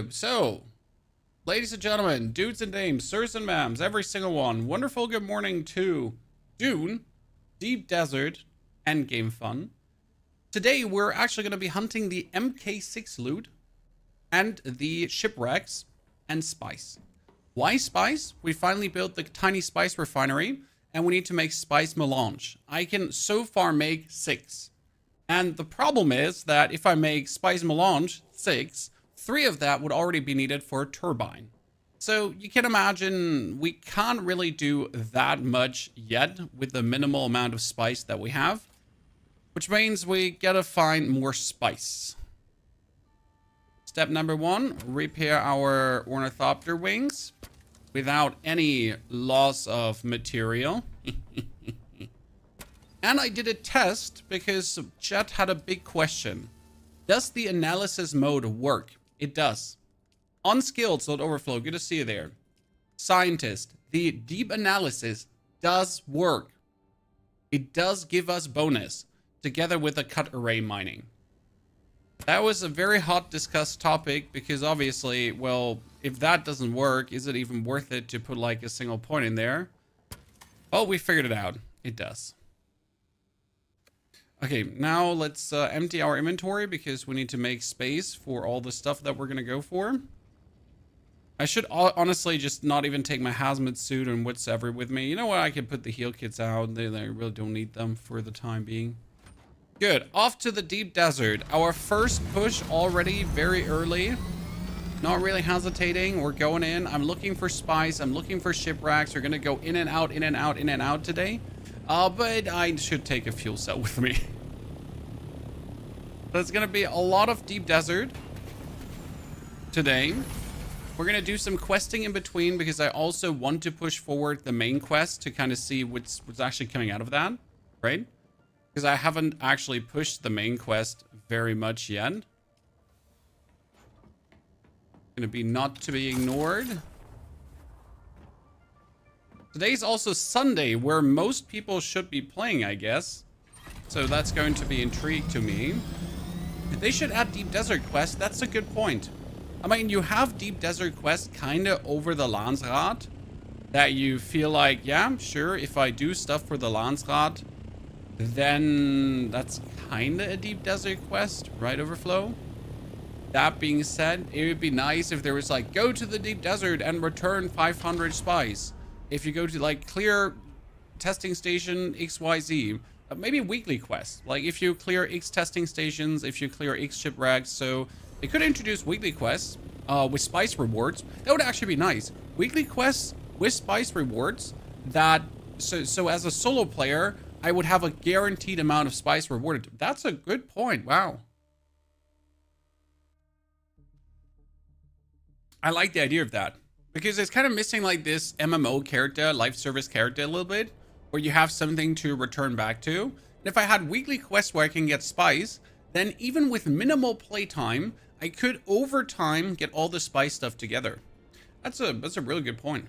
So, ladies and gentlemen, dudes and dames, sirs and ma'ams, every single one, wonderful good morning to Dune, Deep Desert, Endgame fun. Today, we're actually going to be hunting the Mk6 loot and the shipwrecks and spice. Why spice? We finally built the tiny spice refinery and we need to make spice melange. I can so far make 6. And the problem is that if I make spice melange 6, 3 of that would already be needed for a turbine. So you can imagine we can't really do that much yet with the minimal amount of spice that we have, which means we gotta find more spice. Step number 1, repair our Ornithopter wings without any loss of material. And I did a test because chat had a big question. Does the analysis mode work? It does. Unskilled, not overflow. Good to see you there. Scientist, the deep analysis does work. It does give us bonus together with the cut array mining. That was a very hot discussed topic because obviously, well, if that doesn't work, is it even worth it to put like a single point in there? Well, we figured it out. It does. Okay, now let's empty our inventory because we need to make space for all the stuff that we're going to go for. I should honestly just not even take my hazmat suit and whatsoever with me. You know what? I can put the heal kits out. They really don't need them for the time being. Good. Off to the deep desert. Our first push already very early. Not really hesitating. We're going in. I'm looking for spice. I'm looking for shipwrecks. We're going to go in and out, in and out, in and out today. But I should take a fuel cell with me. There's going to be a lot of deep desert today. We're going to do some questing in between because I also want to push forward the main quest to kind of see what's actually coming out of that, right? Because I haven't actually pushed the main quest very much yet. Going to be not to be ignored. Today's also Sunday, where most people should be playing, I guess. So that's going to be intrigue to me. They should add Deep Desert Quest. That's a good point. I mean, you have Deep Desert Quest kind of over the Landsrat. That you feel like, yeah, sure, if I do stuff for the Landsrat, then that's kind of a Deep Desert Quest, right, Overflow? That being said, it would be nice if there was like, go to the Deep Desert and return 500 spice. If you go to like clear testing station XYZ, maybe weekly quests. Like if you clear X testing stations, if you clear X shipwrecks. So they could introduce weekly quests with spice rewards. That would actually be nice. Weekly quests with spice rewards that, so as a solo player, I would have a guaranteed amount of spice rewarded. That's a good point. Wow. I like the idea of that. Because it's kind of missing like this MMO character, life service character a little bit, where you have something to return back to. And if I had weekly quests where I can get spice, then even with minimal playtime, I could over time get all the spice stuff together. That's a really good point.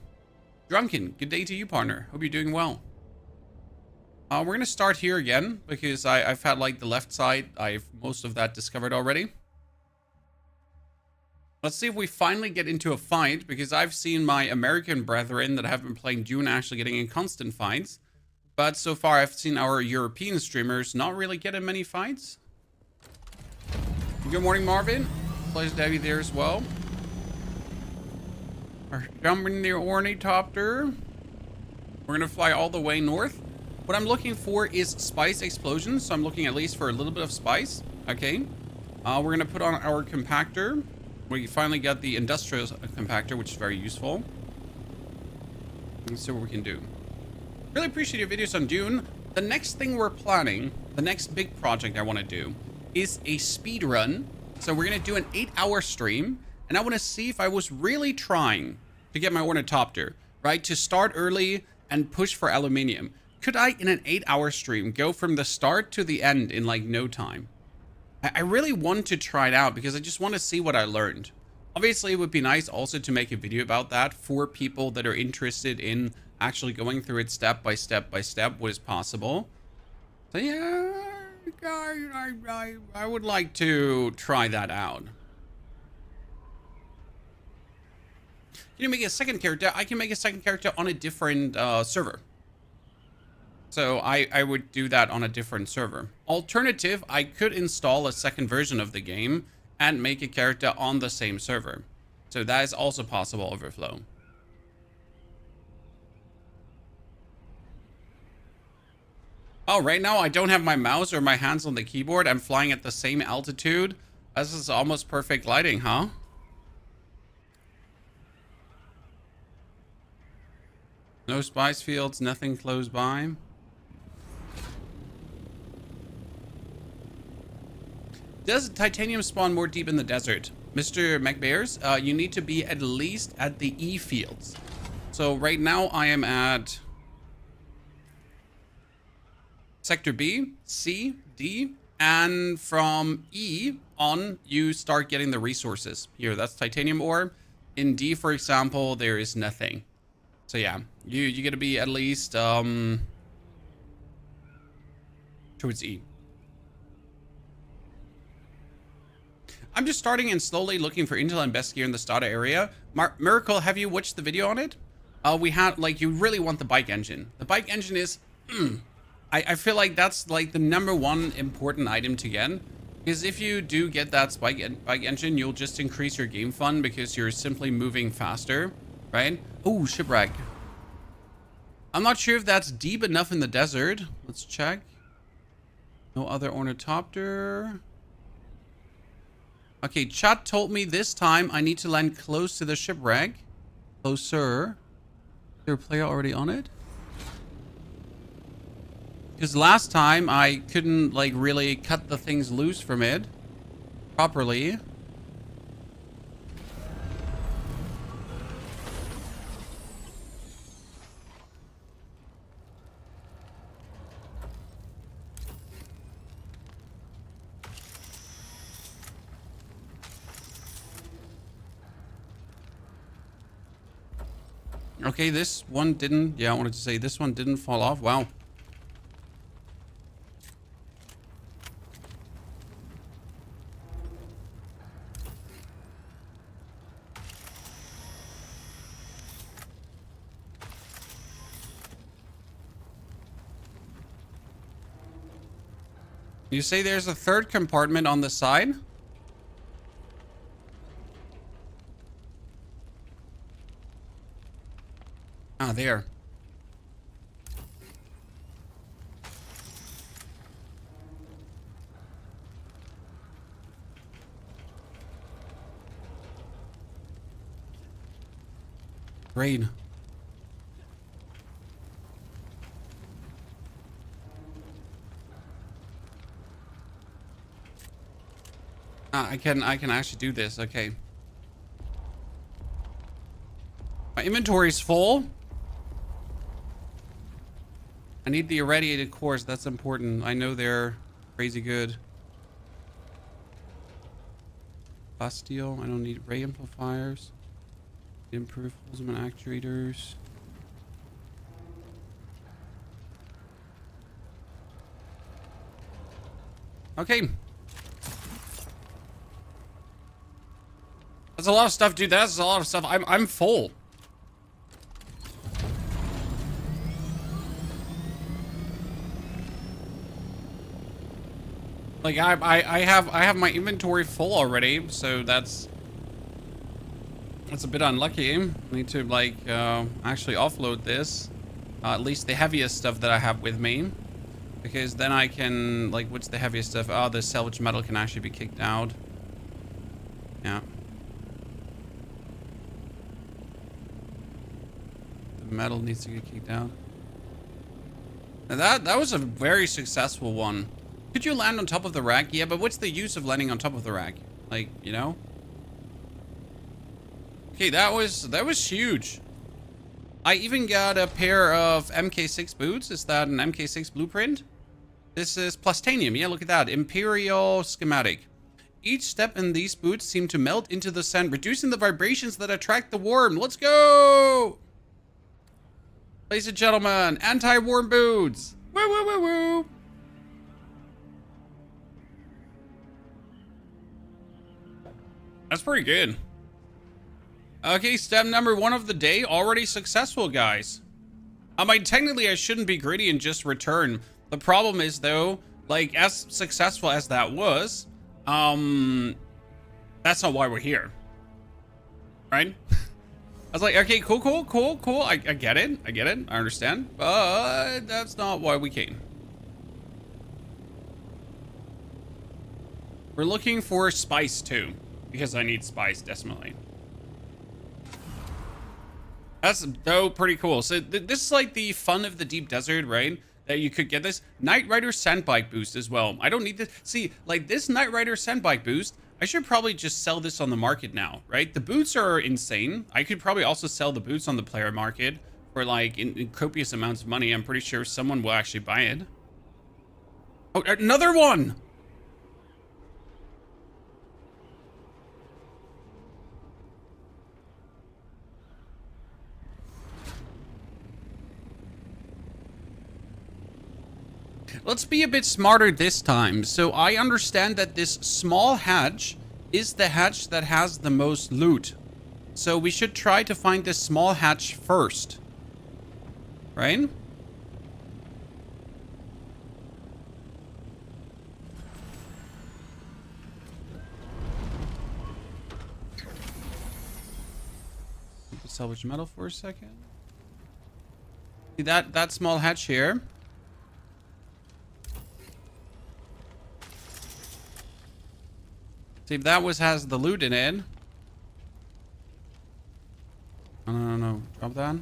Drunken, good day to you, partner. Hope you're doing well. We're gonna start here again because I've had like the left side. I've most of that discovered already. Let's see if we finally get into a fight, because I've seen my American brethren that have been playing Dune actually getting in constant fights. But so far, I've seen our European streamers not really get in many fights. Good morning, Marvin. Pleasure to have you there as well. We're jumping the Ornithopter. We're going to fly all the way north. What I'm looking for is spice explosions, so I'm looking at least for a little bit of spice. Okay. We're going to put on our compactor. We finally got the industrial compactor, which is very useful. Let's see what we can do. Really appreciate your videos on Dune. The next thing we're planning, the next big project I want to do, is a speed run. So we're going to do an 8-hour stream, and I want to see if I was really trying to get my Ornithopter, right? To start early and push for aluminium. Could I, in an 8-hour stream, go from the start to the end in like no time? I really want to try it out because I just want to see what I learned. Obviously, it would be nice also to make a video about that for people that are interested in actually going through it step by step what is possible. So yeah, I would like to try that out. Can you make a second character? I can make a second character on a different server. So I would do that on a different server. Alternative, I could install a second version of the game and make a character on the same server. So that is also possible, Overflow. Oh, right now I don't have my mouse or my hands on the keyboard. I'm flying at the same altitude. This is almost perfect lighting, huh? No spice fields, nothing close by. Does titanium spawn more deep in the desert? Mr. Mk6, you need to be at least at the E fields. So right now I am at Sector B, C, D, and from E on, you start getting the resources. Here, that's titanium ore. In D, for example, there is nothing. So yeah, you gotta be at least towards E. I'm just starting and slowly looking for intel and best gear in the starter area. Miracle, have you watched the video on it? We had, like, you really want the bike engine. The bike engine is, I feel like that's like the #1 important item to get. Because if you do get that bike engine, you'll just increase your game fun because you're simply moving faster, right? Oh, shipwreck. I'm not sure if that's deep enough in the desert. Let's check. No other Ornithopter. Okay, chat told me this time I need to land close to the shipwreck. Closer. Is there a player already on it? Because last time I couldn't, like, really cut the things loose from it properly. Okay, this one didn't... Yeah, I wanted to say this one didn't fall off. Wow. You say there's a third compartment on the side? Ah, there. Great. Ah, I can actually do this. Okay. My inventory's full. I need the irradiated cores. That's important. I know they're crazy good. Bastille. I don't need ray amplifiers. Improve Holzman actuators. Okay. That's a lot of stuff, dude. That's a lot of stuff. I'm full. Like I have my inventory full already, so that's a bit unlucky. I need to, like, actually offload this, at least the heaviest stuff that I have with me, because then I can, like, what's the heaviest stuff? Oh, the salvage metal can actually be kicked out. Yeah. The metal needs to get kicked out. Now that was a very successful one. Could you land on top of the rack? Yeah, but what's the use of landing on top of the rack? Like, you know? Okay, that was huge. I even got a pair of Mk6 boots. Is that an Mk6 blueprint? This is plastanium. Yeah, look at that. Imperial schematic. Each step in these boots seem to melt into the sand, reducing the vibrations that attract the worm. Let's go! Ladies and gentlemen, anti-worm boots. Woo, woo, woo, woo. That's pretty good. Okay, step number 1 of the day already successful, guys. I mean, technically I shouldn't be greedy and just return. The problem is though, like as successful as that was, that's not why we're here. Right? I was like, okay, cool. I get it. I understand. But that's not why we came. We're looking for spice too, because I need spice desperately. That's though pretty cool. So this is like the fun of the deep desert, right? That you could get this Night Rider Sandbike boost as well. I don't need this. See, like this Night Rider Sandbike boost, I should probably just sell this on the market now, right? The boots are insane. I could probably also sell the boots on the player market for like in copious amounts of money. I'm pretty sure someone will actually buy it. Oh, another one! Let's be a bit smarter this time. So I understand that this small hatch is the hatch that has the most loot. So we should try to find this small hatch first. Right? Salvage metal for a second. See that small hatch here. See if that has the loot in it. Oh, no. Drop that.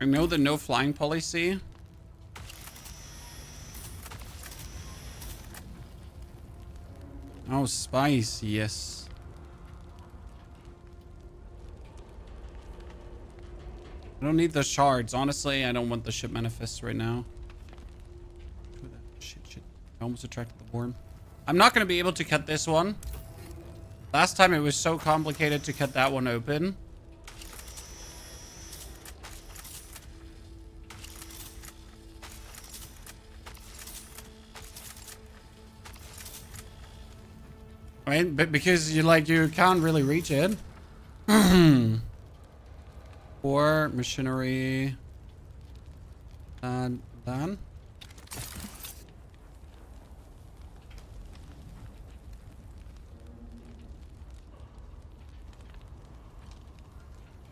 I know the no flying policy. Oh, spice, yes. I don't need the shards. Honestly, I don't want the ship manifests right now. Shit. I almost attracted the worm. I'm not going to be able to cut this one. Last time it was so complicated to cut that one open. Right? But because you can't really reach it. Or machinery. And done.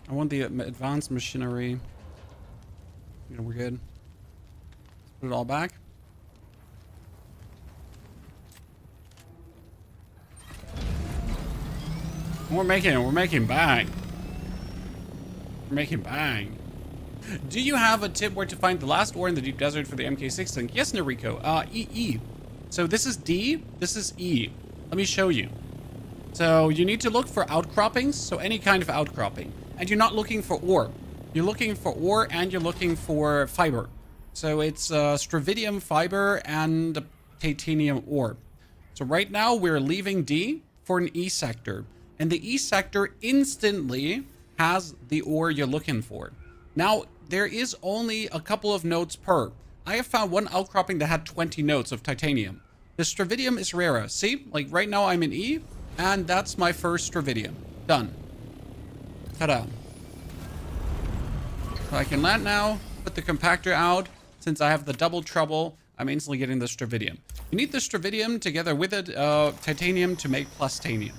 I want the advanced machinery. You know, we're good. Put it all back. We're making bang. We're making bang. Do you have a tip where to find the last ore in the deep desert for the Mk6 tank? Yes, Noriko. E. So this is D, this is E. Let me show you. So you need to look for outcroppings, so any kind of outcropping. And you're not looking for ore. You're looking for ore and you're looking for fiber. So it's stravidium fiber and titanium ore. So right now we're leaving D for an E sector. And the E sector instantly has the ore you're looking for. Now, there is only a couple of nodes per. I have found one outcropping that had 20 nodes of titanium. The stravidium is rarer. See, like right now I'm in E, and that's my first stravidium. Done. Ta-da. So I can land now, put the compactor out. Since I have the double trouble, I'm instantly getting the stravidium. You need the stravidium together with it, titanium to make plastanium.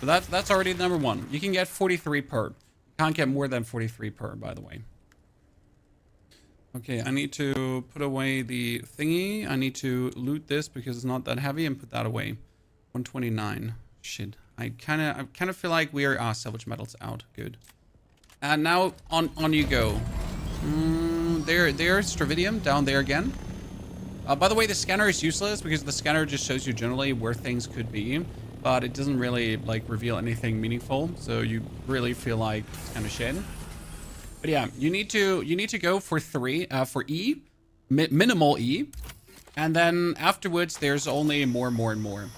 So that's already number one. You can get 43 per. You can't get more than 43 per, by the way. Okay, I need to put away the thingy. I need to loot this because it's not that heavy and put that away. 129. Shit. I kind of feel like we are salvage metals out. Good. And now on you go. There's stravidium down there again. By the way, the scanner is useless because the scanner just shows you generally where things could be, but it doesn't really like reveal anything meaningful. So you really feel like it's kind of shit. But yeah, you need to go for 3 for E, minimal E, And then afterwards, there's only more and more.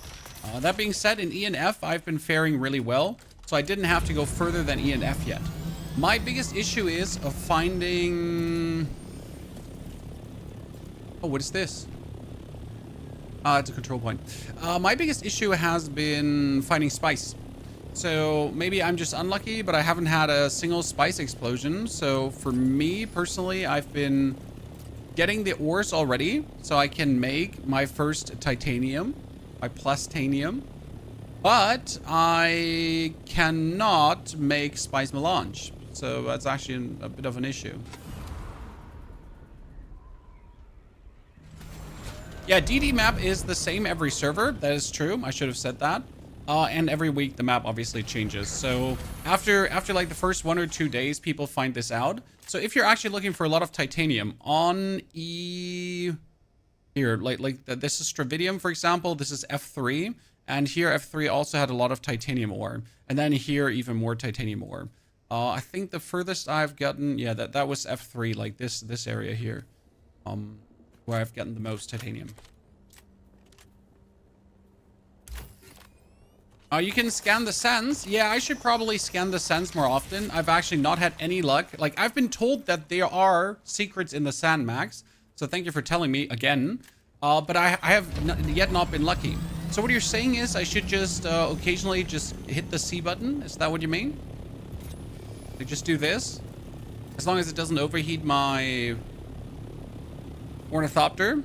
That being said, in E and F, I've been faring really well. So I didn't have to go further than E and F yet. My biggest issue is of finding... Oh, what is this? It's a control point. My biggest issue has been finding spice. So maybe I'm just unlucky, but I haven't had a single spice explosion. So for me personally, I've been getting the ores already so I can make my first titanium, my plastanium. But I cannot make spice melange. So that's actually a bit of an issue. Yeah, DD map is the same every server. That is true. I should have said that. And every week the map obviously changes. So after like the first 1 or 2 days, people find this out. So if you're actually looking for a lot of titanium on E here, like this is Stravidium, for example, this is F3, and here F3 also had a lot of titanium ore, and then here even more titanium ore. I think the furthest I've gotten, yeah, that was F3, like this area here, where I've gotten the most titanium. You can scan the sands. Yeah, I should probably scan the sands more often. I've actually not had any luck. Like, I've been told that there are secrets in the sand, Max. So thank you for telling me again. But I have yet not been lucky. So what you're saying is I should just occasionally just hit the C button? Is that what you mean? Like, just do this? As long as it doesn't overheat my Ornithopter.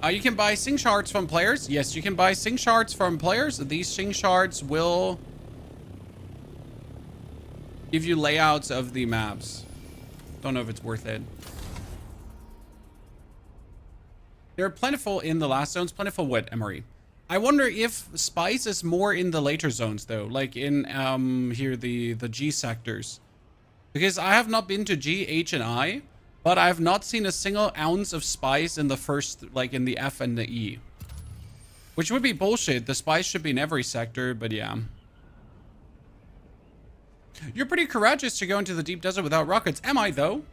You can buy Sing Shards from players. Yes, you can buy Sing Shards from players. These Sing Shards will give you layouts of the maps. Don't know if it's worth it. They're plentiful in the last zones. Plentiful what, Emery? I wonder if spice is more in the later zones, though. Like in, here, the G sectors. Because I have not been to G, H, and I. But I've not seen a single ounce of spice in the first, like in the F and the E. Which would be bullshit. The spice should be in every sector, but yeah. You're pretty courageous to go into the deep desert without rockets. Am I, though?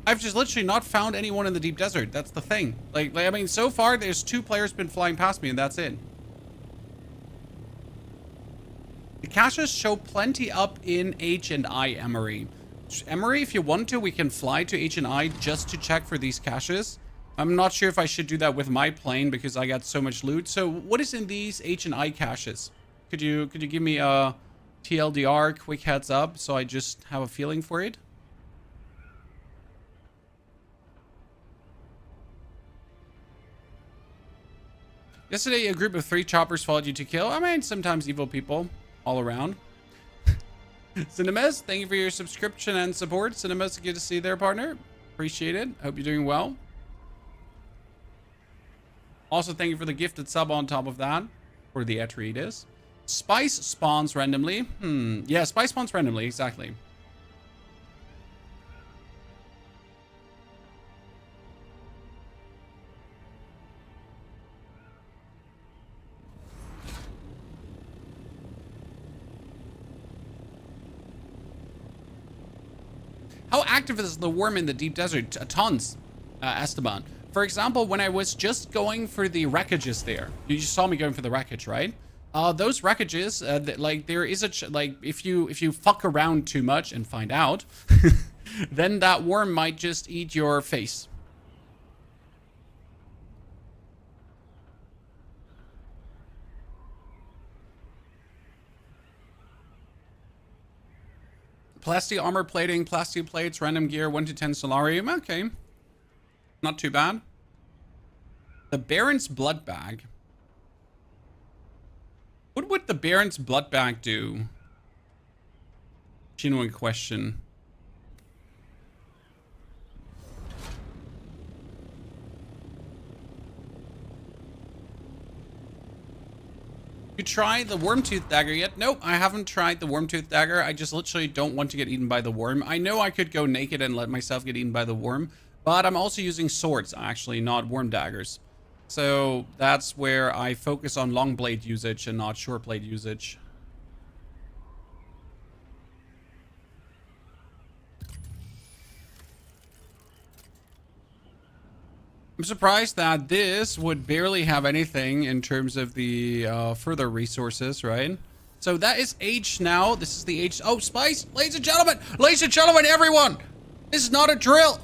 I've just literally not found anyone in the deep desert. That's the thing. Like I mean, so far, there's 2 players been flying past me, and that's it. The caches show plenty up in H and I, Emery. Emery, if you want to, we can fly to H and I just to check for these caches. I'm not sure if I should do that with my plane because I got so much loot. So what is in these H and I caches? Could you give me a TLDR, quick heads up, so I just have a feeling for it? Yesterday, a group of 3 choppers followed you to kill. I mean, sometimes evil people all around. Cinemas, thank you for your subscription and support. Cinemas, good to see you there, partner. Appreciate it. Hope you're doing well. Also, thank you for the gifted sub on top of that. For the Atreides. Spice spawns randomly. Yeah, spice spawns randomly, exactly. How active is the worm in the deep desert? Tons, Esteban. For example, when I was just going for the wreckages there, you just saw me going for the wreckage, right? Those wreckages, like there is a like if you fuck around too much and find out, then that worm might just eat your face. Plastic armor plating, plastic plates, random gear, 1 to 10 solarium. Okay. Not too bad. The Baron's blood bag. What would the Baron's blood bag do? Genuine question. You try the worm-tooth dagger yet? Nope, I haven't tried the worm-tooth dagger. I just literally don't want to get eaten by the worm. I know I could go naked and let myself get eaten by the worm, but I'm also using swords, actually, not worm daggers. So that's where I focus on long blade usage and not short blade usage. I'm surprised that this would barely have anything in terms of the further resources, right? So that is H now. This is the H. Oh, spice! Ladies and gentlemen, everyone! This is not a drill!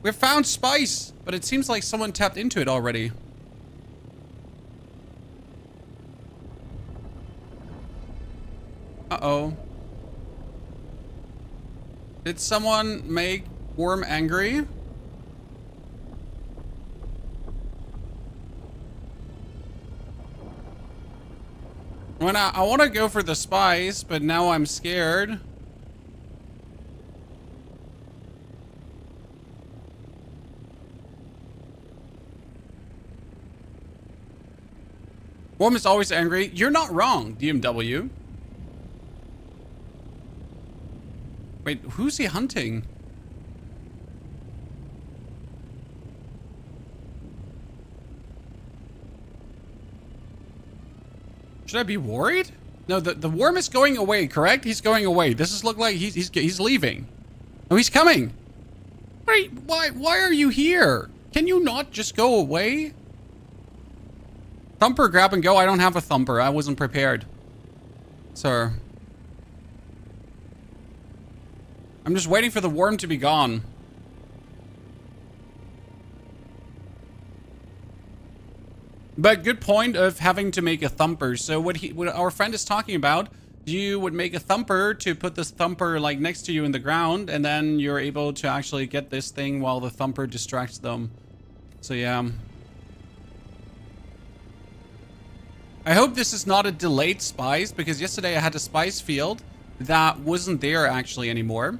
We've found spice, but it seems like someone tapped into it already. Uh-oh. Did someone make Worm angry? When I want to go for the spice, but now I'm scared. Worm is always angry. You're not wrong, DMW. Wait, who's he hunting? Should I be worried? No, the worm is going away, correct? He's going away. This is look like he's leaving. Oh, he's coming. Wait, why are you here? Can you not just go away? Thumper, grab and go. I don't have a thumper. I wasn't prepared. Sir. I'm just waiting for the worm to be gone. But good point of having to make a thumper. So what our friend is talking about, you would make a thumper to put this thumper like next to you in the ground, and then you're able to actually get this thing while the thumper distracts them. So yeah. I hope this is not a delayed spice, because yesterday I had a spice field that wasn't there actually anymore.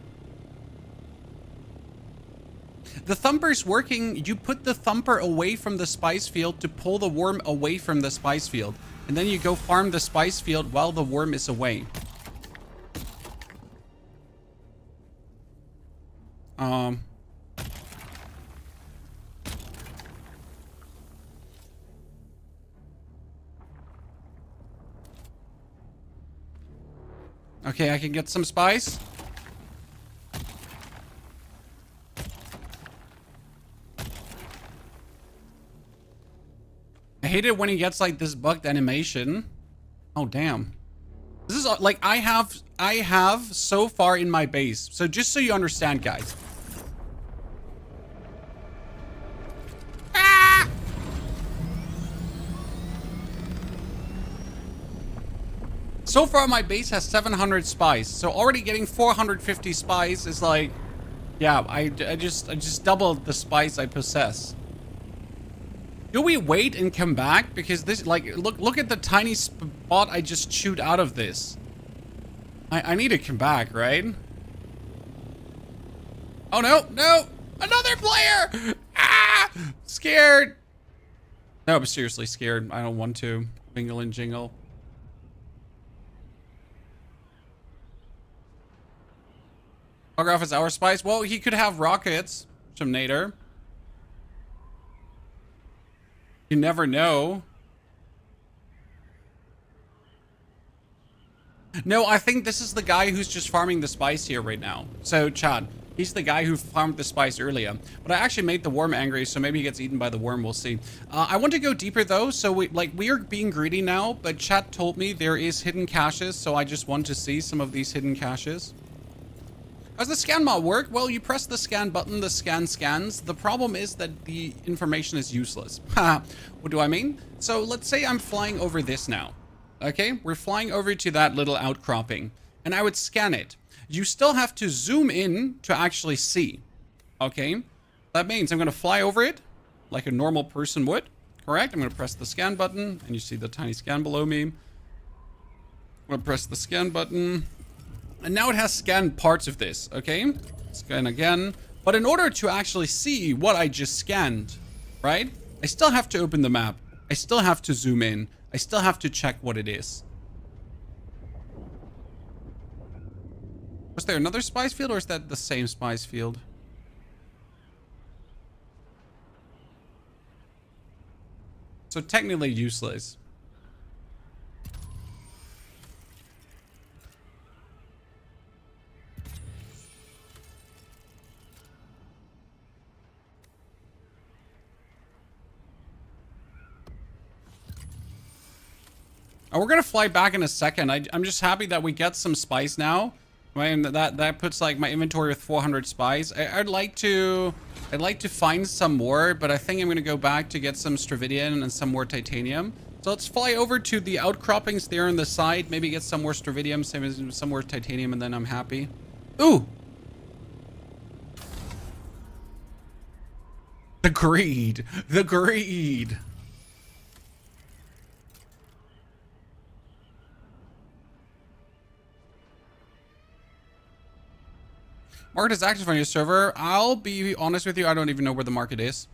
The thumper's working. You put the thumper away from the spice field to pull the worm away from the spice field. And then you go farm the spice field while the worm is away. Okay, I can get some spice. I hate it when he gets like this bugged animation. Oh damn. This is like I have so far in my base. So just so you understand, guys. Ah! So far my base has 700 spice. So already getting 450 spice is like, yeah, I just doubled the spice I possess. Do we wait and come back? Because this, like, look at the tiny spot I just chewed out of this. I need to come back, right? Oh no, no! Another player! Ah! Scared! No, I'm seriously scared. I don't want to. Bingle and jingle. Autograph is our spice. Well, he could have rockets. Some nader. You never know. No, I think this is the guy who's just farming the spice here right now. So, Chad, he's the guy who farmed the spice earlier. But I actually made the worm angry, so maybe he gets eaten by the worm. We'll see. I want to go deeper, though. So, we are being greedy now, but Chad told me there is hidden caches, so I just want to see some of these hidden caches. How does the scan mod work? Well, you press the scan button, the scan scans. The problem is that the information is useless. What do I mean? So let's say I'm flying over this now. Okay, we're flying over to that little outcropping, and I would scan it. You still have to zoom in to actually see. Okay, that means I'm going to fly over it like a normal person would. Correct? I'm going to press the scan button, and you see the tiny scan below me. I'm going to press the scan button. And now it has scanned parts of this, okay? Scan again. But in order to actually see what I just scanned, right? I still have to open the map. I still have to zoom in. I still have to check what it is. Was there another spice field, or is that the same spice field? So technically useless. We're gonna fly back in a second. I'm just happy that we get some spice now. And that puts like my inventory with 400 spice. I'd like to find some more, but I think I'm gonna go back to get some Stravidian and some more titanium. So let's fly over to the outcroppings there on the side. Maybe get some more Stravidium, some more titanium, and then I'm happy. Ooh! The greed! The greed! Market is active on your server. I'll be honest with you, I don't even know where the market is.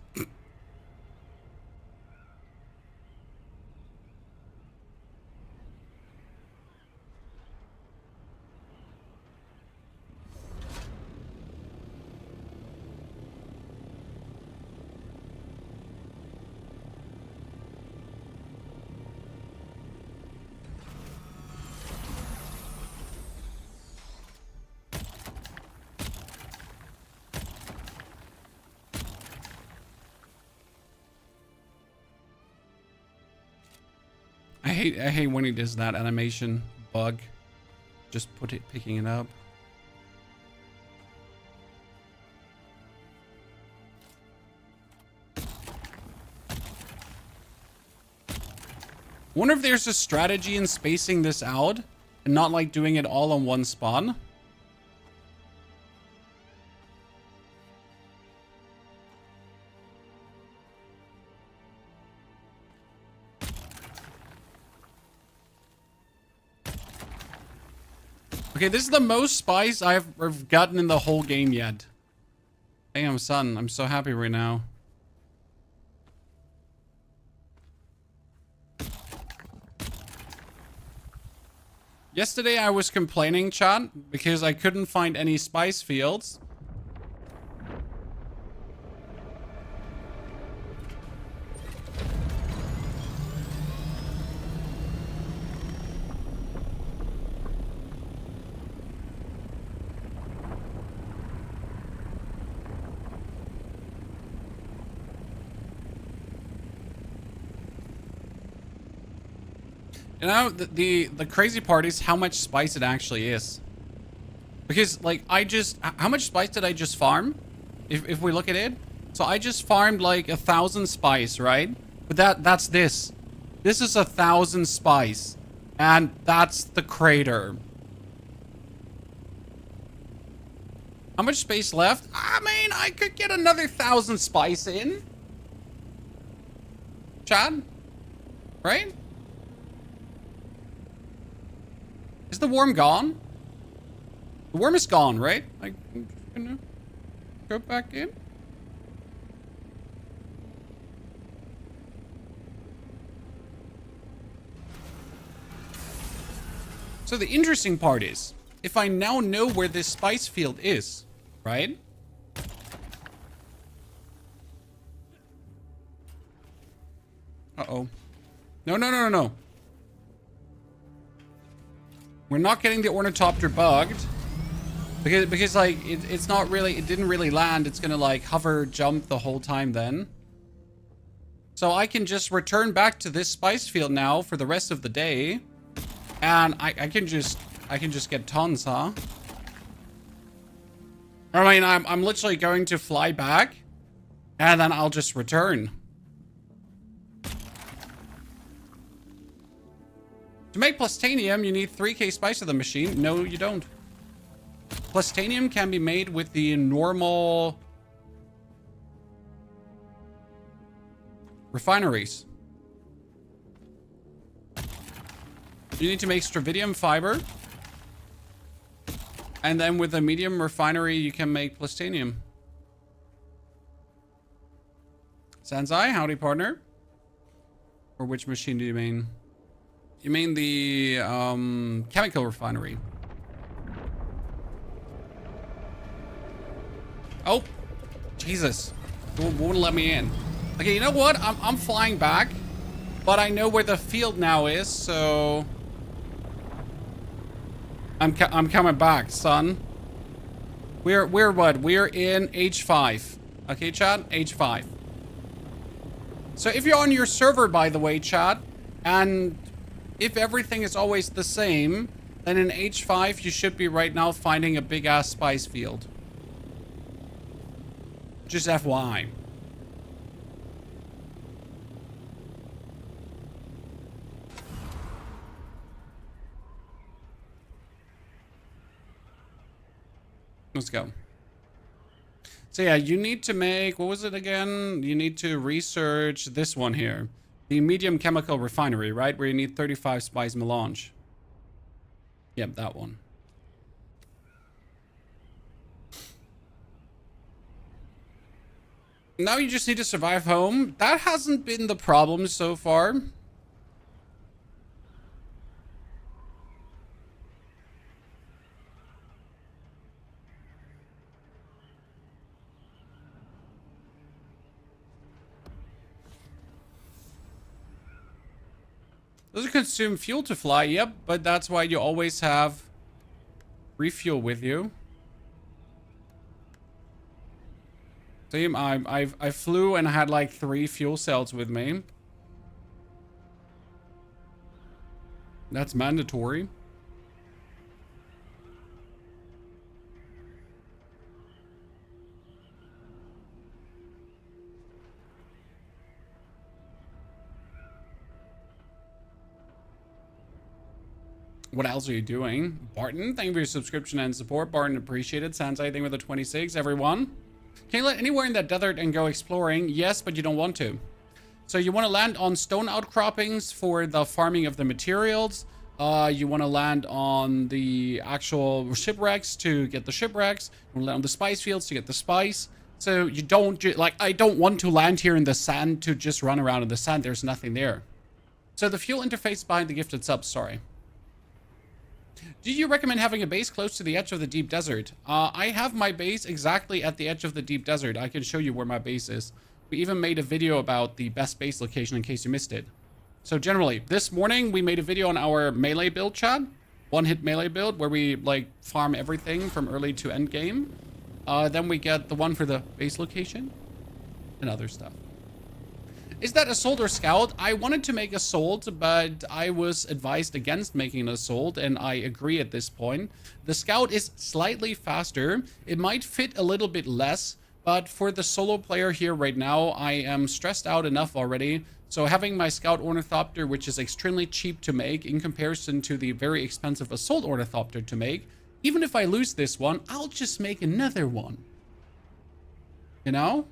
I hate when he does that animation bug. Just picking it up. Wonder if there's a strategy in spacing this out and not like doing it all on one spawn. Okay, this is the most spice I've gotten in the whole game yet. Damn, son, I'm so happy right now. Yesterday I was complaining, chat, because I couldn't find any spice fields. You know, the crazy part is how much spice it actually is. Because, like, how much spice did I just farm? If we look at it. So I just farmed, like, 1,000 spice, right? But that's this. This is 1,000 spice. And that's the crater. How much space left? I mean, I could get another 1,000 spice in. Chad? Right? Is the worm gone? The worm is gone, right? I'm just gonna go back in. So the interesting part is, if I now know where this spice field is, right? Uh-oh. No. We're not getting the Ornithopter bugged. Because like, it's not really, it didn't really land. It's gonna like hover, jump the whole time then. So I can just return back to this spice field now for the rest of the day. And I can just get tons, huh? I mean, I'm literally going to fly back. And then I'll just return. To make plastanium, you need 3k spice of the machine. No, you don't. Plastanium can be made with the normal refineries. You need to make stravidium fiber. And then with a medium refinery, you can make plastanium. Sanzai, howdy partner. Or which machine do you mean? You mean the chemical refinery? Oh, Jesus! Won't let me in. Okay, you know what? I'm flying back. But I know where the field now is, so... I'm coming back, son. We're what? We're in H5. Okay, chat? H5. So if you're on your server, by the way, chat, and if everything is always the same, then in H5 you should be right now finding a big-ass spice field. Just FYI. Let's go. So yeah, you need to make, what was it again? You need to research this one here. The medium chemical refinery, right? Where you need 35 spice melange. Yep, that one. Now you just need to survive home. That hasn't been the problem so far. Does it consume fuel to fly? Yep, but that's why you always have refuel with you. See, I flew and I had like 3 fuel cells with me. That's mandatory. What else are you doing? Barton, thank you for your subscription and support. Barton, appreciated. Sans, I think, with the 26. Everyone. Can you land anywhere in that desert and go exploring? Yes, but you don't want to. So you want to land on stone outcroppings for the farming of the materials. You want to land on the actual shipwrecks to get the shipwrecks. You want to land on the spice fields to get the spice. So you don't, like, I don't want to land here in the sand to just run around in the sand. There's nothing there. So the fuel interface behind the gifted subs, sorry. Do you recommend having a base close to the edge of the deep desert? I have my base exactly at the edge of the deep desert. I can show you where my base is. We even made a video about the best base location in case you missed it. So generally, this morning we made a video on our melee build, chat. One-hit melee build where we like farm everything from early to end game. Then we get the one for the base location and other stuff. Is that assault or scout? I wanted to make assault, but I was advised against making an assault, and I agree at this point. The scout is slightly faster. It might fit a little bit less, but for the solo player here right now, I am stressed out enough already. So having my scout ornithopter, which is extremely cheap to make in comparison to the very expensive assault ornithopter to make, even if I lose this one, I'll just make another one. You know?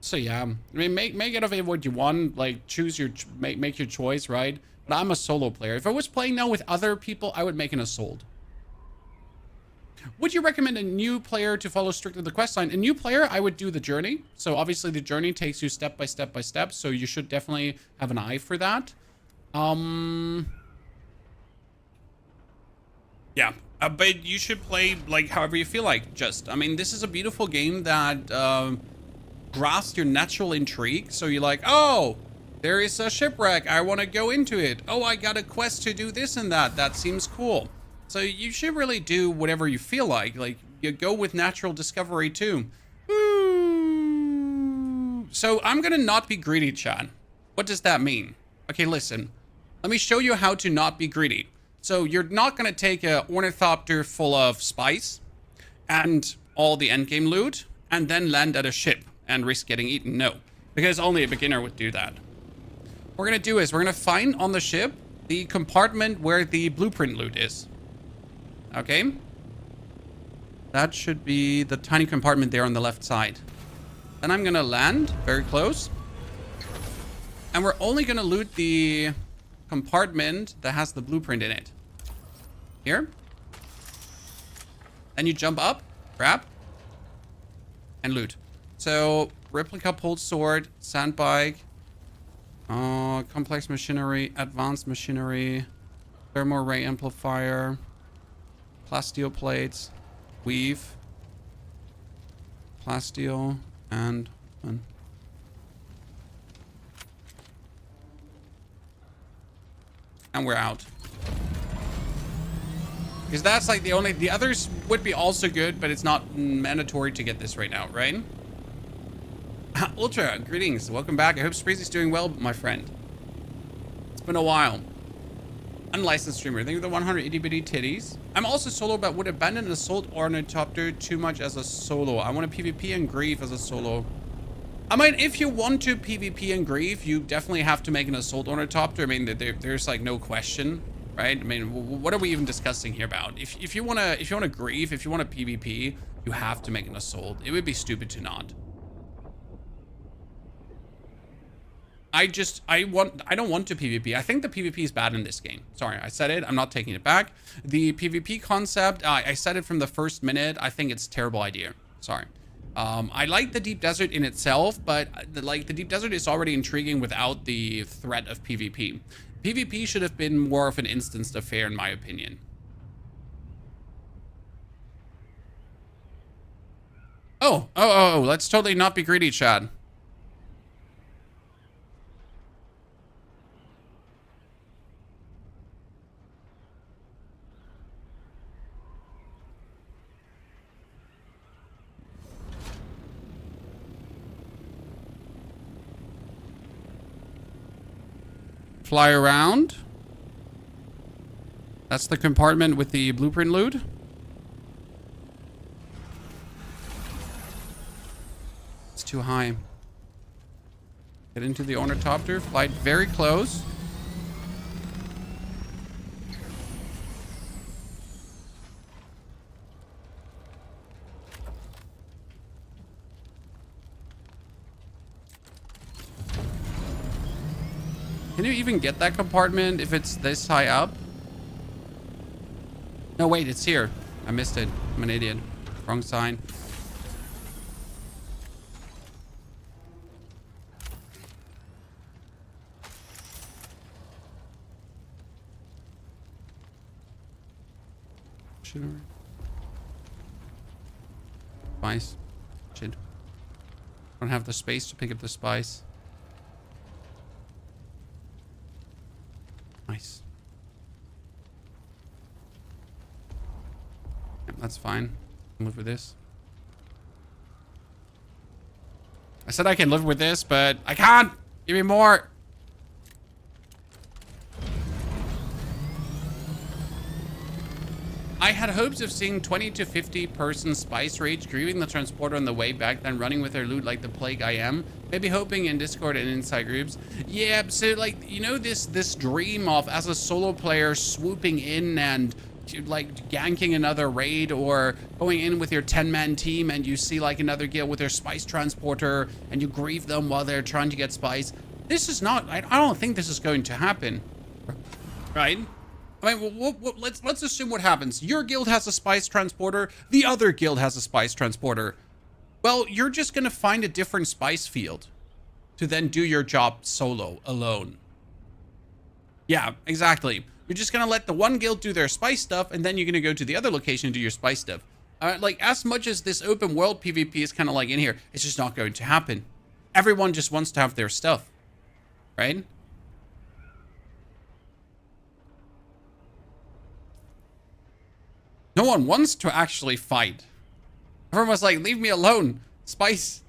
So yeah, I mean, make it of it what you want. Like, choose your make your choice, right? But I'm a solo player. If I was playing now with other people, I would make an assault. Would you recommend a new player to follow strictly the quest line? A new player, I would do the journey. So obviously the journey takes you step by step by step. So you should definitely have an eye for that. Yeah, but you should play like however you feel like. Just, I mean, this is a beautiful game that grasp your natural intrigue. So you're like, oh, there is a shipwreck. I want to go into it. Oh, I got a quest to do this and that. That seems cool. So you should really do whatever you feel like. Like, you go with natural discovery too. Woo. So I'm going to not be greedy, chat. What does that mean? Okay, listen. Let me show you how to not be greedy. So you're not going to take a ornithopter full of spice and all the endgame loot and then land at a ship and risk getting eaten. No, because only a beginner would do that. What we're gonna do is we're gonna find on the ship the compartment where the blueprint loot is. Okay, that should be the tiny compartment there on the left side. Then I'm gonna land very close, and we're only gonna loot the compartment that has the blueprint in it. Here. Then you jump up, grab, and loot. So, replica pulled sword, sandbike, complex machinery, advanced machinery, thermal ray amplifier, Plasteel plates. Weave. Plasteel. And... And we're out. Because that's like the only... The others would be also good, but it's not mandatory to get this right now, right? Ultra, greetings. Welcome back. I hope Spreezy's doing well, my friend. It's been a while. Unlicensed streamer. Thank you for the 100 itty bitty titties. I'm also solo, but would abandon an assault ornithopter too much as a solo. I want a PvP and grief as a solo. I mean, if you want to PvP and grief, you definitely have to make an assault ornithopter. I mean, there's like no question, right? I mean, what are we even discussing here about? If you wanna grief, if you want to PvP, you have to make an assault. It would be stupid to not. I don't want to PvP. I think the PvP is bad in this game. Sorry, I said it. I'm not taking it back. The PvP concept, I said it from the first minute. I think it's a terrible idea. Sorry. I like the deep desert in itself, but the deep desert is already intriguing without the threat of PvP. PvP should have been more of an instanced affair, in my opinion. Oh, let's totally not be greedy, Chad. Fly around. That's the compartment with the blueprint loot. It's too high. Get into the Ornithopter. Fly very close. Can you even get that compartment if it's this high up? No, wait, it's here. I missed it. I'm an idiot. Wrong sign. Spice. Shit. Don't have the space to pick up the spice. Nice. Yep, that's fine. I'll live with this. I said I can live with this, but I can't. Give me more. I had hopes of seeing 20 to 50 person spice rage grieving the transporter on the way back, then running with their loot like the plague I am. Maybe hoping in Discord and inside groups. Yeah, so like, you know, this dream of as a solo player swooping in and like ganking another raid, or going in with your 10-man team and you see like another guild with their spice transporter and you grieve them while they're trying to get spice. This is not, I don't think this is going to happen. Right? I mean, let's assume what happens. Your guild has a spice transporter. The other guild has a spice transporter. Well, you're just going to find a different spice field to then do your job solo, alone. Yeah, exactly. You're just going to let the one guild do their spice stuff, and then you're going to go to the other location and do your spice stuff. Like, as much as this open world PvP is kind of like in here, it's just not going to happen. Everyone just wants to have their stuff. Right? No one wants to actually fight. Everyone was like, leave me alone. Spice.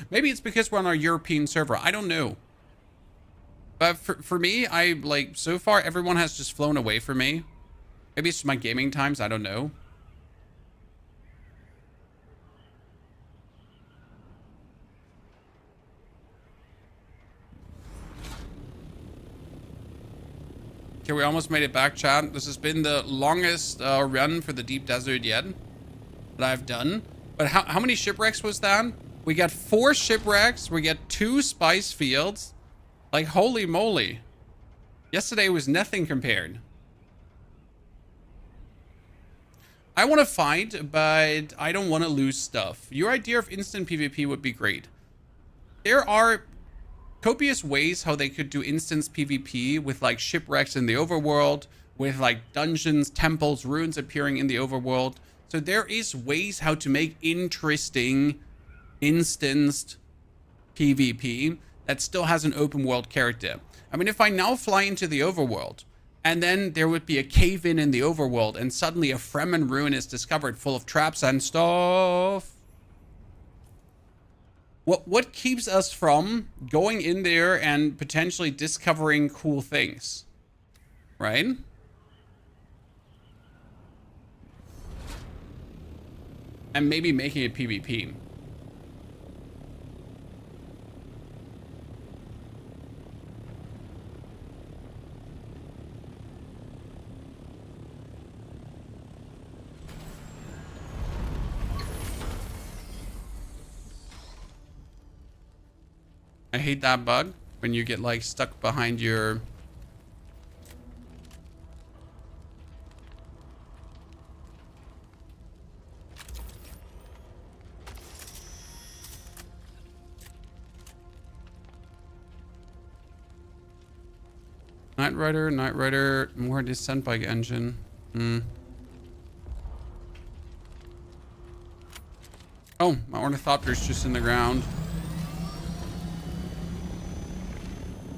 Maybe it's because we're on our European server. I don't know. But for me, I like, so far, everyone has just flown away from me. Maybe it's just my gaming times. I don't know. Okay, we almost made it back, chat. This has been the longest run for the deep desert yet that I've done. But how many shipwrecks was that? We got 4 shipwrecks. We got 2 spice fields. Like, holy moly. Yesterday was nothing compared. I want to fight, but I don't want to lose stuff. Your idea of instant PvP would be great. There are copious ways how they could do instance PvP with like shipwrecks in the overworld, with like dungeons, temples, ruins appearing in the overworld. So there is ways how to make interesting instanced PvP that still has an open world character. I mean, if I now fly into the overworld and then there would be a cave-in in the overworld and suddenly a Fremen ruin is discovered full of traps and stuff. What keeps us from going in there and potentially discovering cool things? Right? And maybe making it PvP. I hate that bug when you get like stuck behind your... Night Rider, more descent bike engine. Oh, my Ornithopter's just in the ground.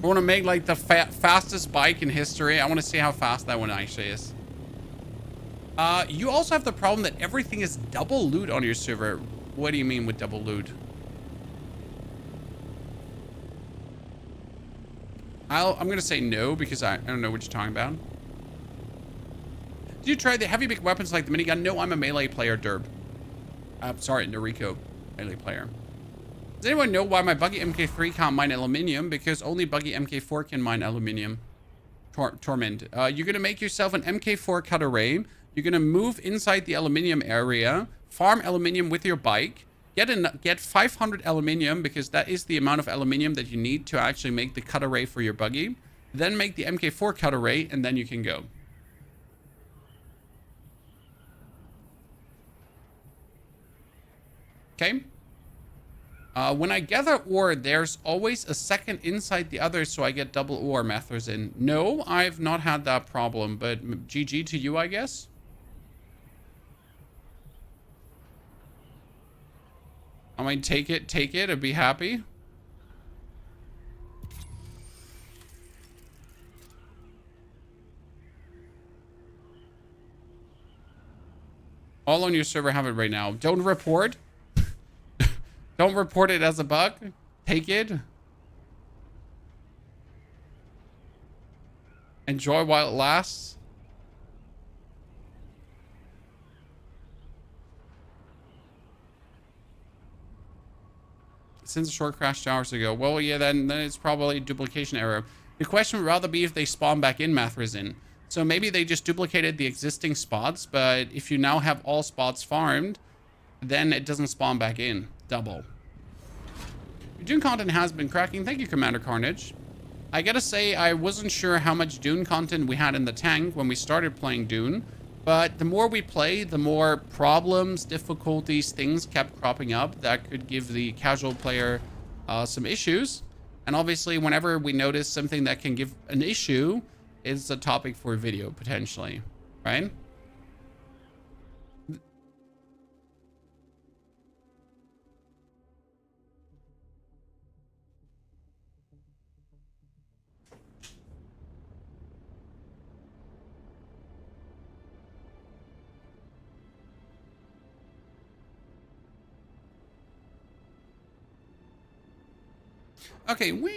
I want to make like the fastest bike in history. I want to see how fast that one actually is. You also have the problem that everything is double loot on your server. What do you mean with double loot? I'm going to say no because I don't know what you're talking about. Did you try the heavy big weapons like the minigun? No, I'm a melee player, Derb. Sorry, Noriko, melee player. Does anyone know why my buggy Mk3 can't mine aluminium? Because only buggy Mk4 can mine aluminium. Torment. You're going to make yourself an Mk4 cut array. You're going to move inside the aluminium area, farm aluminium with your bike, get 500 aluminium because that is the amount of aluminium that you need to actually make the cut array for your buggy. Then make the Mk4 cut array and then you can go. Okay. When I gather ore, there's always a second inside the other, so I get double ore methods in. No, I've not had that problem, but GG to you, I guess. I mean, take it, and be happy. All on your server have it right now. Don't report. Don't report it as a bug. Take it. Enjoy while it lasts. Since a short crashed hours ago. Well, yeah, then it's probably a duplication error. The question would rather be if they spawn back in Mathrazin. So maybe they just duplicated the existing spots, but if you now have all spots farmed, then it doesn't spawn back in. Double. Dune content has been cracking. Thank you, Commander Carnage. I gotta say, I wasn't sure how much Dune content we had in the tank when we started playing Dune, but the more we play, the more problems, difficulties, things kept cropping up that could give the casual player some issues. And obviously, whenever we notice something that can give an issue, it's a topic for a video, potentially, right? Okay, wee.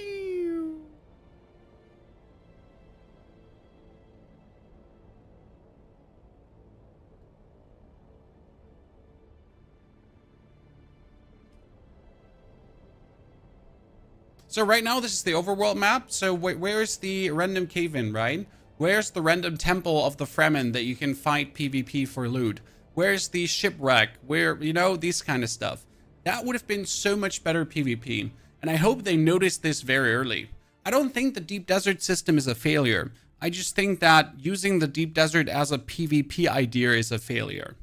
So right now, this is the overworld map. So where's the random cave-in, right? Where's the random temple of the Fremen that you can fight PvP for loot? Where's the shipwreck? Where, you know, these kind of stuff. That would have been so much better PvP. And I hope they noticed this very early. I don't think the deep desert system is a failure. I just think that using the deep desert as a PvP idea is a failure.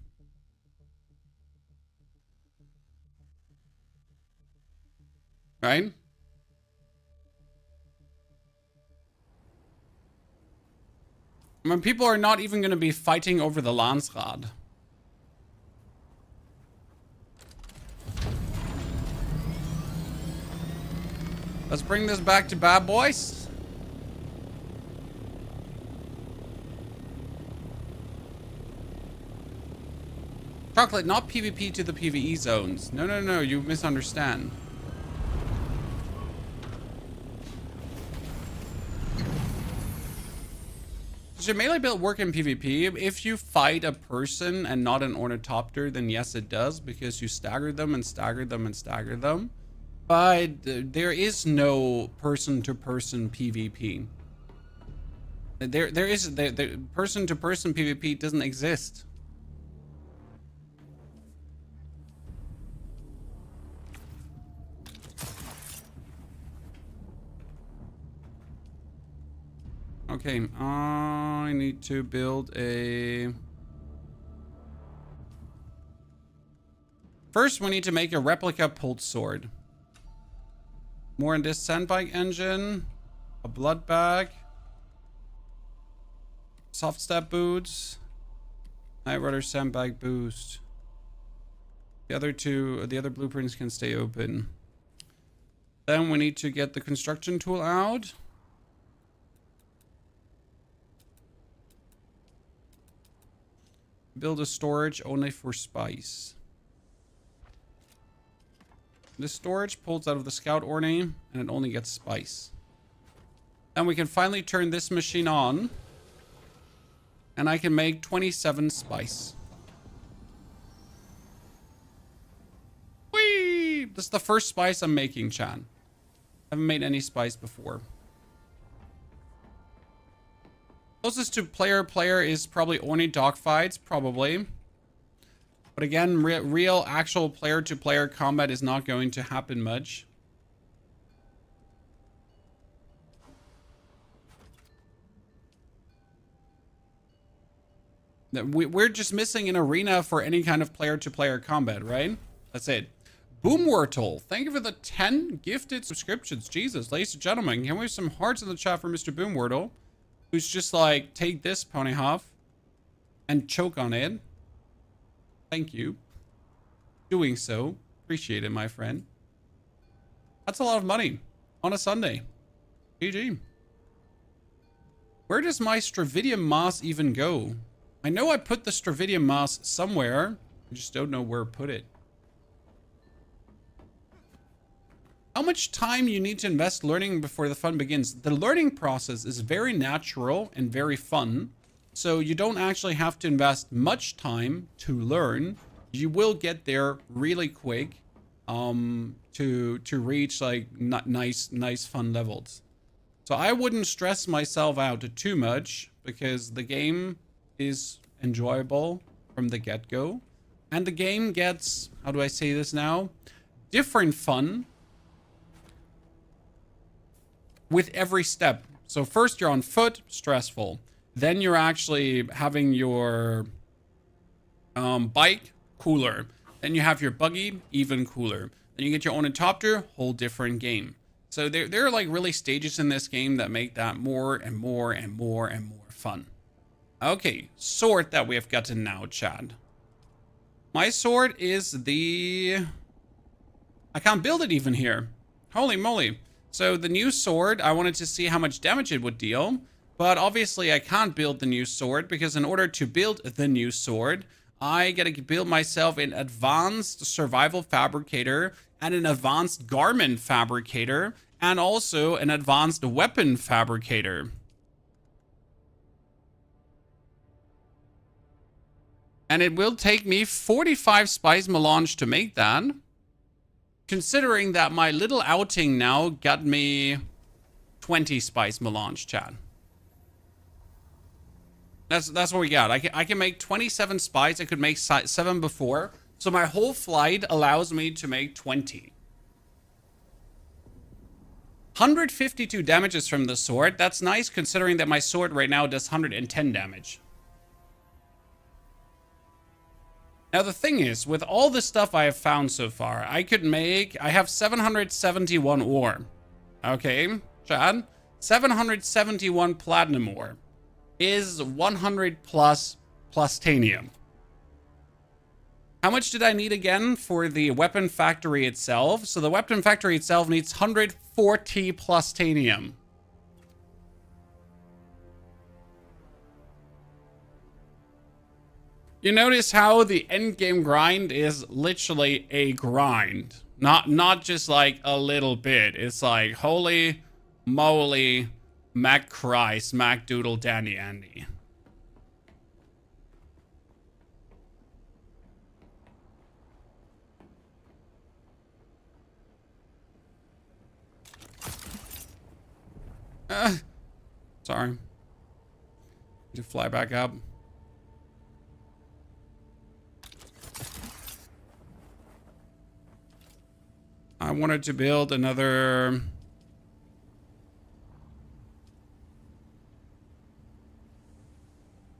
Right? I mean, people are not even going to be fighting over the Landsrad. Let's bring this back to bad boys. Chocolate, not PvP to the PvE zones. No, no, no, you misunderstand. Does your melee build work in PvP? If you fight a person and not an Ornithopter, then yes, it does, because you stagger them and stagger them and stagger them. But there is no person-to-person PvP. There is the person-to-person PvP doesn't exist. Okay, I need to build a... First, we need to make a replica pulled sword. More in this sandbag engine. A blood bag. Soft step boots. Night Rider sandbag boost. The other blueprints can stay open. Then we need to get the construction tool out. Build a storage only for spice. This storage pulls out of the scout orney and it only gets spice. And we can finally turn this machine on. And I can make 27 spice. Whee! This is the first spice I'm making, Chan. I haven't made any spice before. Closest to player is probably Orny dogfights, probably. But again, real actual player-to-player combat is not going to happen much. We're just missing an arena for any kind of player-to-player combat, right? That's it. Boomwurtle, thank you for the 10 gifted subscriptions. Jesus, ladies and gentlemen, can we have some hearts in the chat for Mr. Boomwurtle? Who's just like, take this, Ponyhoff, and choke on it. Thank you. Doing so. Appreciate it, my friend. That's a lot of money on a Sunday. GG. Where does my Stravidium moss even go? I know I put the Stravidium moss somewhere. I just don't know where to put it. How much time you need to invest learning before the fun begins? The learning process is very natural and very fun. So you don't actually have to invest much time to learn. You will get there really quick to reach like nice fun levels. So I wouldn't stress myself out too much because the game is enjoyable from the get-go. And the game gets, how do I say this now? Different fun with every step. So first you're on foot, stressful. Then you're actually having your bike, cooler. Then you have your buggy, even cooler. Then you get your Ornithopter, whole different game. So there are like really stages in this game that make that more and more and more and more fun. Okay, sword that we have gotten now, Chad. My sword is the... I can't build it even here. Holy moly. So the new sword, I wanted to see how much damage it would deal. But obviously I can't build the new sword because in order to build the new sword, I gotta build myself an advanced survival fabricator and an advanced garment fabricator and also an advanced weapon fabricator. And it will take me 45 spice melange to make that. Considering that my little outing now got me 20 spice melange, Chad. That's what we got. I can make 27 spice. I could make 7 before. So my whole flight allows me to make 20. 152 damages from the sword. That's nice considering that my sword right now does 110 damage. Now the thing is, with all the stuff I have found so far, I have 771 ore. Okay, Chad? 771 platinum ore. is 100 plus plastanium. How much did I need again for the weapon factory itself? So the weapon factory itself needs 140 plastanium. You notice how the endgame grind is literally a grind. Not just like a little bit. It's like, holy moly, Mk6, Macdoodle, Danny Andy. Sorry. Need to fly back up. I wanted to build another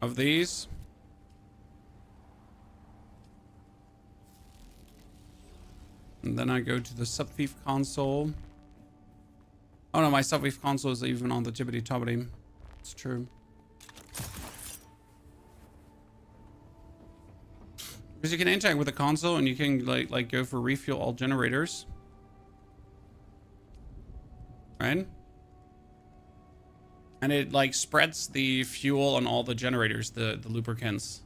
of these. And then I go to the subfief console. Oh no, my subfief console is even on the Jibbity Tobbity. It's true. Because you can interact with the console and you can like go for refuel all generators. Right? And it like spreads the fuel on all the generators, the lubricants.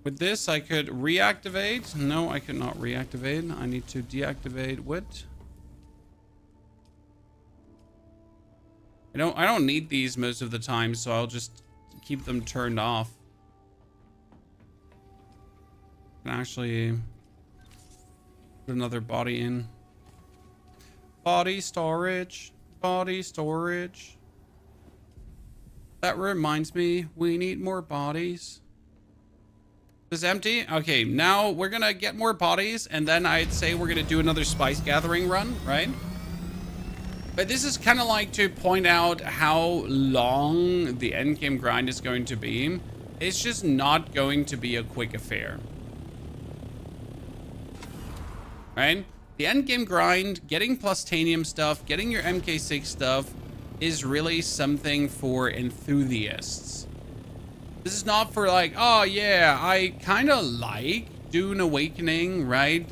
With this, I could reactivate. No, I cannot reactivate. I need to deactivate what? I don't need these most of the time, so I'll just keep them turned off. And actually put another body in. Body storage. Body storage. That reminds me, we need more bodies. This is empty? Okay, now we're gonna get more bodies, and then I'd say we're gonna do another spice gathering run, right? But this is kind of like to point out how long the endgame grind is going to be. It's just not going to be a quick affair. Right? The endgame grind, getting plastanium stuff, getting your Mk6 stuff is really something for enthusiasts. This is not for like, oh yeah, I kind of like Dune Awakening, right?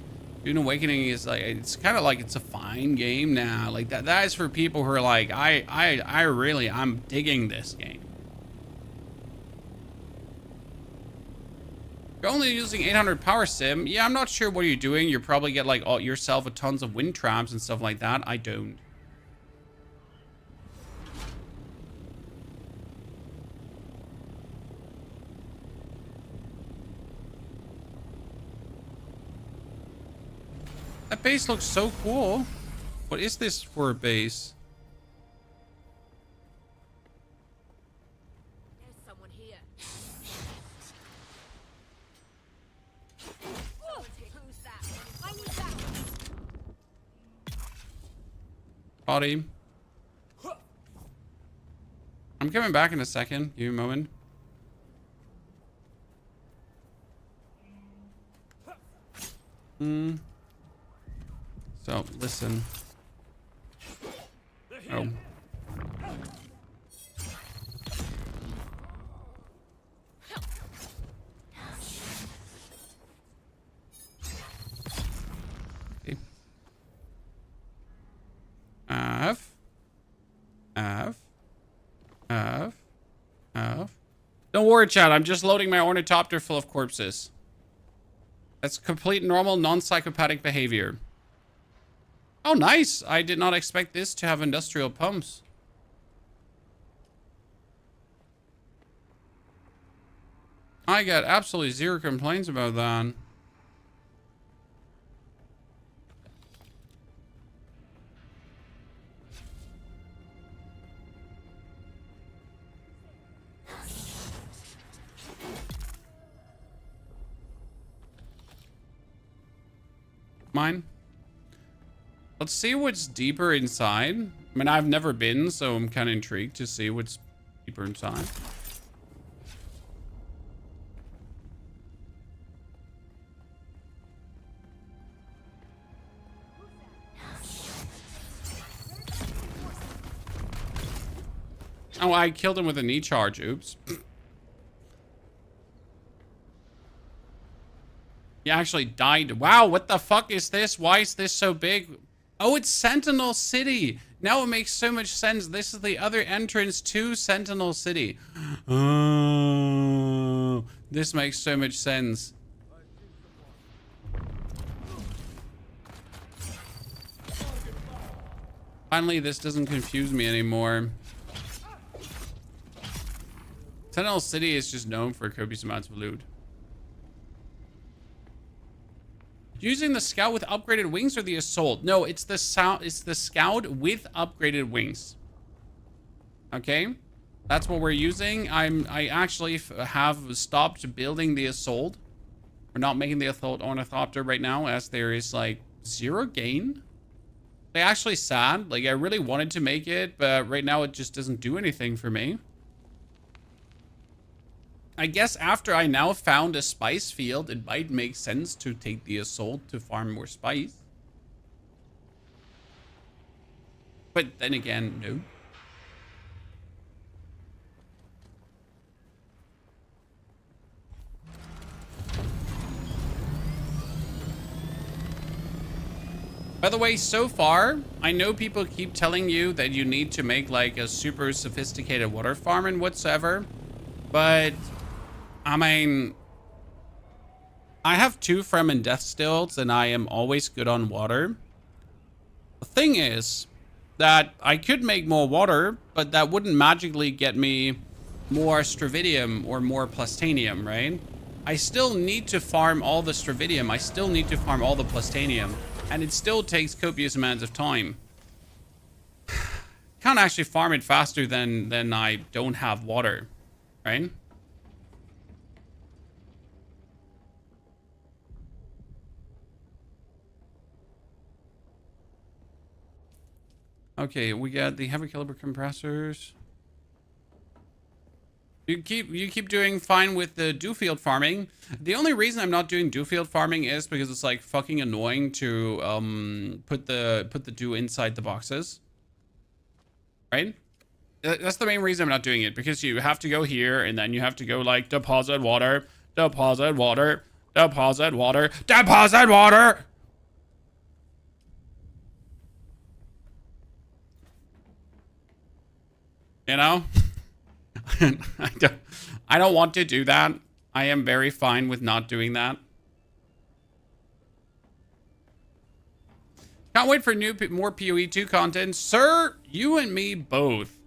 Dune Awakening is like, it's kind of like, it's a fine game now. Like that is for people who are like, I'm digging this game. You're only using 800 power sim. Yeah, I'm not sure what you're doing. You probably get like yourself a tons of wind traps and stuff like that. I don't. That base looks so cool. What is this for a base? There's someone here. Who's that? I need that. Body. I'm coming back in a second. Give me a moment. So, listen. Oh. Okay. Don't worry, chat. I'm just loading my Ornithopter full of corpses. That's complete normal, non-psychopathic behavior. Oh, nice. I did not expect this to have industrial pumps. I got absolutely zero complaints about that. Mine. Let's see what's deeper inside. I mean, I've never been, so I'm kind of intrigued to see what's deeper inside. Oh, I killed him with a knee charge. Oops. He actually died. Wow, what the fuck is this? Why is this so big? Oh, it's Sentinel City. Now it makes so much sense. This is the other entrance to Sentinel City. Oh, this makes so much sense. Finally, this doesn't confuse me anymore. Sentinel City is just known for copious amounts of loot. Using the scout with upgraded wings or the assault? No, it's the scout with upgraded wings. Okay, that's what we're using. I actually have stopped building the assault. We're not making the assault Ornithopter right now, as there is like 0 gain. Like, actually sad. Like, I really wanted to make it, but right now it just doesn't do anything for me. I guess after I now found a spice field, it might make sense to take the assault to farm more spice. But then again, no. By the way, so far, I know people keep telling you that you need to make like a super sophisticated water farm and whatsoever, but I mean, I have 2 Fremen death stills and I am always good on water. The thing is that I could make more water, but that wouldn't magically get me more Stravidium or more Plastanium, right? I still need to farm all the Stravidium. I still need to farm all the Plastanium, and it still takes copious amounts of time. Can't actually farm it faster than I don't have water, right? Okay, we got the heavy caliber compressors. You keep doing fine with the dew field farming. The only reason I'm not doing dew field farming is because it's like fucking annoying to put the dew inside the boxes. Right? That's the main reason I'm not doing it, because you have to go here and then you have to go like deposit water, deposit water, deposit water, deposit water. You know? I don't want to do that. I am very fine with not doing that. Can't wait for more PoE 2 content. Sir, you and me both.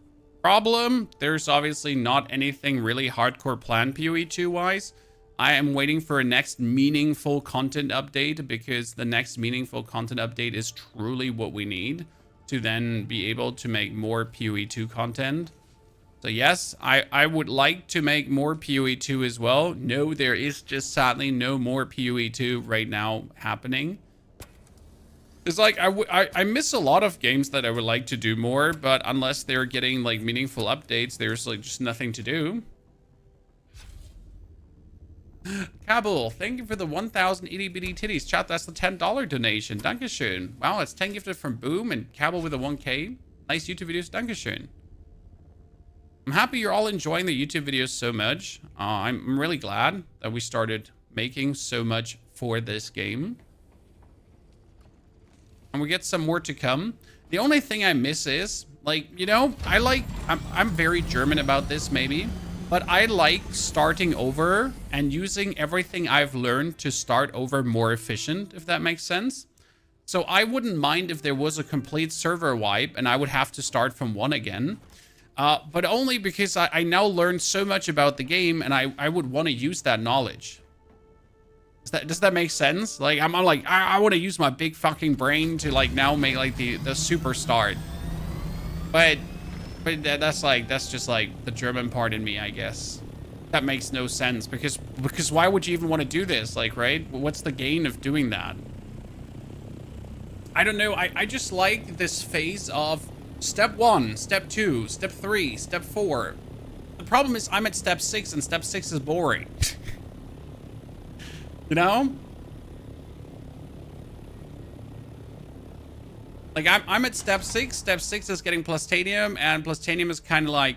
Problem, there's obviously not anything really hardcore planned PoE 2 wise. I am waiting for a next meaningful content update, because the next meaningful content update is truly what we need to then be able to make more PoE 2 content. So yes, I would like to make more PoE 2 as well. No, there is just sadly no more PoE 2 right now happening. It's like I miss a lot of games that I would like to do more, but unless they're getting like meaningful updates, there's like just nothing to do. Kabul, thank you for the 1,000 itty bitty titties. Chat, that's the $10 donation. Dankeschön. Wow, it's 10 gifted from Boom and Kabul with a 1K. Nice YouTube videos. Dankeschön. I'm happy you're all enjoying the YouTube videos so much. I'm really glad that we started making so much for this game. And we get some more to come. The only thing I miss is, like, you know, I'm very German about this maybe, but I like starting over and using everything I've learned to start over more efficient, if that makes sense. So I wouldn't mind if there was a complete server wipe and I would have to start from 1 again. But only because I now learned so much about the game, and I would want to use that knowledge. Does that make sense? Like, I'm like, I want to use my big fucking brain to like now make like the super start. But that's just like the German part in me, I guess. That makes no sense, because why would you even want to do this? Like, right? What's the gain of doing that? I don't know. I just like this phase of step 1, step 2, step 3, step 4. The problem is I'm at step 6, and step 6 is boring. You know? Like, I'm at step 6. Step 6 is getting Plastanium, and Plastanium is kind of like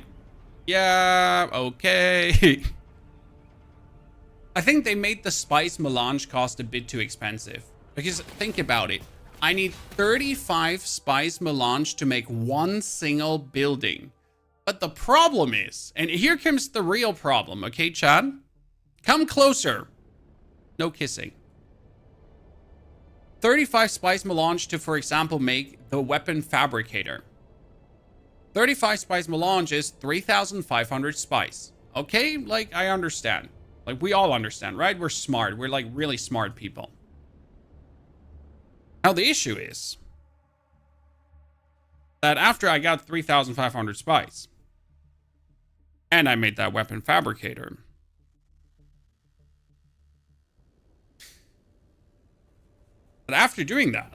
Yeah, okay. I think they made the spice melange cost a bit too expensive. Because think about it. I need 35 spice melange to make one single building. But the problem is, and here comes the real problem, okay, Chad? Come closer. No kissing. 35 spice melange to, for example, make the weapon fabricator. 35 spice melange is 3,500 spice. Okay, like, I understand. Like, we all understand, right? We're smart. We're, like, really smart people. Now, the issue is that after I got 3,500 spice, and I made that weapon fabricator, but after doing that,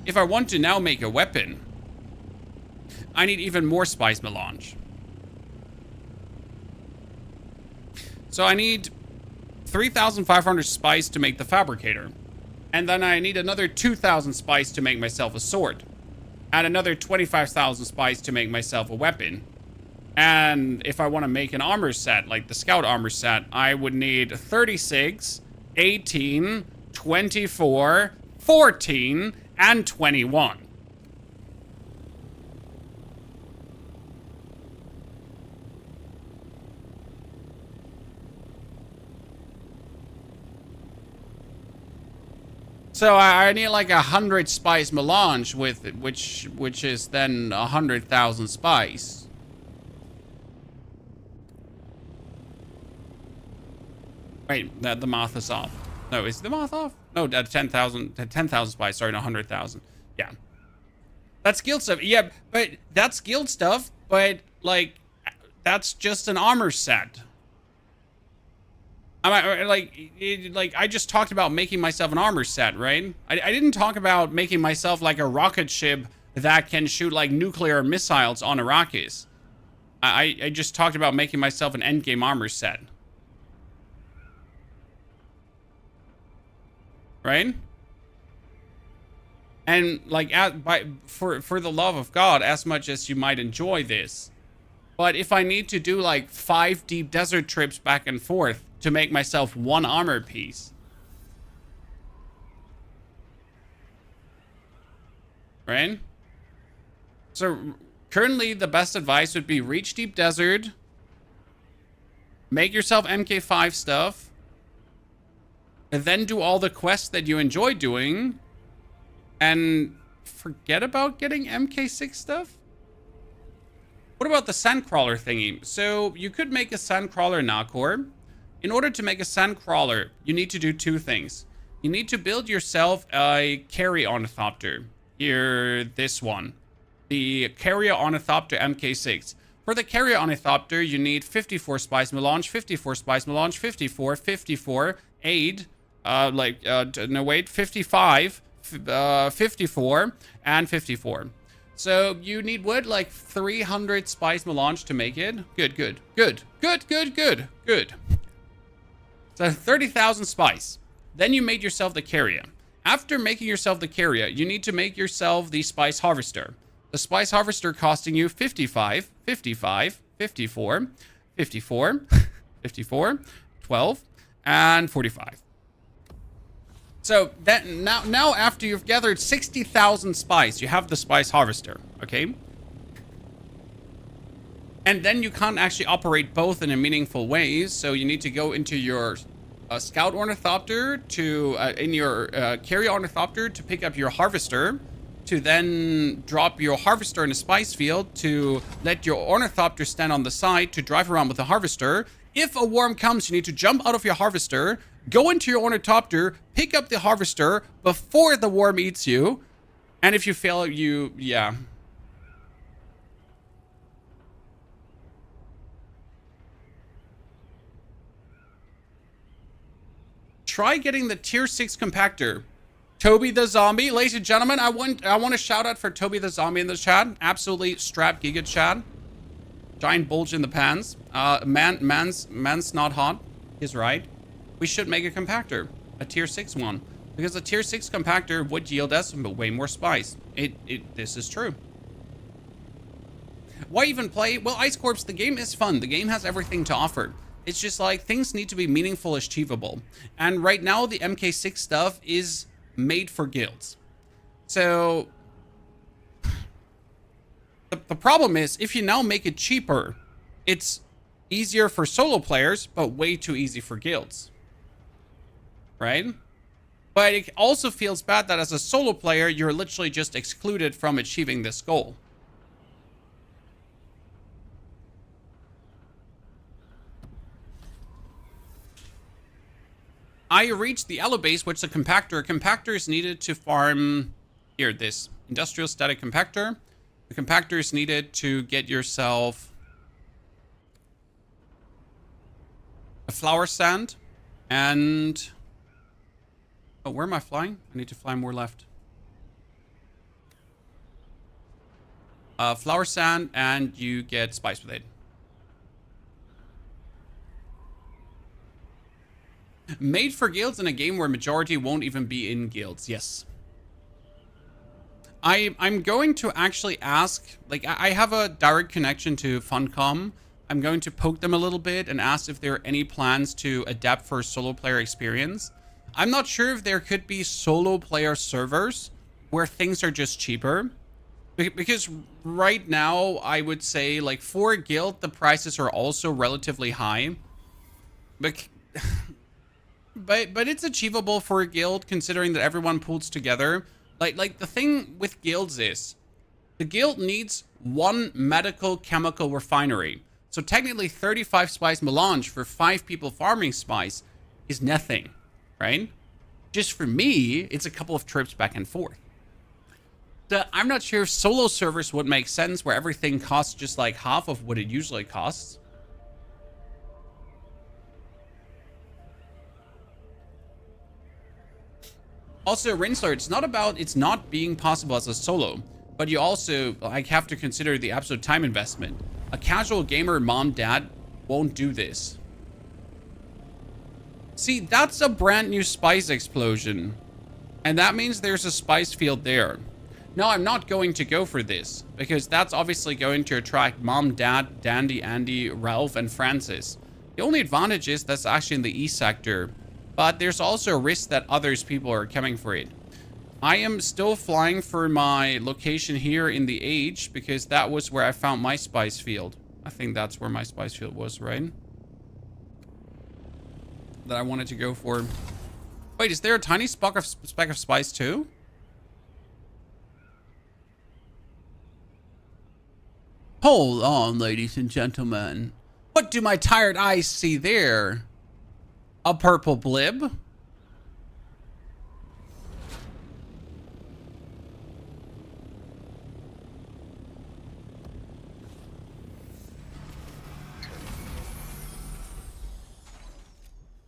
if I want to now make a weapon, I need even more spice melange. So I need 3,500 spice to make the fabricator. And then I need another 2,000 spice to make myself a sword. And another 25,000 spice to make myself a weapon. And if I want to make an armor set, like the scout armor set, I would need 36, 18, 24, 14, and 21. So I need like 100 spice melange with it, which is then 100,000 spice. Wait, the math is off. No, is the math off? No, 10,000 spice, sorry, not 100,000. Yeah. That's guild stuff. Yeah, but that's guild stuff, but like that's just an armor set. I just talked about making myself an armor set, right? I didn't talk about making myself like a rocket ship that can shoot like nuclear missiles on Arrakis. I just talked about making myself an endgame armor set. Right? And like for the love of God, as much as you might enjoy this, but if I need to do like 5 deep desert trips back and forth to make myself one armor piece, right? So currently the best advice would be reach deep desert, make yourself Mk6 stuff, and then do all the quests that you enjoy doing, and forget about getting Mk6 stuff. What about the sandcrawler thingy? So you could make a sandcrawler Nakor. In order to make a sandcrawler, you need to do 2 things. You need to build yourself a carrier Ornithopter. Here, this one. The carrier Ornithopter Mk6. For the carrier Ornithopter, you need 54 spice melange, 54 spice melange, 54, 54, 8, no wait, 55, 54, and 54. So you need wood, like 300 spice melange to make it. Good. So 30,000 spice. Then you made yourself the carrier. After making yourself the carrier, you need to make yourself the spice harvester. The spice harvester costing you 55, 55, 54, 54, 54, 12, and 45. So that now after you've gathered 60,000 spice, you have the spice harvester, okay? And then you can't actually operate both in a meaningful way, so you need to go into your scout ornithopter to in your carrier ornithopter to pick up your harvester, to then drop your harvester in a spice field, to let your ornithopter stand on the side to drive around with the harvester. If a worm comes, you need to jump out of your harvester, go into your ornithopter, pick up the harvester before the worm eats you, and if you fail, yeah. Try getting the tier 6 compactor. Toby the Zombie. Ladies and gentlemen, I want a shout out for Toby the Zombie in the chat. Absolutely strap giga chat. Giant bulge in the pants. Man's not hot. He's right. We should make a compactor. A tier 6 one. Because a tier 6 compactor would yield us way more spice. This is true. Why even play? Well, Ice Corps, the game is fun. The game has everything to offer. It's just like things need to be meaningful, achievable. And right now, the Mk6 stuff is made for guilds. So the problem is, if you now make it cheaper, it's easier for solo players, but way too easy for guilds. Right? But it also feels bad that as a solo player, you're literally just excluded from achieving this goal. I reached the Elo base, which is a compactor. A compactor is needed to farm... Here, this. Industrial static compactor. The compactor is needed to get yourself... a flower sand. And... oh, where am I flying? I need to fly more left. Flower sand, and you get spice with it. Made for guilds in a game where majority won't even be in guilds. Yes. I'm going to actually ask, like, I have a direct connection to Funcom. I'm going to poke them a little bit and ask if there are any plans to adapt for a solo player experience. I'm not sure if there could be solo player servers where things are just cheaper. Because right now, I would say, like, for a guild, the prices are also relatively high. But it's achievable for a guild, considering that everyone pulls together. Like the thing with guilds is, the guild needs one medical chemical refinery. So technically 35 spice melange for 5 people farming spice is nothing, right? Just for me, it's a couple of trips back and forth. I'm not sure if solo servers would make sense where everything costs just like half of what it usually costs. Also, Rinsler, it's not about it's not being possible as a solo, but you also like have to consider the absolute time investment. A casual gamer mom dad won't do this. See, that's a brand new spice explosion, and that means there's a spice field there. Now, I'm not going to go for this because that's obviously going to attract mom, dad, Dandy, Andy, Ralph, and Francis. The only advantage is that's actually in the E sector. But there's also a risk that people are coming for it. I am still flying for my location here in the Age because that was where I found my spice field. I think that's where my spice field was, right? That I wanted to go for. Wait, is there a tiny speck of spice too? Hold on, ladies and gentlemen. What do my tired eyes see there? A purple blib?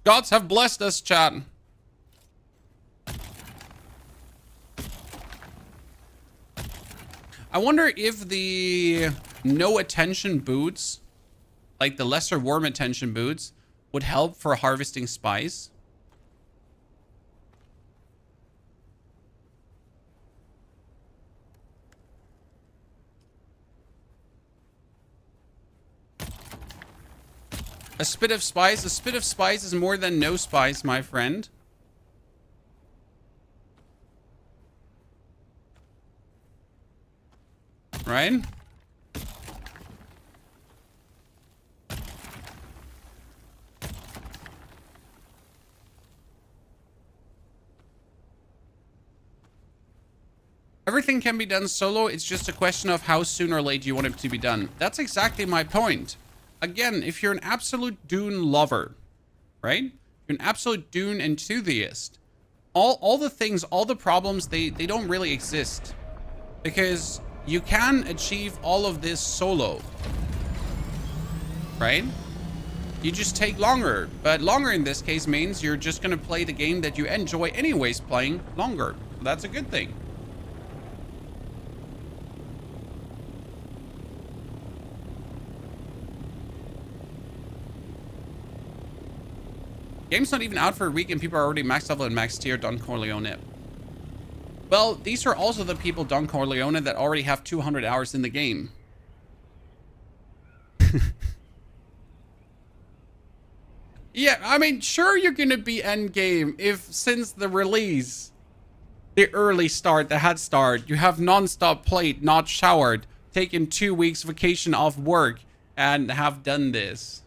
Gods have blessed us, chat. I wonder if the no attention boots, like the lesser warm attention boots, would help for harvesting spice. A spit of spice? A spit of spice is more than no spice, my friend. Right? Everything can be done solo. It's just a question of how soon or late you want it to be done. That's exactly my point. Again, if you're an absolute Dune lover, right? You're an absolute Dune enthusiast. All the things, all the problems, they don't really exist. Because you can achieve all of this solo. Right? You just take longer. But longer in this case means you're just going to play the game that you enjoy anyways playing longer. That's a good thing. Game's not even out for a week and people are already max level and max tier Don Corleone. Well, these are also the people, Don Corleone, that already have 200 hours in the game. Yeah, I mean, sure you're gonna be endgame if since the release, the early start, the head start, you have non-stop played, not showered, taken 2 weeks vacation off work, and have done this.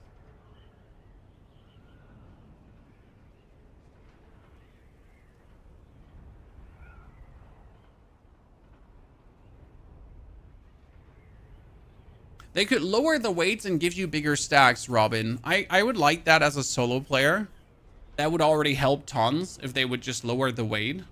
They could lower the weights and give you bigger stacks, Robin. I would like that as a solo player. That would already help tons if they would just lower the weight.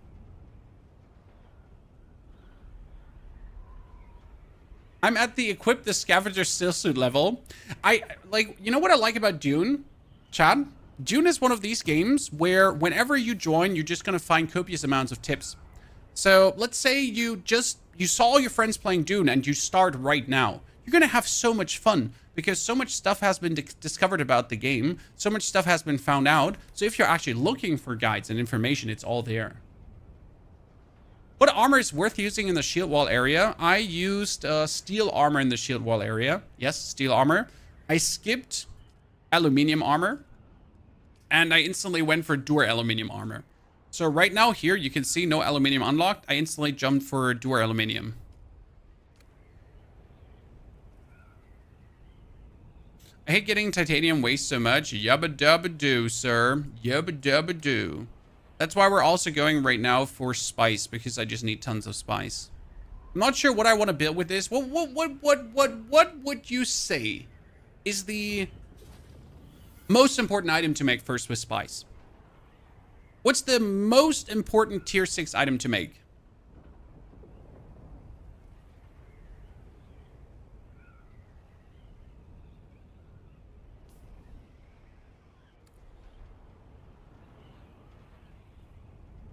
I'm at the equip the scavenger stillsuit level. You know what I like about Dune, Chad? Dune is one of these games where whenever you join, you're just gonna find copious amounts of tips. So let's say you saw your friends playing Dune and you start right now. You're going to have so much fun because so much stuff has been discovered about the game. So much stuff has been found out. So if you're actually looking for guides and information, it's all there. What armor is worth using in the shield wall area? I used steel armor in the shield wall area. Yes, steel armor. I skipped aluminium armor. And I instantly went for Dur aluminium armor. So right now here, you can see no aluminium unlocked. I instantly jumped for Dur aluminium. I hate getting titanium waste so much. Yubba dubba doo, sir. Yubba dubba doo. That's why we're also going right now for spice, because I just need tons of spice. I'm not sure what I want to build with this. What would you say is the most important item to make first with spice? What's the most important tier 6 item to make?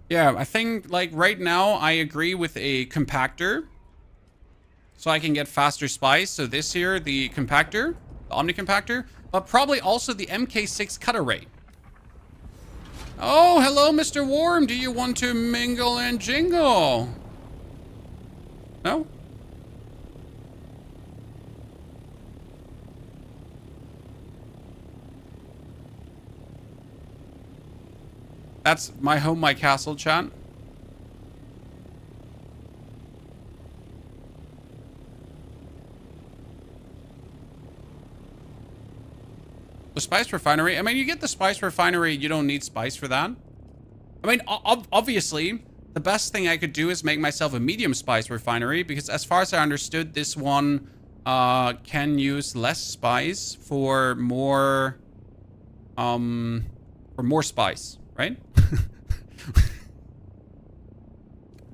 Yeah, I think like right now I agree with a compactor. So I can get faster spice. So this here, the compactor, the Omni compactor, but probably also the Mk6 cutter rate. Oh, hello, Mr. Warm. Do you want to mingle and jingle? No? That's my home, my castle, chat. The spice refinery. I mean, you get the spice refinery. You don't need spice for that. I mean, obviously, the best thing I could do is make myself a medium spice refinery, because as far as I understood, this one can use less spice for more spice. Right?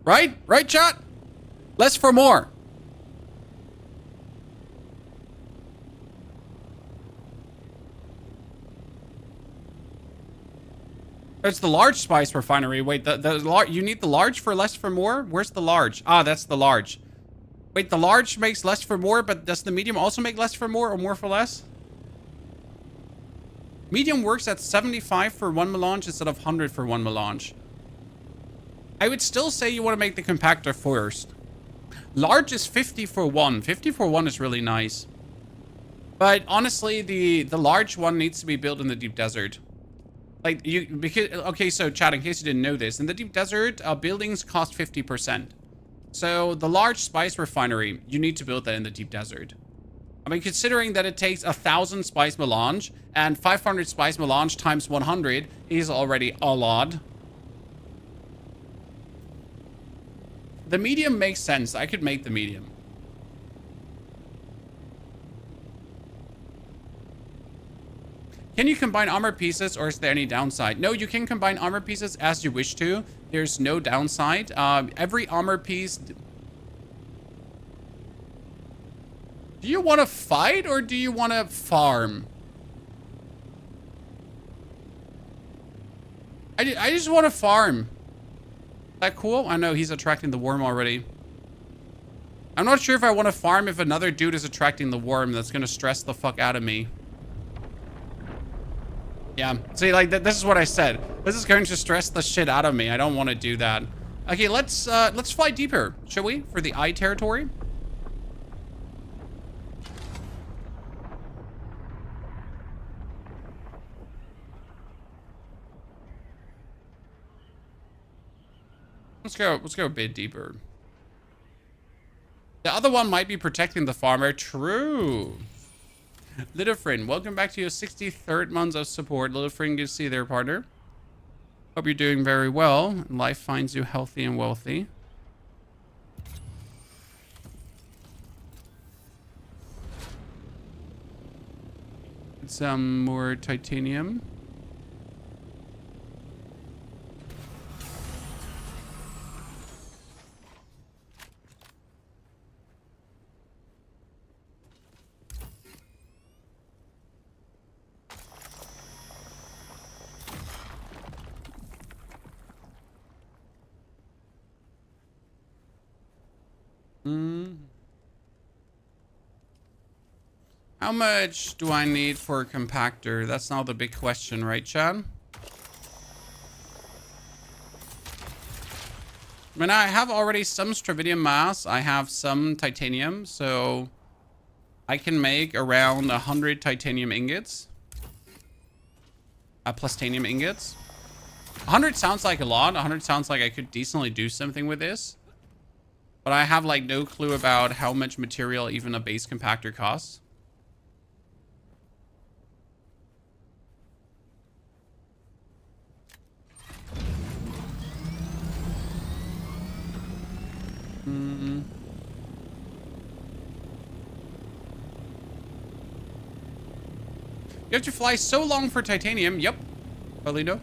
Right, chat? Less for more. There's the large spice refinery. Wait, you need the large for less for more? Where's the large? Ah, that's the large. Wait, the large makes less for more, but does the medium also make less for more or more for less? Medium works at 75 for 1 melange instead of 100 for 1 melange. I would still say you want to make the compactor first. Large is 50 for 1. 50 for 1 is really nice. But honestly, the large one needs to be built in the deep desert. Okay, so chat, in case you didn't know this, in the deep desert, buildings cost 50%. So the large spice refinery, you need to build that in the deep desert. I mean, considering that it takes 1,000 spice melange and 500 spice melange times 100 is already a lot. The medium makes sense. I could make the medium. Can you combine armor pieces, or is there any downside? No, you can combine armor pieces as you wish to. There's no downside. Every armor piece... Do you want to fight or do you want to farm? I just want to farm. Is that cool? I know he's attracting the worm already. I'm not sure if I want to farm if another dude is attracting the worm. That's going to stress the fuck out of me. Yeah, see, like, this is what I said. This is going to stress the shit out of me. I don't want to do that. Okay, let's fly deeper, shall we? For the eye territory. Let's go a bit deeper. The other one might be protecting the farmer. True. Little friend, welcome back to your 63rd month of support. Little friend, good to see you there, partner. Hope you're doing very well and life finds you healthy and wealthy. Some more titanium. How much do I need for a compactor? That's now the big question, right, Chad? I mean, I have already some stravidium mass. I have some titanium, so I can make around 100 titanium ingots. Plastanium ingots. 100 sounds like a lot. 100 sounds like I could decently do something with this. But I have like no clue about how much material even a base compactor costs. You have to fly so long for titanium. Yep. Paulino.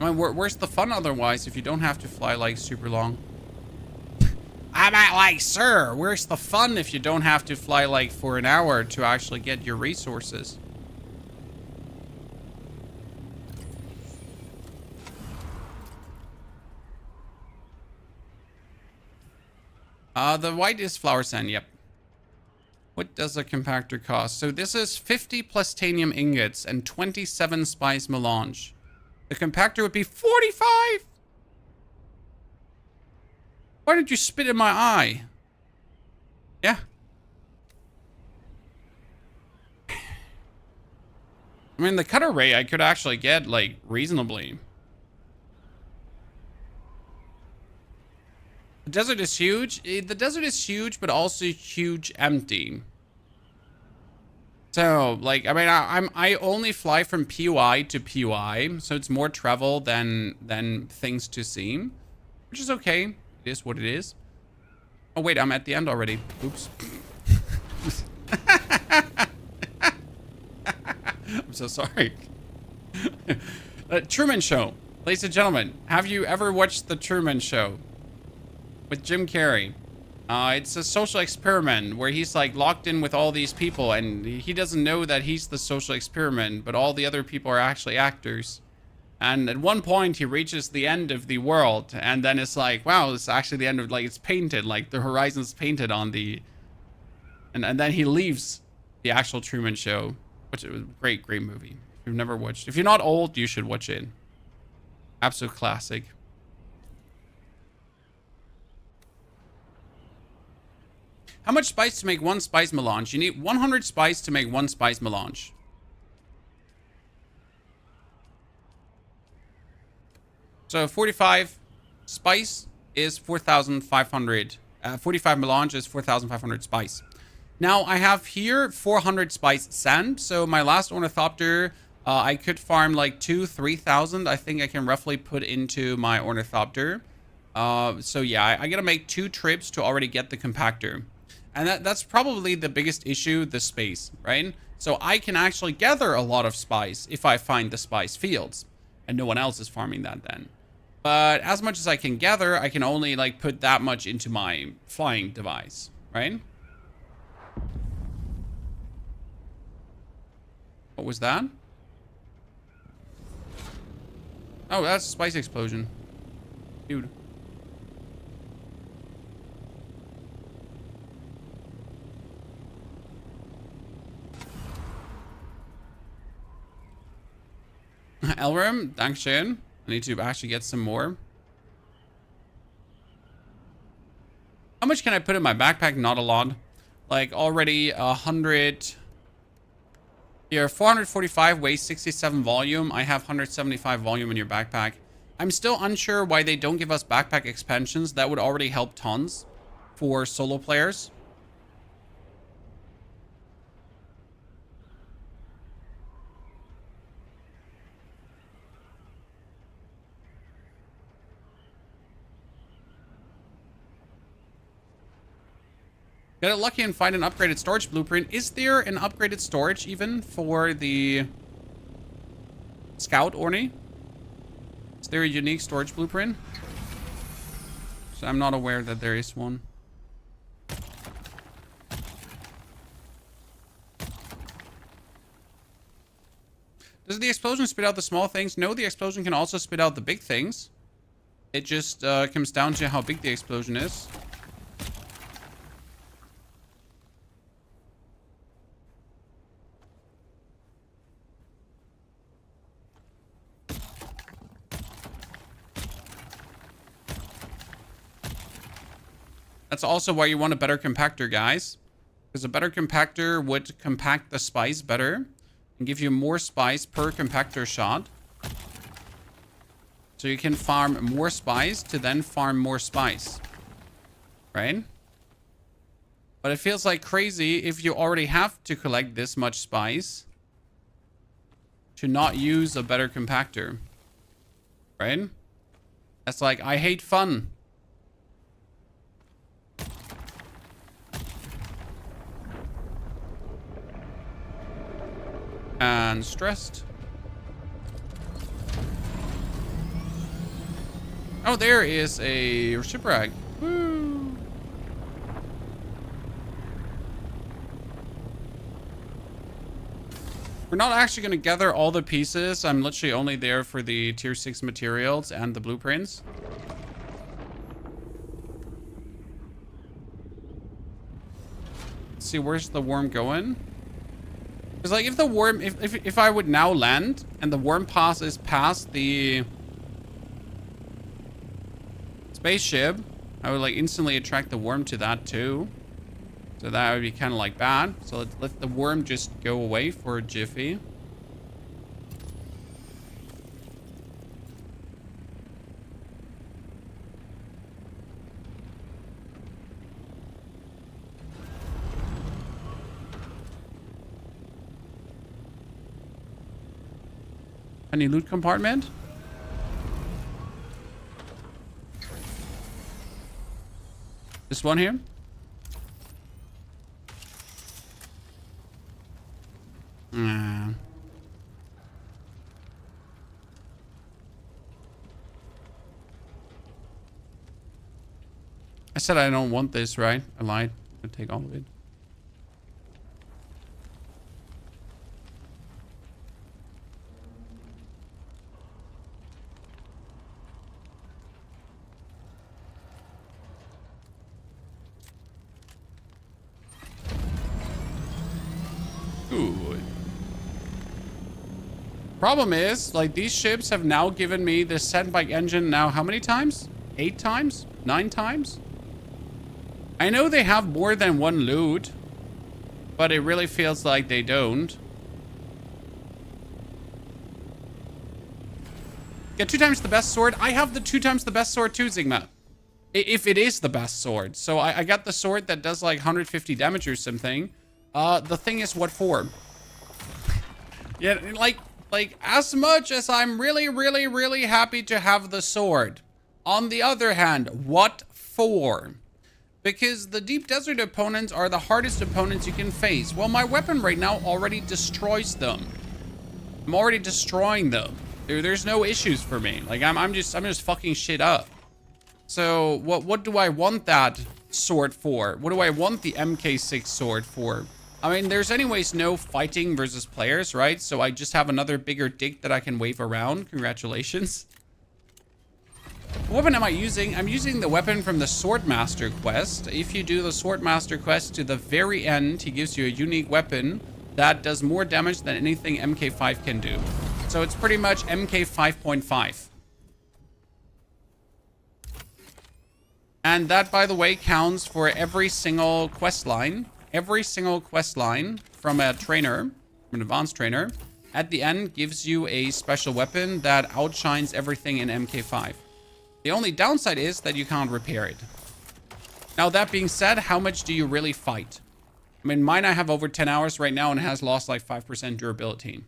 I mean, where's the fun otherwise if you don't have to fly like super long? I'm at like, sir, where's the fun if you don't have to fly like for an hour to actually get your resources? The white is flower sand, yep. What does a compactor cost? So this is 50 plastanium ingots and 27 spice melange. The compactor would be 45! Why did you spit in my eye? Yeah. I mean, the cutter ray I could actually get, like, reasonably. The desert is huge. The desert is huge, but also huge empty. So, like, I mean, I only fly from POI to POI, so it's more travel than things to see, which is okay. It is what it is. Oh wait, I'm at the end already. Oops. I'm so sorry. Truman Show, ladies and gentlemen. Have you ever watched the Truman Show? With Jim Carrey. It's a social experiment where he's like locked in with all these people and he doesn't know that he's the social experiment, but all the other people are actually actors. And at one point he reaches the end of the world and then it's like, wow, it's actually the end of, like, it's painted, like the horizon's painted on the, and then he leaves the actual Truman Show, which is a great movie. If you've never watched, if you're not old, you should watch it. Absolute classic. How much spice to make one spice melange? You need 100 spice to make one spice melange. So 45 spice is 4,500. 45 melange is 4,500 spice. Now I have here 400 spice sand. So my last Ornithopter, I could farm like 3,000. I think I can roughly put into my Ornithopter. So yeah, I gotta make 2 trips to already get the compactor. And that's probably the biggest issue, the space, right? So I can actually gather a lot of spice if I find the spice fields. And no one else is farming that then. But as much as I can gather, I can only like put that much into my flying device, right? What was that? Oh, that's a spice explosion. Dude. Elrim, Dankeschön. I need to actually get some more. How much can I put in my backpack? Not a lot. Like already 100. Here, 445 weight, 67 volume. I have 175 volume in your backpack. I'm still unsure why they don't give us backpack expansions. That would already help tons for solo players. Get it lucky and find an upgraded storage blueprint. Is there an upgraded storage even for the Scout Orny? Is there a unique storage blueprint? So I'm not aware that there is one. Does the explosion spit out the small things? No, the explosion can also spit out the big things. It just comes down to how big the explosion is. That's also why you want a better compactor, guys. Because a better compactor would compact the spice better and give you more spice per compactor shot. So you can farm more spice to then farm more spice. Right? But it feels like crazy if you already have to collect this much spice to not use a better compactor. Right? That's like, I hate fun. And stressed. Oh, there is a shipwreck. Woo. We're not actually going to gather all the pieces. I'm literally only there for the tier 6 materials and the blueprints. Let's see, where's the worm going? Because like if the worm, if I would now land and the worm passes past the spaceship, I would like instantly attract the worm to that too. So that would be kind of like bad. So let's let the worm just go away for a jiffy. Any loot compartment? This one here? I said I don't want this, right? I lied. I'll take all of it. Good. Problem is, like, these ships have now given me the sandbike engine now how many times? 8 times? 9 times? I know they have more than one loot, but it really feels like they don't. Get 2 times the best sword. I have the 2 times the best sword too, Sigma. If it is the best sword. So I got the sword that does like 150 damage or something. The thing is, what for? Yeah, like as much as I'm really happy to have the sword, on the other hand, what for? Because the deep desert opponents are the hardest opponents you can face. Well, my weapon right now already destroys them. I'm already destroying them. There's no issues for me. Like I'm just fucking shit up. So what do I want that sword for? What do I want the Mk6 sword for? I mean, there's anyways no fighting versus players, right? So I just have another bigger dick that I can wave around. Congratulations. What weapon am I using? I'm using the weapon from the Swordmaster quest. If you do the Swordmaster quest to the very end, he gives you a unique weapon that does more damage than anything Mk5 can do. So it's pretty much MK 5.5. And that, by the way, counts for every single quest line. Every single quest line from a trainer, from an advanced trainer, at the end gives you a special weapon that outshines everything in MK5. The only downside is that you can't repair it. Now, that being said, how much do you really fight? I mean, mine I have over 10 hours right now and has lost like 5% durability.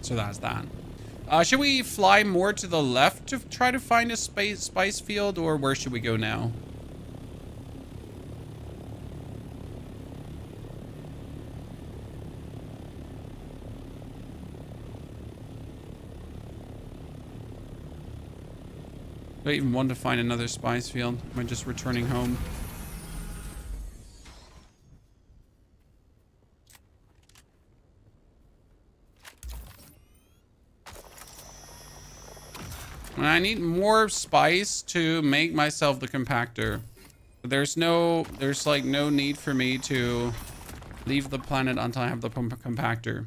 So that's that. Should we fly more to the left to try to find a spice field, or where should we go now? Do I even want to find another spice field? Am I just returning home? I need more spice to make myself the compactor. There's like no need for me to leave the planet until I have the compactor.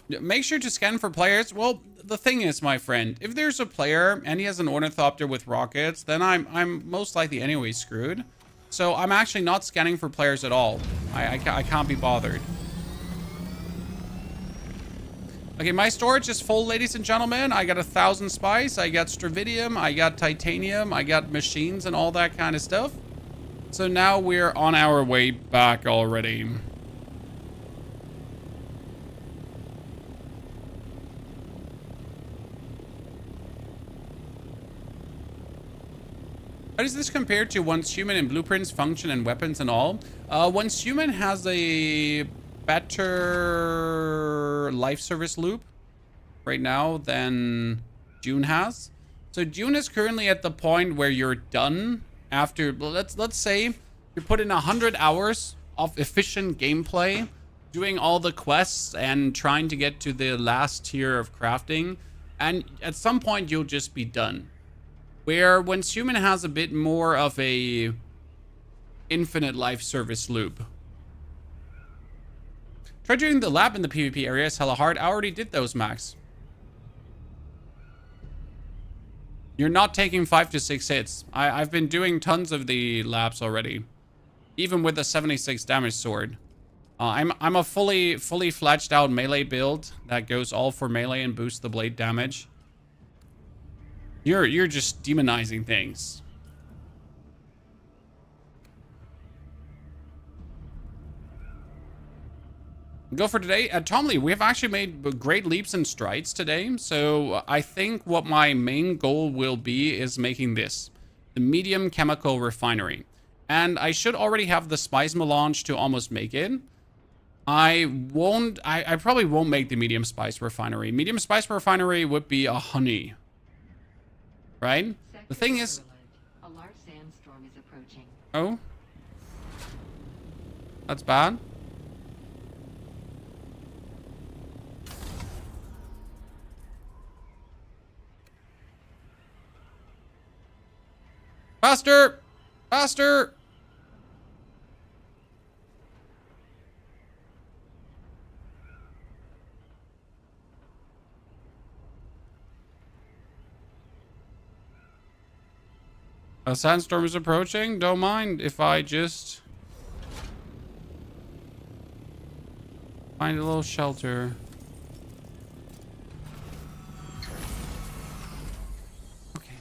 Make sure to scan for players. Well, the thing is, my friend, if there's a player and he has an Ornithopter with rockets, then I'm most likely anyway screwed. So I'm actually not scanning for players at all. I can't be bothered. Okay, my storage is full, ladies and gentlemen. I got 1,000 spice, I got stravidium, I got titanium, I got machines and all that kind of stuff. So now we're on our way back already. How does this compare to Once Human in blueprints, function, and weapons and all? Once Human has a better life service loop right now than Dune has. So Dune is currently at the point where you're done after, let's say you put in 100 hours of efficient gameplay, doing all the quests and trying to get to the last tier of crafting, and at some point you'll just be done. Where Once Human has a bit more of a infinite life service loop. Try doing the lab in the PvP area is hella hard. I already did those, Max. You're not taking 5 to 6 hits. I've been doing tons of the labs already. Even with the 76 damage sword. I'm a fully fledged out melee build that goes all for melee and boosts the blade damage. You're just demonizing things. Go for today. Tomly, we have actually made great leaps and strides today. So I think what my main goal will be is making this. The medium chemical refinery. And I should already have the spice melange to almost make it. I probably won't make the medium spice refinery. Medium spice refinery would be a honey. Right? The thing is... A large sandstorm is approaching. Oh? That's bad. Faster! Faster! A sandstorm is approaching. Don't mind if I just find a little shelter. Okay.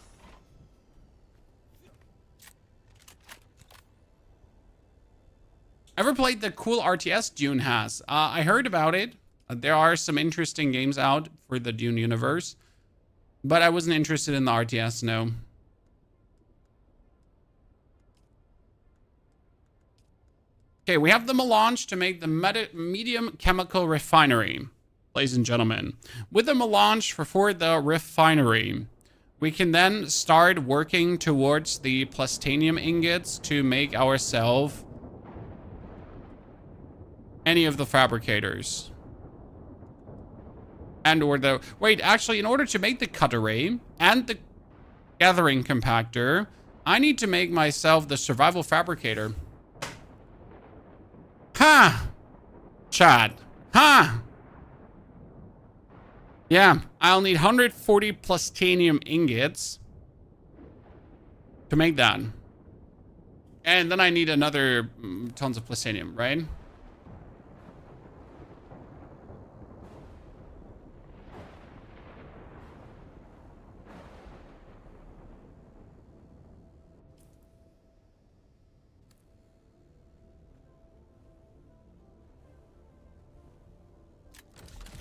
Ever played the cool RTS Dune has? I heard about it. There are some interesting games out for the Dune universe, but I wasn't interested in the RTS, no. Okay, we have the melange to make the medium chemical refinery, ladies and gentlemen. With the melange for the refinery, we can then start working towards the plastanium ingots to make ourselves any of the fabricators. And or the... Wait, actually, in order to make the cut array and the gathering compactor, I need to make myself the survival fabricator. Ha! Chat. Ha! Yeah, I'll need 140 plutonium ingots to make that. And then I need another tons of plutonium, right?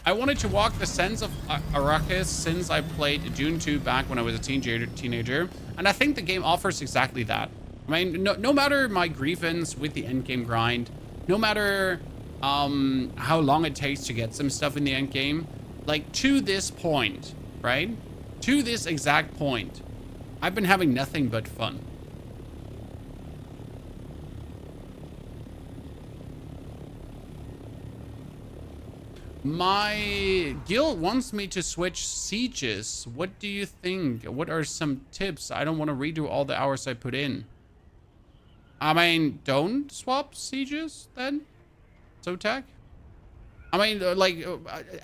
I wanted to walk the sands of Arrakis since I played Dune 2 back when I was a teenager, and I think the game offers exactly that. I mean, no matter my grievance with the endgame grind, no matter how long it takes to get some stuff in the endgame, like to this point, right? To this exact point, I've been having nothing but fun. My guild wants me to switch sieges. What do you think? What are some tips? I don't want to redo all the hours I put in. I mean, don't swap sieges then? Zotac? I mean, like,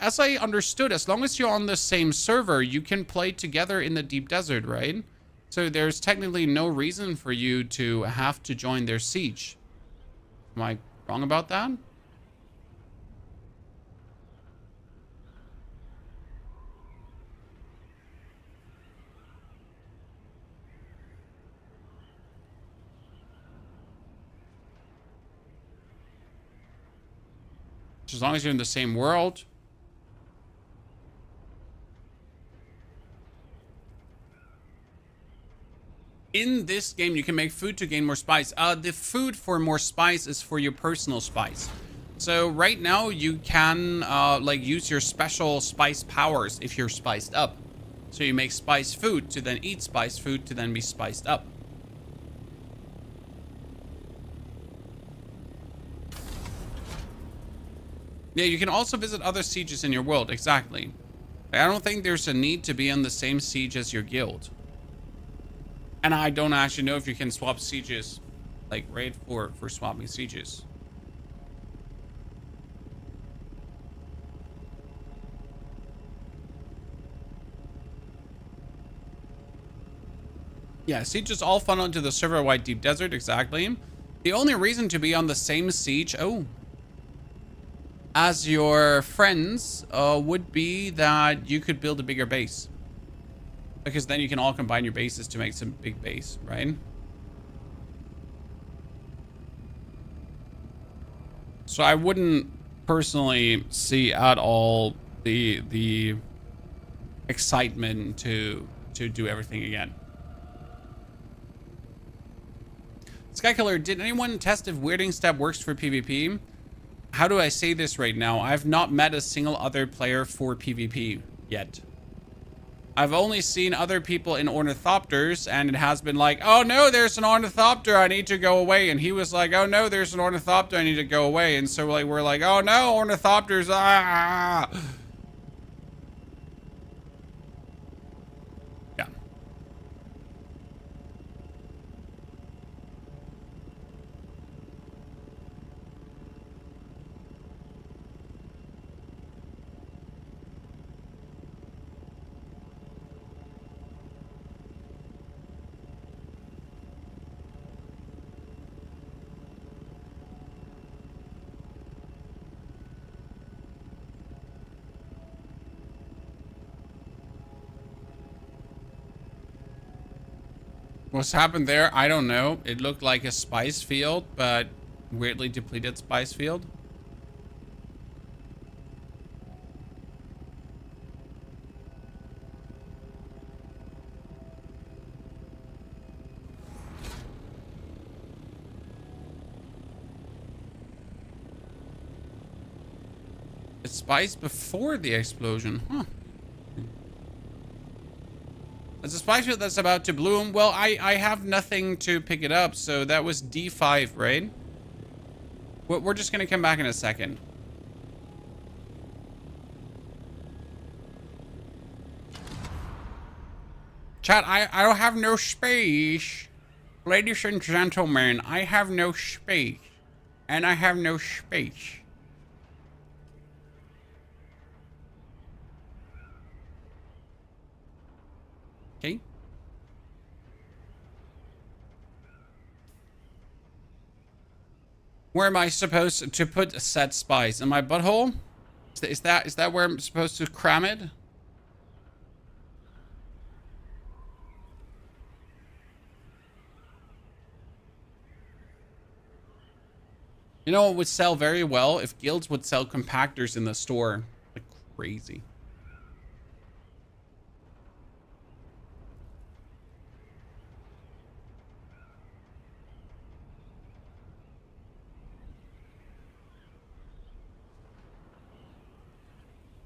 as I understood, as long as you're on the same server, you can play together in the deep desert, right? So there's technically no reason for you to have to join their siege. Am I wrong about that? As long as you're in the same world. In this game, you can make food to gain more spice. The food for more spice is for your personal spice. So right now, you can like use your special spice powers if you're spiced up. So you make spice food to then eat spice food to then be spiced up. Yeah, you can also visit other sieges in your world, exactly. I don't think there's a need to be on the same siege as your guild. And I don't actually know if you can swap sieges, like, right, for swapping sieges. Yeah, sieges all funnel into the server-wide deep desert, exactly. The only reason to be on the same siege... Oh... as your friends would be that you could build a bigger base. Because then you can all combine your bases to make some big base, right? So I wouldn't personally see at all the excitement to do everything again. Skykiller, did anyone test if weirding step works for PvP? How do I say this right now? I've not met a single other player for PvP yet. I've only seen other people in Ornithopters, and it has been like, oh no, there's an Ornithopter, I need to go away. And he was like, oh no, there's an Ornithopter, I need to go away. And so like we're like, oh no, Ornithopters, ah. Yeah. What's happened there? I don't know. It looked like a spice field, but weirdly depleted spice field. It's spice before the explosion. Huh. It's a spice field that's about to bloom. Well, I have nothing to pick it up, so that was D5, right? We're just gonna come back in a second. Chat, I don't have no space. Ladies and gentlemen, I have no space. And I have no space. Okay. Where am I supposed to put set spice? In my butthole? Is that where I'm supposed to cram it? You know what would sell very well? If guilds would sell compactors in the store. Like crazy.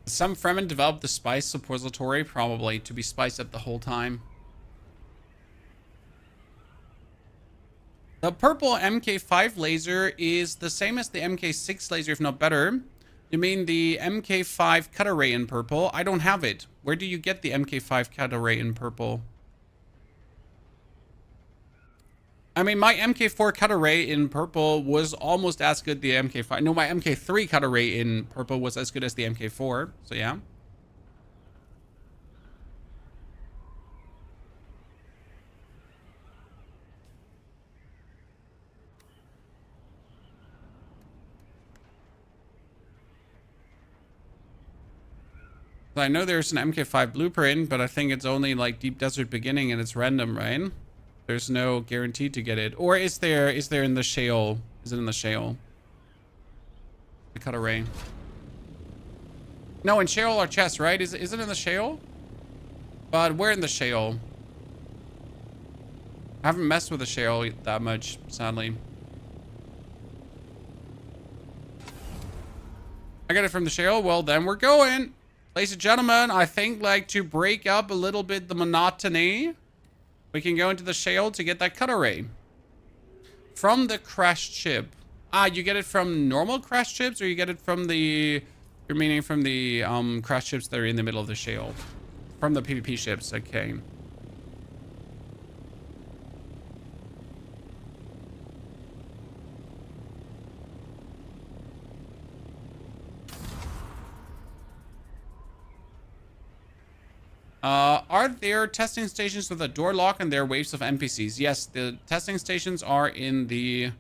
Some Fremen developed the spice suppository, probably, to be spiced up the whole time. The purple Mk5 laser is the same as the Mk6 laser, if not better. You mean the Mk5 cut array in purple? I don't have it. Where do you get the Mk5 cut array in purple? I mean, my Mk4 cut array in purple was almost as good as the Mk5. No, my Mk3 cut array in purple was as good as the Mk4. So, yeah. So I know there's an Mk5 blueprint, but I think it's only like Deep Desert Beginning and it's random, right? There's no guarantee to get it. Or is there in the shale? Is it in the shale? The cut array. No, in shale or chest, right? Is it in the shale? But we're in the shale. I haven't messed with the shale that much, sadly. I got it from the shale. Well, then we're going. Ladies and gentlemen, I think like to break up a little bit the monotony, we can go into the shale to get that cut array. From the crashed ship. Ah, you get it from normal crashed ships, or you get it from the... You're meaning from the crashed ships that are in the middle of the shale. From the PvP ships, okay. Are there testing stations with a door lock and there are waves of NPCs? Yes, the testing stations are in the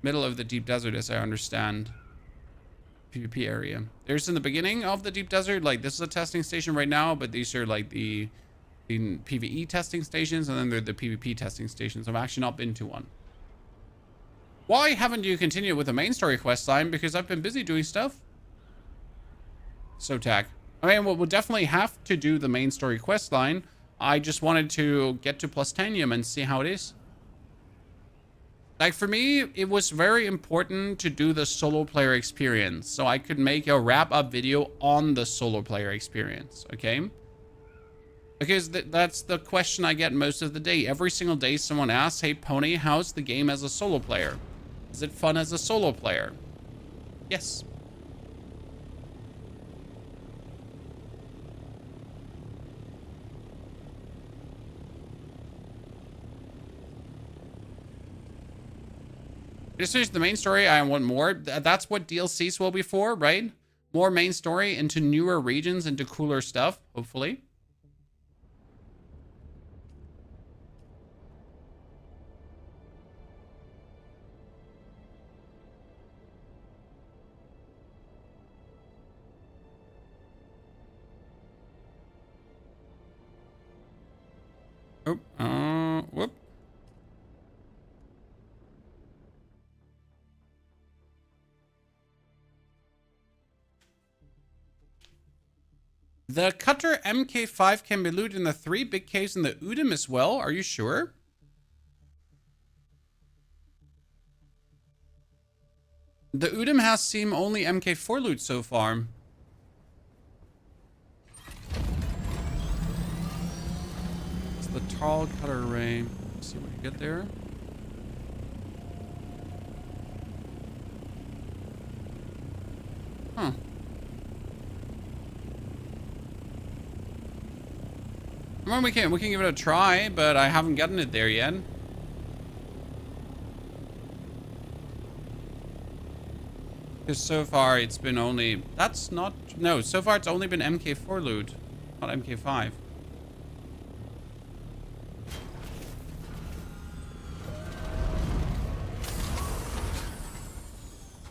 middle of the deep desert, as I understand. PvP area. There's in the beginning of the deep desert, like this is a testing station right now, but these are like the PvE testing stations, and then they're the PvP testing stations. I've actually not been to one. Why haven't you continued with the main story quest line? Because I've been busy doing stuff. So tack. I mean, we'll definitely have to do the main story quest line. I just wanted to get to Plastanium and see how it is. Like, for me, it was very important to do the solo player experience, so I could make a wrap-up video on the solo player experience, okay? Because that's the question I get most of the day. Every single day someone asks, hey, Pony, how's the game as a solo player? Is it fun as a solo player? Yes. Just finish the main story. I want more. That's what DLCs will be for, right? More main story into newer regions, into cooler stuff, hopefully. Oh, whoop. The Cutter Mk5 can be looted in the 3 big caves in the Udym as well. Are you sure? The Udym has seen only Mk4 loot so far. It's the tall cutter array. Let's see what you get there. Huh. I mean, we can give it a try, but I haven't gotten it there yet. Because so far it's been only... That's not... No, so far it's only been Mk4 loot, not Mk5.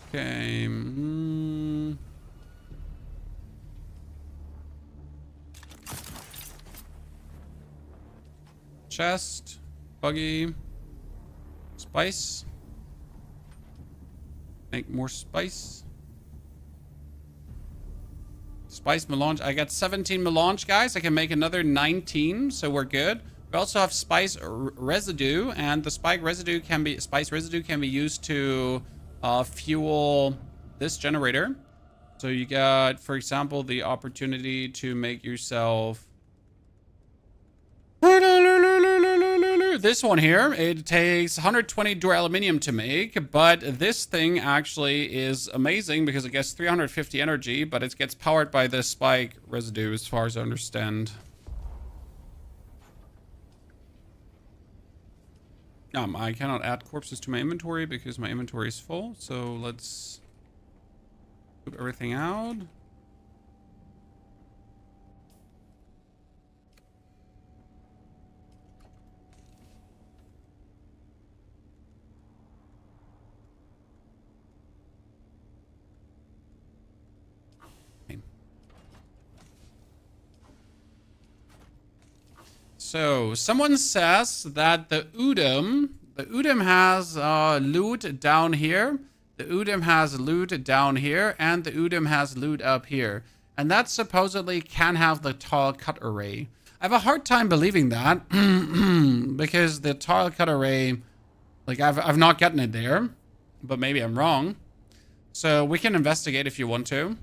Okay. Chest. Buggy. Spice. Make more spice. Spice melange. I got 17 melange, guys. I can make another 19, so we're good. We also have spice residue, and the spice residue can be used to fuel this generator. So you got, for example, the opportunity to make yourself this one here. It takes 120 duraluminum to make, but this thing actually is amazing because it gets 350 energy, but it gets powered by the spike residue as far as I understand. I cannot add corpses to my inventory because my inventory is full, so let's put everything out. So, someone says that the Udum has loot down here, the Udum has loot down here, and the Udum has loot up here. And that supposedly can have the tile cut array. I have a hard time believing that, because the tile cut array, like, I've not gotten it there, but maybe I'm wrong. So, we can investigate if you want to.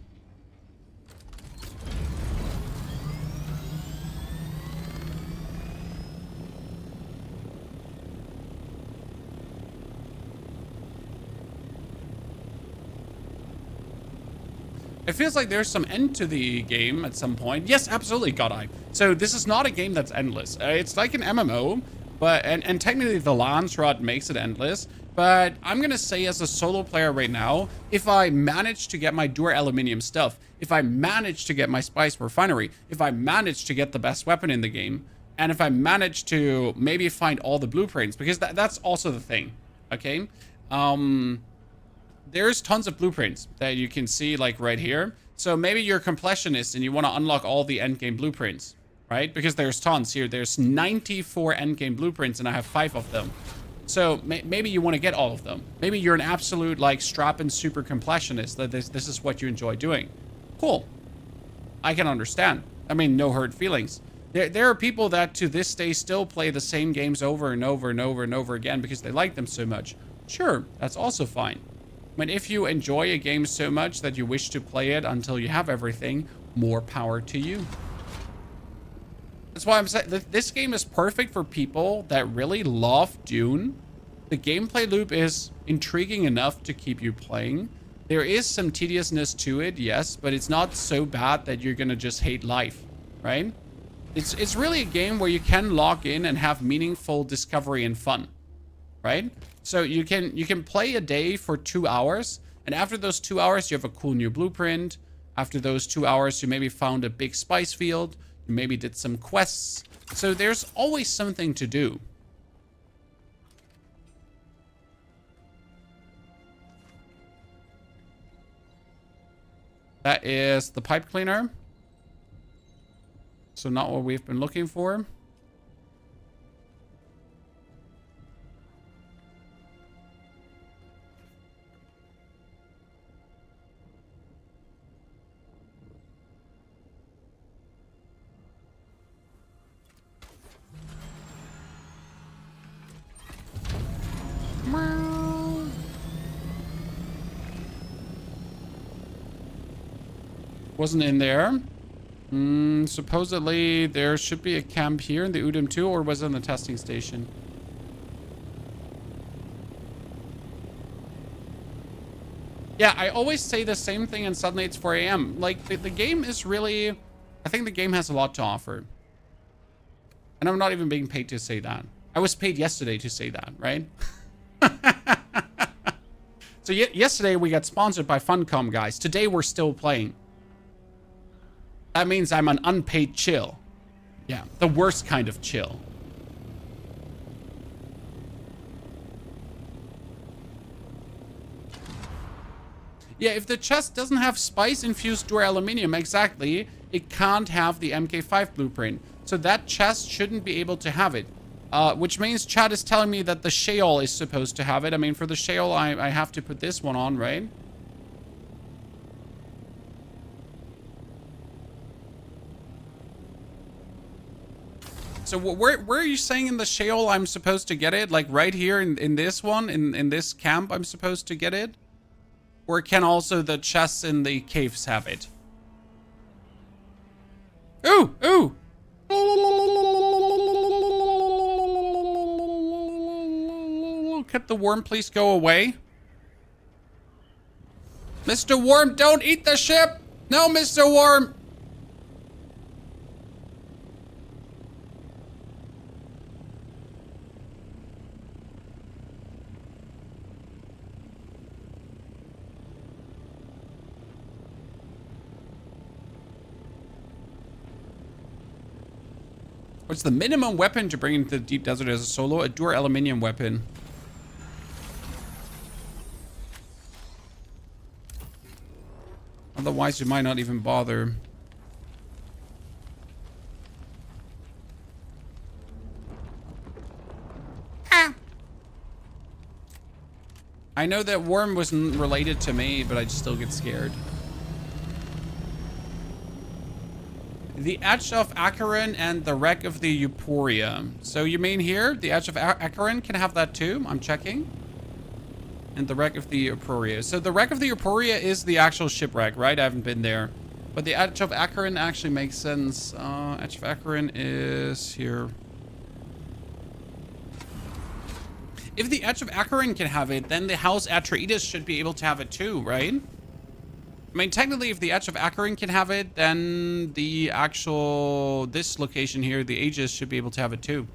It feels like there's some end to the game at some point. Yes, absolutely, God-Eye. So this is not a game that's endless. It's like an MMO, but and technically the Lance Rod makes it endless. But I'm gonna say as a solo player right now, if I manage to get my duraluminum stuff, if I manage to get my spice refinery, if I manage to get the best weapon in the game, and if I manage to maybe find all the blueprints, because that's also the thing, okay? There's tons of blueprints that you can see, like, right here. So maybe you're a completionist and you want to unlock all the endgame blueprints, right? Because there's tons here. There's 94 endgame blueprints and I have 5 of them. So maybe you want to get all of them. Maybe you're an absolute, like, strapping super completionist, that this is what you enjoy doing. Cool. I can understand. I mean, no hurt feelings. There are people that to this day still play the same games over and over and over and over again because they like them so much. Sure, that's also fine. But if you enjoy a game so much that you wish to play it until you have everything, more power to you. That's why I'm saying this game is perfect for people that really love Dune. The gameplay loop is intriguing enough to keep you playing. There is some tediousness to it, yes, but it's not so bad that you're gonna just hate life, right? It's really a game where you can log in and have meaningful discovery and fun, right? So you can play a day for 2 hours, and after those 2 hours, you have a cool new blueprint. After those 2 hours, you maybe found a big spice field. You maybe did some quests. So there's always something to do. That is the pipe cleaner. So not what we've been looking for. Wasn't in there. Supposedly there should be a camp here in the Udum too, or was it in the testing station? Yeah, I always say the same thing and suddenly it's 4 a.m. Like, the game is really... I think the game has a lot to offer. And I'm not even being paid to say that. I was paid yesterday to say that, right? So yesterday we got sponsored by Funcom, guys. Today we're still playing. That means I'm an unpaid chill. Yeah, the worst kind of chill. Yeah, if the chest doesn't have spice-infused duraluminum, exactly, it can't have the Mk6 blueprint. So that chest shouldn't be able to have it. Which means Chad is telling me that the Sheol is supposed to have it. I mean, for the Sheol, I have to put this one on, right? So where are you saying in the Sheol I'm supposed to get it? Like right here in this one, in this camp I'm supposed to get it? Or can also the chests in the caves have it? Ooh, ooh. Could the worm please go away? Mr. Worm, don't eat the ship! No, Mr. Worm! What's the minimum weapon to bring into the deep desert as a solo? A duraluminum weapon. Otherwise, you might not even bother. Ah. I know that worm wasn't related to me, but I still get scared. The Edge of Acheron and the Wreck of the Euphoria. So you mean here, the Edge of Acheron can have that too? I'm checking. And the Wreck of the Euphoria. So the Wreck of the Euphoria is the actual shipwreck, right? I haven't been there. But the Edge of Acheron actually makes sense. Edge of Acheron is here. If the Edge of Acheron can have it, then the House Atreides should be able to have it too, right? I mean, technically, if the Edge of Acheron can have it, then the actual, this location here, the Aegis, should be able to have it too.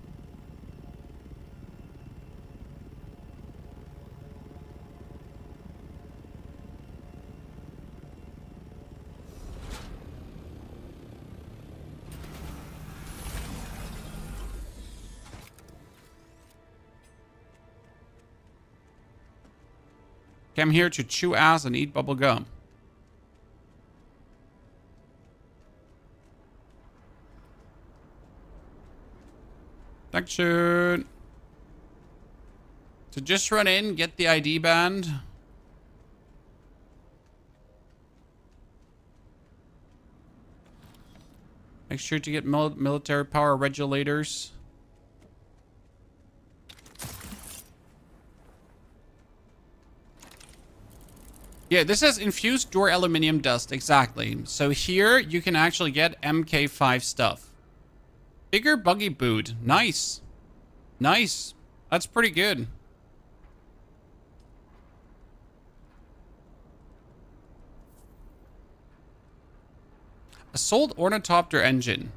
Came here to chew ass and eat bubble gum. Dankeschön. So just run in, get the ID band. Make sure to get military power regulators. Yeah, this has infused duraluminum dust, exactly. So here you can actually get Mk6 stuff. Bigger buggy boot. Nice. Nice. That's pretty good. Assault Ornithopter engine.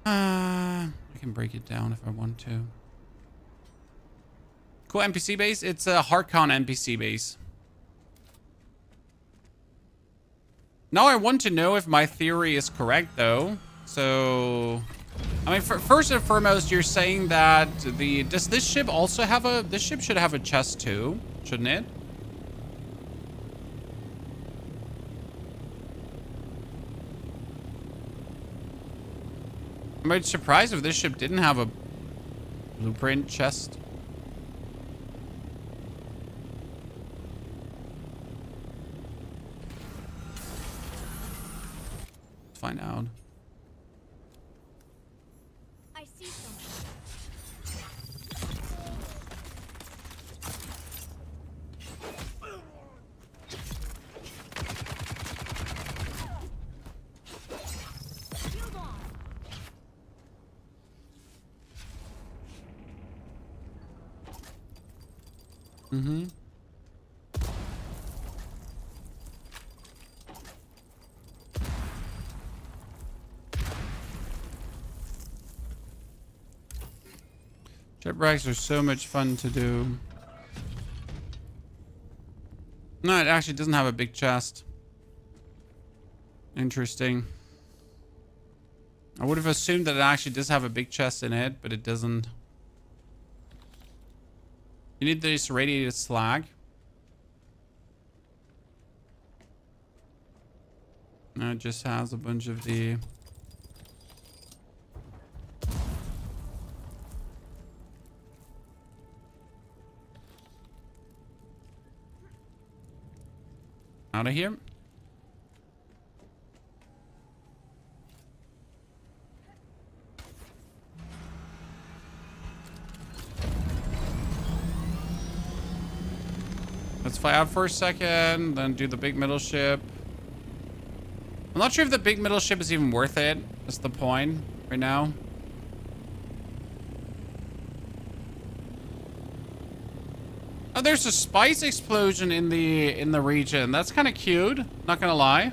I can break it down if I want to. Cool NPC base. It's a Harkon NPC base. Now I want to know if my theory is correct, though. So, I mean, first and foremost, you're saying that does this ship also have this ship should have a chest too, shouldn't it? I'm surprised if this ship didn't have a blueprint chest. Let's find out. I see something. Shield on. Mm-hmm. Shipwrecks are so much fun to do. No, it actually doesn't have a big chest. Interesting. I would have assumed that it actually does have a big chest in it, but it doesn't. You need this radiated slag. No, it just has a bunch of the... Out of here. Let's fly out for a second, then do the big middle ship. I'm not sure if the big middle ship is even worth it. That's the point right now. Oh, there's a spice explosion in the region. That's kind of cute. Not gonna lie.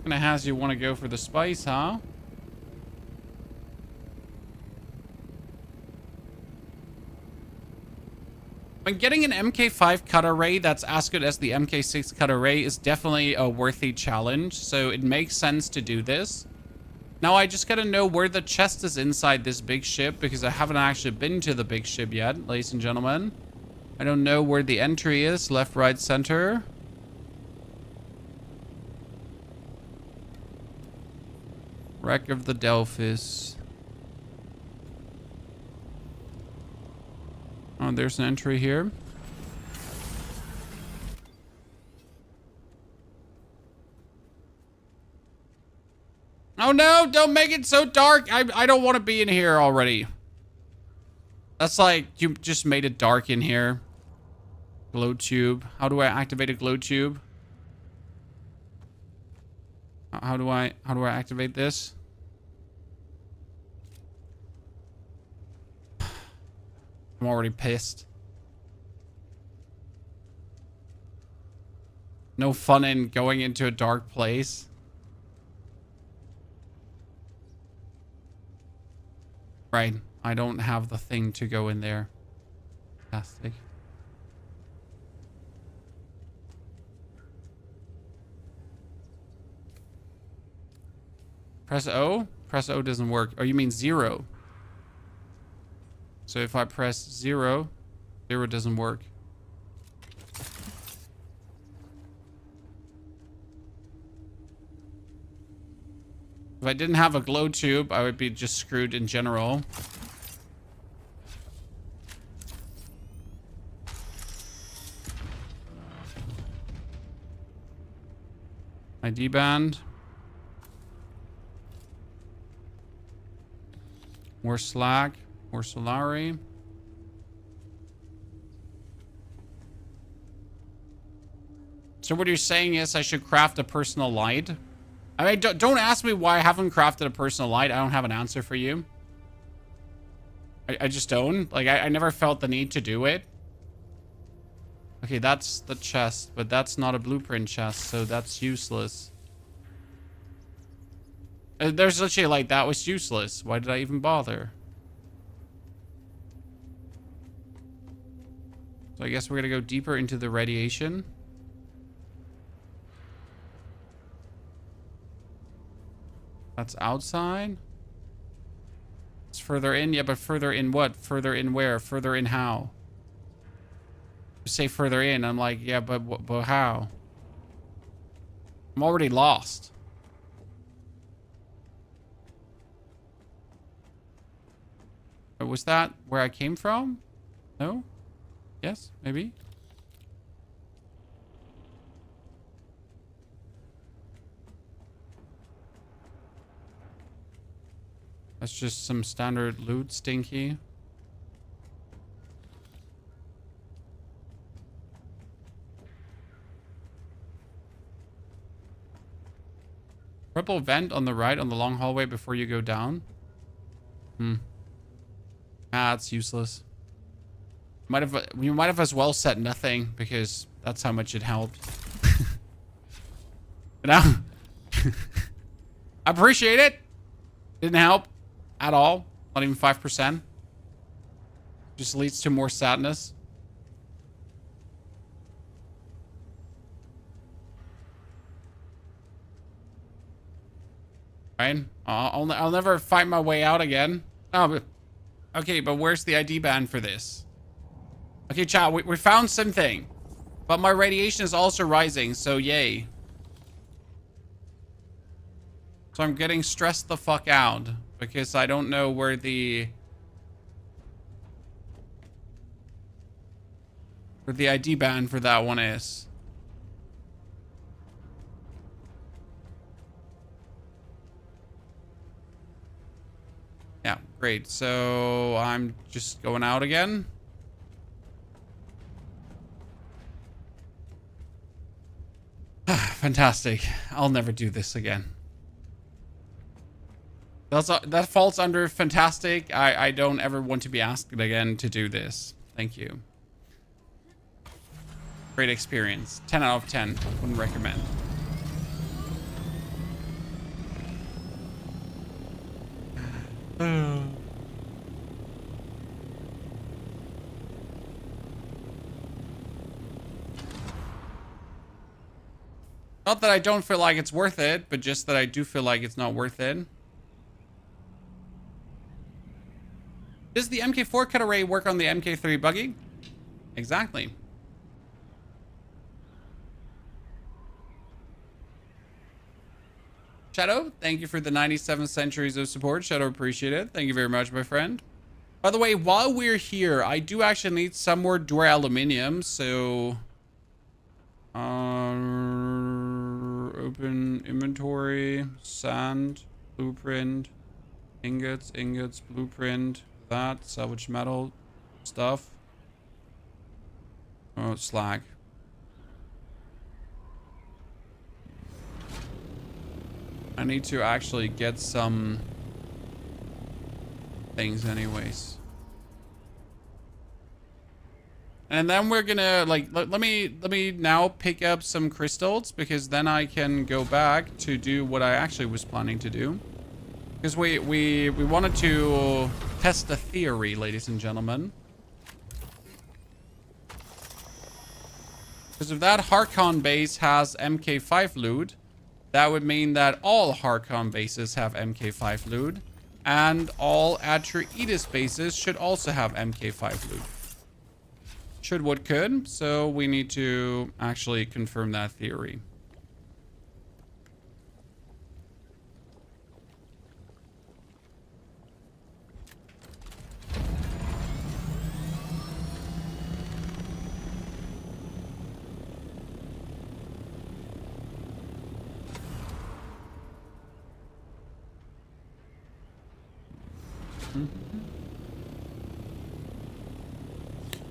Kind of has you want to go for the spice, huh? And getting an Mk6 cut array that's as good as the Mk6 cut array is definitely a worthy challenge. So it makes sense to do this. Now I just gotta know where the chest is inside this big ship, because I haven't actually been to the big ship yet, ladies and gentlemen. I don't know where the entry is. Left, right, center. Wreck of the Delphis. Oh, there's an entry here. Oh no, don't make it so dark. I don't want to be in here already. That's like, you just made it dark in here. Glow tube. How do I activate a glow tube? How do I activate this? I'm already pissed. No fun in going into a dark place. Right. I don't have the thing to go in there. Fantastic. Press O? Press O doesn't work. Oh, you mean 0. So if I press 0, 0 doesn't work. If I didn't have a glow tube, I would be just screwed in general. ID band. More slag. More Solari. So what you're saying is I should craft a personal light? I mean, don't ask me why I haven't crafted a personal light. I don't have an answer for you. I just don't. Like, I never felt the need to do it. Okay, that's the chest, but that's not a blueprint chest, so that's useless. There's literally like, that was useless. Why did I even bother? So I guess we're gonna go deeper into the radiation. That's outside. It's further in. Yeah, but further in what? Further in where? Further in how? You say further in. I'm like, yeah, but how? I'm already lost. Was that where I came from? No? Yes, maybe. That's just some standard loot, stinky. Purple vent on the right on the long hallway before you go down. Ah, it's useless. We might have as well set nothing, because that's how much it helped. You know? I appreciate it. Didn't help at all. Not even 5%. Just leads to more sadness. Right? I'll never fight my way out again. Oh, but, okay, but where's the ID band for this? Okay, chat, we found something. But my radiation is also rising, so yay. So I'm getting stressed the fuck out. Because I don't know where the ID band for that one is. Yeah, great. So I'm just going out again. Fantastic. I'll never do this again. That falls under fantastic. I don't ever want to be asked again to do this. Thank you. Great experience. 10 out of 10. Wouldn't recommend. Not that I don't feel like it's worth it, but just that I do feel like it's not worth it. Does the Mk4 cut array work on the Mk3 buggy? Exactly. Shadow, thank you for the 97 centuries of support. Shadow, appreciate it. Thank you very much, my friend. By the way, while we're here, I do actually need some more duraluminum, so... open inventory, sand, blueprint, ingots, blueprint, that, salvage metal, stuff. Oh, slag. I need to actually get some things anyways. And then we're gonna like let me now pick up some crystals, because then I can go back to do what I actually was planning to do. Because we wanted to test the theory, ladies and gentlemen. Because if that Harkon base has Mk5 loot, that would mean that all Harkon bases have Mk5 loot, and all Atreides bases should also have Mk5 loot. Should what could, so we need to actually confirm that theory.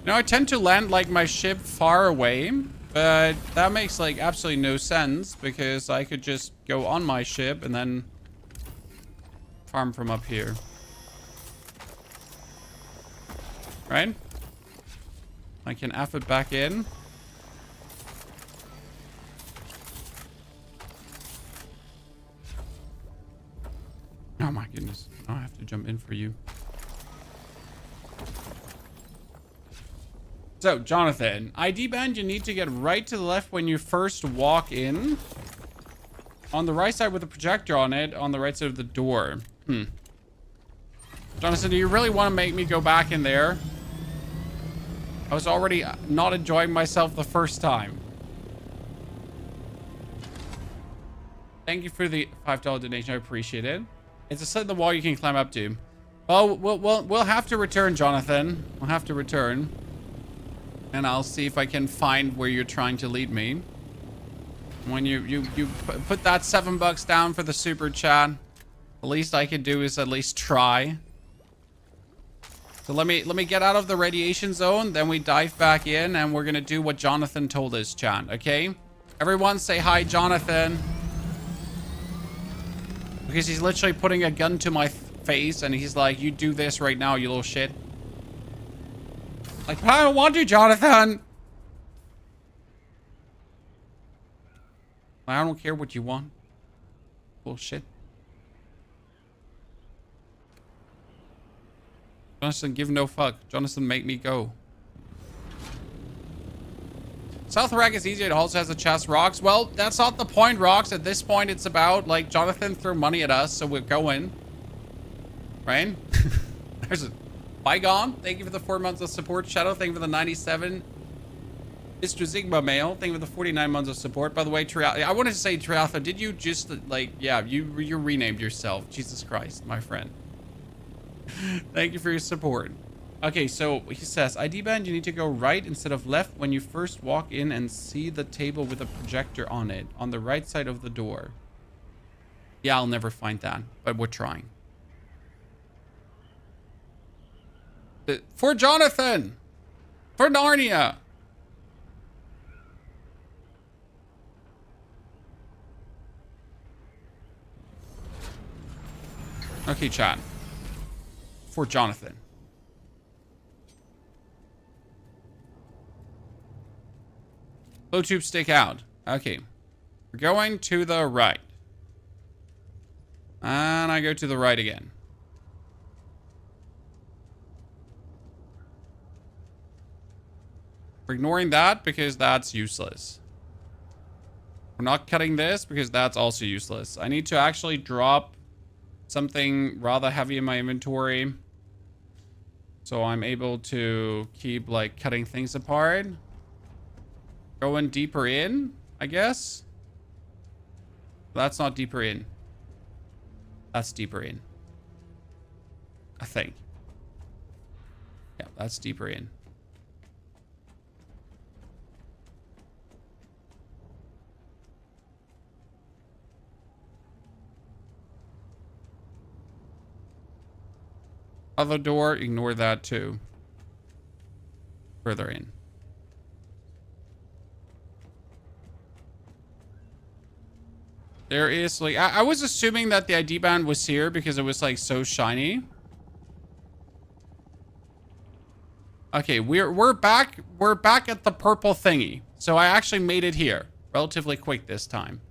Now, I tend to land like my ship far away, but that makes like absolutely no sense, because I could just go on my ship and then farm from up here. Right? I can F it back in. Oh my goodness. I have to jump in for you. So, Jonathan, ID band, you need to get right to the left when you first walk in. On the right side with a projector on it, on the right side of the door. Jonathan, do you really want to make me go back in there? I was already not enjoying myself the first time. Thank you for the $5 donation. I appreciate it. It's a slit in the wall you can climb up to. Oh, we'll have to return, Jonathan. We'll have to return. And I'll see if I can find where you're trying to lead me. When you put that $7 down for the super chat, the least I can do is at least try. So let me get out of the radiation zone, then we dive back in, and we're gonna do what Jonathan told us, chat. Okay? Everyone say hi, Jonathan. Because he's literally putting a gun to my face, and he's like, "You do this right now, you little shit." Like, I don't want to, Jonathan. I don't care what you want. Bullshit. Jonathan, give no fuck. Jonathan, make me go. South Arrakis is easier. It also has a chest. Rocks. Well, that's not the point, Rocks. At this point, it's about, like, Jonathan threw money at us, so we're going. Right? There's a Bygone. Thank you for the 4 months of support. Shadow, thank you for the 97. Mr. Zigma Mail, thank you for the 49 months of support. By the way, I wanted to say, Triatha, did you just, like, yeah, you renamed yourself. Jesus Christ, my friend. Thank you for your support. Okay, so he says, ID band, you need to go right instead of left when you first walk in and see the table with a projector on it, on the right side of the door. Yeah, I'll never find that, but we're trying. For Jonathan! For Narnia! Okay, chat. For Jonathan. Low tube stick out. Okay. We're going to the right. And I go to the right again. We're ignoring that because that's useless. We're not cutting this because that's also useless. I need to actually drop something rather heavy in my inventory, so I'm able to keep, like, cutting things apart. Going deeper in, I guess. That's not deeper in. That's deeper in. I think. Yeah, that's deeper in. Other door, ignore that too. Further in. There is, like, I was assuming that the ID band was here because it was, like, so shiny. Okay, we're back at the purple thingy. So I actually made it here relatively quick this time.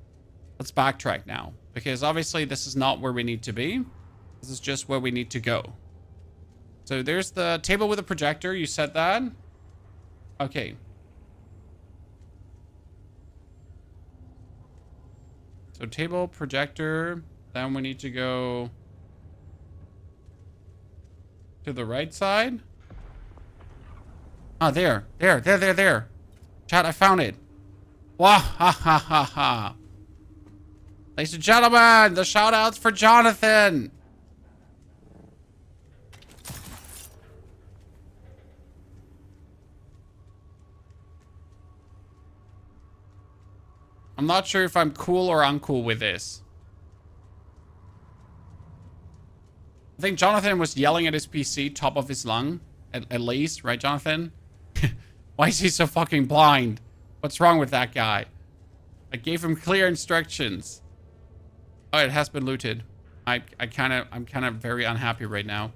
Let's backtrack now, because obviously this is not where we need to be. This is just where we need to go. So there's the table with a projector. You said that? Okay. So table, projector. Then we need to go to the right side. Ah, there. There. Chat, I found it. Wah, ha, ha, ha, ha. Ladies and gentlemen, the shout outs for Jonathan. I'm not sure if I'm cool or uncool with this. I think Jonathan was yelling at his PC, top of his lung, at least, right, Jonathan? Why is he so fucking blind? What's wrong with that guy? I gave him clear instructions. Oh, it has been looted. I'm kind of very unhappy right now.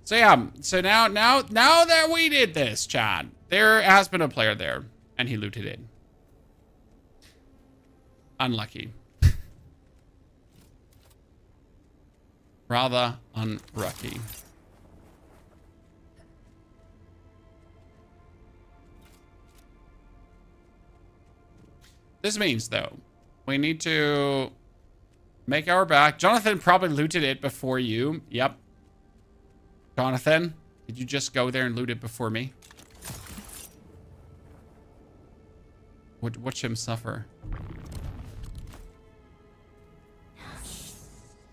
So yeah, so now that we did this, Chad, there has been a player there, and he looted it. Unlucky. Rather unlucky. This means, though, we need to make our back. Jonathan probably looted it before you. Yep. Jonathan, did you just go there and loot it before me? Watch him suffer.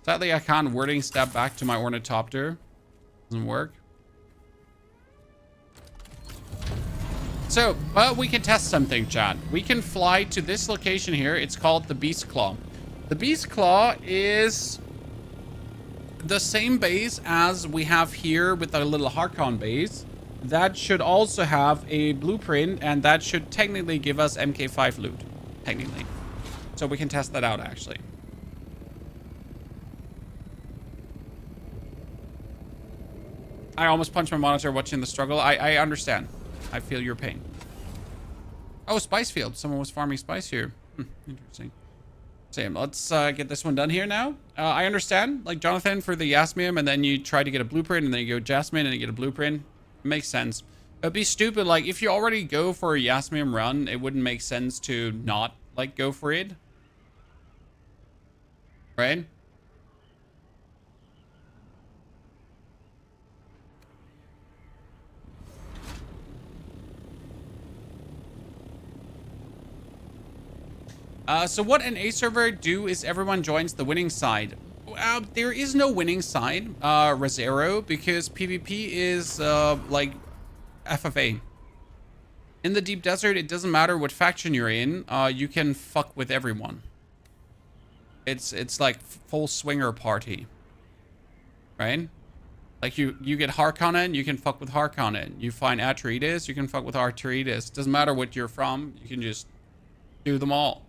Sadly, I can't wording step back to my Ornithopter. Doesn't work. So, but we can test something, Chad. We can fly to this location here. It's called the Beast Claw. The Beast Claw is the same base as we have here with our little Harkon base. That should also have a blueprint, and that should technically give us Mk6 loot. Technically. So we can test that out, actually. I almost punched my monitor watching the struggle. I understand. I feel your pain. Oh, spice field. Someone was farming spice here. Interesting. Same. Let's get this one done here now. I understand, like Jonathan, for the Yasmium, and then you try to get a blueprint, and then you go Jasmine, and you get a blueprint. It makes sense. It'd be stupid, like, if you already go for a Yasmium run, it wouldn't make sense to not, like, go for it. Right? So what an A server do is everyone joins the winning side. There is no winning side, Razero, because PvP is, like, FFA. In the deep desert, it doesn't matter what faction you're in, you can fuck with everyone. It's like full swinger party. Right? Like you get Harkonnen, you can fuck with Harkonnen. You find Atreides, you can fuck with Atreides. Doesn't matter what you're from, you can just do them all.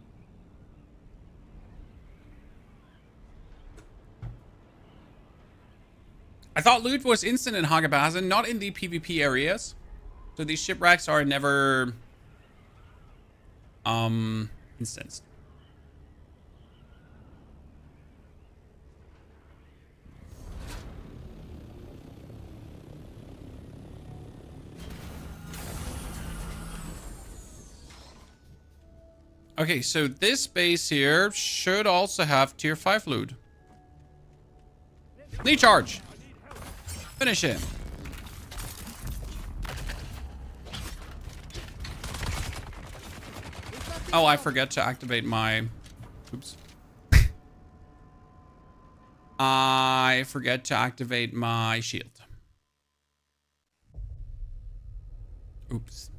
I thought loot was instant in Hagabazen, not in the PvP areas. So these shipwrecks are never instanced. Okay, so this base here should also have tier 5 loot. Knee charge. Finish him. Oh, I forget to activate my... Oops. I forget to activate my shield. Oops.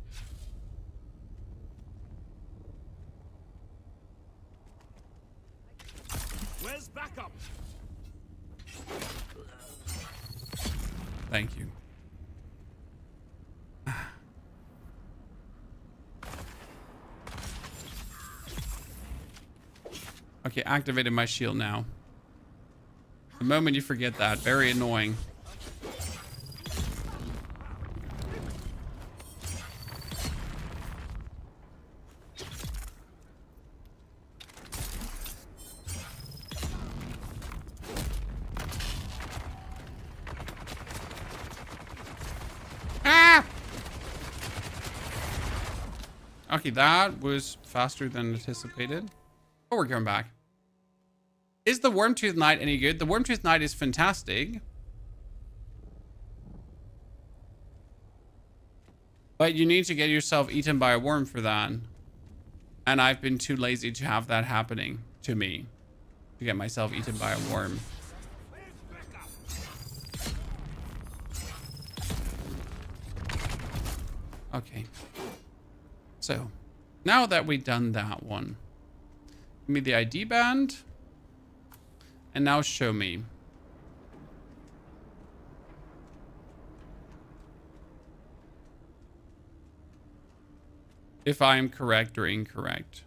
Where's backup? Thank you. Okay, activated my shield now. The moment you forget that, very annoying. Okay, that was faster than anticipated. But we're going back. Is the Wormtooth Knight any good? The Wormtooth Knight is fantastic. But you need to get yourself eaten by a worm for that. And I've been too lazy to have that happening to me. To get myself eaten by a worm. Okay. So, now that we've done that one, give me the ID band, and now show me. If I am correct or incorrect.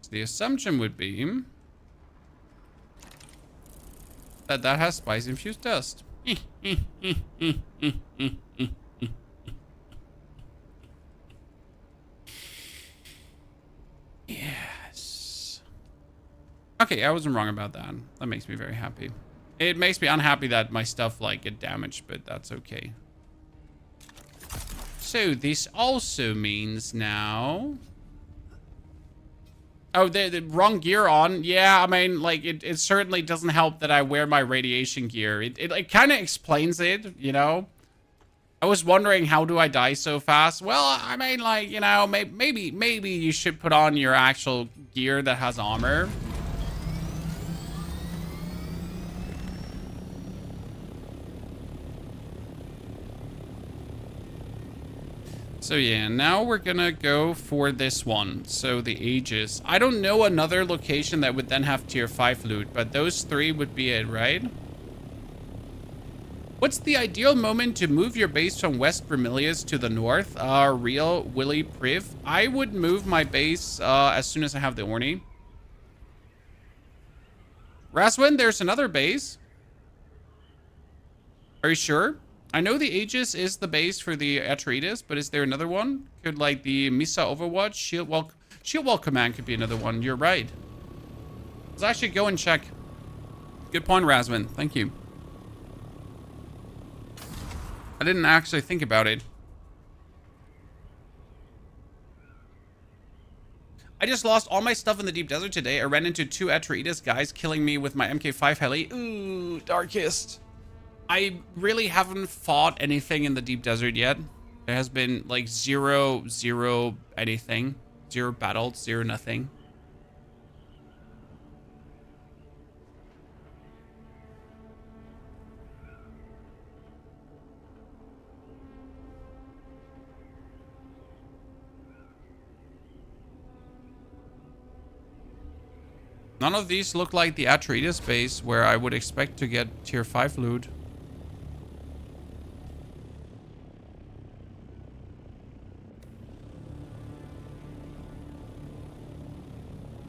So the assumption would be that that has spice-infused dust. Yes. Okay, I wasn't wrong about that. That makes me very happy. It makes me unhappy that my stuff like get damaged, but that's okay. So this also means now... Oh, the wrong gear on. Yeah, I mean, like, it certainly doesn't help that I wear my radiation gear. It kind of explains it, you know? I was wondering, how do I die so fast? Well, I mean, like, you know, maybe you should put on your actual gear that has armor. So yeah, now we're gonna go for this one. So the Aegis. I don't know another location that would then have tier 5 loot, but those three would be it, right? What's the ideal moment to move your base from West Vermilius to the north? Real Willy Priv. I would move my base as soon as I have the Orny. Raswin, there's another base. Are you sure? I know the Aegis is the base for the Atreides, but is there another one? Could like the Misa Overwatch shield? Well, Shield wall command could be another one. You're right. Let's actually go and check. Good point, Rasman. Thank you. I didn't actually think about it. I just lost all my stuff in the deep desert today. I ran into 2 Atreides guys killing me with my Mk6 heli. Ooh, darkest. I really haven't fought anything in the deep desert yet. There has been like zero anything. 0 battles, 0 nothing. None of these look like the Atreides base where I would expect to get tier 5 loot.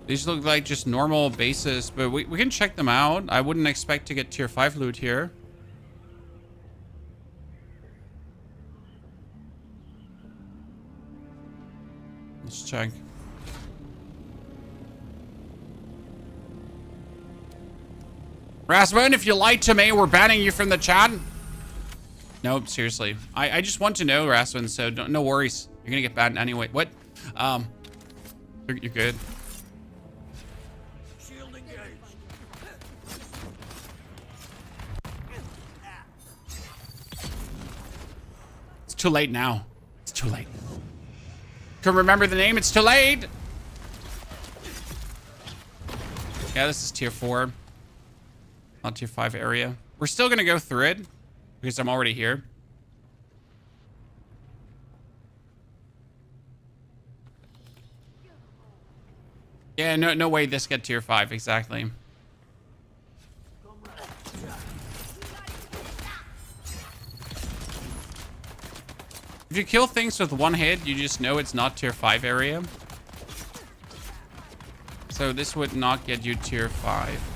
These look like just normal bases, but we can check them out. I wouldn't expect to get tier 5 loot here. Let's check. Rasmus, if you lied to me, we're banning you from the chat. Nope, seriously. I just want to know, Rasmus, so no worries. You're gonna get banned anyway. What? You're good. It's too late now. It's too late. Can remember the name, it's too late. Yeah, this is tier 4. Not tier 5 area. We're still gonna go through it because I'm already here. Yeah, no way this get tier 5, exactly. If you kill things with 1 hit, you just know it's not tier 5 area. So this would not get you tier 5.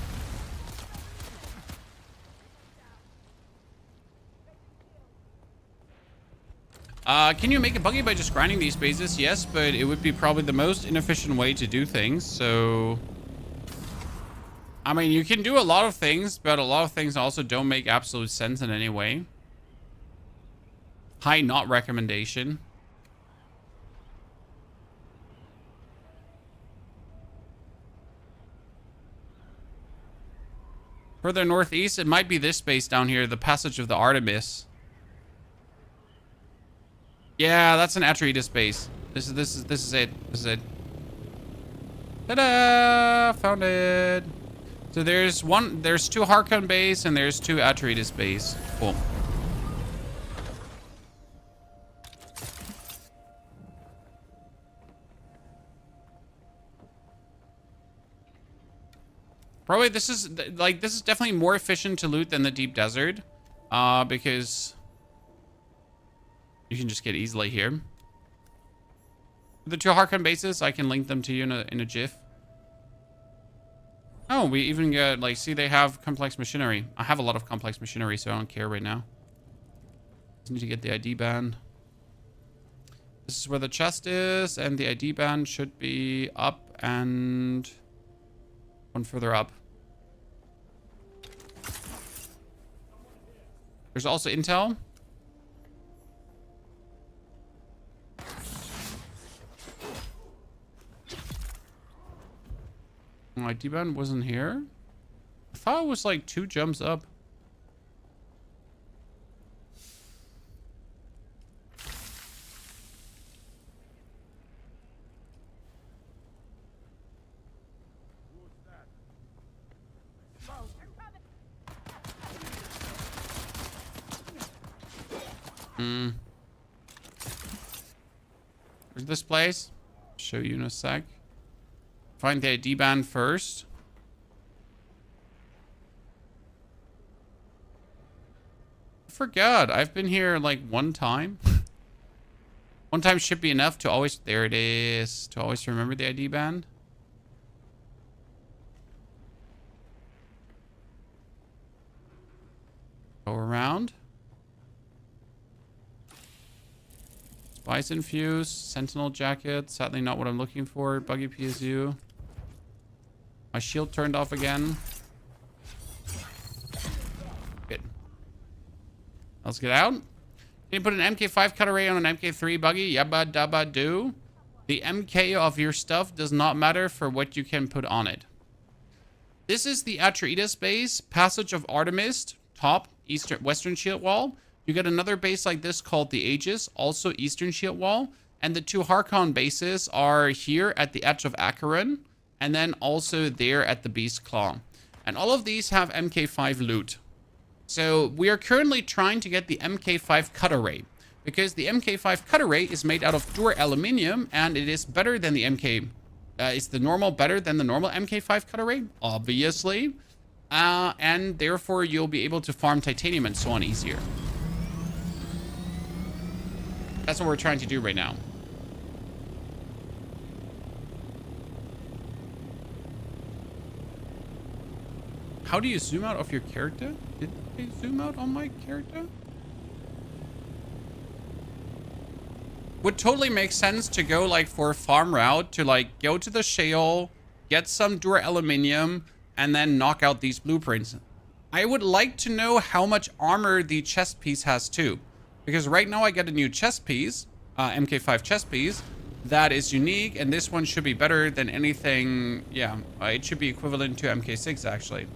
Can you make a buggy by just grinding these bases? Yes, but it would be probably the most inefficient way to do things, so... I mean, you can do a lot of things, but a lot of things also don't make absolute sense in any way. High not recommendation. Further northeast, it might be this base down here, the Passage of the Artemis. Yeah, that's an Atreides base. This is it. This is it. Ta-da! Found it. So there's 2 Harkon base and there's 2 Atreides base. Cool. Probably this is definitely more efficient to loot than the deep desert, because you can just get easily here. The 2 Harkon bases, I can link them to you in a GIF. Oh, we even get, like, see, they have complex machinery. I have a lot of complex machinery, so I don't care right now. Just need to get the ID band. This is where the chest is, and the ID band should be up and one further up. There's also intel. My D-band wasn't here. I thought it was like 2 jumps up. Where's this place? Show you in a sec. Find the ID band first. I forgot. I've been here like 1 time. 1 time should be enough to always... There it is. To always remember the ID band. Go around. Bison Fuse, Sentinel Jacket. Sadly not what I'm looking for. Buggy PSU. My shield turned off again. Good. Let's get out. Can you put an MK5 cut array on an MK3 buggy? Yabba dabba do. The MK of your stuff does not matter for what you can put on it. This is the Atreides base, Passage of Artemis, top, eastern, western shield wall. You get another base like this called the Aegis, also eastern shield wall. And the two Harkon bases are here at the edge of Acheron, and then also there at the Beast Claw. And all of these have MK5 loot. So we are currently trying to get the MK5 cut array, because the MK5 cut array is made out of Dur aluminium, and it is better than the MK. Is the normal better than the normal MK5 cut array? Obviously. And therefore you'll be able to farm titanium and so on easier. That's what we're trying to do right now. How do you zoom out of your character? Did they zoom out on my character? Would totally make sense to go like for a farm route to like go to the shale, get some Dur aluminium, and then knock out these blueprints. I would like to know how much armor the chest piece has too. Because right now I get a new chest piece, MK5 chest piece, that is unique, and this one should be better than anything. Yeah, it should be equivalent to Mk6 actually.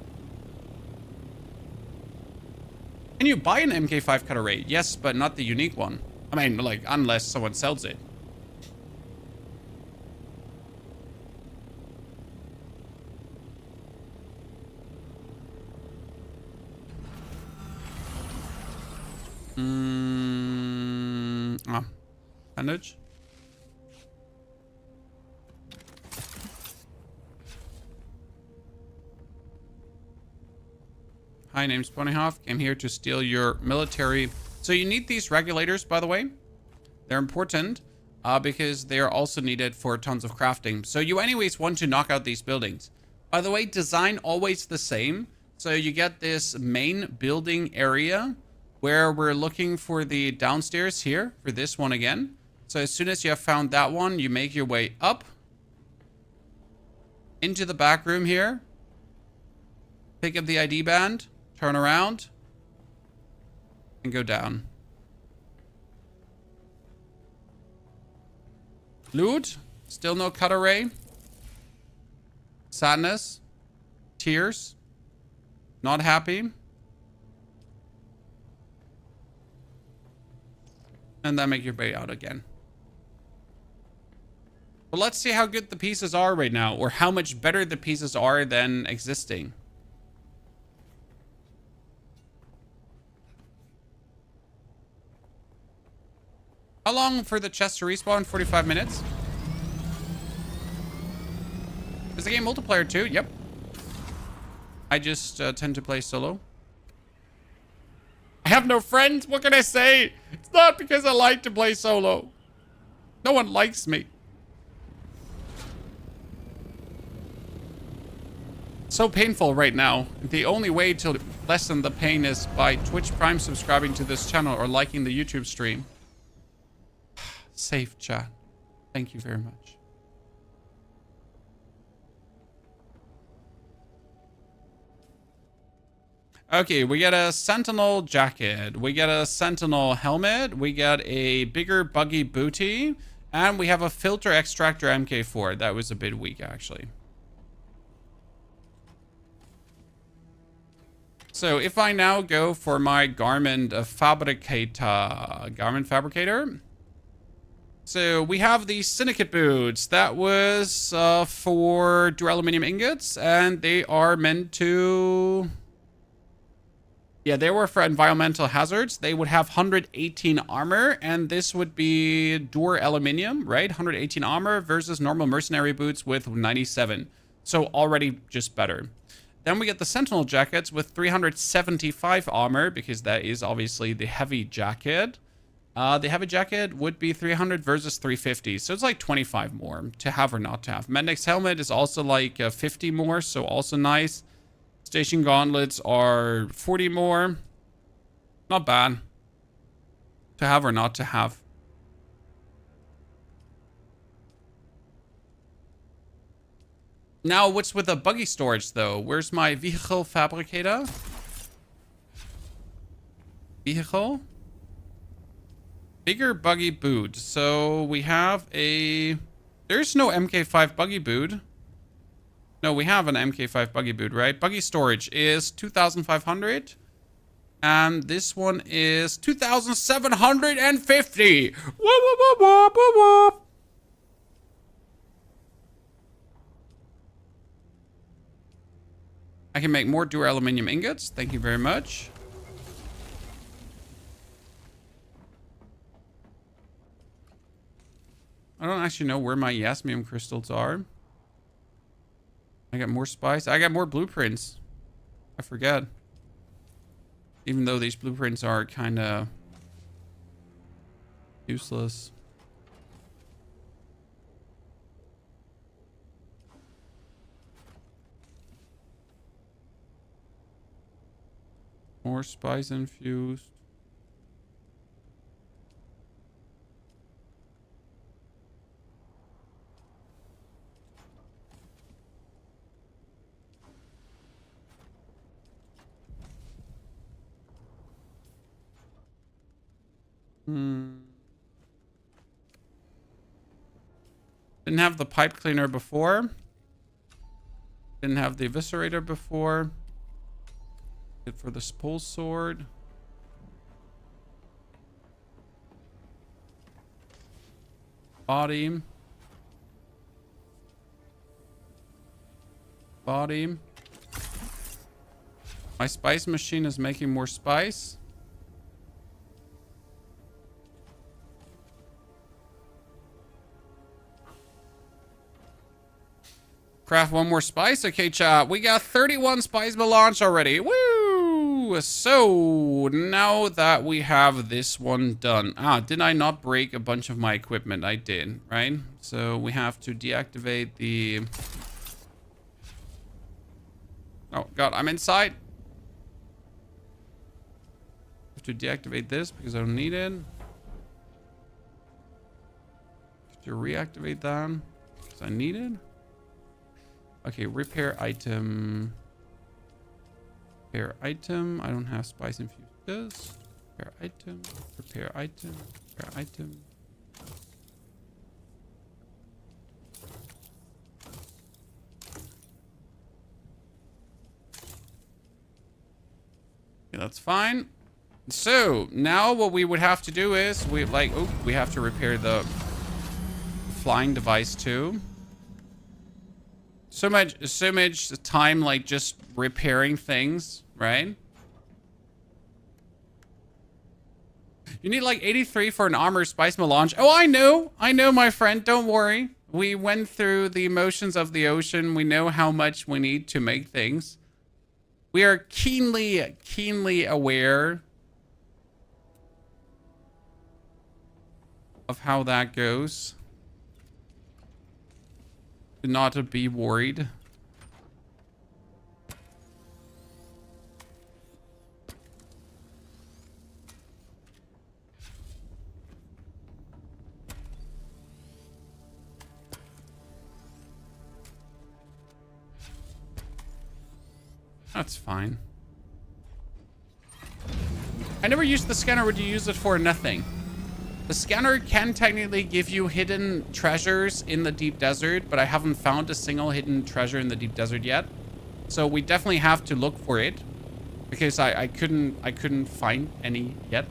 Can you buy an MK5 cut array? Yes, but not the unique one. I mean, like, unless someone sells it. Bandage. Hi, name's Ponyhoff. Came here to steal your military. So you need these regulators, by the way. They're important because they are also needed for tons of crafting. So you anyways want to knock out these buildings. By the way, design always the same. So you get this main building area where we're looking for the downstairs here for this one again. So as soon as you have found that one, you make your way up into the back room here. Pick up the ID band, turn around, and go down. Loot. Still no cut array. Sadness. Tears. Not happy. And then make your way out again. But let's see how good the pieces are right now, or how much better the pieces are than existing. How long for the chest to respawn? 45 minutes. Is the game multiplayer too? Yep. I just tend to play solo. I have no friends. What can I say? It's not because I like to play solo. No one likes me. So painful right now. The only way to lessen the pain is by Twitch Prime subscribing to this channel or liking the YouTube stream. Safe chat. Thank you very much. Okay, we get a Sentinel jacket. We get a Sentinel helmet. We get a bigger buggy booty. And we have a filter extractor MK4. That was a bit weak, actually. So if I now go for my garment fabricator. So we have the Syndicate boots. That was for duraluminum ingots. And they are meant to... Yeah, they were for environmental hazards. They would have 118 armor, and this would be Dur aluminium, right? 118 armor versus normal mercenary boots with 97. So already just better. Then we get the Sentinel jackets with 375 armor, because that is obviously the heavy jacket. The heavy jacket would be 300 versus 350. So it's like 25 more to have or not to have. Mk6 helmet is also like 50 more, so also nice. Station gauntlets are 40 more. Not bad. To have or not to have. Now, what's with the buggy storage, though? Where's my vehicle fabricator? Vehicle? Bigger buggy boot. So, we have a... There's no Mk6 buggy boot. No, we have an Mk6 buggy boot, right? Buggy storage is 2,500. And this one is 2,750. Whoop, whoop, whoop, whoop, whoop, whoop. I can make more duraluminum ingots. Thank you very much. I don't actually know where my yasmium crystals are. I got more spice. I got more blueprints. I forget. Even though these blueprints are kind of useless. More spice infused. Didn't have the pipe cleaner before. Didn't have the eviscerator before. Good for the pole sword. Body. Body. My spice machine is making more spice. Craft one more spice. Okay, chat. We got 31 spice melange already. Woo! So, now that we have this one done. Did I not break a bunch of my equipment? I did, right? So, we have to deactivate the... Oh, God. I'm inside. Have to deactivate this because I don't need it. Have to reactivate that because I need it. Okay, repair item. Repair item. I don't have spice infused this. Repair item. Repair item. Repair item. Okay, that's fine. So now what we would have to do is we have to repair the flying device too. So much time like just repairing things, right? You need like 83 for an armor spice melange. Oh, I know, my friend. Don't worry. We went through the emotions of the ocean. We know how much we need to make things. We are keenly aware of how that goes. Do not be worried. That's fine. I never used the scanner. Would you use it for? Nothing. The scanner can technically give you hidden treasures in the deep desert, but I haven't found a single hidden treasure in the deep desert yet. So we definitely have to look for it because I couldn't find any yet.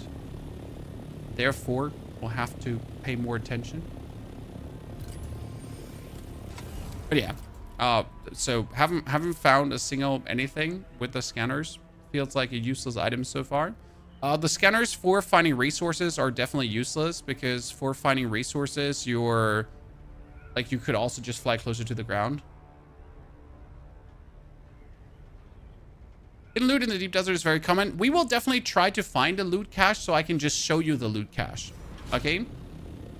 Therefore, we'll have to pay more attention. But yeah, so haven't found a single anything with the scanners. Feels like a useless item so far. The scanners for finding resources are definitely useless because for finding resources, you could also just fly closer to the ground. Hidden loot in the deep desert is very common. We will definitely try to find a loot cache so I can just show you the loot cache. Okay?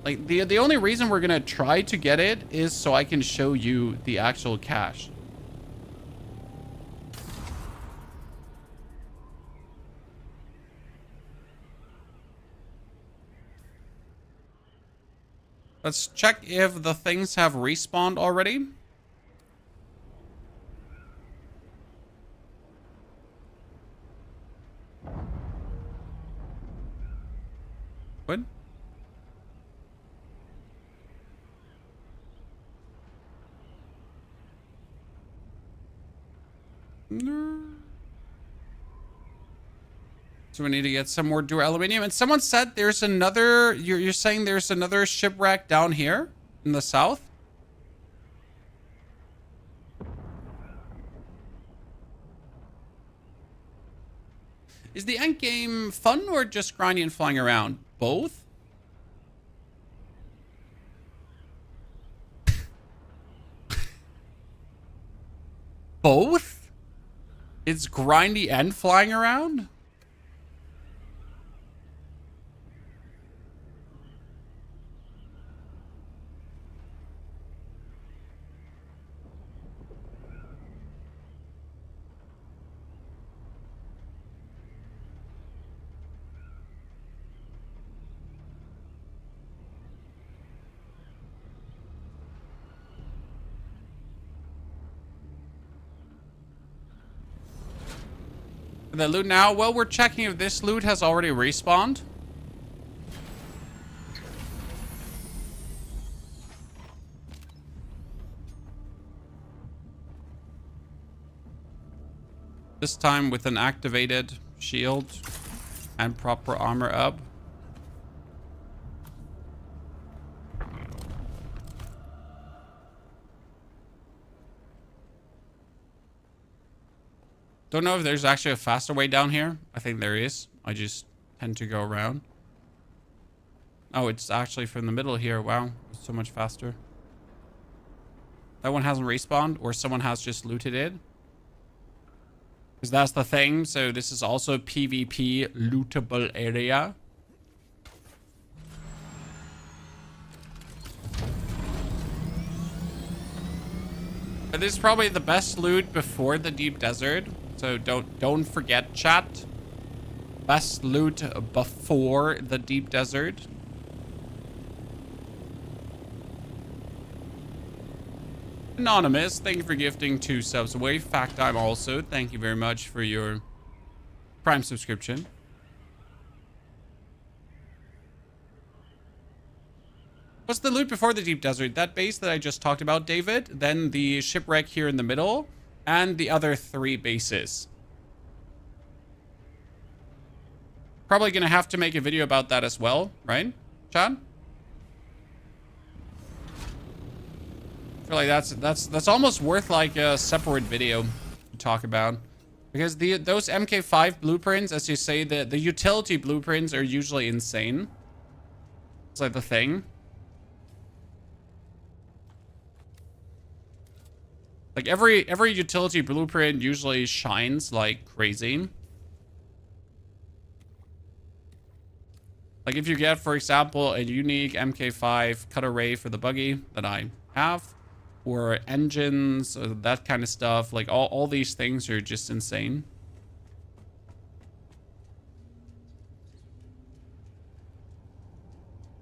Like, the only reason we're gonna try to get it is so I can show you the actual cache. Let's check if the things have respawned already. What? No. So we need to get some more duraluminum. And someone said there's another... You're saying there's another shipwreck down here in the south? Is the end game fun or just grinding and flying around? Both? Both? It's grindy and flying around? The loot now? Well, we're checking if this loot has already respawned. This time with an activated shield and proper armor up. Don't know if there's actually a faster way down here. I think there is. I just tend to go around. Oh, it's actually from the middle here. Wow, it's so much faster. That one hasn't respawned, or someone has just looted it. Because that's the thing. So this is also a PvP lootable area. But this is probably the best loot before the deep desert. So don't forget, chat. Best loot before the deep desert. Anonymous, thank you for gifting 2 subs away. Fact time also, thank you very much for your Prime subscription. What's the loot before the deep desert? That base that I just talked about, David. Then the shipwreck here in the middle. And the other 3 bases. Probably gonna have to make a video about that as well, right, Chad? I feel like that's almost worth like a separate video to talk about. Because those Mk6 blueprints, as you say, the utility blueprints are usually insane. It's like the thing. Like every utility blueprint usually shines like crazy. Like if you get, for example, a unique Mk6 cut array for the buggy that I have, or engines, or that kind of stuff, like all these things are just insane.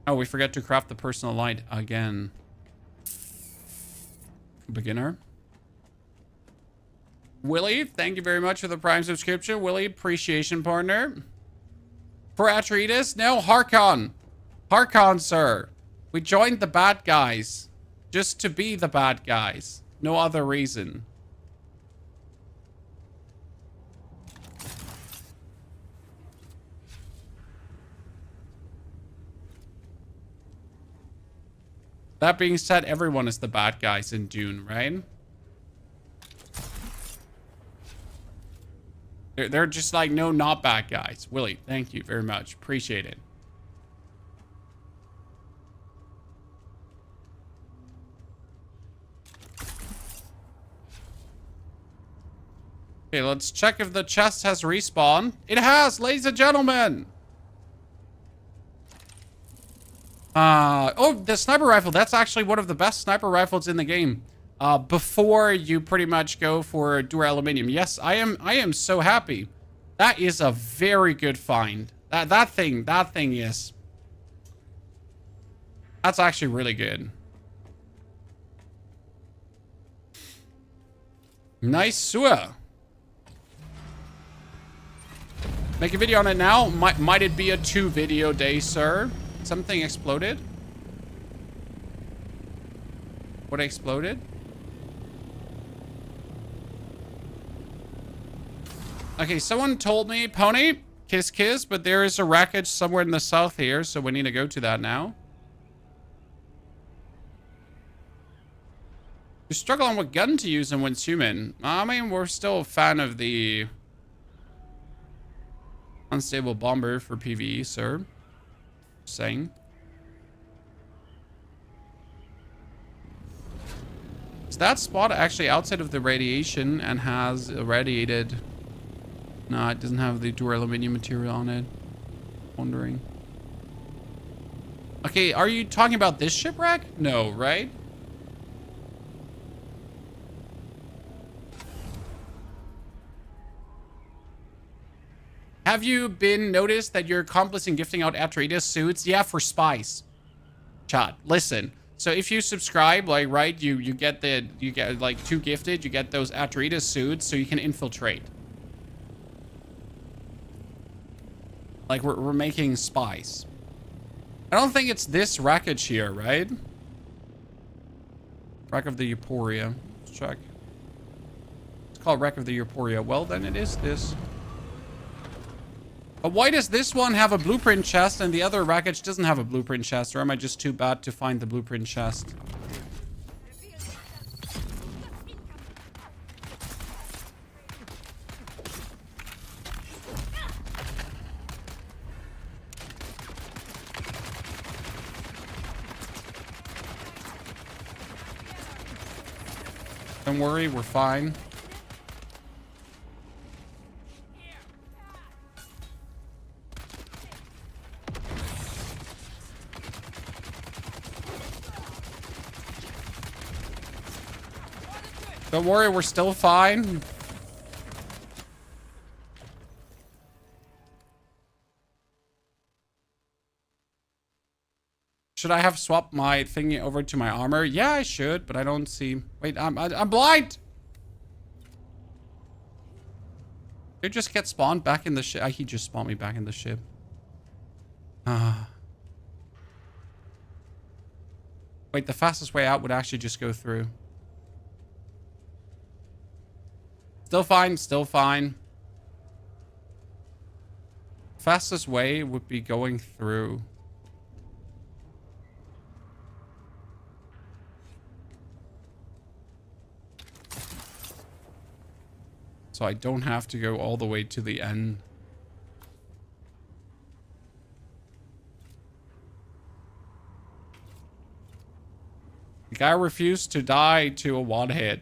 Oh, we forgot to craft the personal light again. Beginner. Willie, thank you very much for the Prime subscription. Willie, appreciation partner. For Atreides, no, Harkon. Harkon, sir. We joined the bad guys. Just to be the bad guys. No other reason. That being said, everyone is the bad guys in Dune, right? They're just like, no, not bad guys. Willie, thank you very much. Appreciate it. Okay, let's check if the chest has respawned. It has, ladies and gentlemen. Oh, the sniper rifle. That's actually one of the best sniper rifles in the game. Before you pretty much go for duraluminum. Yes, I am so happy. That is a very good find. That thing is. That's actually really good. Nice sewer. Make a video on it now. Might it be a 2-video day, sir? Something exploded? What exploded? Okay, someone told me, Pony, kiss kiss, but there is a wreckage somewhere in the south here, so we need to go to that now. You're struggling with gun to use and what's human. I mean, we're still a fan of the unstable bomber for PvE, sir. Just saying. Is that spot actually outside of the radiation and has irradiated? No, it doesn't have the duraluminum material on it. Wondering. Okay, are you talking about this shipwreck? No, right? Have you been noticed that your accomplice in gifting out Atreides suits? Yeah, for spies. Chat, listen. So if you subscribe, like, right, you get like 2 gifted, you get those Atreides suits so you can infiltrate. Like, we're making spies. I don't think it's this wreckage here, right? Wreck of the Euphoria. Let's check. It's called Wreck of the Euphoria. Well, then it is this. But why does this one have a blueprint chest and the other wreckage doesn't have a blueprint chest? Or am I just too bad to find the blueprint chest? Don't worry, we're fine. Don't worry, we're still fine. Should I have swapped my thingy over to my armor? Yeah, I should, but I don't see... Wait, I'm blind! Did you just get spawned back in the ship? He just spawned me back in the ship. Wait, the fastest way out would actually just go through. Still fine, still fine. Fastest way would be going through. So I don't have to go all the way to the end. The guy refused to die to a one hit.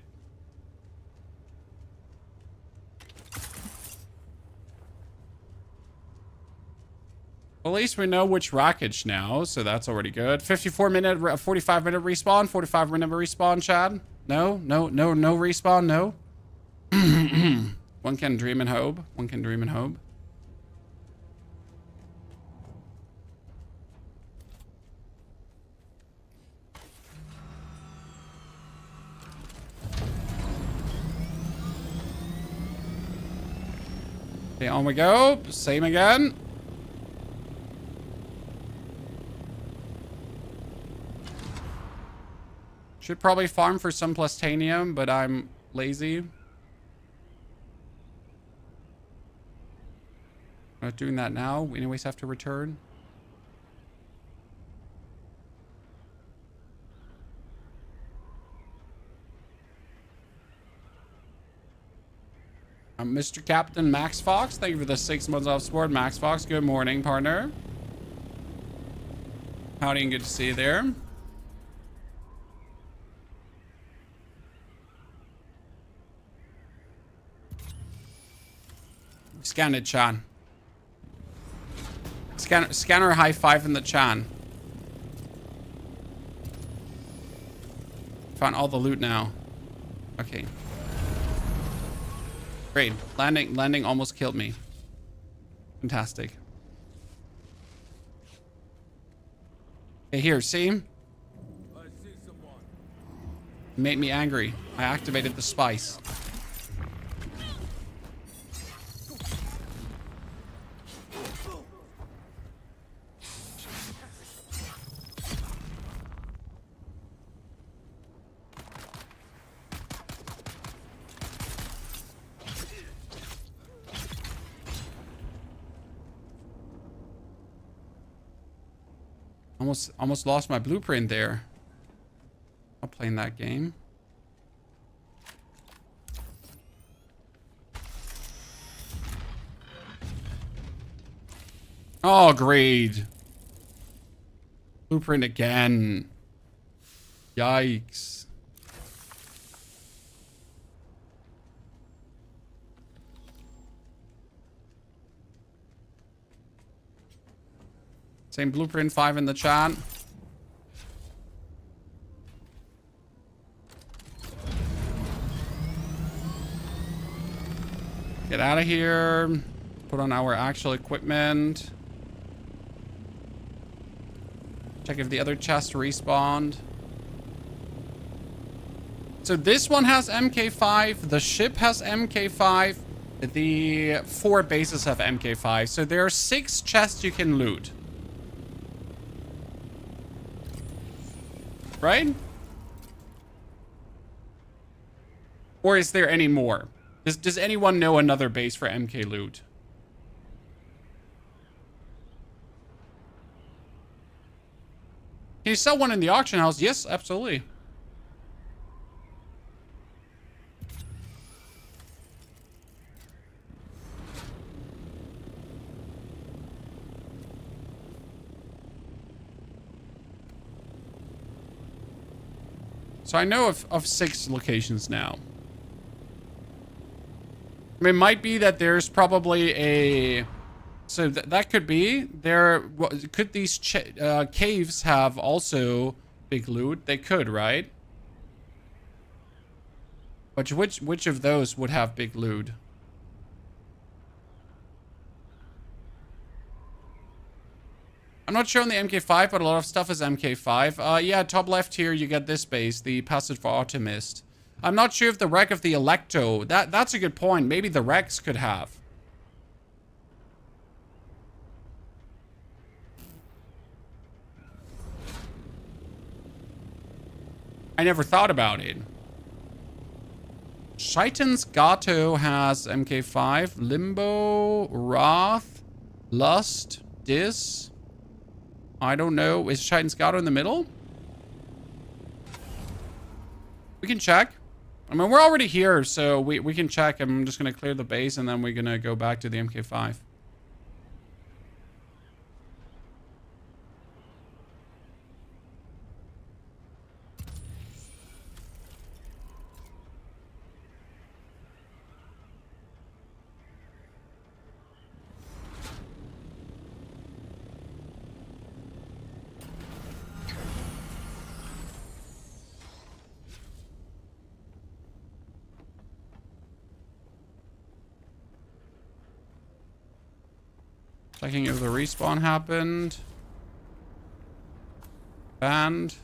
Well, at least we know which wreckage now, so that's already good. 45-minute respawn, 45-minute respawn, Chad. No respawn, no. One can dream and hope. One can dream and hope. Okay, on we go. Same again. Should probably farm for some plastanium, but I'm lazy. Not doing that now. We anyways have to return. I'm Mr. Captain Max Fox. Thank you for the 6 months off sport. Max Fox, good morning, partner. Howdy and good to see you there. Scan it, Chan. Scanner high five in the Chan. Found all the loot now. Okay. Great. Landing almost killed me. Fantastic. Okay, here, see? I see someone. Made me angry. I activated the spice. Almost lost my blueprint there. I'm playing that game. Oh, great. Blueprint again. Yikes. Same blueprint 5 in the chat. Get out of here. Put on our actual equipment. Check if the other chest respawned. So this one has Mk5. The ship has Mk5. The 4 bases have Mk5. So there are 6 chests you can loot. Right? Or is there any more? Does anyone know another base for MK loot? Can you sell one in the auction house? Yes, absolutely. So I know of 6 locations now. I mean, it might be that there's probably a... So that could be. Could these caves have also big loot? They could, right? But which of those would have big loot? I'm not sure on the Mk5, but a lot of stuff is Mk5. Yeah, top left here, you get this base, the Passage for Artemis. I'm not sure if the wreck of the Electo... That's a good point. Maybe the wrecks could have. I never thought about it. Shaitan's Gato has Mk5. Limbo, Wrath, Lust, Dis... I don't know. Is Shaitan's Gato in the middle? We can check. I mean, we're already here, so we can check. I'm just going to clear the base, and then we're going to go back to the Mk5. Checking if the respawn happened. Banned.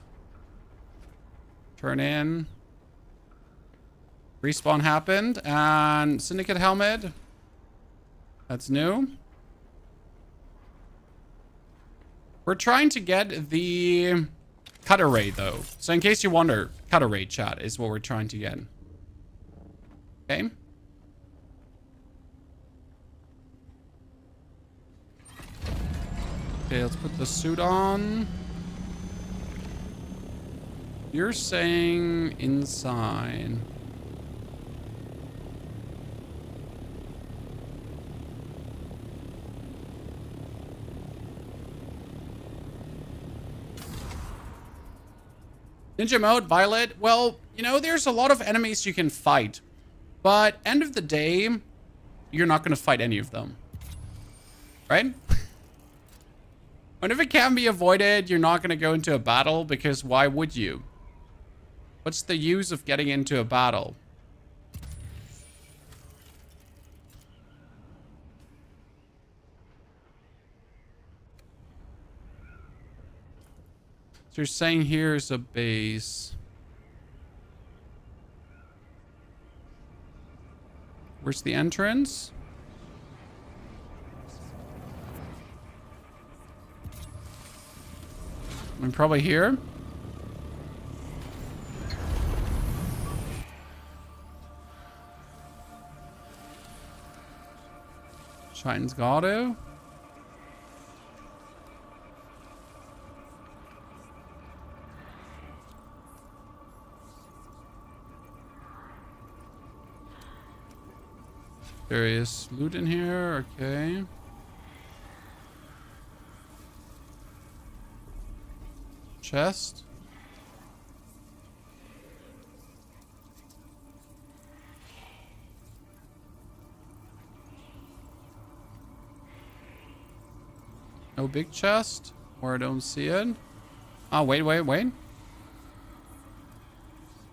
Turn in. Respawn happened. And Syndicate helmet. That's new. We're trying to get the cutter rate though. So in case you wonder, cutter rate chat is what we're trying to get. Okay. Okay, let's put the suit on. You're saying inside. Ninja mode, Violet. Well, you know, there's a lot of enemies you can fight. But end of the day, you're not going to fight any of them. Right? And if it can be avoided, you're not going to go into a battle, because why would you? What's the use of getting into a battle? So you're saying here's a base. Where's the entrance? I'm probably here. Shaitan's Gato. There is loot in here. Okay. Chest. No big chest, or I don't see it. Oh, wait.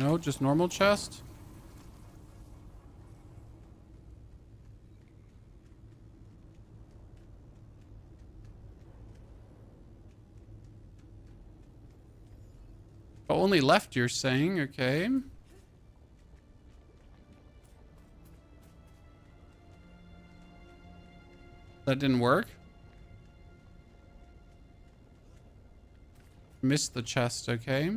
No, just normal chest. Oh, only left, you're saying? Okay. That didn't work. Missed the chest, okay.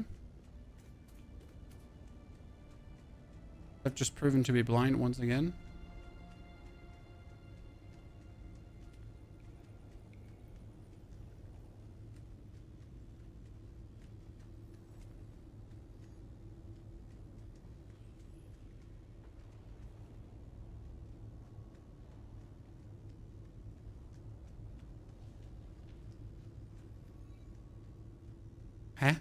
I've just proven to be blind once again. Huh?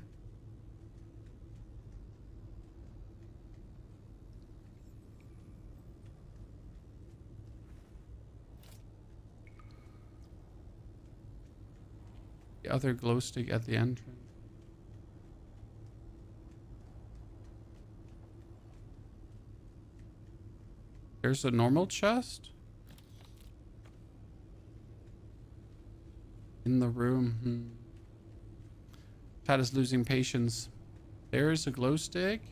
The other glow stick at the entrance. There's a normal chest in the room. Chat is losing patience. There's a glow stick.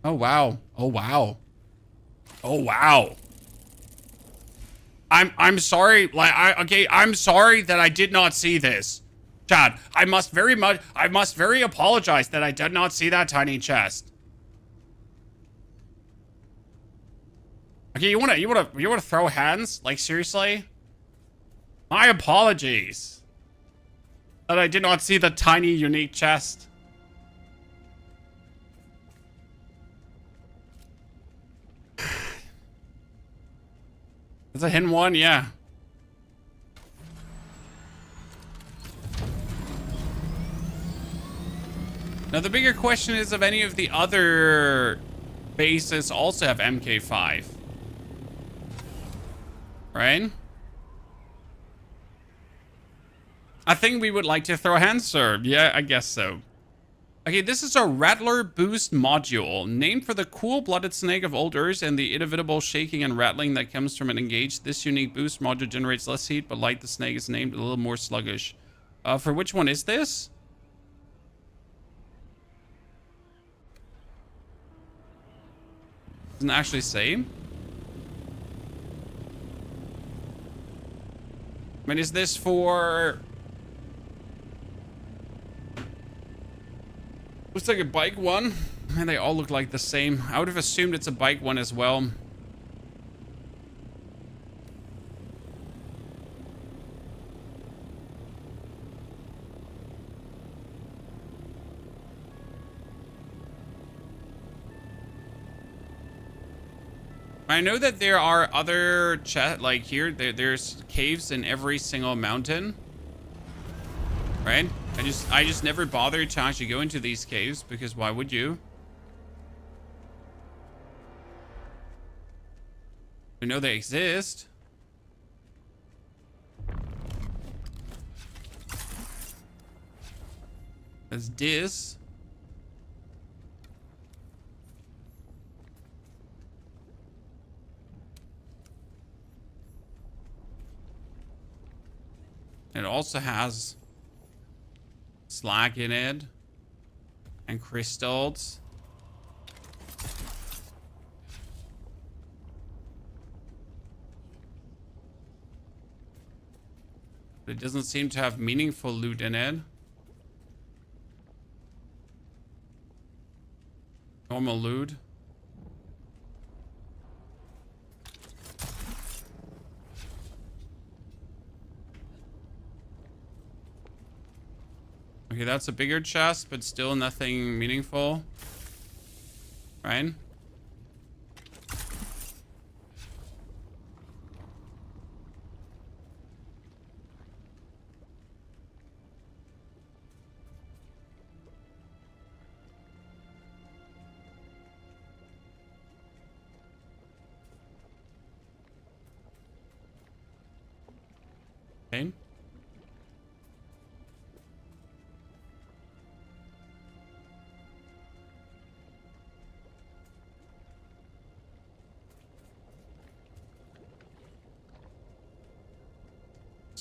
Oh wow. Oh wow. Oh wow. I'm sorry. I'm sorry that I did not see this. Chad, I must very apologize that I did not see that tiny chest. Okay, you wanna throw hands? Like seriously? My apologies. That I did not see the tiny unique chest. It's a hidden one, yeah. Now the bigger question is if any of the other bases also have Mk6. Right? I think we would like to throw hands, sir. Yeah, I guess so. Okay, this is a Rattler Boost module, named for the cool-blooded snake of old Earth and the inevitable shaking and rattling that comes from it engaged. This unique boost module generates less heat, but like the snake is named a little more sluggish. For which one is this? Doesn't actually say. I mean, is this for... Looks like a bike one. And they all look like the same. I would have assumed it's a bike one as well. I know that there are other like here, there's caves in every single mountain. Right? I just never bothered to actually go into these caves because why would you? We know they exist. That's this. It also has slag in it and crystals. But it doesn't seem to have meaningful loot in it. Normal loot. Okay, that's a bigger chest, but still nothing meaningful. Right?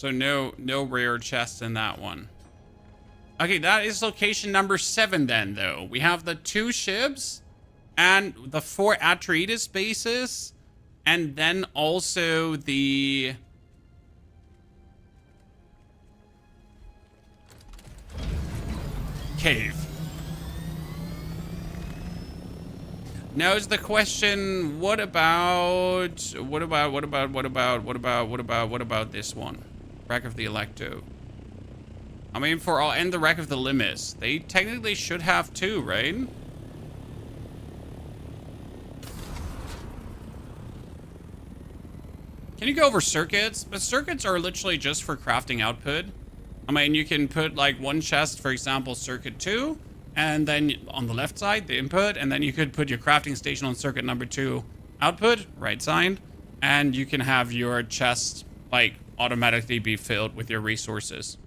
So no rare chests in that one. Okay, that is location number 7 then, though. We have the 2 ships and the 4 Atreides bases, and then also the cave. Now is the question, what about this one? Wreck of the Electo. I mean, and the Wreck of the Limis. They technically should have 2, right? Can you go over circuits? But circuits are literally just for crafting output. I mean, you can put like one chest, for example, circuit 2, and then on the left side, the input, and then you could put your crafting station on circuit number 2 output, right side, and you can have your chest like automatically be filled with your resources.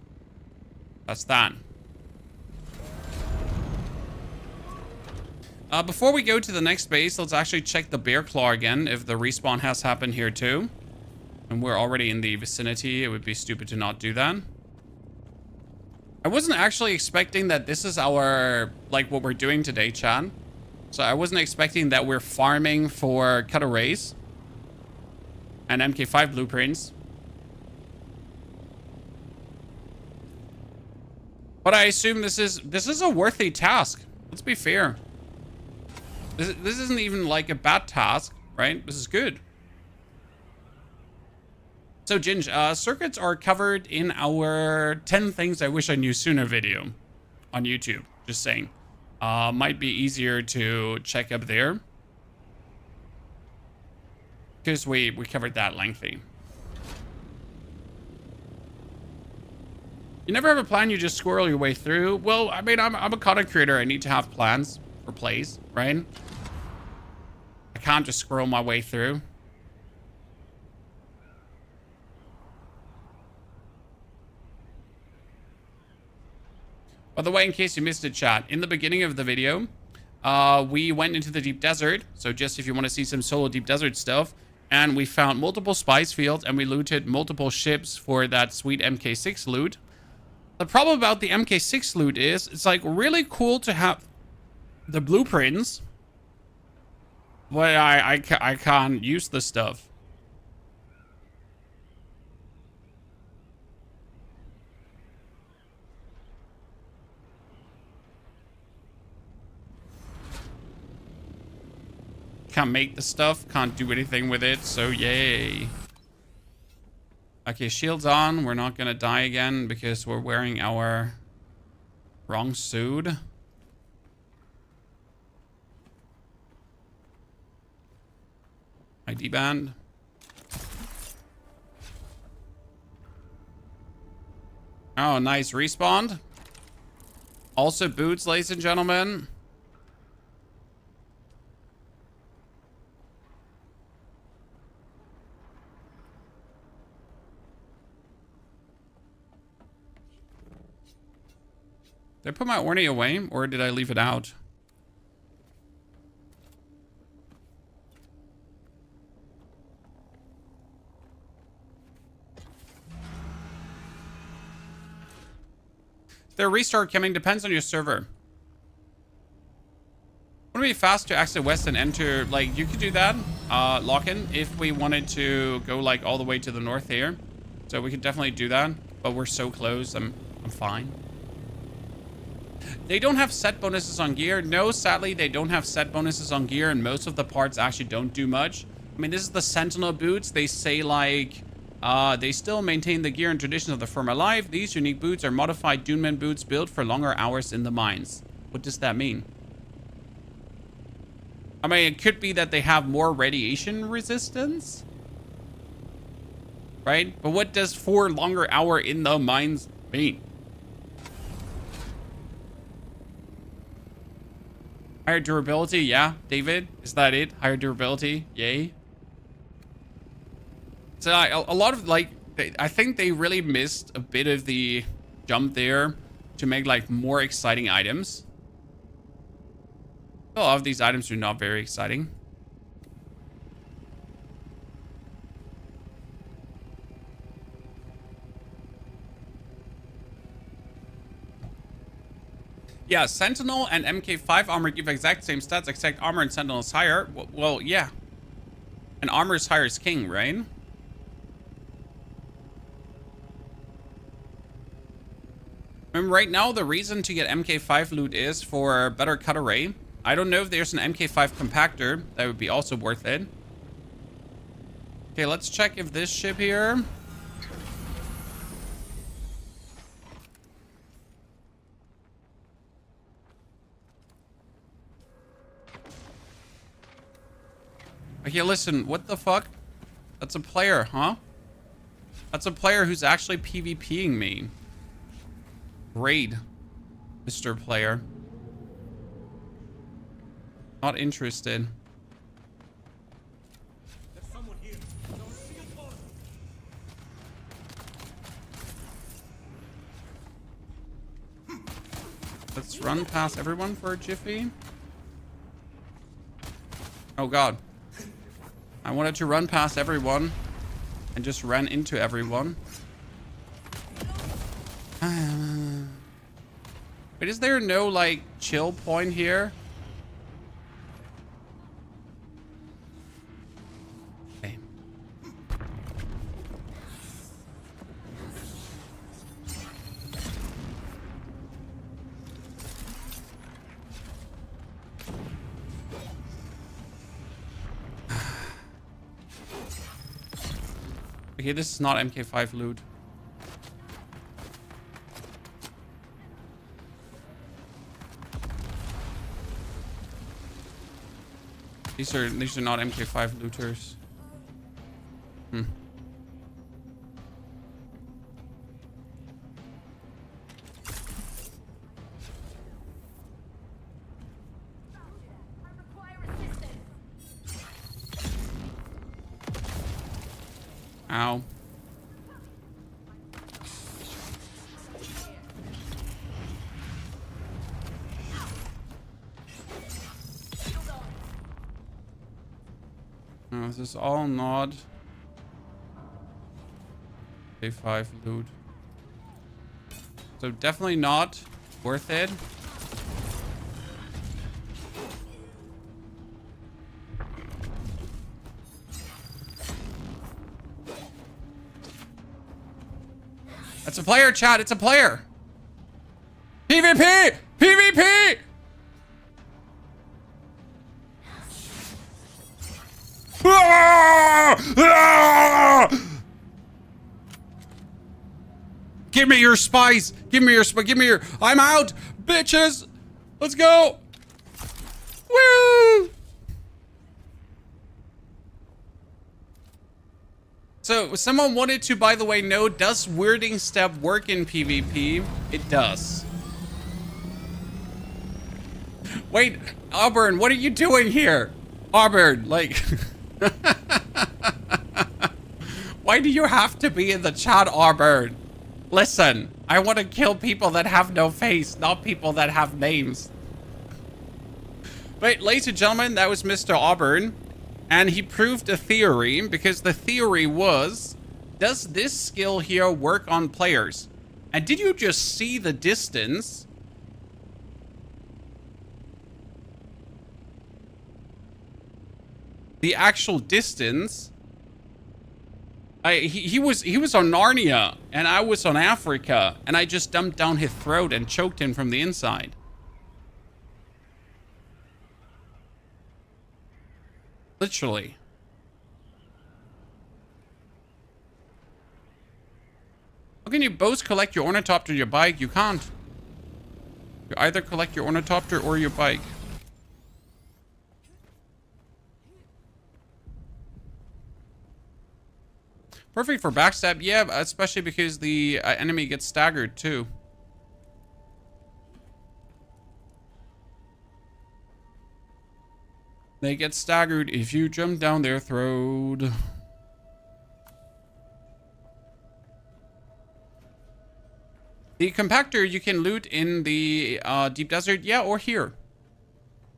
That's that. Before we go to the next base, let's actually check the bear claw again, if the respawn has happened here too. And we're already in the vicinity. It would be stupid to not do that. I wasn't actually expecting that this is our, like, what we're doing today, chat. So I wasn't expecting that we're farming for cutter rays and Mk6 blueprints. But I assume this is a worthy task. Let's be fair. This isn't even like a bad task, right? This is good. So, Ginge, circuits are covered in our 10 things I wish I knew sooner video on YouTube. Just saying. Might be easier to check up there. Because we covered that lengthy. You never have a plan, you just squirrel your way through. Well, I mean, I'm a content creator. I need to have plans for plays, right? I can't just squirrel my way through. By the way, in case you missed it, chat, in the beginning of the video, we went into the deep desert. So just if you want to see some solo deep desert stuff, and we found multiple spice fields and we looted multiple ships for that sweet Mk6 loot. The problem about the Mk6 loot is it's like really cool to have the blueprints, but I can't use the stuff. Can't make the stuff, can't do anything with it, so yay. Okay, shields on. We're not gonna die again because we're wearing our wrong suit. ID band. Oh, nice respawn. Also boots, ladies and gentlemen. Did I put my Orny away, or did I leave it out? Is there a restart coming? Depends on your server. Would it be fast to exit west and enter? Like, you could do that, lock-in, if we wanted to go, like, all the way to the north here. So we could definitely do that, but we're so close, I'm fine. They don't have set bonuses on gear. No, sadly, they don't have set bonuses on gear, and most of the parts actually don't do much. I mean, this is the Sentinel boots. They say, like, they still maintain the gear and traditions of the firm alive. These unique boots are modified Dune boots built for longer hours in the mines. What does that mean? I mean, it could be that they have more radiation resistance, right? But what does for longer hour in the mines mean? Higher durability, yeah, David, is that it? Higher durability, yay. So a lot of, like, I think they really missed a bit of the jump there to make, like, more exciting items. A lot of these items are not very exciting. Yeah, Sentinel and Mk6 armor give exact same stats, except armor and Sentinel is higher. Well, yeah. And armor is higher as king, right? I mean, right now, the reason to get Mk6 loot is for better cut array. I don't know if there's an Mk6 compactor. That would be also worth it. Okay, let's check if this ship here... Okay, listen, what the fuck? That's a player, huh? That's a player who's actually PvPing me. Raid, Mr. Player. Not interested. There's someone here. Don't see it all. Let's run past everyone for a jiffy. Oh god. I wanted to run past everyone and just ran into everyone. But is there no, like, chill point here? Okay. Okay, this is not Mk6 loot. These are not Mk6 looters. Ow. No, this is all not K5 loot. So definitely not worth it. That's a player, chat. It's a player. PvP! PvP! Give me your spice. Give me your spice. Give me your... I'm out, bitches. Let's go. Woo! So, someone wanted to, by the way, know, does weirding step work in PvP? It does. Wait, Auburn, what are you doing here? Auburn, like... Why do you have to be in the chat, Auburn? Listen, I want to kill people that have no face, not people that have names. But, ladies and gentlemen, that was Mr. Auburn. And he proved a theory, because the theory was, does this skill here work on players? And did you just see the distance? The actual distance. He was on Narnia, and I was on Africa, and I just dumped down his throat and choked him from the inside. Literally. How can you both collect your Ornithopter or your bike? You can't. You either collect your Ornithopter or your bike. Perfect for backstab, yeah, especially because the enemy gets staggered too. They get staggered if you jump down their throat. The compactor you can loot in the deep desert, yeah, or here.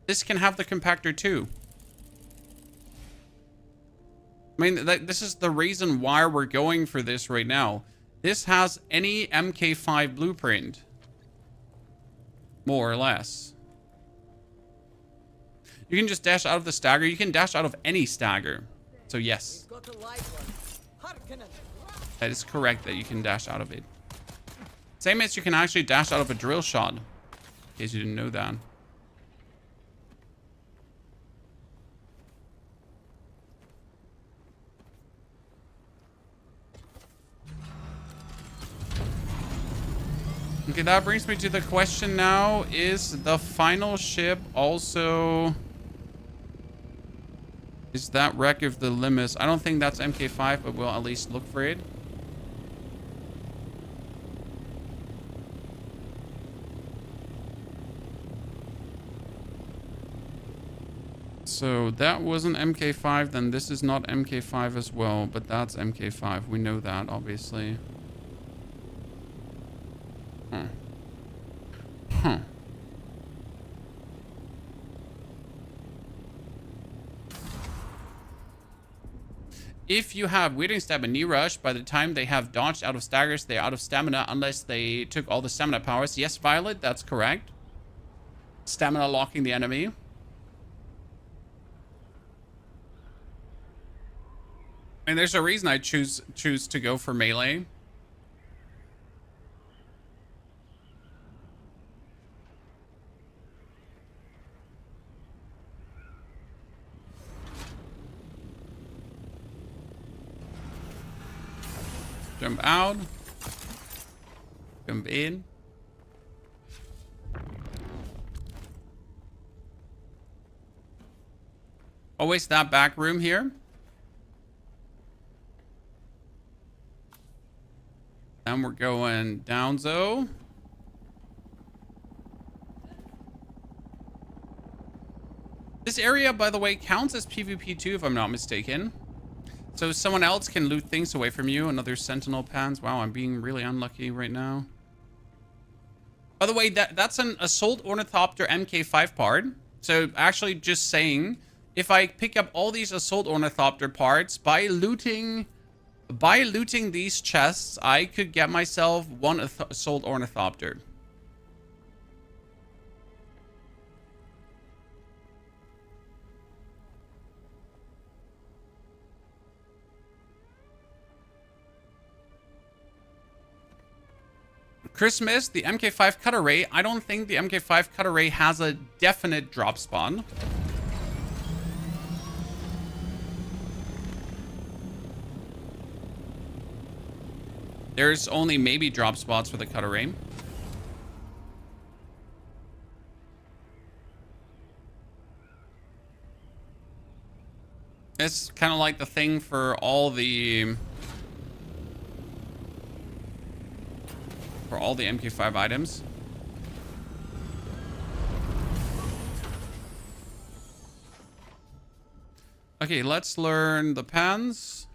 This can have the compactor too. I mean, this is the reason why we're going for this right now. This has any Mk6 blueprint. More or less. You can just dash out of the stagger. You can dash out of any stagger. So yes. That is correct that you can dash out of it. Same as you can actually dash out of a drill shot. In case you didn't know that. Okay, that brings me to the question now. Is the final ship also... Is that wreck of the Limus? I don't think that's Mk5, but we'll at least look for it. So that wasn't Mk5, then this is not Mk5 as well, but that's Mk5. We know that, obviously. Huh. If you have Weirding Stab and Knee Rush, by the time they have dodged out of staggers, they're out of stamina unless they took all the stamina powers. Yes, Violet, that's correct. Stamina locking the enemy. And there's a reason I choose to go for melee. Jump out. Jump in. Always that back room here. And we're going down, Zo. This area, by the way, counts as PvP too, if I'm not mistaken. So someone else can loot things away from you. Another Sentinel pans. Wow, I'm being really unlucky right now. By the way, that's an Assault Ornithopter Mk5 part. So actually just saying, if I pick up all these Assault Ornithopter parts, by looting these chests, I could get myself one Assault Ornithopter. Christmas, the Mk5 Cutter Ray. I don't think the Mk5 Cutter Ray has a definite drop spawn. There's only maybe drop spots for the Cutter Ray. It's kind of like the thing for all the Mk5 items. Okay, let's learn the pans.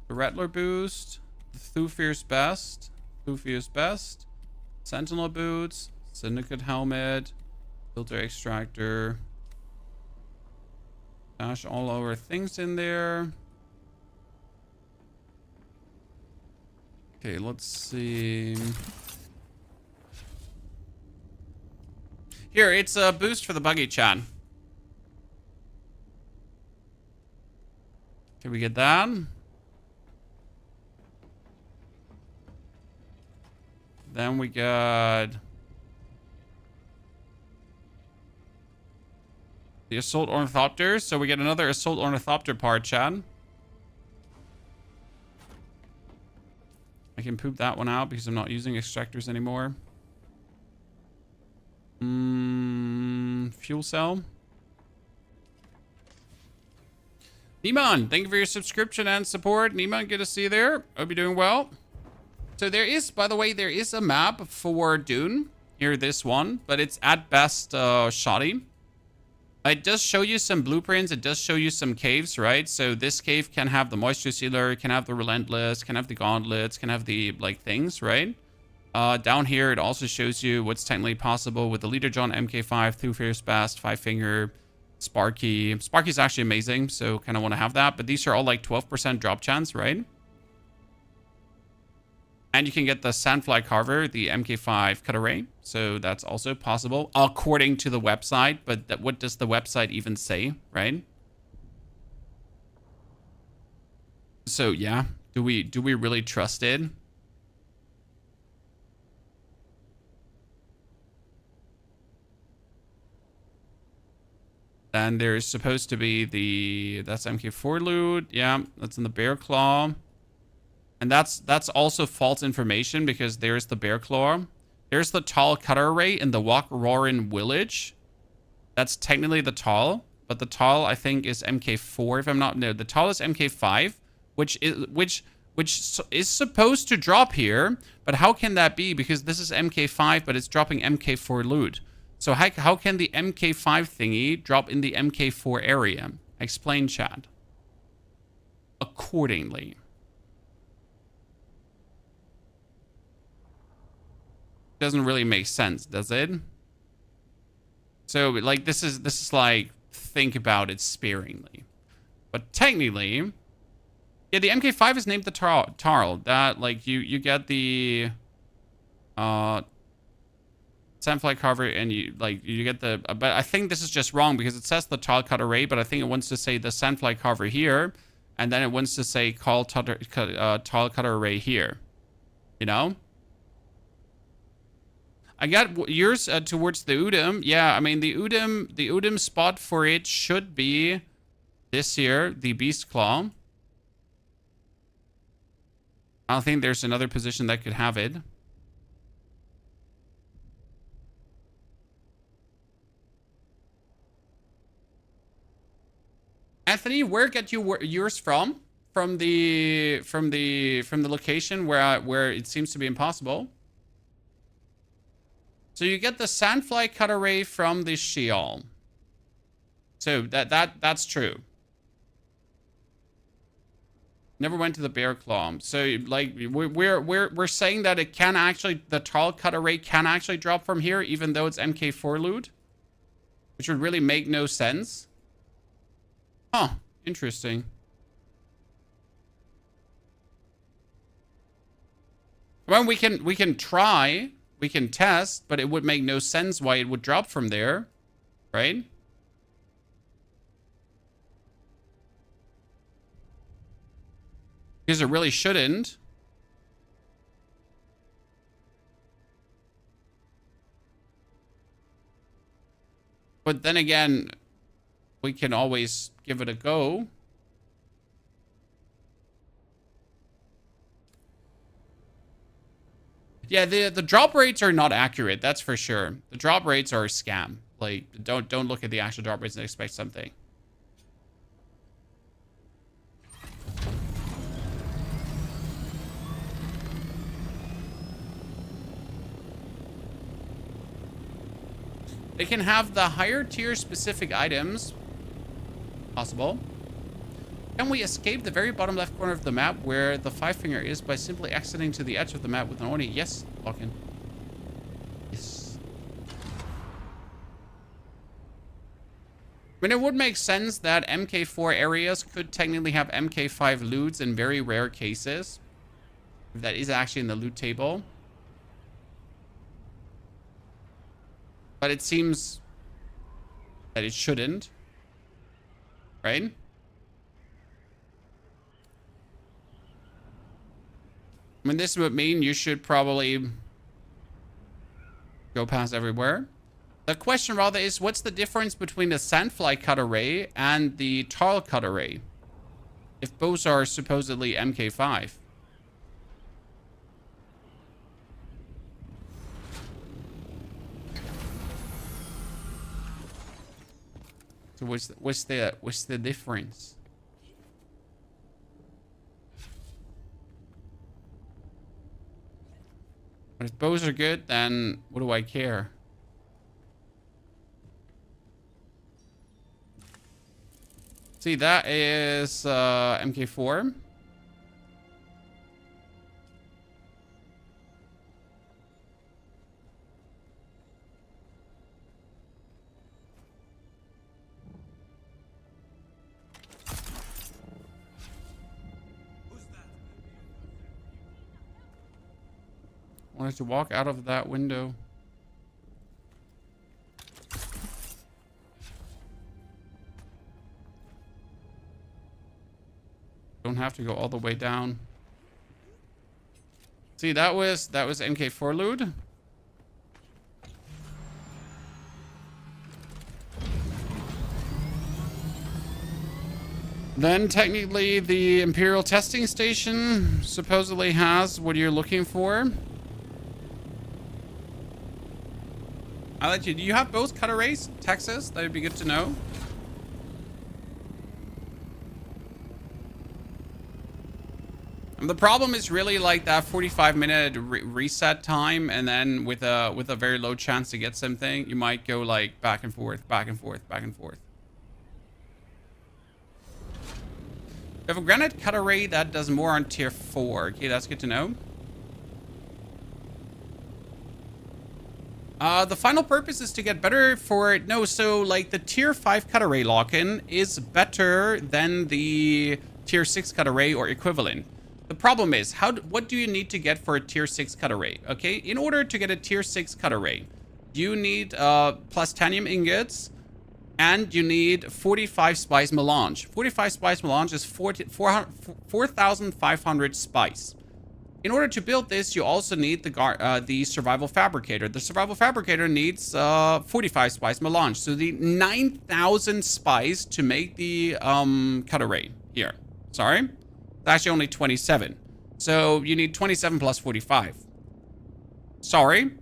The Rattler boost. The Thufir's best. Sentinel boots. Syndicate helmet. Filter extractor. Dash all our things in there. Okay, let's see. Here, it's a boost for the buggy, chat. Can we get that? Then we got the Assault Ornithopter. So we get another Assault Ornithopter part, chat. I can poop that one out because I'm not using extractors anymore. Fuel cell. Niman, thank you for your subscription and support. Niman, good to see you there. Hope you're doing well. So there is, by the way, there is a map for Dune. Here, this one. But it's at best shoddy. It does show you some blueprints. It does show you some caves, right? So this cave can have the moisture sealer, can have the relentless, can have the gauntlets, can have the like things, right? Down here, it also shows you what's technically possible with the Leader John Mk5, Thufir's Bast, Five Finger, Sparky. Sparky's actually amazing, so kind of want to have that. But these are all like 12% drop chance, right? And you can get the Sandfly Carver, the Mk5 cut array. So that's also possible, according to the website. But what does the website even say, right? So yeah, do we really trust it? And there's supposed to be that's Mk4 loot. Yeah, that's in the Bear Claw. And that's also false information because there's the Bear Claw. There's the Tall Cutter Array in the Wok Roarin Village. That's technically the Tall, but the Tall I think is Mk4 if I'm not no, the Tall is Mk5, which is supposed to drop here, but how can that be? Because this is Mk5, but it's dropping Mk4 loot. So how can the Mk5 thingy drop in the Mk4 area? Explain, chat. Accordingly. Doesn't really make sense, does it? So like this is like, think about it sparingly. But technically, yeah, the Mk5 is named the Tarl. That like you get the Sandfly Carver and you get the but I think this is just wrong because it says the Tall Cut Array, but I think it wants to say the Sandfly Carver here, and then it wants to say Tall Cutter Array here. You know? I got yours towards the Udom. Yeah, I mean the Udom spot for it should be this here, the Beast Claw. I don't think there's another position that could have it. Anthony, where get you yours from? From the location where it seems to be impossible. So you get the Sandfly Cut Array from the Sheol. So that's true. Never went to the Bear Claw. So like we're saying that it can actually, the Tall Cut Array can actually drop from here, even though it's Mk4 loot, which would really make no sense. Huh? Interesting. Well, we can try. We can test, but it would make no sense why it would drop from there, right? Because it really shouldn't. But then again, we can always give it a go. Yeah, the drop rates are not accurate, that's for sure. The drop rates are a scam. Like, don't look at the actual drop rates and expect something. They can have the higher tier specific items. Possible. Can we escape the very bottom left corner of the map where the 5-finger is by simply exiting to the edge of the map with an Oni? Yes, Lock-in. Yes. I mean, it would make sense that Mk4 areas could technically have Mk5 loots in very rare cases. If that is actually in the loot table. But it seems that it shouldn't. Right? I mean, this would mean you should probably go past everywhere. The question rather is, what's the difference between the Sandfly Cut Array and the Tall Cut Array? If both are supposedly Mk5. So what's the difference? But if bows are good, then what do I care? See, that is Mk4. Wanted to walk out of that window. Don't have to go all the way down. See, that was Mk4 loot. Then technically the Imperial testing station supposedly has what you're looking for. I'll let you. Do you have both cut arrays? Texas? That would be good to know. And the problem is really like that 45-minute reset time, and then with a very low chance to get something, you might go like back and forth, back and forth, back and forth. We have a granite cut array that does more on tier 4. Okay, that's good to know. The final purpose is to get better for it. No, so like the tier 5 cut array lock-in is better than the tier 6 cut array or equivalent. The problem is, what do you need to get for a tier 6 cut array? Okay, in order to get a tier 6 cut array, you need plastanium ingots, and you need 45 spice melange. 45 spice melange is 4,500 spice. In order to build this, you also need the survival fabricator. The survival fabricator needs 45 spice melange. So the 9,000 spice to make the cut array here. Sorry, it's actually only 27. So you need 27 plus 45. Sorry.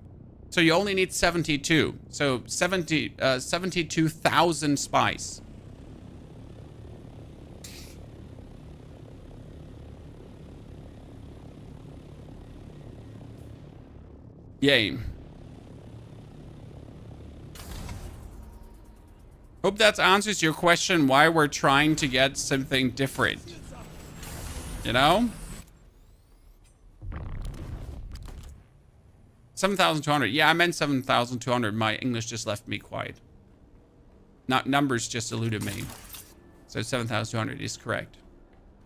So you only need 72. So 72,000 spice. Yay. Hope that answers your question why we're trying to get something different. You know? 7,200. Yeah, I meant 7,200. My English just left me quiet. Not numbers just eluded me. So 7,200 is correct.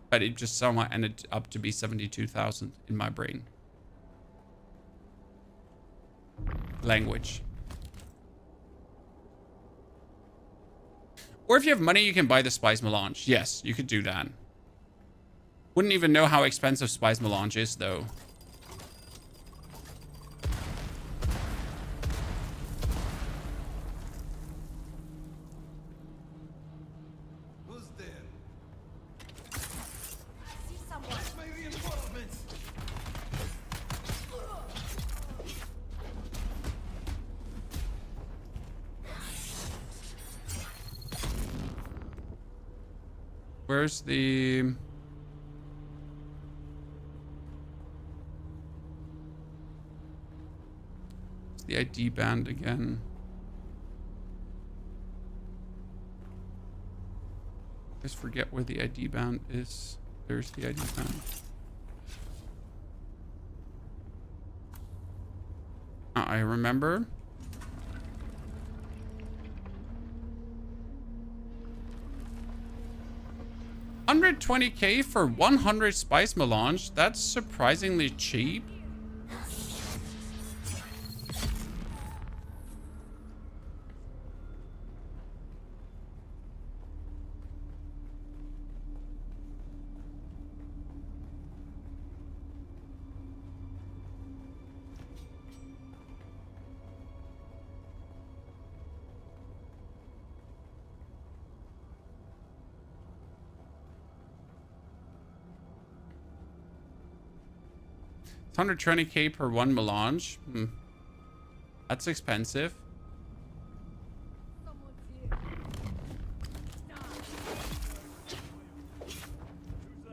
But it just somehow ended up to be 72,000 in my brain. Language. Or if you have money, you can buy the spice melange. Yes, you could do that. Wouldn't even know how expensive spice melange is, though. Who's there? See someone. My reinforcements! Where's the... It's the ID band again. I just forget where the ID band is. There's the ID band. I remember. $120K for 100 spice melange. That's surprisingly cheap. It's 120K per one melange. That's expensive.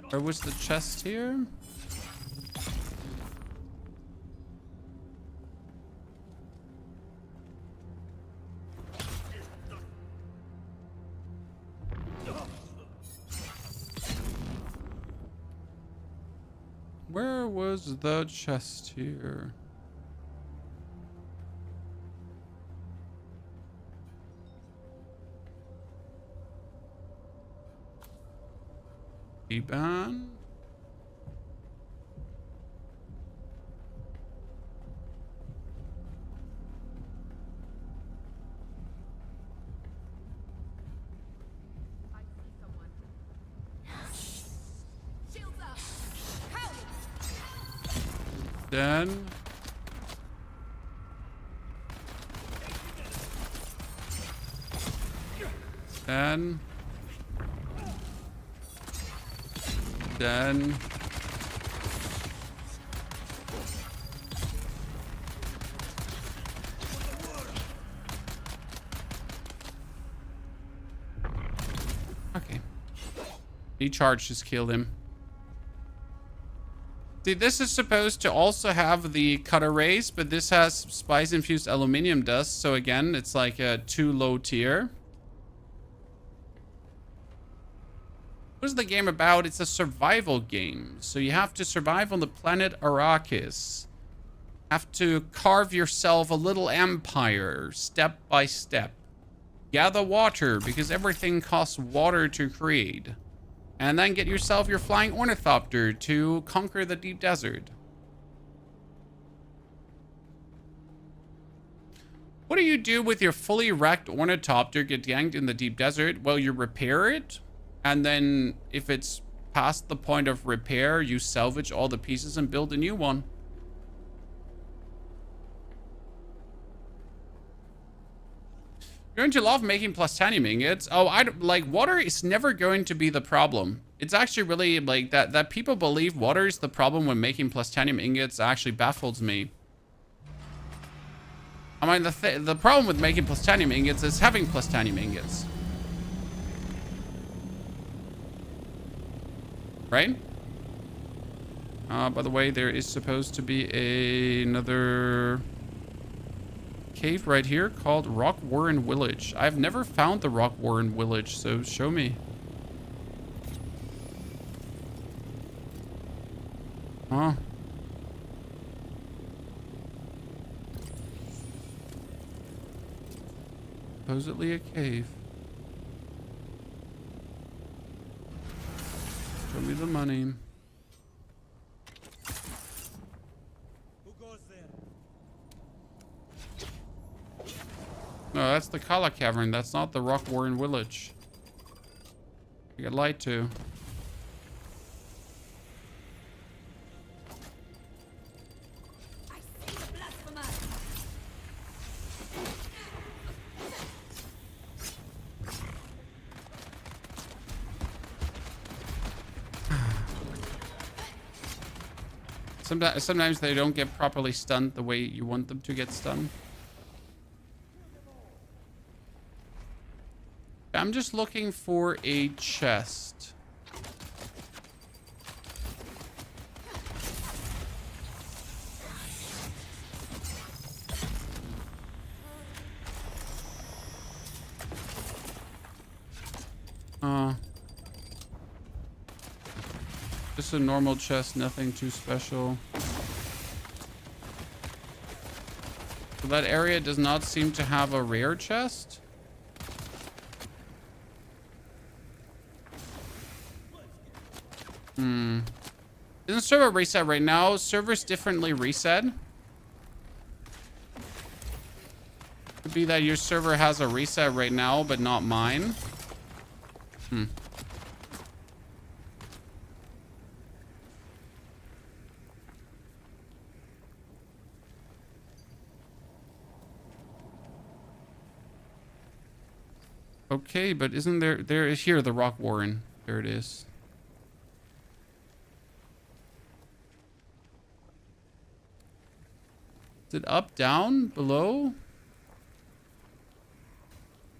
Where was the chest here? Where was the chest here? Eban. Then... Then... Then... Okay. Decharge just killed him. See, this is supposed to also have the cutter race, but this has spice-infused aluminium dust, so again, it's like a too low tier. What is the game about? It's a survival game. So you have to survive on the planet Arrakis. Have to carve yourself a little empire, step by step. Gather water, because everything costs water to create. And then get yourself your flying Ornithopter to conquer the deep desert. What do you do with your fully wrecked Ornithopter get yanked in the deep desert? Well, you repair it. And then if it's past the point of repair, you salvage all the pieces and build a new one. You're going to love making plastanium ingots. Oh, like water is never going to be the problem. It's actually really like that people believe water is the problem when making plastanium ingots actually baffles me. I mean, the problem with making plastanium ingots is having plastanium ingots. Right? By the way, there is supposed to be another cave right here called Rock Warren Village. I've never found the Rock Warren Village, so show me. Huh. Supposedly a cave. Show me the money. Who goes there? No, that's the Kala Cavern. That's not the Rock Warren Village. I got lied to. I see blasphemer. Sometimes they don't get properly stunned the way you want them to get stunned. I'm just looking for a chest. Just a normal chest, nothing too special. So that area does not seem to have a rare chest. Isn't server reset right now? Servers differently reset. Could be that your server has a reset right now, but not mine. Okay, but isn't there is here the Rock Warren. There it is. Is it up, down, below?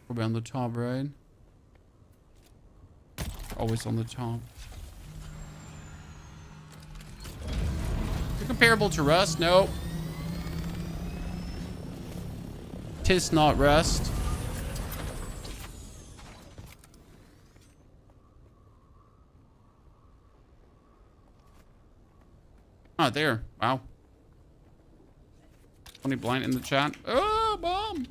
Probably on the top, right? Always on the top. Is it comparable to Rust? No. Tis not Rust. Ah, there. Wow. 20 blind in the chat. Oh, bomb.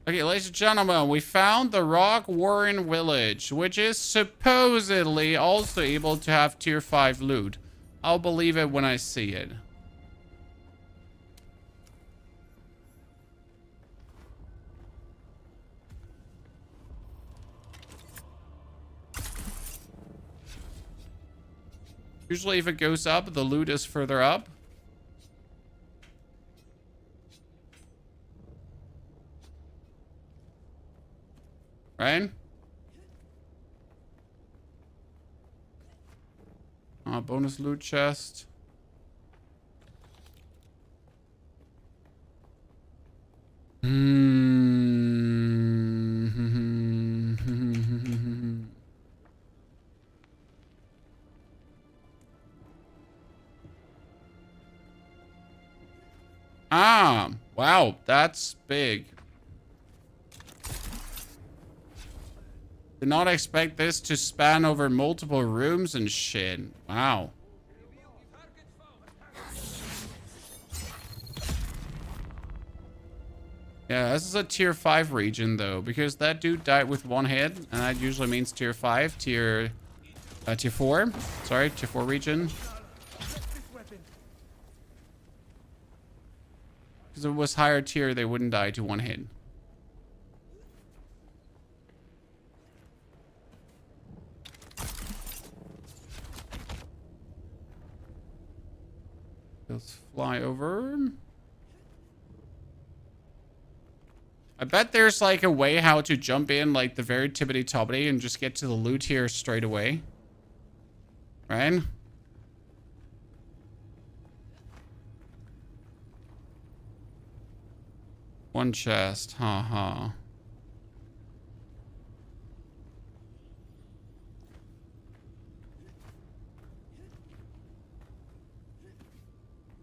Okay, ladies and gentlemen, we found the Rock Warren Village, which is supposedly also able to have tier 5 loot. I'll believe it when I see it. Usually if it goes up, the loot is further up. Right? Bonus loot chest. Ah, wow, that's big. Did not expect this to span over multiple rooms and shit. Wow. Yeah, this is a tier 5 region though, because that dude died with one hit, and that usually means tier 5, tier 4. Sorry, tier 4 region. Because if it was higher tier, they wouldn't die to one hit. Let's fly over. I bet there's like a way how to jump in like the very tippity-toppity and just get to the loot here straight away. Right? One chest, haha.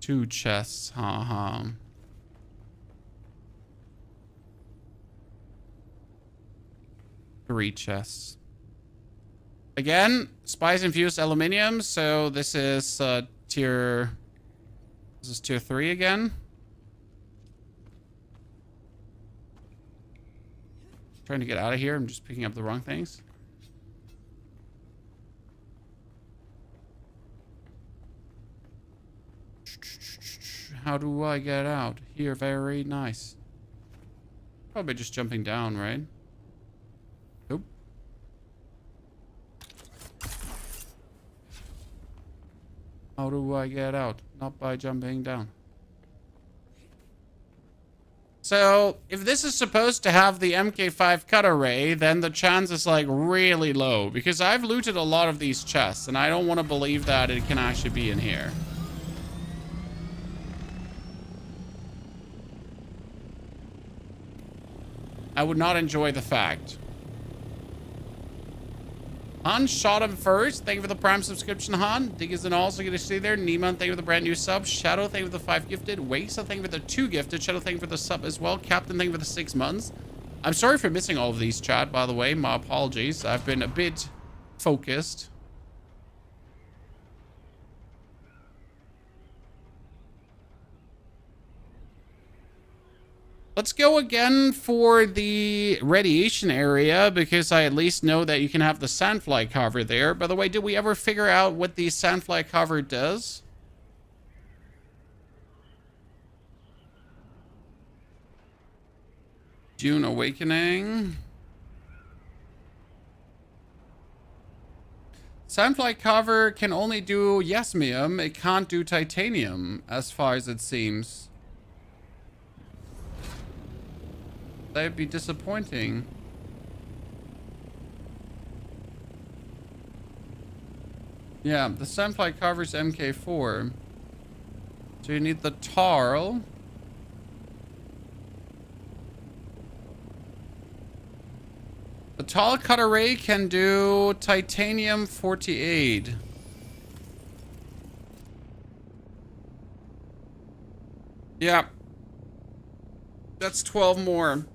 Two chests, haha. Three chests. Again, spice infused aluminium, so this is tier 3 again. Trying to get out of here. I'm just picking up the wrong things. How do I get out? Here, very nice. Probably just jumping down, right? Nope. How do I get out? Not by jumping down. So, if this is supposed to have the Mk6 cut array, then the chance is like really low. Because I've looted a lot of these chests, and I don't want to believe that it can actually be in here. I would not enjoy the fact. Han shot him first. Thank you for the Prime subscription, Han. Dig is an also good to see there. Neiman, thank you for the brand new sub. Shadow, thank you for the 5 gifted. Wasa, thank you for the 2 gifted. Shadow, thank you for the sub as well. Captain, thank you for the 6 months. I'm sorry for missing all of these, chat, by the way. My apologies. I've been a bit focused. Let's go again for the radiation area, because I at least know that you can have the sandfly cover there. By the way, did we ever figure out what the sandfly cover does? Dune Awakening. Sandfly cover can only do yasmium. It can't do titanium, as far as it seems. That would be disappointing. Yeah, the sandfly covers Mk4. So you need the Tarl. The Tarl cut array can do titanium 48. Yeah. That's 12 more.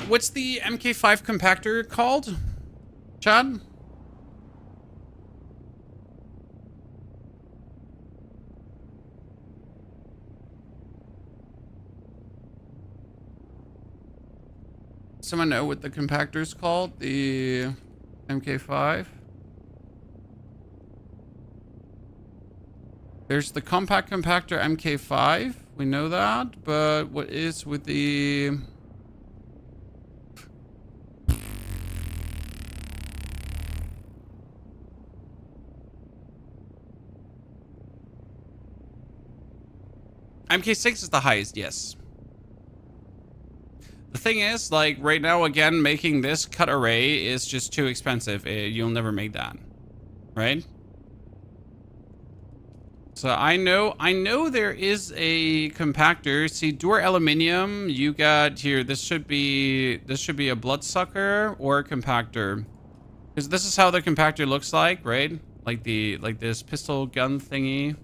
What's the Mk6 compactor called, Chad? Someone know what the compactor is called? The Mk6? There's the compact compactor Mk6. We know that, but what is with the... Mk6 is the highest, yes. The thing is, like, right now, again, making this cut array is just too expensive. You'll never make that, right? So I know there is a compactor. See, Dur Aluminium, you got here. This should be a bloodsucker or a compactor. Because this is how the compactor looks like, right? Like this pistol gun thingy.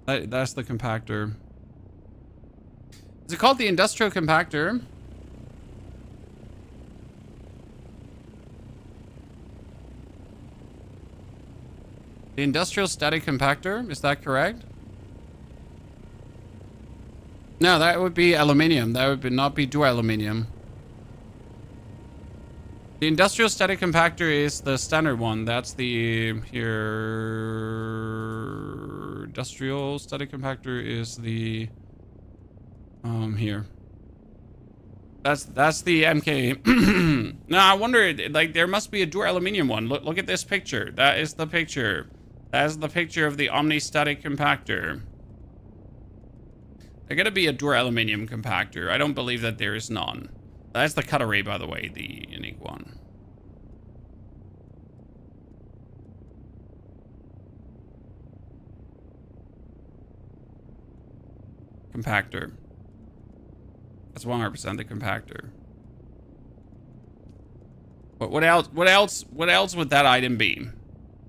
That's the compactor. Is it called the industrial compactor? The industrial static compactor, is that correct? No, that would be aluminium. That would not be Dur Aluminium. The industrial static compactor is the standard one. That's the here. Industrial static compactor is the here. That's the MK. No, I wonder, like, there must be a Dur Aluminium one. Look at this picture. That is the picture. That is the picture of the omni-static compactor. There gotta be a Dur Aluminium compactor. I don't believe that there is none. That's the cut array, by the way, the unique one. Compactor. That's 100% the compactor. But what else would that item be,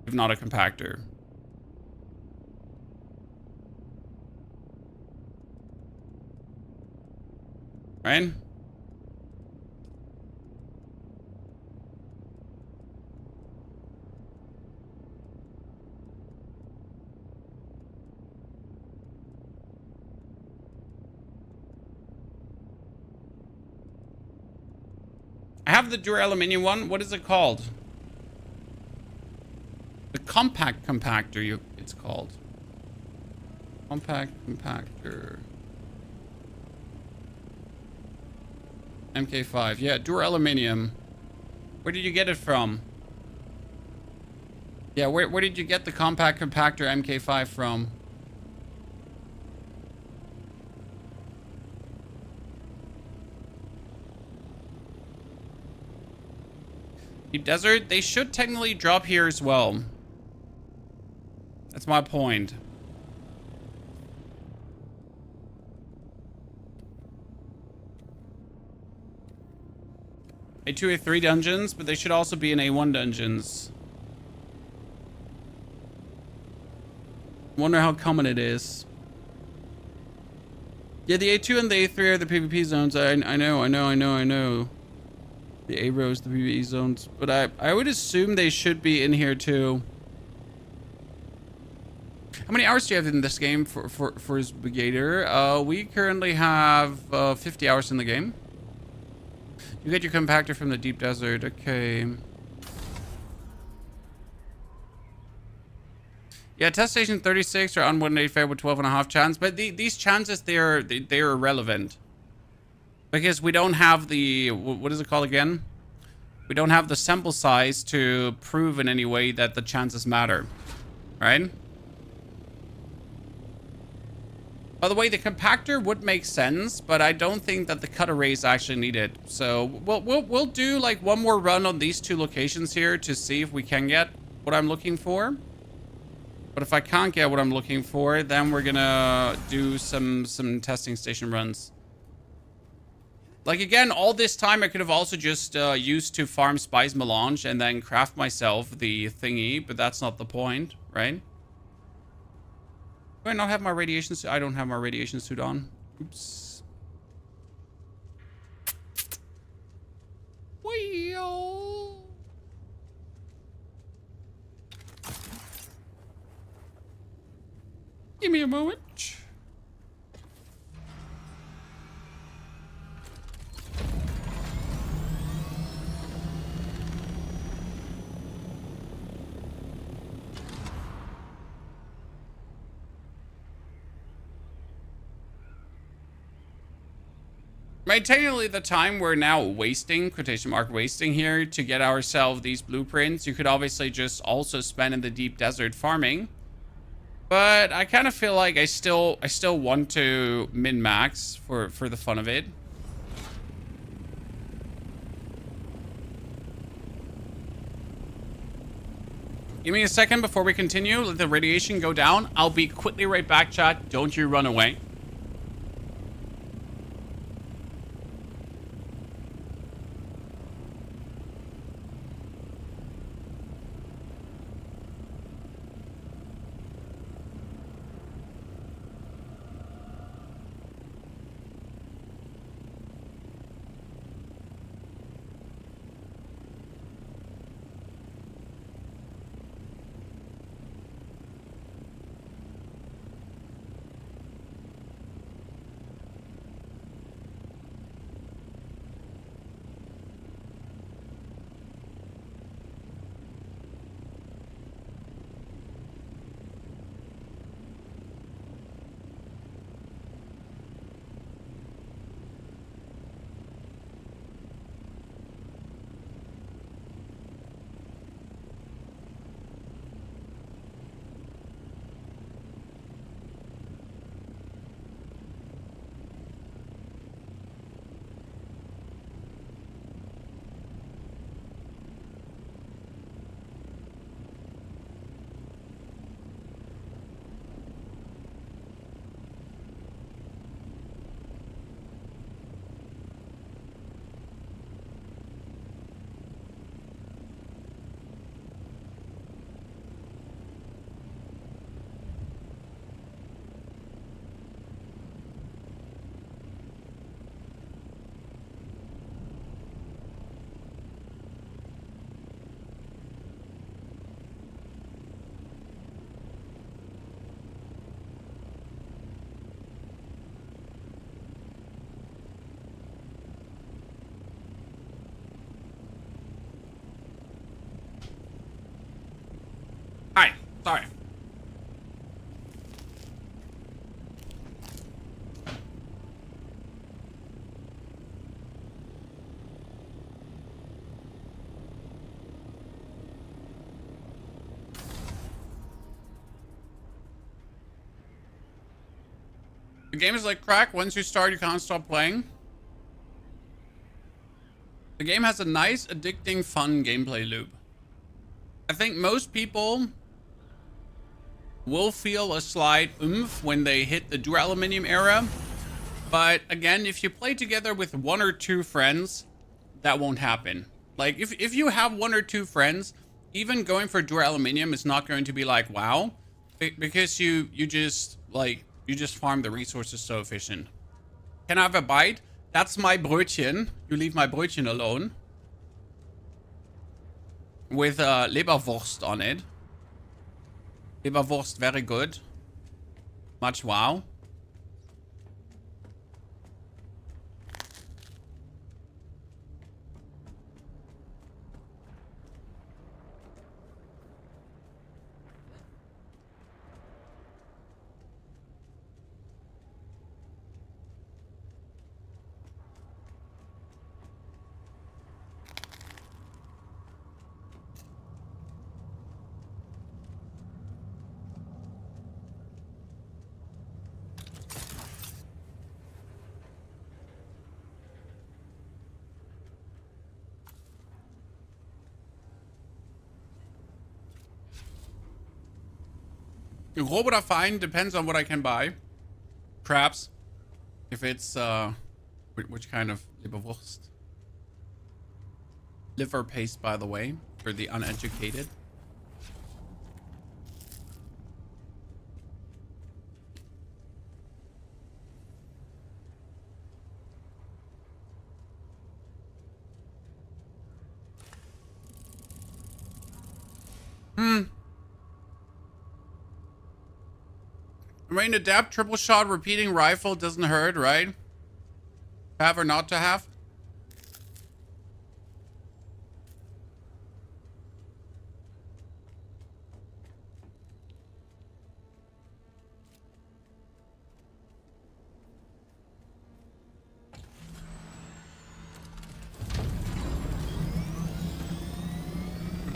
if not a compactor? Right? I have the Dur Aluminium one. What is it called? The compact compactor, it's called. Compact compactor. Mk6. Yeah, Dur Aluminium. Where did you get it from? Yeah, where did you get the compact compactor Mk6 from? Deep Desert, they should technically drop here as well. That's my point. A2, A3 dungeons, but they should also be in A1 dungeons. Wonder how common it is. Yeah, the A2 and the A3 are the PvP zones. I know. The A rows, the PvE zones. But I would assume they should be in here too. How many hours do you have in this game for Brigader? We currently have 50 hours in the game. You get your compactor from the Deep Desert. Okay. Yeah, test station 36 or on 185 with 12.5 chance. But these chances, they're irrelevant. Because we don't have the, what is it called again? We don't have the sample size to prove in any way that the chances matter. Right? By the way, the compactor would make sense, but I don't think that the cut array is actually needed. So we'll do like one more run on these two locations here to see if we can get what I'm looking for. But if I can't get what I'm looking for, then we're gonna do some testing station runs. Like, again, all this time I could have also just used to farm Spice Melange and then craft myself the thingy, but that's not the point, right? Do I not have my radiation suit? I don't have my radiation suit on. Oops. Well. Give me a moment. Right, technically the time we're now wasting, quotation mark wasting here, to get ourselves these blueprints, you could obviously just also spend in the deep desert farming. But I kind of feel like I still want to min-max for the fun of it. Give me a second before we continue. Let the radiation go down. I'll be quickly right back, chat. Don't you run away. Hi, sorry. The game is like crack. Once you start, you can't stop playing. The game has a nice, addicting, fun gameplay loop. I think most people will feel a slight oomph when they hit the duraluminum era. But again, if you play together with one or two friends, that won't happen. Like, if you have one or two friends, even going for duraluminum is not going to be like, wow. Because you just farm the resources so efficient. Can I have a bite? That's my Brötchen. You leave my Brötchen alone. With Leberwurst on it. Leberwurst, very good. Much wow. Grob oder fine depends on what I can buy. Perhaps. If it's, which kind of Leberwurst? Liver paste, by the way, for the uneducated. Rain adapt, triple shot, repeating rifle doesn't hurt, right? Have or not to have?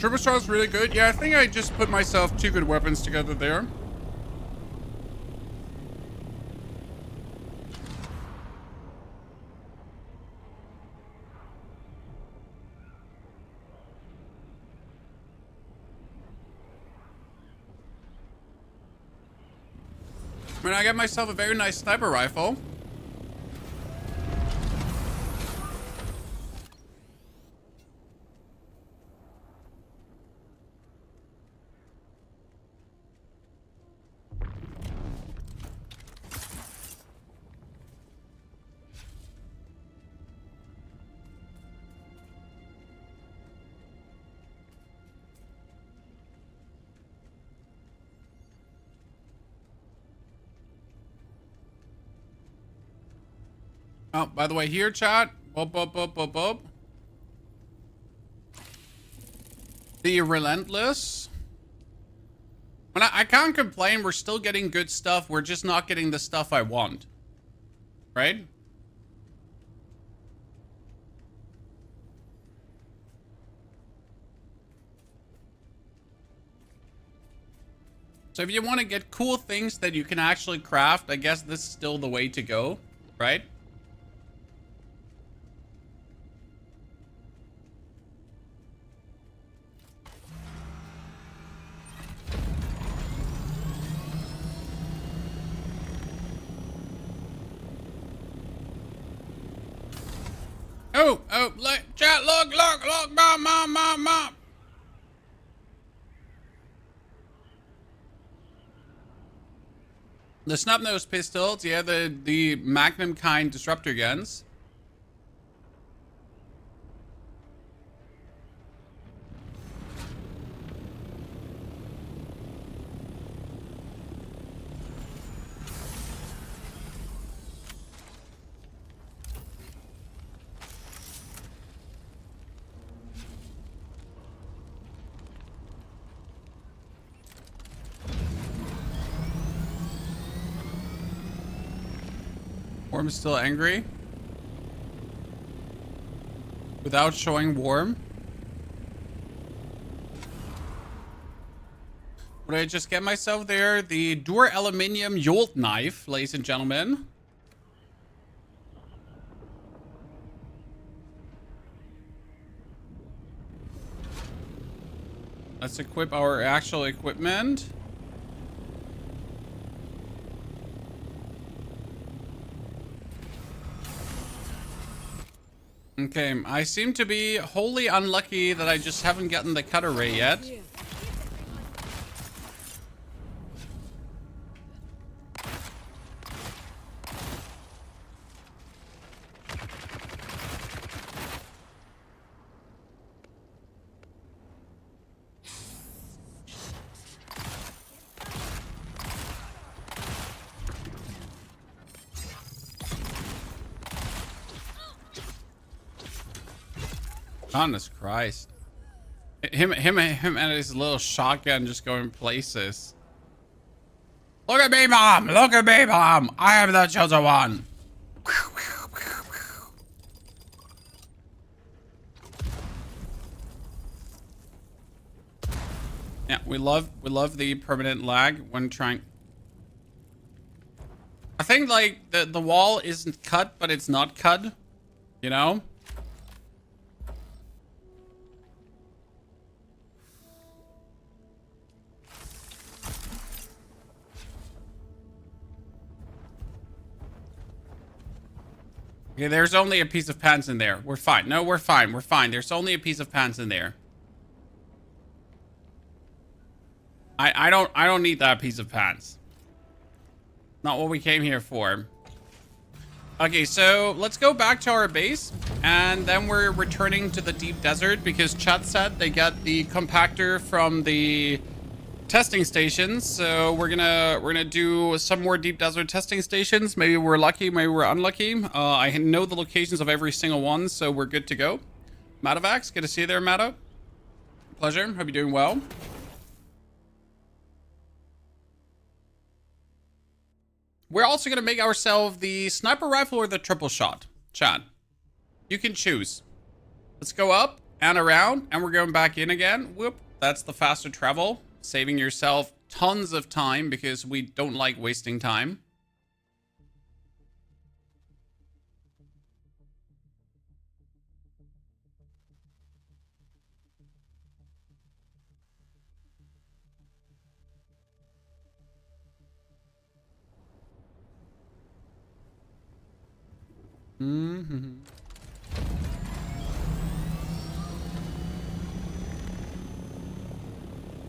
Triple shot is really good. Yeah, I think I just put myself 2 good weapons together there. I mean, I got myself a very nice sniper rifle. Oh, by the way, here, chat. The Relentless. I can't complain. We're still getting good stuff. We're just not getting the stuff I want. Right? So if you want to get cool things that you can actually craft, I guess this is still the way to go. Right? Oh, chat, look, mom. The snub-nosed pistols, yeah, the Magnum kind disruptor guns. Worm is still angry. Without showing Worm. What did I just get myself there? The Dur Aluminium Jolt Knife, ladies and gentlemen. Let's equip our actual equipment. Okay, I seem to be wholly unlucky that I just haven't gotten the cutter ray yet. Goodness Christ. Him and his little shotgun just going places. Look at me, Mom! Look at me, Mom! I am the chosen one! Yeah, we love the permanent lag when trying. I think like the wall isn't cut, but it's not cut. You know? Okay, there's only a piece of pants in there. We're fine. No, we're fine. We're fine. There's only a piece of pants in there. I don't need that piece of pants. Not what we came here for. Okay, so let's go back to our base, and then we're returning to the deep desert because chat said they got the compactor from the testing stations. So we're gonna do some more deep desert testing stations. Maybe we're lucky, maybe we're unlucky. I know the locations of every single one, so we're good to go. Matavax, good to see you there, Matta. Pleasure. Hope you're doing well. We're also gonna make ourselves the sniper rifle or the triple shot. Chat, you can choose. Let's go up. and around, and we're going back in again. Whoop. That's the faster travel, saving yourself tons of time because we don't like wasting time. Mm-hmm.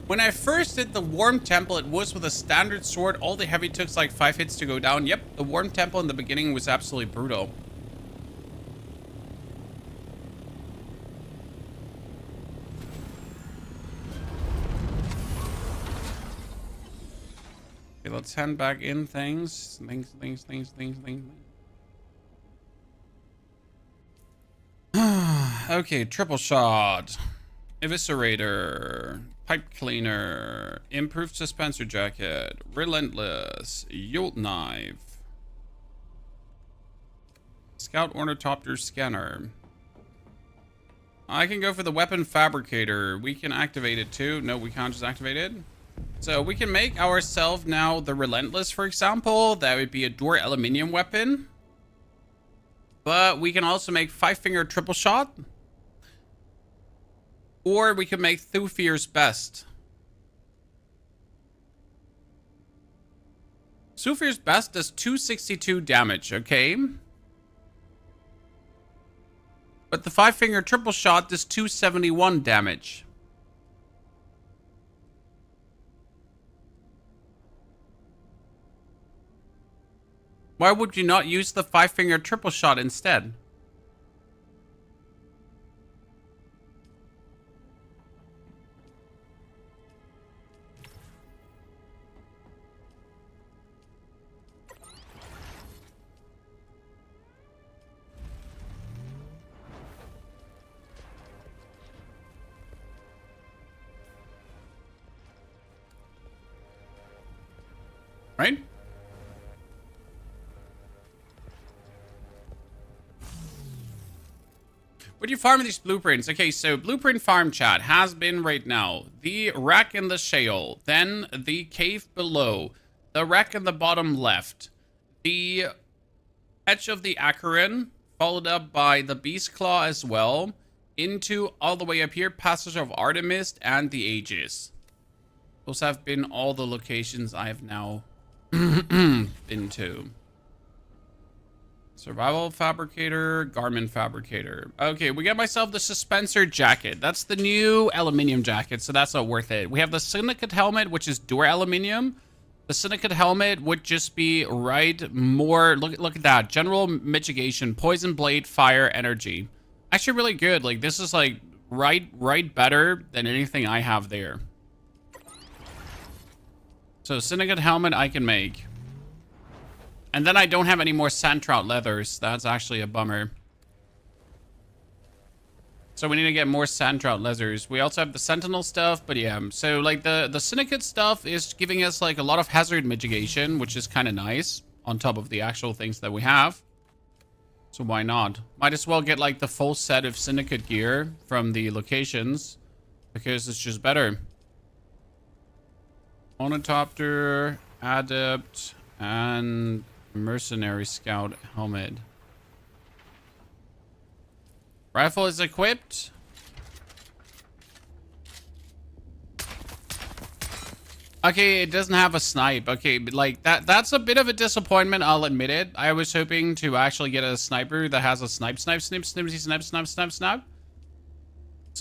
When I first did the Warm Temple, it was with a standard sword. All the heavy took like 5 hits to go down. Yep, the Warm Temple in the beginning was absolutely brutal. Okay, let's hand back in things. Things. Okay, triple shot. Eviscerator. Pipe cleaner. Improved dispenser jacket. Relentless. Yolt knife. Scout Ornithopter scanner. I can go for the weapon fabricator. We can activate it too. No, we can't just activate it. So we can make ourselves now the Relentless, for example. That would be a door aluminium weapon. But we can also make 5-finger triple shot. Or we can make Thufir's best. Thufir's best does 262 damage, okay? But the 5-finger triple shot does 271 damage. Why would you not use the 5-finger triple shot instead? Right? What do you farm these blueprints? Okay, so blueprint farm chat has been right now the wreck in the shale, then the cave below, the wreck in the bottom left, the Etch of the Acheron, followed up by the Beast Claw as well, into all the way up here, Passage of Artemis and the Aegis. Those have been all the locations I have now been to. Survival fabricator, garment fabricator. Okay, we got myself the Suspenser jacket. That's the new aluminium jacket, so that's not worth it. We have the Syndicate helmet, which is door aluminium. The Syndicate helmet would just be more. Look at that. General mitigation, poison blade, fire, energy. Actually, really good. Like this is like right better than anything I have there. So Syndicate helmet I can make. And then I don't have any more sand trout leathers. That's actually a bummer. So we need to get more sand trout leathers. We also have the Sentinel stuff, but yeah. So like the Syndicate stuff is giving us like a lot of hazard mitigation, which is kind of nice on top of the actual things that we have. So why not? Might as well get like the full set of Syndicate gear from the locations because it's just better. Ornithopter, Adept, and Mercenary Scout helmet. Rifle is equipped. Okay, it doesn't have a snipe. Okay, but like that's a bit of a disappointment, I'll admit it. I was hoping to actually get a sniper that has a snipe. So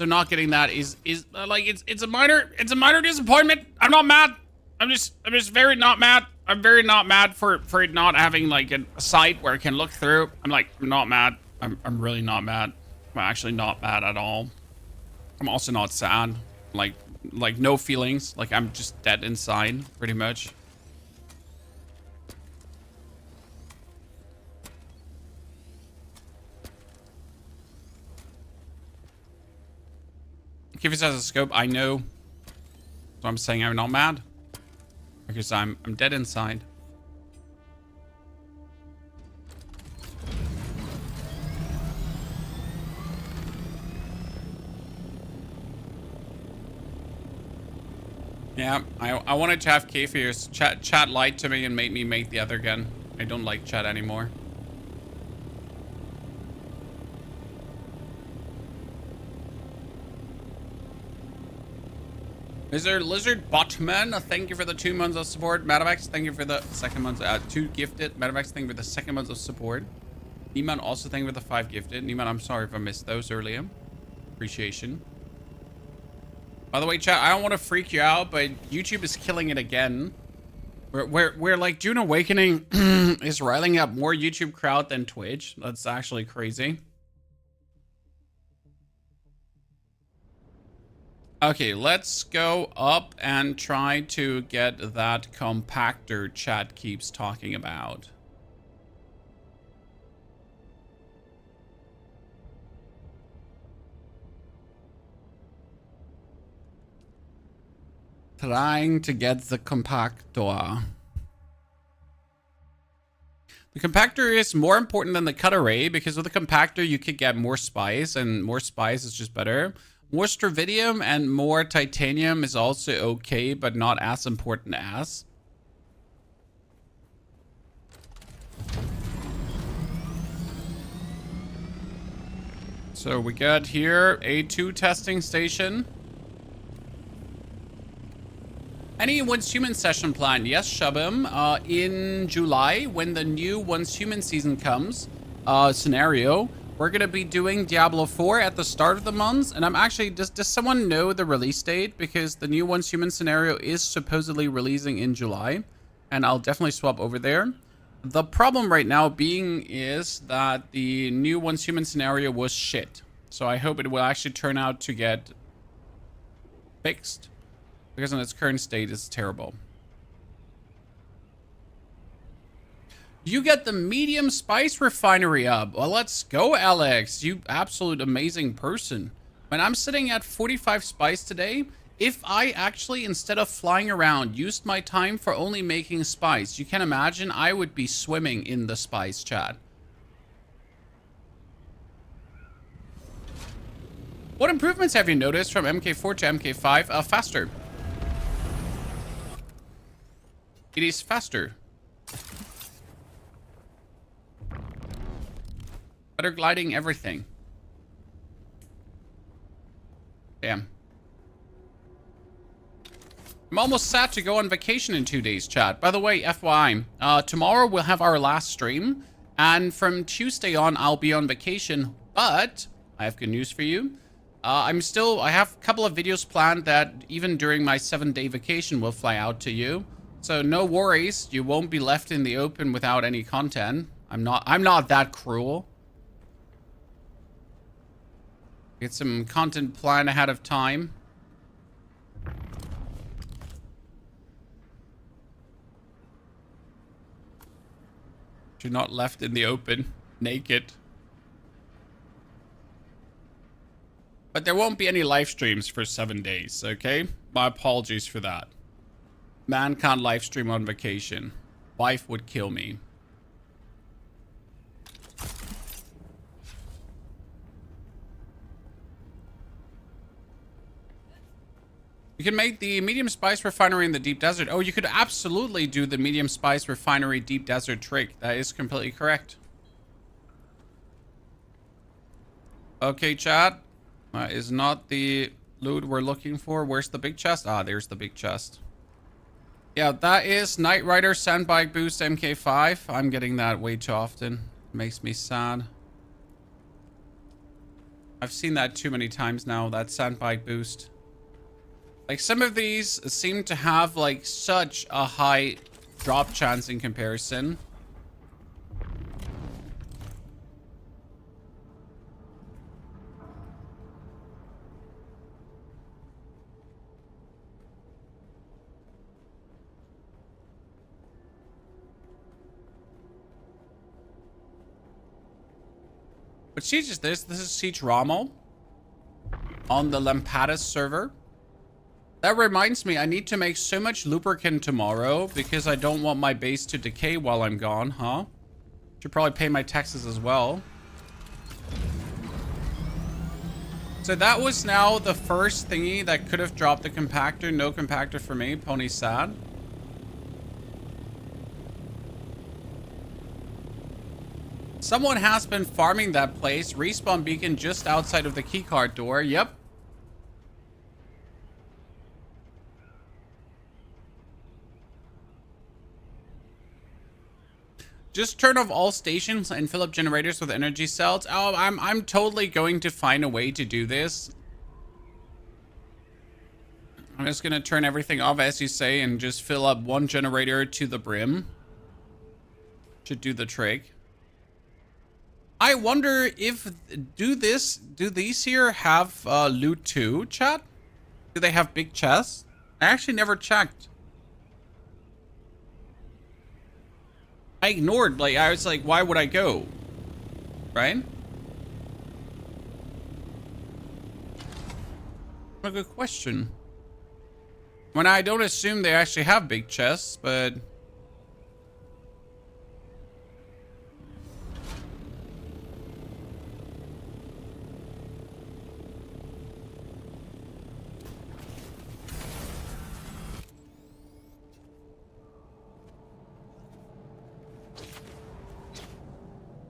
not getting that is like it's a minor disappointment. I'm not mad. I'm just very not mad. I'm very not mad for it not having like a sight where I can look through. I'm not mad. I'm really not mad. I'm actually not mad at all. I'm also not sad. Like no feelings. Like I'm just dead inside, pretty much. Kifis has a scope, I know. So I'm saying I'm not mad. Because I'm dead inside. Yeah, I wanted to have Kefir's chat lied to me and made me make the other gun. I don't like chat anymore. Lizard Botman, thank you for the 2 months of support. Madavex, thank you for the second month, 2 gifted. Madavex, thank you for the second month of support. Nieman, also thank you for the 5 gifted. Nieman, I'm sorry if I missed those earlier. Appreciation. By the way, chat, I don't want to freak you out, but YouTube is killing it again. We're like, Dune Awakening is riling up more YouTube crowd than Twitch. That's actually crazy. Okay, let's go up and try to get that compactor chat keeps talking about. Trying to get the compactor. The compactor is more important than the cut array because with the compactor you could get more spice, and more spice is just better. More stravidium and more titanium is also okay, but not as important as. So we got here A2 testing station. Any Once Human session planned? Yes, Shabam. In July, when the new Once Human season comes, scenario, we're going to be doing Diablo 4 at the start of the month. And I'm actually, does someone know the release date? Because the new Once Human scenario is supposedly releasing in July. And I'll definitely swap over there. The problem right now being is that the new Once Human scenario was shit. So I hope it will actually turn out to get fixed. Because in its current state, it's terrible. You get the medium spice refinery up. Well, let's go, Alex. You absolute amazing person. When I'm sitting at 45 spice today, if I actually, instead of flying around, used my time for only making spice, you can imagine I would be swimming in the spice, chat. What improvements have you noticed from Mk4 to Mk5? Faster. It is faster. Better gliding, everything. Damn. I'm almost sad to go on vacation in 2 days, chat. By the way, FYI, tomorrow we'll have our last stream. And from Tuesday on, I'll be on vacation. But I have good news for you. I have a couple of videos planned that even during my 7-day vacation will fly out to you. So no worries, you won't be left in the open without any content. I'm not that cruel. Get some content planned ahead of time. You're not left in the open, naked. But there won't be any live streams for 7 days, okay? My apologies for that. Man can't live stream on vacation. Wife would kill me. You can make the medium spice refinery in the deep desert. Oh, you could absolutely do the medium spice refinery deep desert trick. That is completely correct. Okay, chat. Is not the loot we're looking for. Where's the big chest? Ah, there's the big chest. Yeah, that is Knight Rider Sandbike Boost Mk5. I'm getting that way too often. Makes me sad. I've seen that too many times now, that Sandbike Boost. Like, some of these seem to have, like, such a high drop chance in comparison. What siege is this? This is Sietch Ramal on the Lampadas server. That reminds me, I need to make so much lubricant tomorrow because I don't want my base to decay while I'm gone, huh? Should probably pay my taxes as well. So that was now the first thingy that could have dropped the compactor. No compactor for me. Pony sad. Someone has been farming that place. Respawn beacon just outside of the keycard door. Yep. Just turn off all stations and fill up generators with energy cells. Oh, I'm totally going to find a way to do this. I'm just gonna turn everything off, as you say, and just fill up one generator to the brim. Should do the trick. I wonder if do these here have loot too, chat? Do they have big chests? I actually never checked. I ignored, like, I was like, why would I go? Right? A good question. When I don't assume they actually have big chests, but...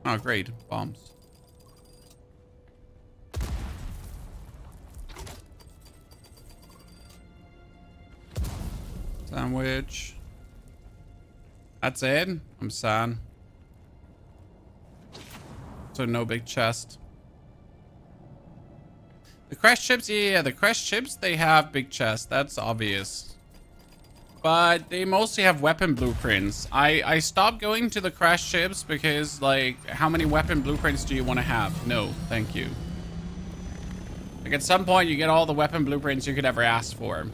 Oh, great. Bombs. Sandwich. That's it? I'm sad. So no big chest. The crash chips, yeah, the crash chips, they have big chests. That's obvious. But they mostly have weapon blueprints. I stopped going to the crash chips because, like, how many weapon blueprints do you want to have? No, thank you. Like, at some point, you get all the weapon blueprints you could ever ask for.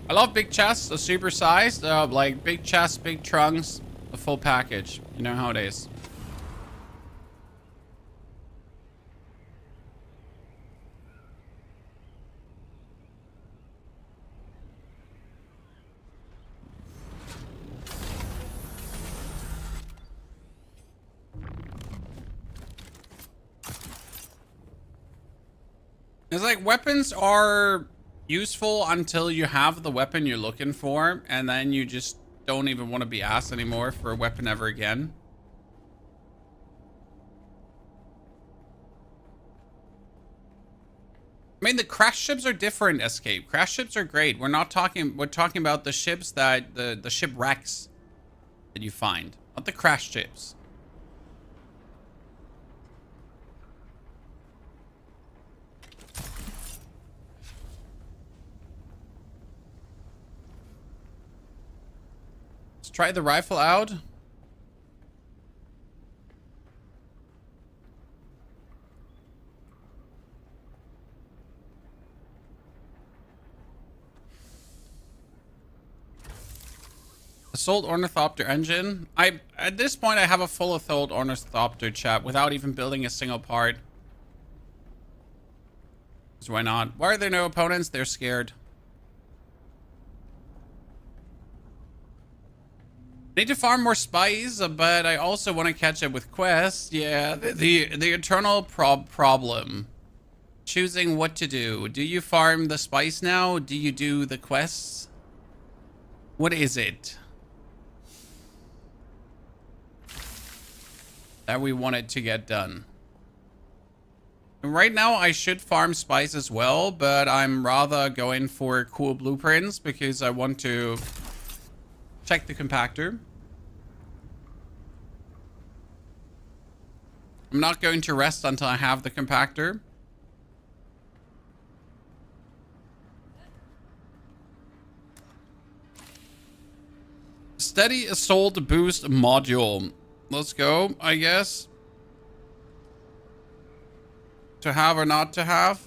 I love big chests, the super sized, like big chests, big trunks, the full package. You know how it is. It's like weapons are useful until you have the weapon you're looking for, and then you just don't even want to be asked anymore for a weapon ever again. I mean, the crash ships are different, Escape. Crash ships are great. We're talking about the ships that the shipwrecks that you find, not the crash ships. Try the rifle out. Assault Ornithopter engine. At this point I have a full Assault Ornithopter, chat, without even building a single part. So why not? Why are there no opponents? They're scared. Need to farm more spice, but I also want to catch up with quests. Yeah, the eternal problem. Choosing what to do. Do you farm the spice now? Do you do the quests? What is it that we wanted to get done? And right now, I should farm spice as well, but I'm rather going for cool blueprints because I want to check the compactor. I'm not going to rest until I have the compactor. Steady Assault Boost Module. Let's go, I guess. To have or not to have.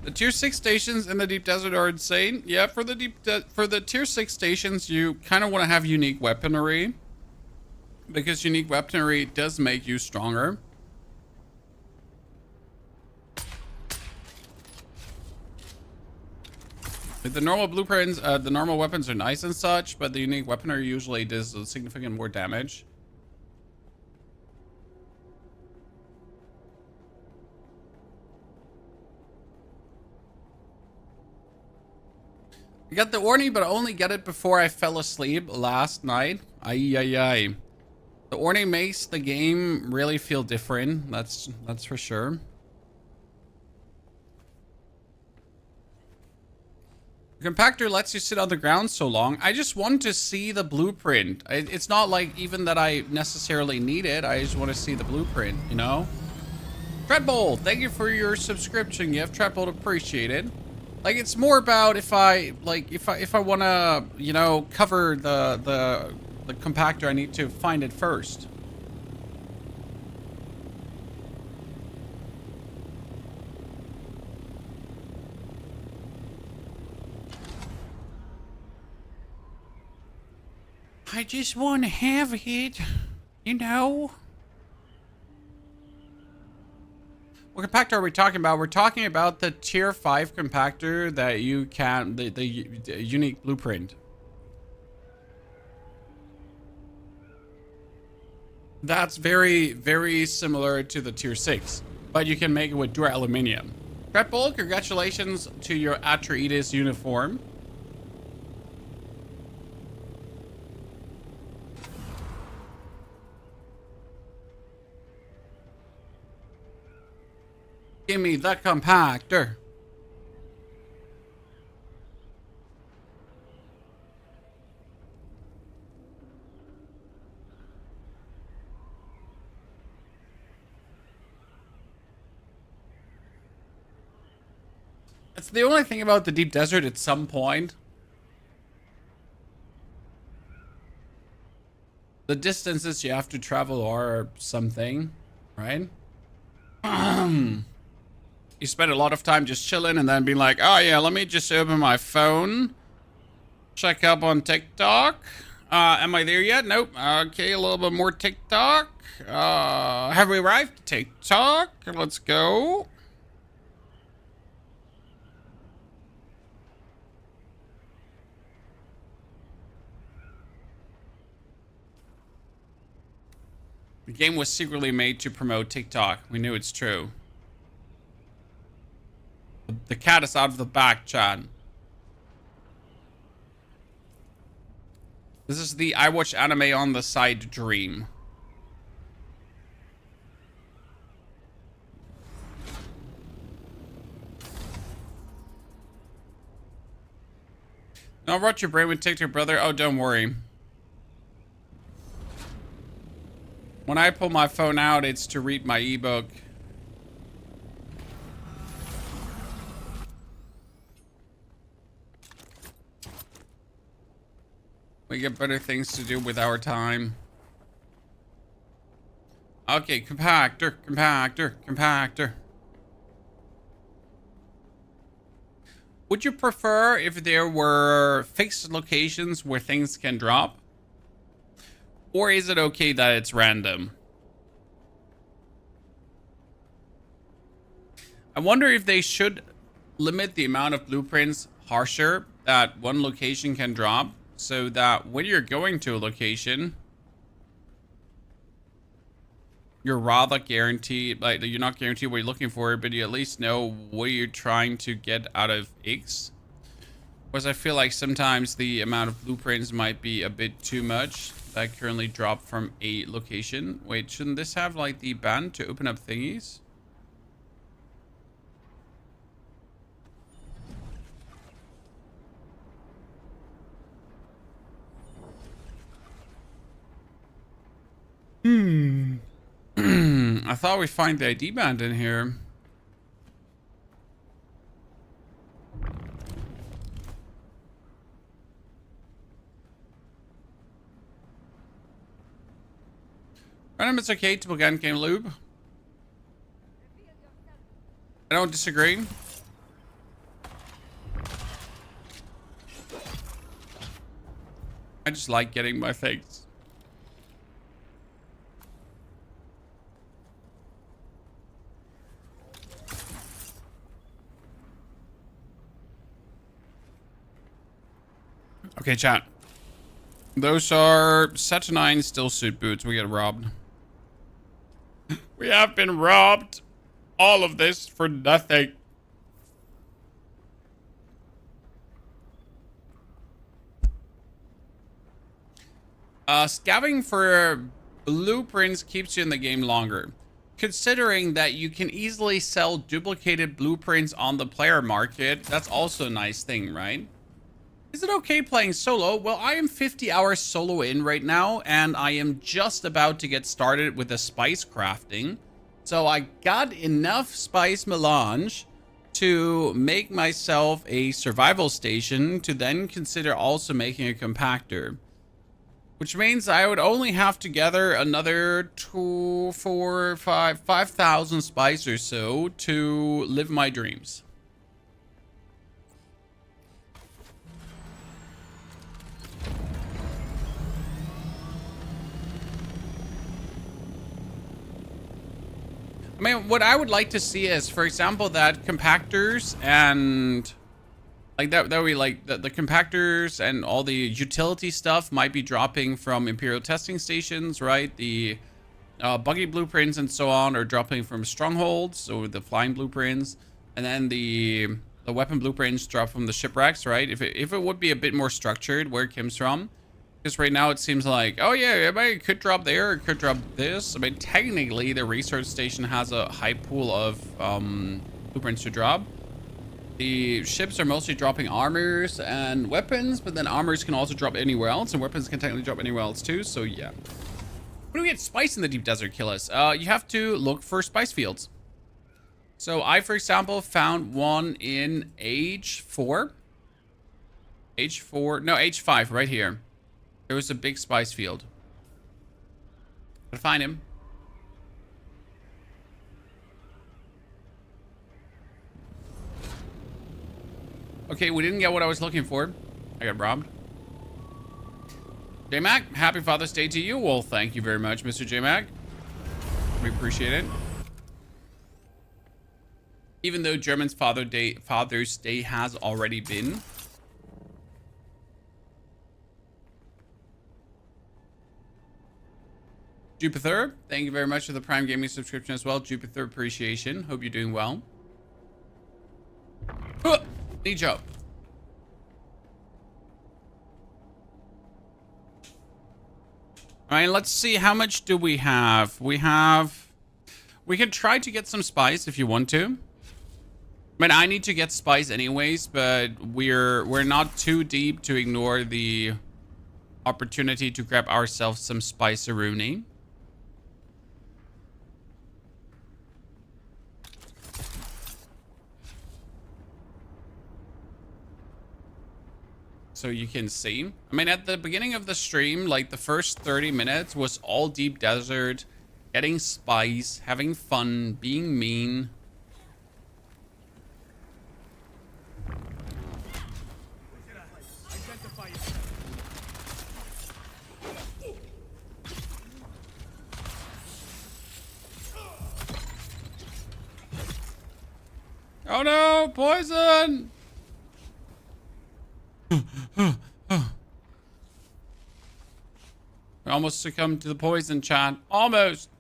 The tier 6 stations in the deep desert are insane. Yeah, for the tier 6 stations, you kind of want to have unique weaponry, because unique weaponry does make you stronger. The normal blueprints, the normal weapons are nice and such, but the unique weaponry usually does significant more damage. I got the Orny, but I only got it before I fell asleep last night. Ay, ay, ay. The Orny makes the game really feel different. That's for sure. The compactor lets you sit on the ground so long. I just want to see the blueprint. It's not like even that I necessarily need it. I just want to see the blueprint, you know? Treadbolt, thank you for your subscription gift. Treadbolt, appreciate it. Like, it's more about if I want to, you know, cover the compactor, I need to find it first. I just want to have it, you know. What compactor are we talking about? We're talking about the tier 5 compactor that you can, the unique blueprint. That's very, very similar to the tier 6, but you can make it with duraluminum. Treadbolt, congratulations to your Atreides uniform. Give me the compactor. That's the only thing about the deep desert at some point. The distances you have to travel are something, right? You spend a lot of time just chilling and then being like, oh yeah, let me just open my phone. Check up on TikTok. Am I there yet? Nope. Okay, a little bit more TikTok. Have we arrived? TikTok. Let's go. The game was secretly made to promote TikTok. We knew it's true. The cat is out of the bag, Chad. This is the I watch anime on the side dream. No, rot your brain with TikTok, brother. Oh, don't worry. When I pull my phone out, it's to read my ebook. We get better things to do with our time. Okay, compactor, compactor, compactor. Would you prefer if there were fixed locations where things can drop? Or is it okay that it's random? I wonder if they should limit the amount of blueprints harsher that one location can drop, so that when you're going to a location, you're rather guaranteed, like, you're not guaranteed what you're looking for, but you at least know what you're trying to get out of X. Whereas I feel like sometimes the amount of blueprints might be a bit too much that currently drop from a location. Wait, shouldn't this have like the band to open up thingies? I thought we'd find the ID band in here. Random, it's okay. Typical Endgame lube. I don't disagree. I just like getting my things. Okay, chat. Those are Saturnine still suit boots. We get robbed. We have been robbed. All of this for nothing. Scavenging for blueprints keeps you in the game longer. Considering that you can easily sell duplicated blueprints on the player market, that's also a nice thing, right? Is it okay playing solo? Well, I am 50 hours solo in right now, and I am just about to get started with the spice crafting. So I got enough spice melange to make myself a survival station to then consider also making a compactor. Which means I would only have to gather another 5,000 spice or so to live my dreams. I mean, what I would like to see is, for example, that compactors and like that we like the compactors and all the utility stuff might be dropping from Imperial testing stations, right? The buggy blueprints and so on are dropping from strongholds, so the flying blueprints, and then the weapon blueprints drop from the shipwrecks, right? If it would be a bit more structured where it comes from, because right now it seems like, oh yeah, it could drop there, it could drop this. I mean, technically the research station has a high pool of blueprints to drop. The ships are mostly dropping armors and weapons, but then armors can also drop anywhere else, and weapons can technically drop anywhere else too, so yeah. When do we get spice in the deep desert, kill us? You have to look for spice fields. So I, for example, found one in age 4. Age 4, no, age 5, right here. There was a big spice field. Gotta find him. Okay, we didn't get what I was looking for. I got robbed. J-Mac, happy Father's Day to you. Well, thank you very much, Mr. J-Mac. We appreciate it. Even though German's Father's Day has already been. Jupiter, thank you very much for the Prime Gaming subscription as well. Jupiter appreciation. Hope you're doing well. Need job. All right, let's see. How much do we have? We can try to get some spice if you want to. I mean, I need to get spice anyways, but we're not too deep to ignore the opportunity to grab ourselves some spice-a-rooney. So you can see, I mean, at the beginning of the stream, like the first 30 minutes was all deep desert, getting spice, having fun, being mean. Oh no, poison! I almost succumbed to the poison, chat. Almost.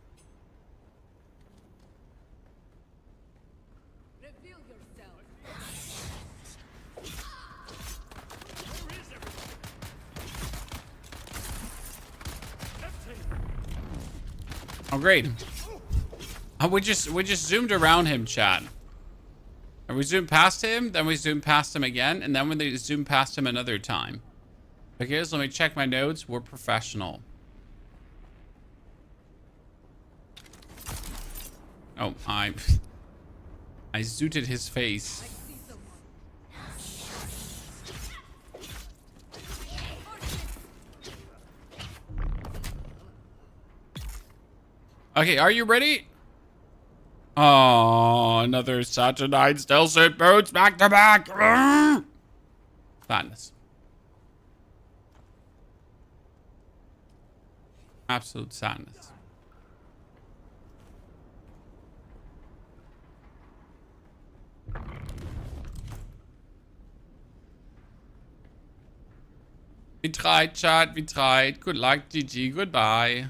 Reveal yourself. Oh, great. We just zoomed around him, chat. And we zoomed past him, then we zoomed past him again, and then when they zoomed past him another time. Okay, so let me check my notes. We're professional. Oh, I zooted his face. Okay, are you ready? Oh, another Saturnine still suit boots back to back. Sadness. Absolute sadness. tried, chat. We tried. Good luck, GG. Goodbye.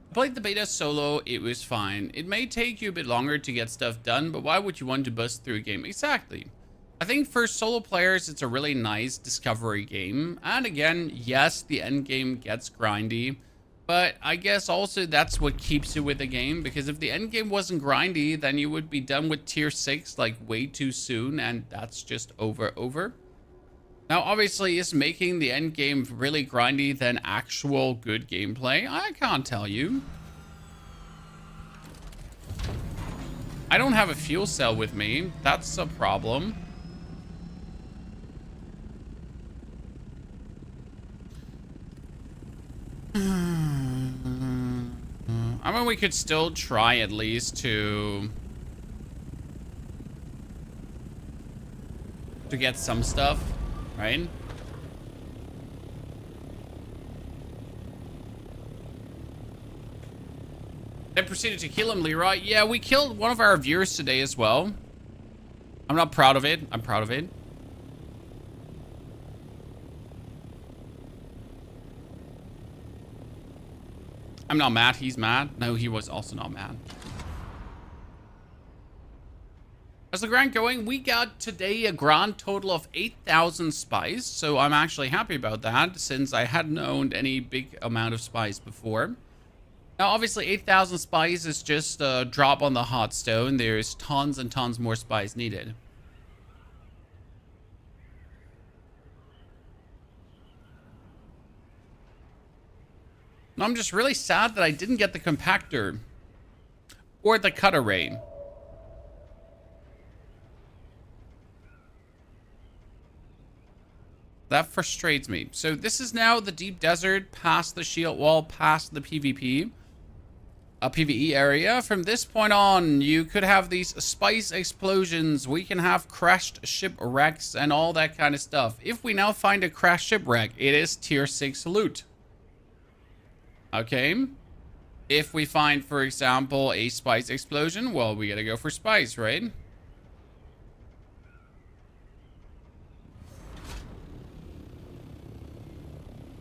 I played the beta solo. It was fine. It may take you a bit longer to get stuff done, but why would you want to bust through a game? Exactly. I think for solo players, it's a really nice discovery game. And again, yes, the end game gets grindy. But I guess also that's what keeps you with the game. Because if the end game wasn't grindy, then you would be done with tier 6 like way too soon. And that's just over. Now, obviously, is making the end game really grindy than actual good gameplay? I can't tell you. I don't have a fuel cell with me. That's a problem. I mean, we could still try at least to get some stuff, right? Then proceeded to kill him, Leroy. Yeah, we killed one of our viewers today as well. I'm not proud of it. I'm proud of it. I'm not mad. He's mad. No, he was also not mad. How's the grind going? We got today a grand total of 8,000 spice. So I'm actually happy about that since I hadn't owned any big amount of spice before. Now, obviously, 8,000 spice is just a drop on the hot stone. There's tons and tons more spice needed. No, I'm just really sad that I didn't get the compactor or the cut array. That frustrates me. So this is now the deep desert, past the shield wall, past the PvP. A PvE area. From this point on, you could have these spice explosions. We can have crashed shipwrecks and all that kind of stuff. If we now find a crashed shipwreck, it is tier 6 loot. Okay. If we find, for example, a spice explosion, well, we gotta go for spice, right?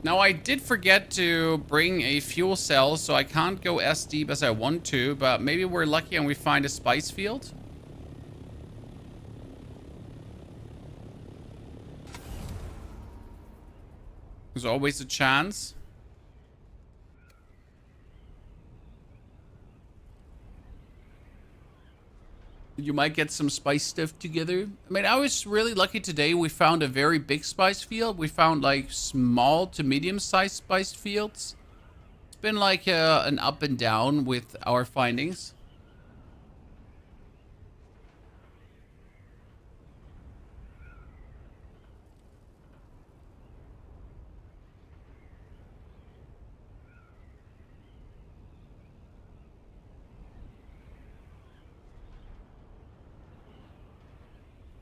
Now, I did forget to bring a fuel cell, so I can't go as deep as I want to, but maybe we're lucky and we find a spice field. There's always a chance. You might get some spice stuff together. I mean, I was really lucky today. We found a very big spice field. We found like small to medium-sized spice fields. It's been like an up and down with our findings.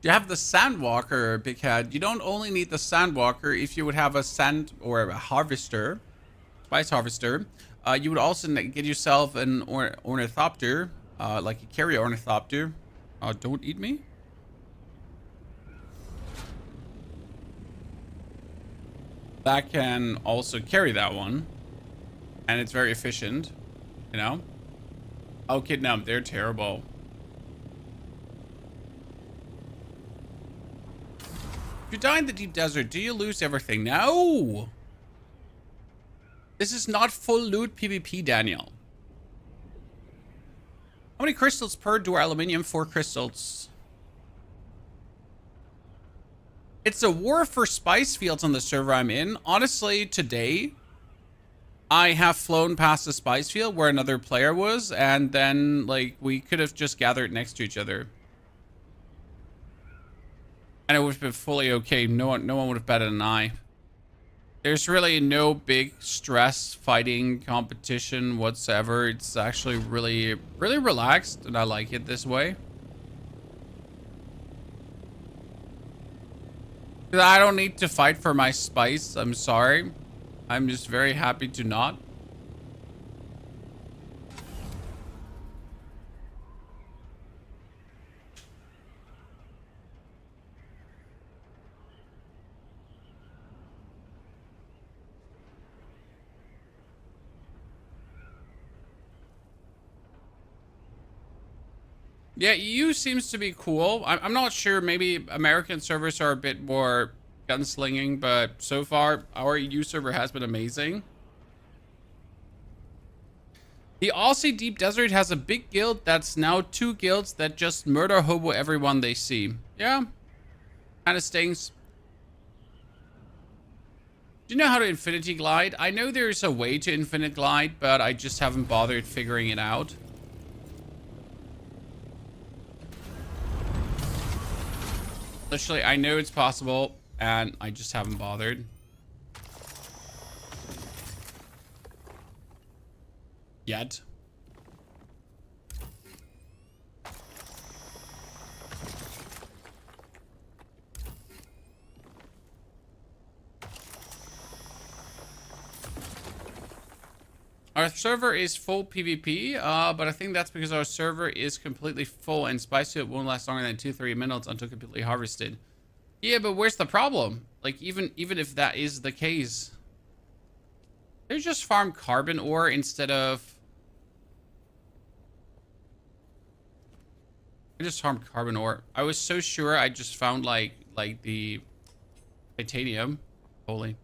You have the Sandwalker, Big Head. You don't only need the Sandwalker. If you would have a sand or a harvester, spice harvester, you would also get yourself an Ornithopter, like a carrier Ornithopter. Don't eat me. That can also carry that one. And it's very efficient, you know? Oh, Kidnap, they're terrible. If you die in the deep desert, do you lose everything? No! This is not full loot PvP, Daniel. How many crystals per door aluminium? 4 crystals. It's a war for spice fields on the server I'm in. Honestly, today, I have flown past the spice field where another player was, and then, like, we could have just gathered next to each other. And it would have been fully okay. No one would have betted an eye. There's really no big stress fighting competition whatsoever. It's actually really relaxed, and I like it this way. I don't need to fight for my spice. I'm sorry. I'm just very happy to not. Yeah, EU seems to be cool. I'm not sure. Maybe American servers are a bit more gunslinging, but so far our EU server has been amazing. The Aussie Deep Desert has a big guild that's now 2 guilds that just murder hobo everyone they see. Yeah, kind of stings. Do you know how to infinity glide? I know there's a way to infinite glide, but I just haven't bothered figuring it out. Literally, I know it's possible, and I just haven't bothered. Yet. Our server is full PvP, but I think that's because our server is completely full and Spice Suit won't last longer than 2-3 minutes until completely harvested. Yeah, but where's the problem? Like, even if that is the case, they just farm carbon ore instead of... I just farmed carbon ore. I was so sure I just found like the titanium. Holy.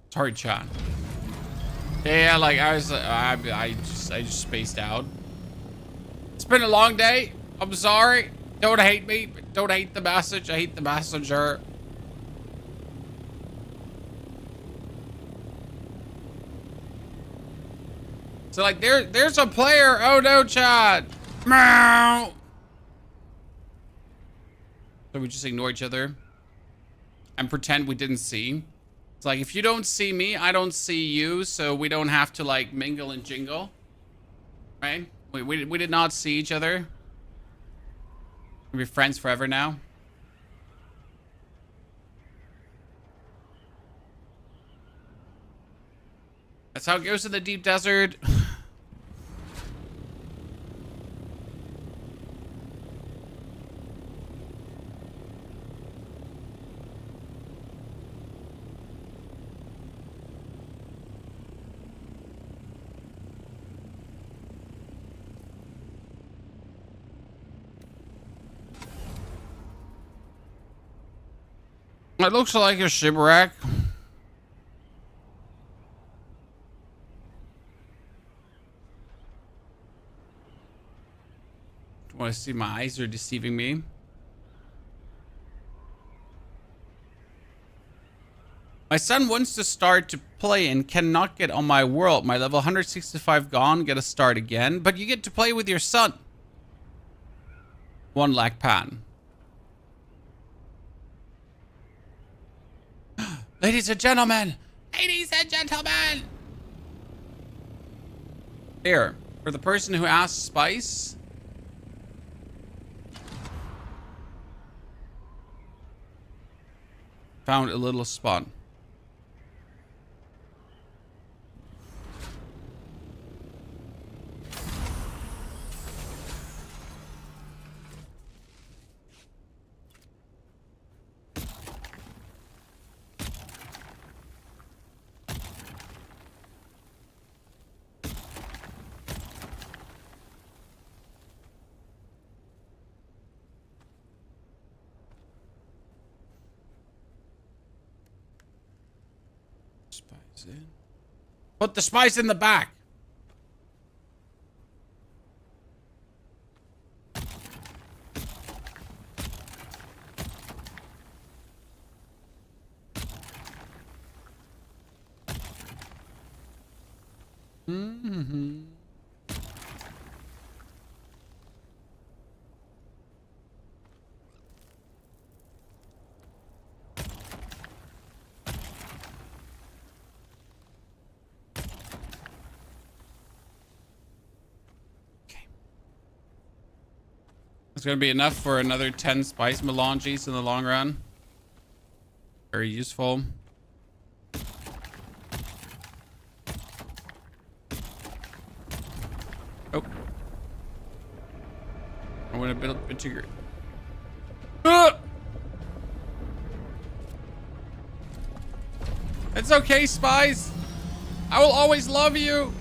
Sorry, chat. Yeah, like I just spaced out. It's been a long day. I'm sorry. Don't hate me. Don't hate the message. I hate the messenger. So like there's a player. Oh no, chat. Meow. So we just ignore each other and pretend we didn't see. It's like, if you don't see me, I don't see you, so we don't have to, like, mingle and jingle. Right? We did not see each other. We'll be friends forever now. That's how it goes in the deep desert. It looks like a shipwreck. Want to see my eyes are deceiving me. My son wants to start to play and cannot get on my world. My level 165 gone, get a start again. But you get to play with your son. 1 lakh pan. Ladies and gentlemen. Ladies and gentlemen. Here, for the person who asked Spice. Found a little spot. Spice in. Put the spice in the back. Mm-hmm. It's gonna be enough for another 10 spice melanges in the long run. Very useful. Oh. I went a bit too great. Ah! It's okay, spies. I will always love you.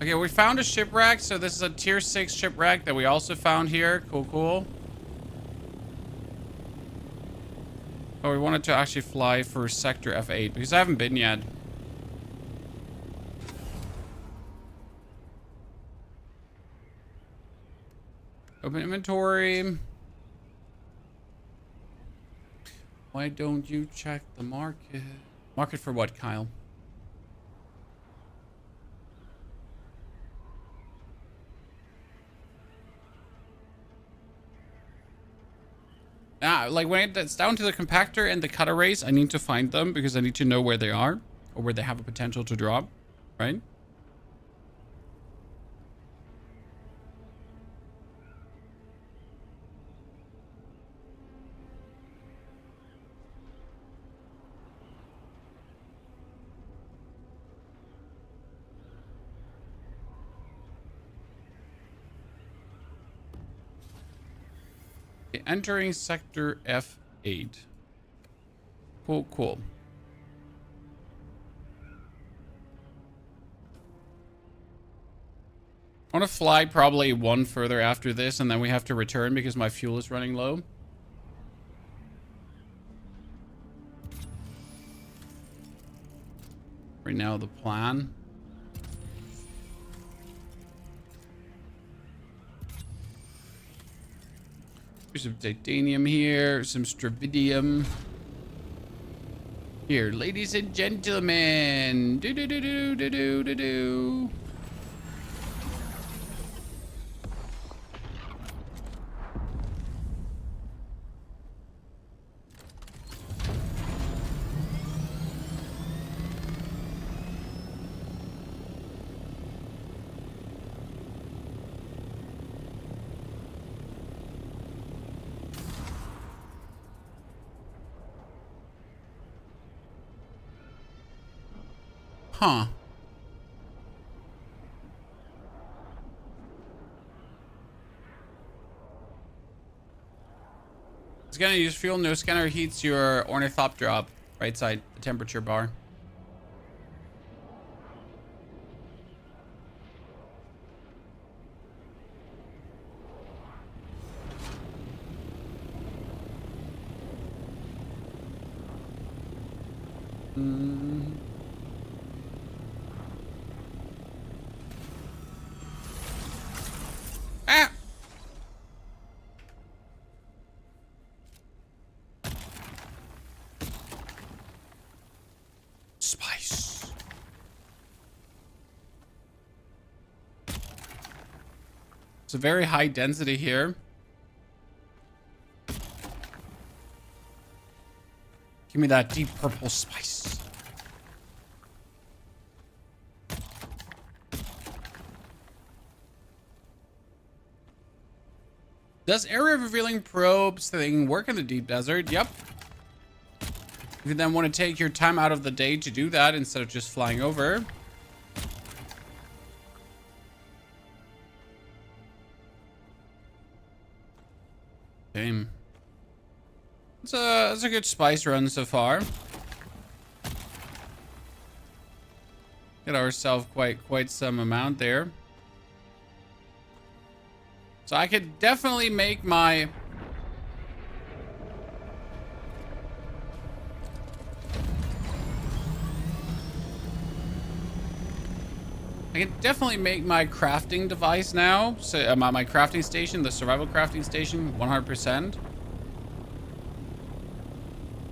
Okay, we found a shipwreck. So this is a tier 6 shipwreck that we also found here. Cool, cool. Oh, we wanted to actually fly for sector F8 because I haven't been yet. Open inventory. Why don't you check the market? Market for what, Kyle? Like when it's down to the compactor and the cutter race, I need to find them because I need to know where they are or where they have a potential to drop, right? Entering sector F8. Cool, cool. I want to fly probably one further after this, and then we have to return because my fuel is running low. Right now, the plan. There's some titanium here, some stravidium. Here, ladies and gentlemen. Do do do do do do do do. Huh. It's gonna use fuel. No scanner heats your Ornithopter up. Right side, the temperature bar. Ah! Spice. It's a very high density here. Give me that deep purple spice. Does area revealing probes thing work in the deep desert? Yep. If you then want to take your time out of the day to do that instead of just flying over. Damn. It's a good spice run so far. Get ourselves quite some amount there. So I could definitely make my... I can definitely make my crafting device now. So my crafting station, the survival crafting station, 100%.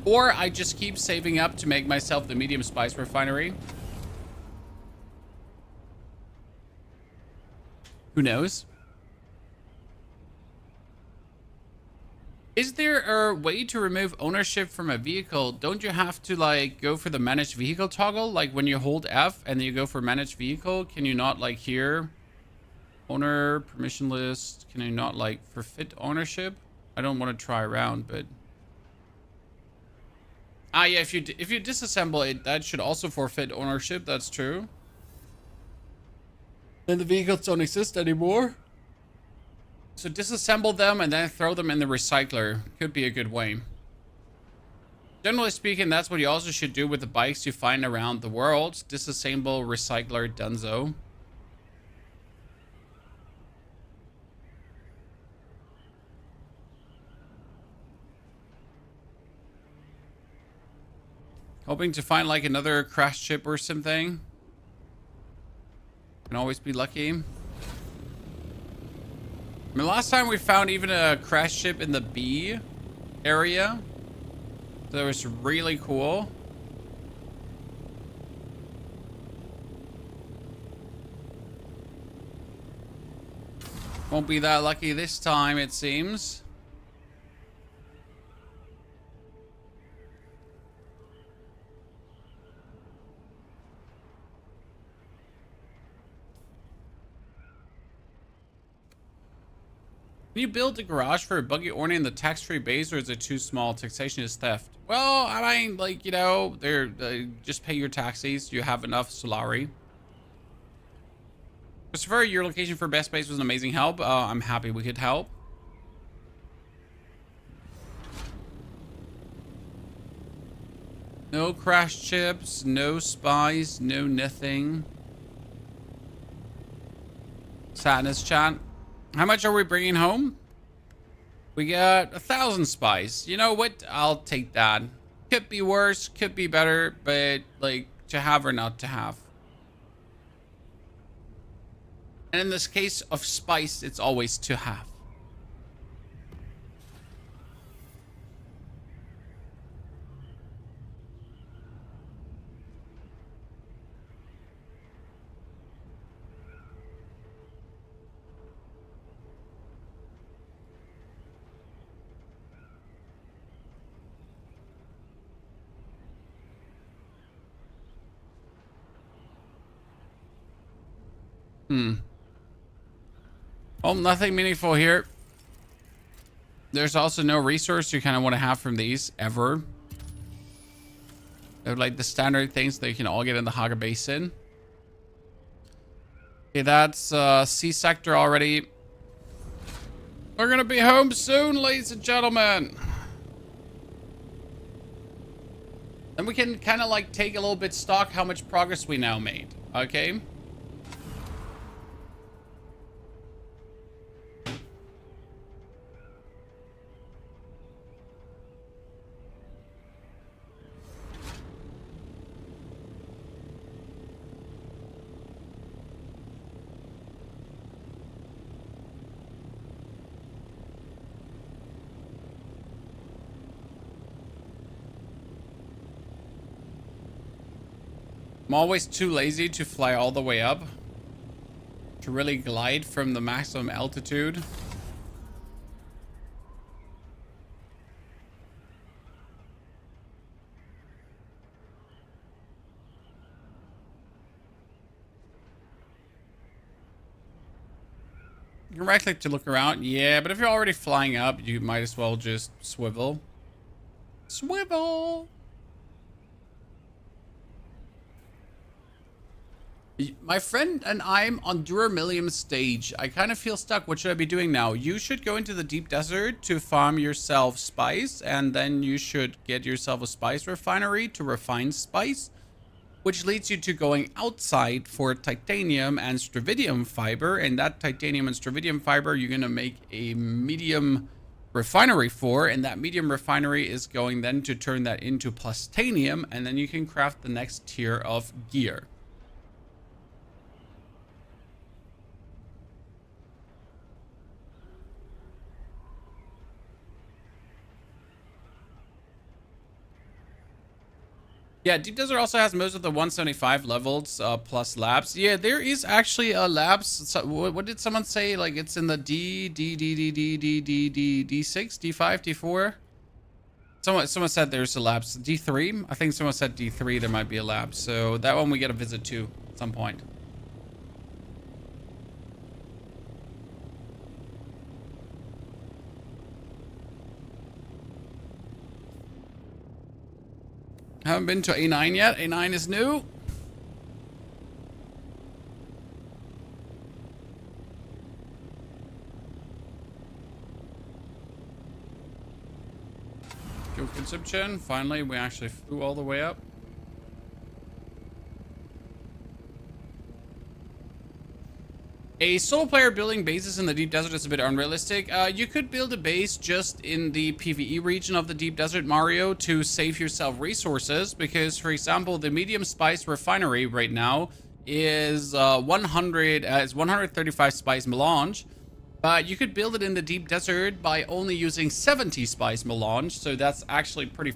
Or I just keep saving up to make myself the medium spice refinery. Who knows? Is there a way to remove ownership from a vehicle? Don't you have to like go for the manage vehicle toggle? Like when you hold F and then you go for manage vehicle, can you not like here? Owner, permission list, can you not like forfeit ownership? I don't want to try around, but... Ah, yeah, if you disassemble it, that should also forfeit ownership, that's true. Then the vehicles don't exist anymore. So disassemble them and then throw them in the recycler. Could be a good way. Generally speaking, that's what you also should do with the bikes you find around the world. Disassemble, recycler, dunzo. Hoping to find like another crashed ship or something. Can always be lucky. I mean, last time we found even a crashed ship in the B area. So it was really cool. Won't be that lucky this time, it seems. Can you build a garage for a buggy ornament in the tax-free base, or is it too small? Taxation is theft. Well, I mean, like, you know, just pay your taxes. You have enough salary. Christopher, your location for best base was an amazing help. I'm happy we could help. No crashed ships, no spies, no nothing. Sadness chat. How much are we bringing home? We got 1,000 spies. You know what? I'll take that. Could be worse, could be better, but like to have or not to have. And in this case of spice, it's always to have. Oh, nothing meaningful here. There's also no resource you kind of want to have from these ever. They're like the standard things that you can all get in the Haga Basin. Okay, that's C sector already. We're gonna be home soon, ladies and gentlemen. And we can kind of like take a little bit stock how much progress we now made. Okay. I'm always too lazy to fly all the way up. To really glide from the maximum altitude. You can right click to look around. Yeah, but if you're already flying up, you might as well just swivel. Swivel! My friend and I'm on Duramillium stage. I kind of feel stuck. What should I be doing now? You should go into the deep desert to farm yourself spice, and then you should get yourself a spice refinery to refine spice, which leads you to going outside for titanium and stravidium fiber, and that titanium and stravidium fiber you're going to make a medium refinery for, and that medium refinery is going then to turn that into plastanium, and then you can craft the next tier of gear. Yeah, Deep Desert also has most of the 175 levels plus labs. Yeah, there is actually a labs. So, what did someone say? Like it's in the D6, D5, D4. Someone said there's a labs. D3. I think someone said D3. There might be a lab. So that one we get a visit to at some point. Haven't been to A9 yet. A9 is new. Fuel consumption. Finally, we actually flew all the way up. A solo player building bases in the deep desert is a bit unrealistic. You could build a base just in the PvE region of the deep desert, Mario, to save yourself resources. Because, for example, the medium spice refinery right now is 135 spice melange. But you could build it in the deep desert by only using 70 spice melange. So that's actually pretty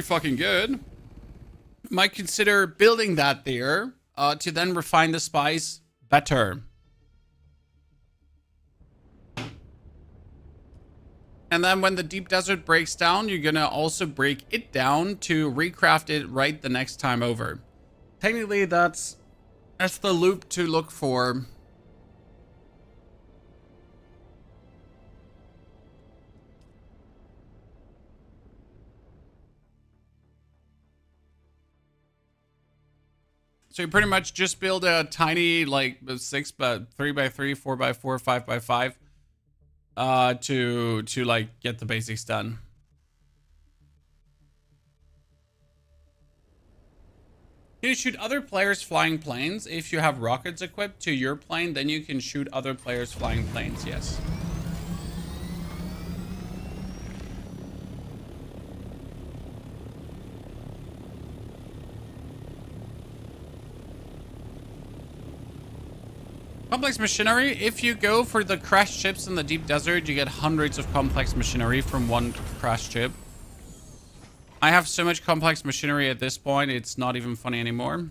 fucking good. Might consider building that there to then refine the spice better. And then when the deep desert breaks down, you're gonna also break it down to recraft it right the next time over. Technically, that's the loop to look for. So you pretty much just build a tiny, like, 6 by 3 by 3, 4 by 4, 5 by 5. To like get the basics done. You shoot other players flying planes. If you have rockets equipped to your plane, then you can shoot other players flying planes, yes. Complex machinery. If you go for the crashed ships in the deep desert, you get hundreds of complex machinery from one crashed ship. I have so much complex machinery at this point, it's not even funny anymore.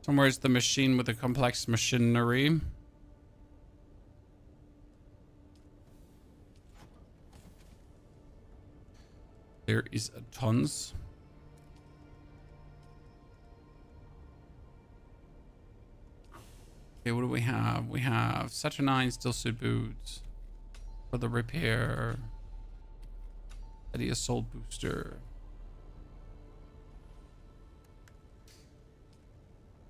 Somewhere's the machine with the complex machinery. There is tons. Okay, what do we have? We have Saturnine steel suit boots for the repair. Eddie assault booster.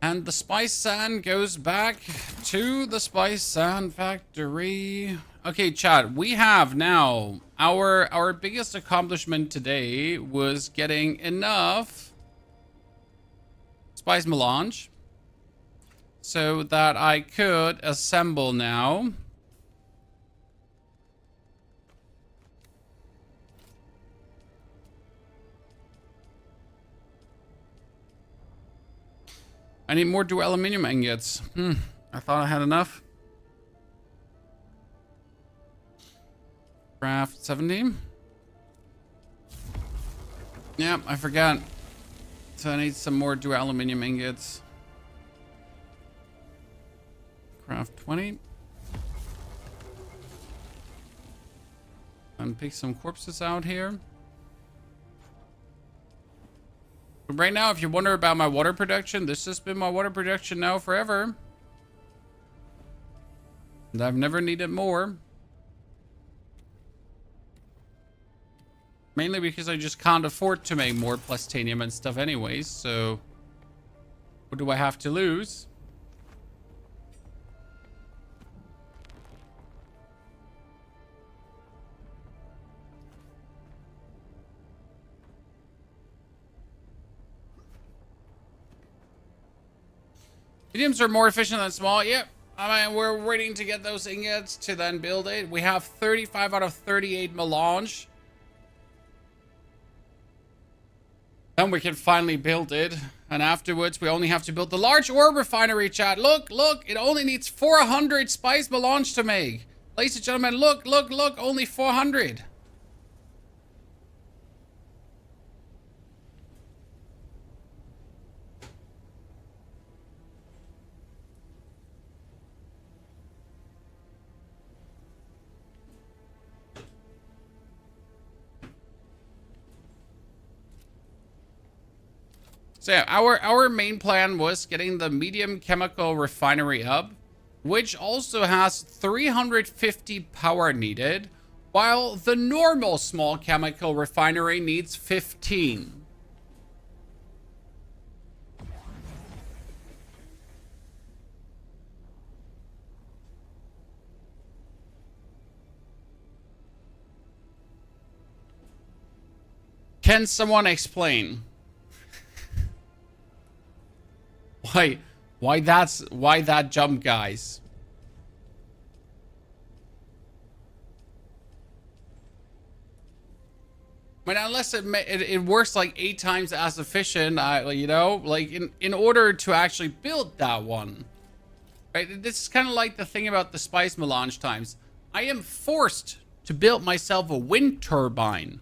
And the spice sand goes back to the spice sand factory. Okay, chat, we have now our biggest accomplishment today was getting enough spice melange so that I could assemble now I need more dual aluminium ingots. I thought I had enough. Craft 70. Yeah, I forgot. So I need some more dual aluminium ingots. Craft 20. And pick some corpses out here. Right now, if you wonder about my water production, this has been my water production now forever. And I've never needed more. Mainly because I just can't afford to make more plastinium and stuff anyways, so what do I have to lose? Mediums are more efficient than small. Yep. I mean, we're waiting to get those ingots to then build it. We have 35 out of 38 melange. Then we can finally build it. And afterwards, we only have to build the large ore refinery, chat. Look, look. It only needs 400 spice melange to make. Ladies and gentlemen, look, look, look. Only 400. So yeah, our main plan was getting the medium chemical refinery up, which also has 350 power needed, while the normal small chemical refinery needs 15. Can someone explain why that jump, guys? I mean, unless it works like 8 times as efficient, you know, like in order to actually build that one, right? This is kind of like the thing about the spice melange times. I am forced to build myself a wind turbine,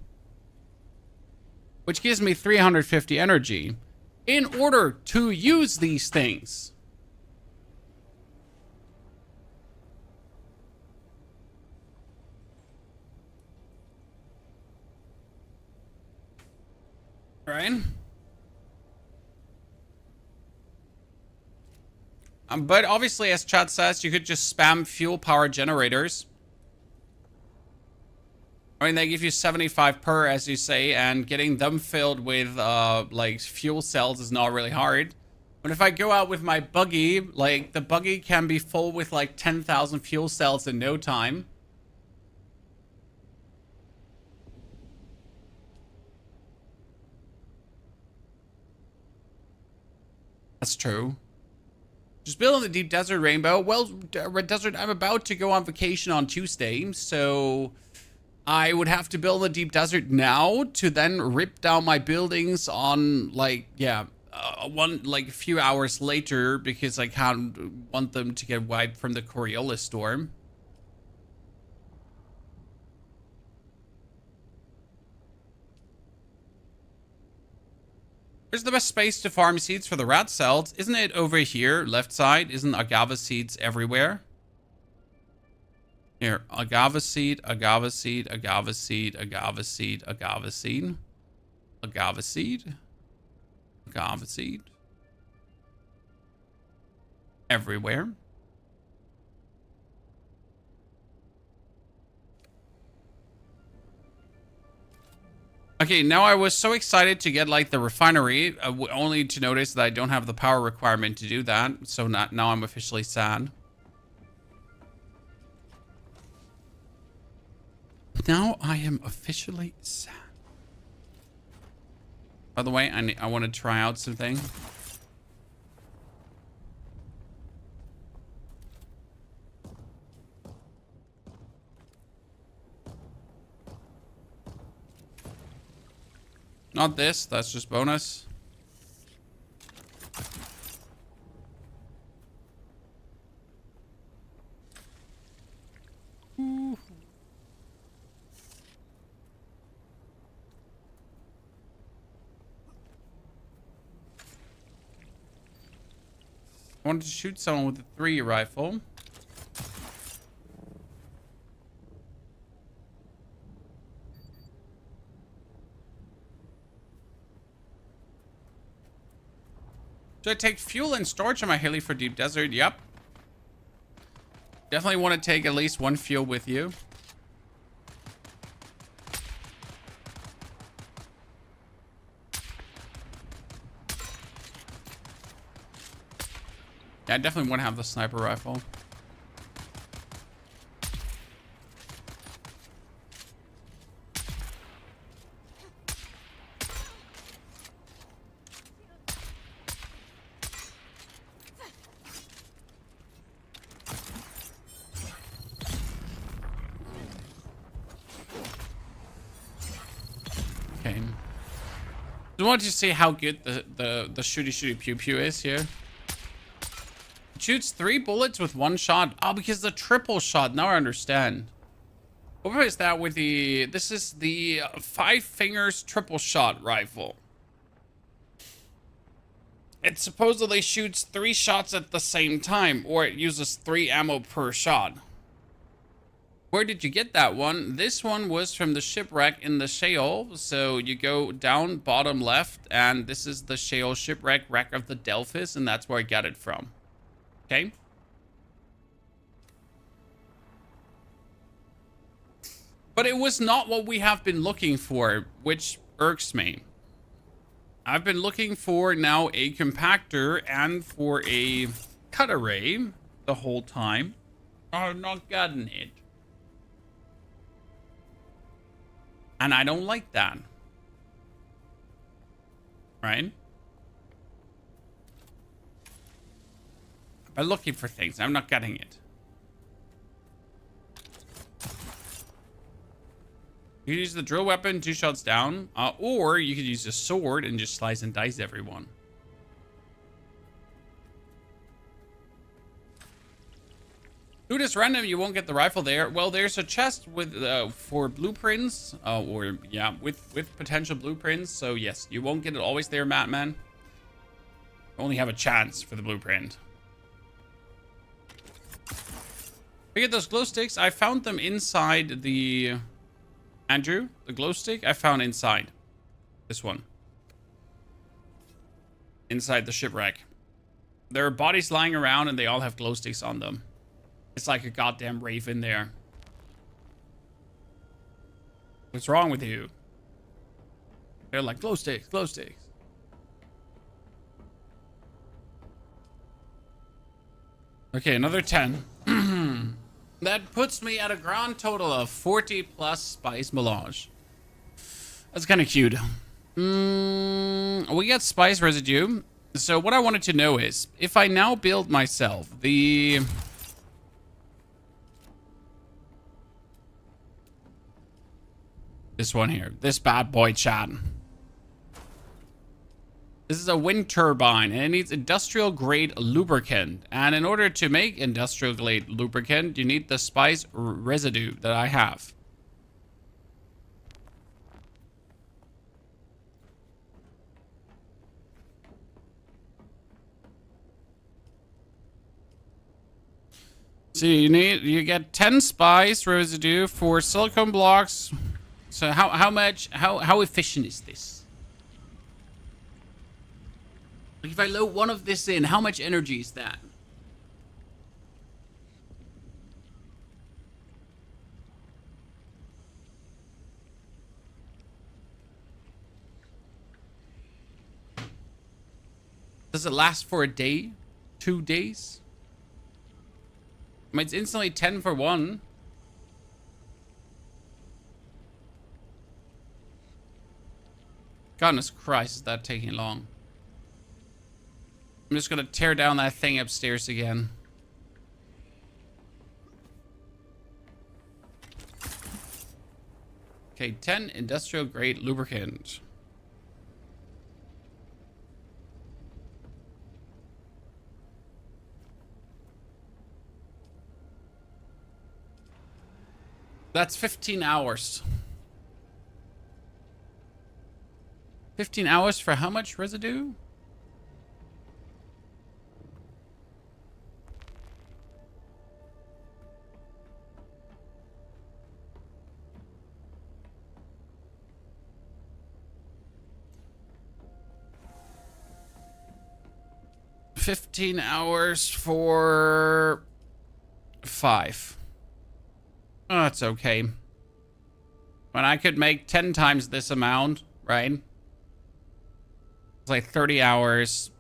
which gives me 350 energy in order to use these things. Right? But obviously, as chat says, you could just spam fuel power generators. I mean, they give you 75 per, as you say, and getting them filled with, like, fuel cells is not really hard. But if I go out with my buggy, like, the buggy can be full with, like, 10,000 fuel cells in no time. That's true. Just building the deep desert rainbow. Well, Red Desert, I'm about to go on vacation on Tuesday, so I would have to build the deep desert now to then rip down my buildings on, like, yeah, a few hours later, because I can't want them to get wiped from the Coriolis storm. Where's the best space to farm seeds for the rat cells? Isn't it over here, left side? Isn't agave seeds everywhere? Here, agave seed, agave seed, agave seed, agave seed, agave seed, agave seed, agave seed. Everywhere. Okay, now I was so excited to get, like, the refinery, only to notice that I don't have the power requirement to do that. So now I'm officially sad. Now I am officially sad. By the way, I want to try out something. Not this, that's just bonus. Ooh. I wanted to shoot someone with a 3 rifle. Should I take fuel and storage on my heli for deep desert? Yep. Definitely want to take at least 1 fuel with you. Yeah, I definitely want to have the sniper rifle. I wanted to see how good the shooty pew pew is here. It shoots 3 bullets with 1 shot. Oh, because the triple shot. Now I understand. What is that with the... This is the 5 fingers triple shot rifle. It supposedly shoots 3 shots at the same time, or it uses 3 ammo per shot. Where did you get that one? This one was from the shipwreck in the Sheol. So you go down bottom left, and this is the Sheol shipwreck, wreck of the Delphis, and that's where I got it from. Okay? But it was not what we have been looking for, which irks me. I've been looking for now a compactor and for a cut array the whole time. I've not gotten it. And I don't like that. right? By looking for things, I'm not getting it. You can use the drill weapon, 2 shots down, or you could use a sword and just slice and dice everyone. Do this random, you won't get the rifle there. Well, there's a chest with for blueprints, or yeah, with potential blueprints. So yes, you won't get it always there, Madman. Only have a chance for the blueprint. Look at those glow sticks. I found them inside the... Andrew, the glow stick I found inside. This one. Inside the shipwreck. There are bodies lying around and they all have glow sticks on them. It's like a goddamn raven there. What's wrong with you? They're like, glow sticks, glow sticks. Okay, another 10. That puts me at a grand total of 40 plus spice melange. That's kind of cute. We got spice residue. So what I wanted to know is, if I now build myself the... This one here. This bad boy, chat. This is a wind turbine, and it needs industrial-grade lubricant. And in order to make industrial-grade lubricant, you need the spice residue that I have. So you get 10 spice residue for silicone blocks. So how efficient is this? If I load one of this in, how much energy is that? Does it last for a day? 2 days? I mean, it's instantly 10 for 1. Goodness Christ, is that taking long? I'm just gonna tear down that thing upstairs again. Okay, 10 industrial grade lubricant. That's 15 hours. 15 hours for how much residue? $15 hours for 5. Oh, that's okay. When I could make 10 times this amount, right? It's like 30 hours.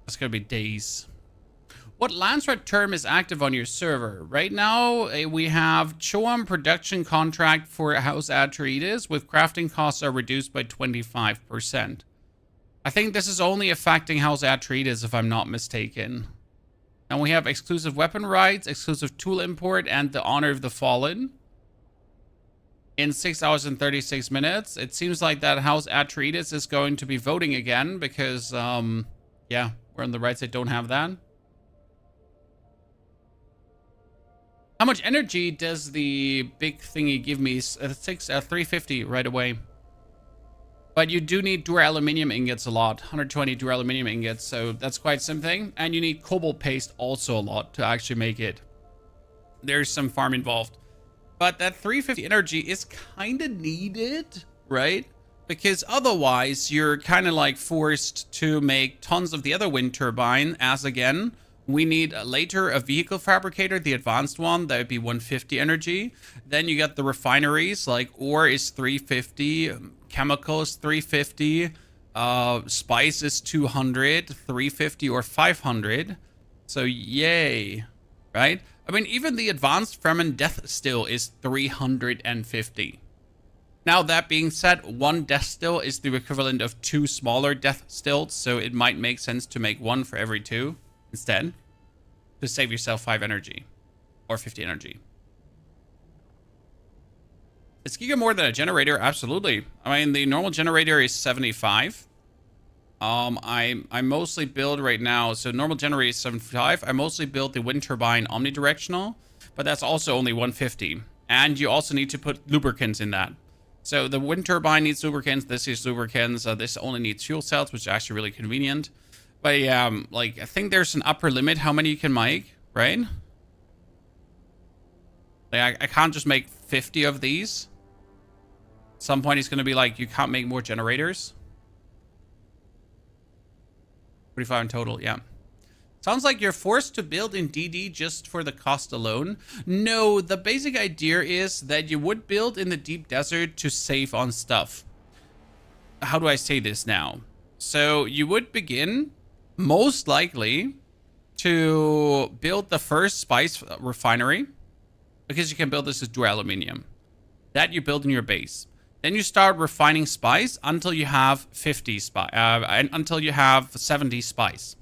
That's gonna be days. What Landsred term is active on your server? Right now, we have Choam production contract for House Atreides with crafting costs are reduced by 25%. I think this is only affecting House Atreides if I'm not mistaken. And we have exclusive weapon rights, exclusive tool import, and the Honor of the Fallen. In 6 hours and 36 minutes. It seems like that House Atreides is going to be voting again because, yeah, we're on the right side, don't have that. How much energy does the big thingy give me? 350 right away. But you do need duraluminum ingots a lot. 120 duraluminum ingots, so that's quite something. And you need cobalt paste also a lot to actually make it. There's some farm involved. But that 350 energy is kind of needed, right? Because otherwise, you're kind of like forced to make tons of the other wind turbine, as again, we need later a vehicle fabricator, the advanced one, that would be 150 energy. Then you got the refineries, like ore is 350, chemicals 350, spice is 200, 350 or 500. So yay, right? I mean, even the advanced Fremen death still is 350. Now, that being said, one death still is the equivalent of 2 smaller death stills, so it might make sense to make 1 for every 2 instead to save yourself 5 energy or 50 energy. Is Giga more than a generator? Absolutely. I mean, the normal generator is 75. I mostly build right now, so normal generator is 75. I mostly build the wind turbine omnidirectional, but that's also only 150. And you also need to put lubricants in that. So the wind turbine needs lubricants. This is lubricants. This only needs fuel cells, which is actually really convenient. But yeah, like, I think there's an upper limit how many you can make, right? Like, I can't just make 50 of these. At some point, it's going to be like, you can't make more generators. 45 in total, yeah. Sounds like you're forced to build in DD just for the cost alone. No, the basic idea is that you would build in the deep desert to save on stuff. How do I say this now? So you would begin, most likely, to build the first spice refinery, because you can build this as duraluminum. That you build in your base. Then you start refining spice until you have 50 spice, until you have 70 spice.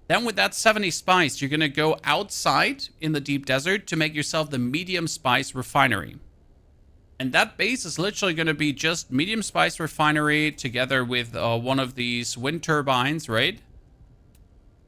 Then with that 70 spice, you're going to go outside in the deep desert to make yourself the medium spice refinery. And that base is literally going to be just medium spice refinery together with one of these wind turbines, right?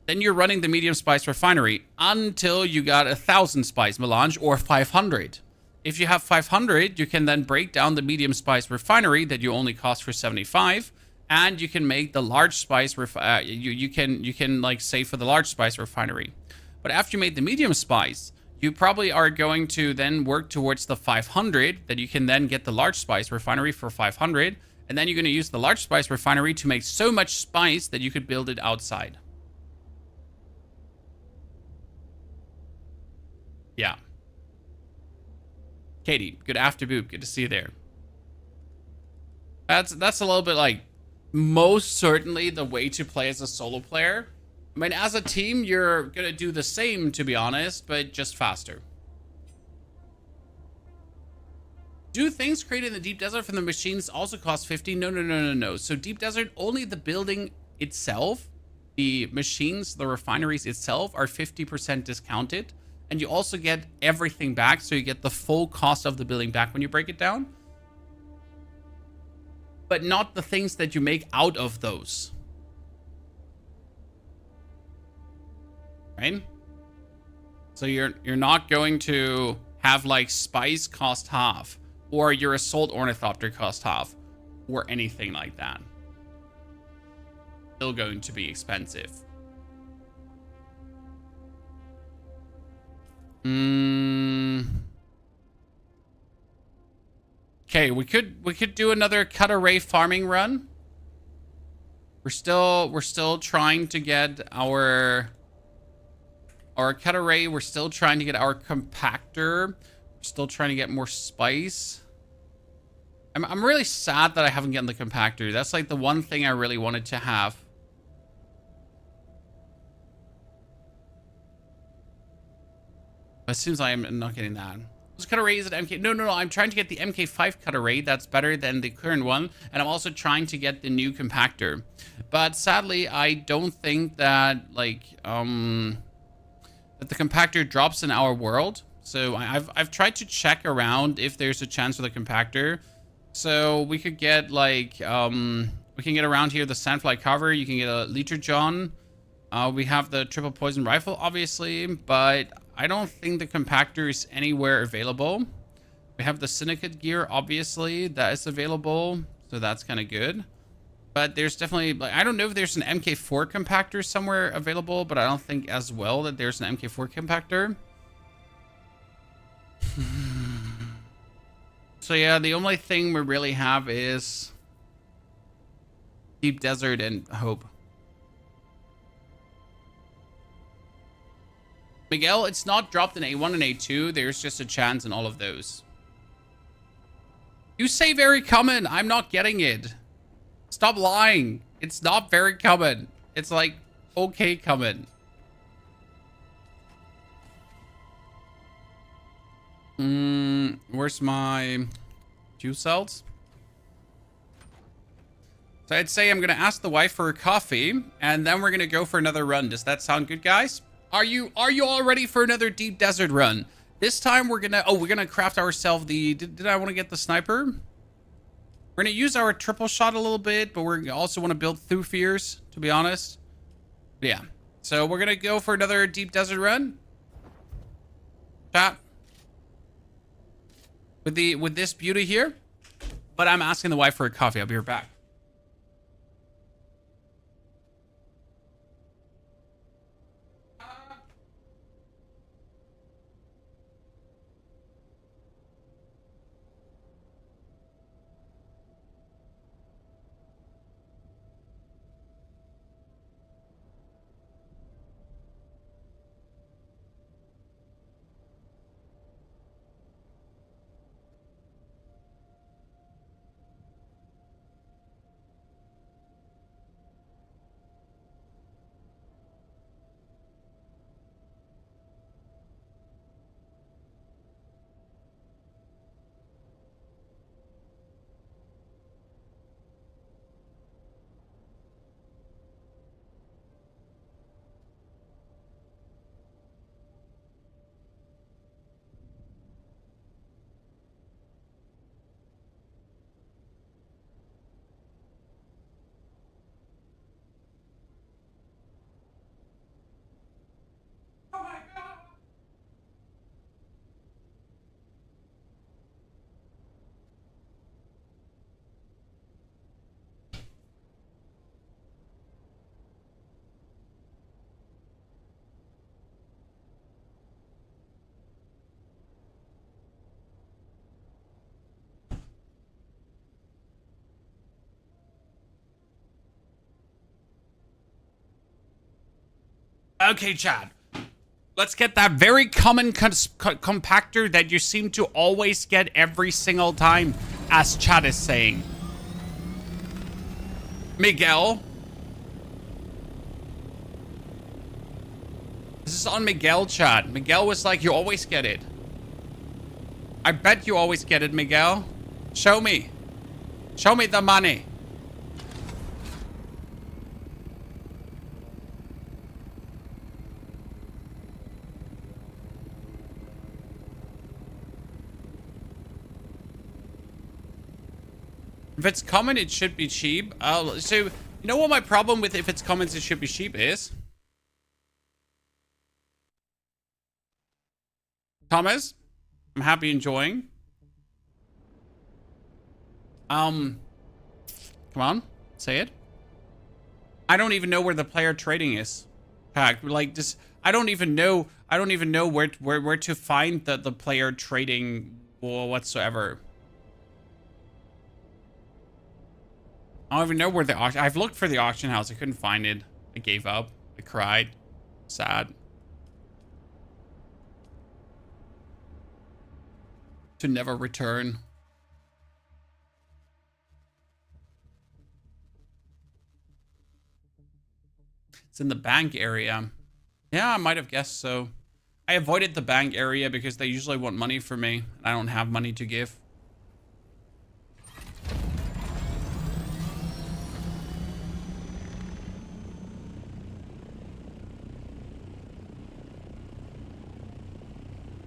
Then you're running the medium spice refinery until you got 1,000 spice melange or 500. If you have 500, you can then break down the medium spice refinery that you only cost for 75. And you can make the large spice, you can like save for the large spice refinery. But after you made the medium spice, you probably are going to then work towards the 500, that you can then get the large spice refinery for 500. And then you're going to use the large spice refinery to make so much spice that you could build it outside. Yeah. Katie, good after boop. Good to see you there. That's a little bit like, most certainly the way to play as a solo player. I mean, as a team, you're going to do the same, to be honest, but just faster. Do things created in the deep desert from the machines also cost 50? No. So deep desert, only the building itself, the machines, the refineries itself are 50% discounted. And you also get everything back. So you get the full cost of the building back when you break it down. But not the things that you make out of those. Right? So you're not going to have like spice cost half, or your assault ornithopter cost half, or anything like that. Still going to be expensive. Okay, we could do another cut array farming run. We're still trying to get our cut array. We're still trying to get our compactor. We're still trying to get more spice. I'm really sad that I haven't gotten the compactor. That's like the one thing I really wanted to have. It seems like I'm not getting that. This cut array is at MK. No. I'm trying to get the Mk6 cut array. That's better than the current one. And I'm also trying to get the new compactor. But sadly, I don't think that like that the compactor drops in our world. So I've tried to check around if there's a chance for the compactor. So we could get like we can get around here the Sandfly cover. You can get a Liter John. We have the triple poison rifle, obviously, but I don't think the compactor is anywhere available. We have the Syndicate gear, obviously, that is available, so that's kind of good. But there's definitely, like, I don't know if there's an Mk4 compactor somewhere available, but I don't think as well that there's an Mk4 compactor. So yeah, the only thing we really have is Deep Desert and Hope. Miguel, it's not dropped in A1 and A2. There's just a chance in all of those. You say very common. I'm not getting it. Stop lying. It's not very common. It's like, okay common. Where's my fuel cells? So I'd say I'm going to ask the wife for a coffee, and then we're going to go for another run. Does that sound good, guys? Are you all ready for another deep desert run? This time we're going to craft ourselves the... Did I want to get the sniper? We're going to use our triple shot a little bit, but we also want to build through fears, to be honest. Yeah. So we're going to go for another deep desert run. Chat. With this beauty here. But I'm asking the wife for a coffee. I'll be right back. Okay, Chad. Let's get that very common compactor that you seem to always get every single time, as Chad is saying. Miguel. This is on Miguel, Chad. Miguel was like, you always get it. I bet you always get it, Miguel. Show me. Show me the money. If it's common, it should be cheap. So, you know what my problem with if it's common, it should be cheap is? Thomas, I'm happy enjoying. Come on, say it. I don't even know where the player trading is. Like, just, I don't even know where to find the player trading or whatsoever. I don't even know where the auction... I've looked for the auction house. I couldn't find it. I gave up. I cried. Sad. To never return. It's in the bank area. Yeah, I might have guessed so. I avoided the bank area because they usually want money from me. And I don't have money to give.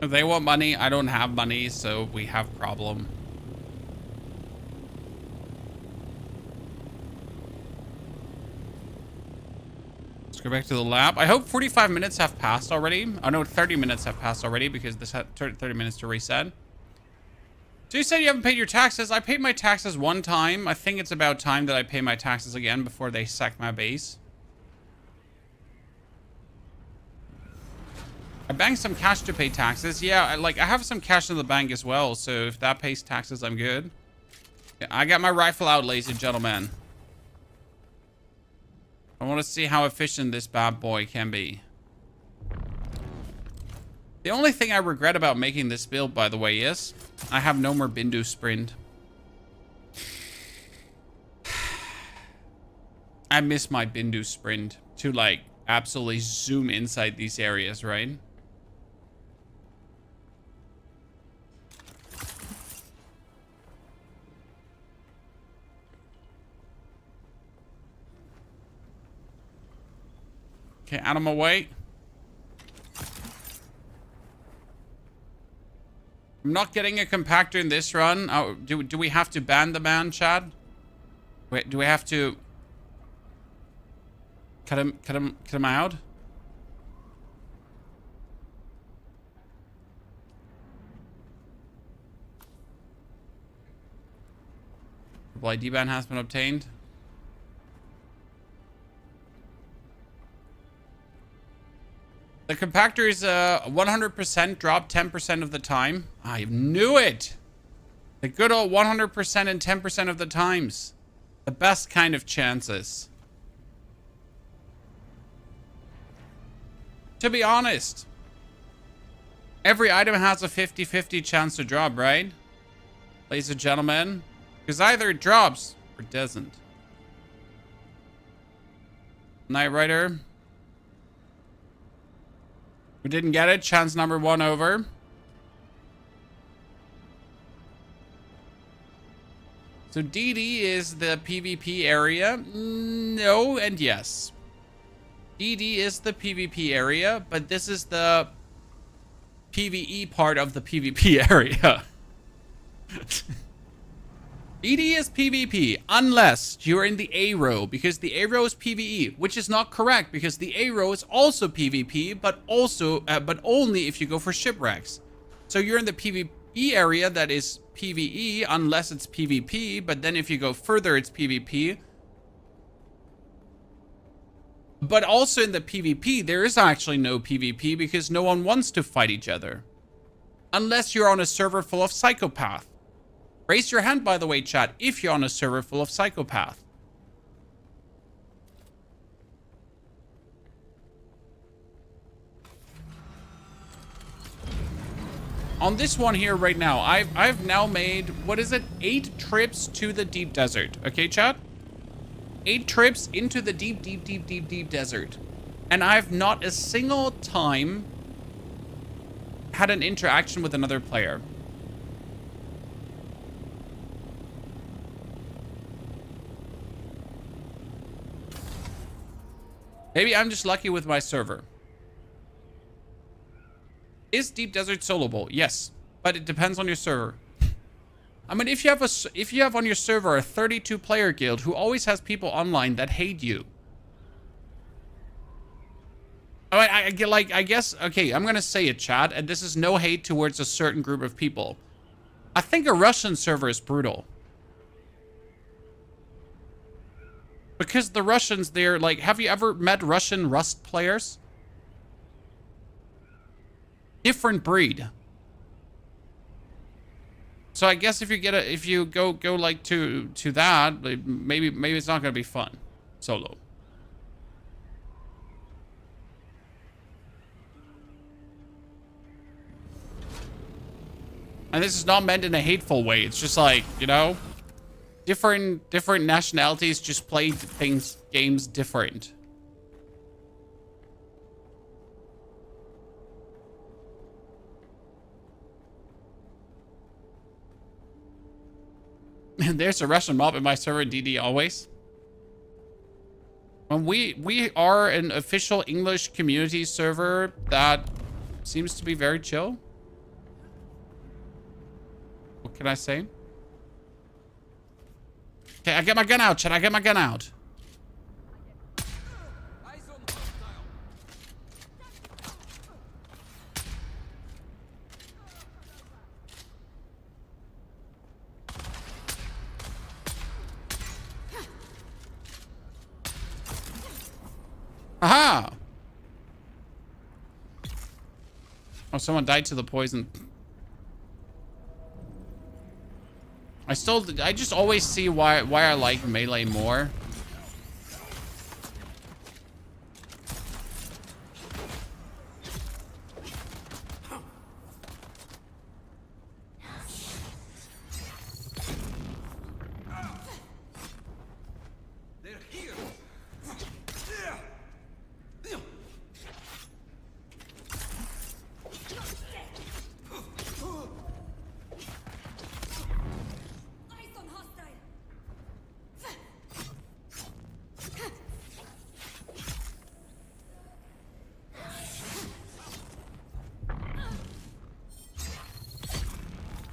If they want money, I don't have money, so we have problem. Let's go back to the lab. I hope 45 minutes have passed already. Oh no, 30 minutes have passed already because this had 30 minutes to reset. So you said you haven't paid your taxes. I paid my taxes one time. I think it's about time that I pay my taxes again before they sack my base. I banked some cash to pay taxes. Yeah, I have some cash in the bank as well. So if that pays taxes, I'm good. Yeah, I got my rifle out, ladies and gentlemen. I want to see how efficient this bad boy can be. The only thing I regret about making this build, by the way, is I have no more Bindu sprint. I miss my Bindu sprint to like absolutely zoom inside these areas, right? Okay, out of my way. I'm not getting a compactor in this run. Oh, do we have to ban the man, Chad? Wait, do we have to cut him out? ID ban has been obtained. The compactor is 100% drop 10% of the time. I knew it. The good old 100% and 10% of the times. The best kind of chances. To be honest, every item has a 50-50 chance to drop, right? Ladies and gentlemen. Because either it drops or it doesn't. Knight Rider. We didn't get it. Chance number 1 over. So DD is the PvP area. No and yes. DD is the PvP area, but this is the PvE part of the PvP area. DD is PvP unless you're in the A row, because the A row is PvE, which is not correct because the A row is also PvP, but only if you go for shipwrecks. So you're in the PvE area that is PvE unless it's PvP, but then if you go further, it's PvP. But also in the PvP, there is actually no PvP because no one wants to fight each other. Unless you're on a server full of psychopaths. Raise your hand, by the way, chat, if you're on a server full of psychopaths. On this one here right now, I've now made, what is it? 8 trips to the deep desert. Okay, chat? 8 trips into the deep desert. And I've not a single time had an interaction with another player. Maybe I'm just lucky with my server. Is Deep Desert soloable? Yes, but it depends on your server. I mean, if you have on your server a 32-player guild who always has people online that hate you. I mean, I guess, okay, I'm gonna say it, chat, and this is no hate towards a certain group of people. I think a Russian server is brutal. Because the Russians, they're like, have you ever met Russian Rust players? Different breed. So I guess if you go like to that, like, maybe it's not gonna be fun solo. And this is not meant in a hateful way. It's just like, you know, different nationalities just play games different. There's a Russian mob in my server, DD always. And we are an official English community server that seems to be very chill. What can I say? Okay, I get my gun out, chat. I get my gun out. Aha! Oh, someone died to the poison. I just always see why I like melee more.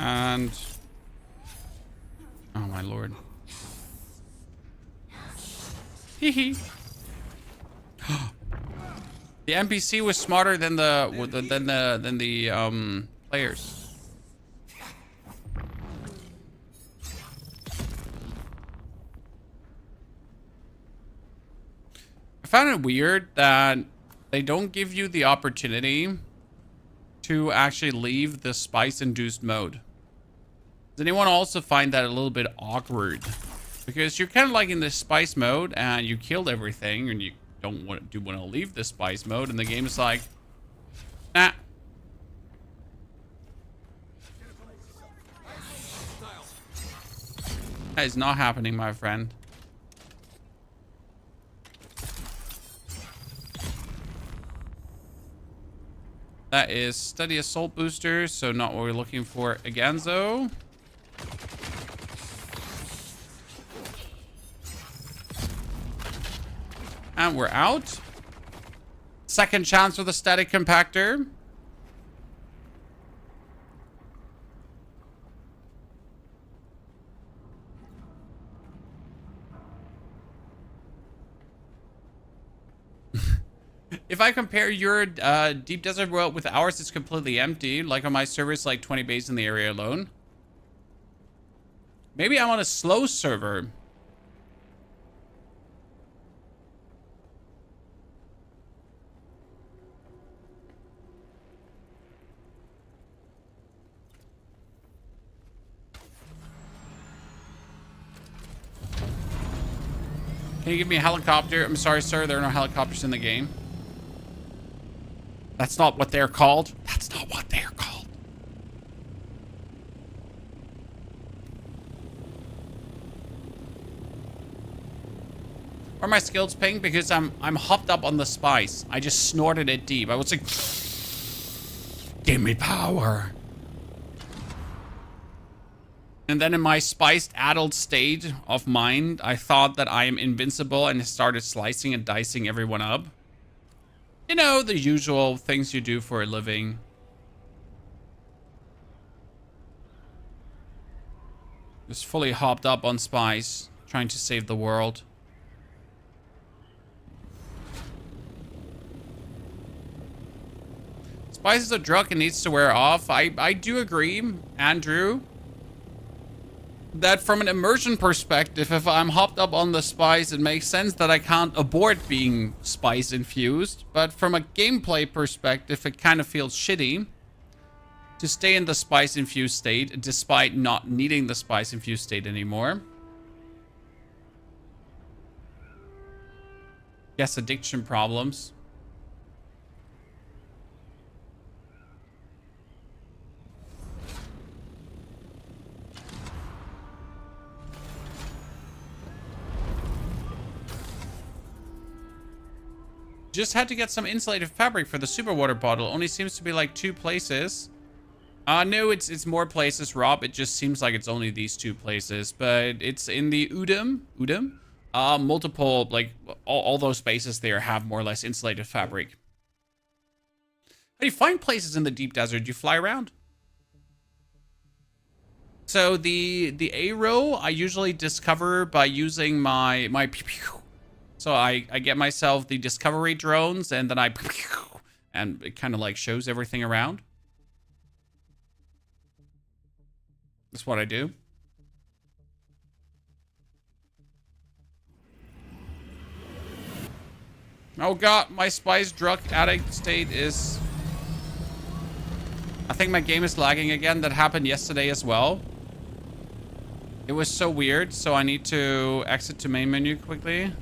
And... oh my lord. Hee hee. The NPC was smarter than the players. I found it weird that they don't give you the opportunity to actually leave the spice-induced mode. Does anyone also find that a little bit awkward? Because you're kind of like in the spice mode and you killed everything and you don't want to leave the spice mode, and the game is like, nah. That is not happening, my friend. That is steady assault booster, so not what we're looking for again, though. And we're out. Second chance with a static compactor. If I compare your deep desert world with ours, it's completely empty. Like on my server, it's like 20 bays in the area alone. Maybe I'm on a slow server. Can you give me a helicopter? I'm sorry, sir. There are no helicopters in the game. That's not what they're called. That's not what they're called. Are my skills ping? Because I'm hopped up on the spice. I just snorted it deep. I was like, give me power. And then in my spiced addled state of mind, I thought that I am invincible and started slicing and dicing everyone up. You know, the usual things you do for a living. Just fully hopped up on spice, trying to save the world. Spice is a drug and needs to wear off. I do agree, Andrew, that from an immersion perspective, if I'm hopped up on the spice, it makes sense that I can't abort being spice infused. But from a gameplay perspective, it kind of feels shitty to stay in the spice infused state despite not needing the spice infused state anymore. Guess addiction problems. Just had to get some insulated fabric for the super water bottle. Only seems to be like 2 places. No, it's more places, Rob. It just seems like it's only these 2 places. But it's in the Udom. Multiple, like, all those spaces there have more or less insulated fabric. How do you find places in the deep desert? Do you fly around? So the arrow I usually discover by using my pew pew. So I get myself the discovery drones and then and it kind of like shows everything around. That's what I do. Oh god, my spice drug addict state is... I think my game is lagging again. That happened yesterday as well. It was so weird, so I need to exit to main menu quickly.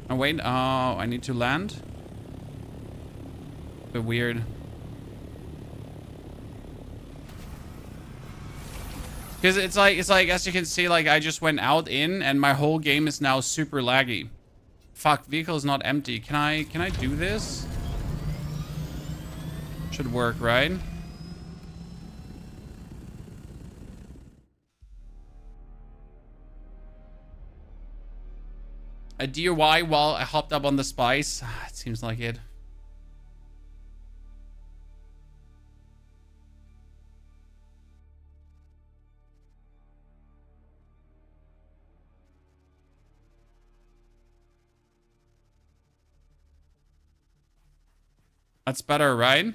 Oh wait, I need to land. A bit weird. Because it's like as you can see, like I just went out in and my whole game is now super laggy. Fuck, vehicle is not empty. Can I do this? Should work, right? A DUI while I hopped up on the spice. It seems like it. That's better, right?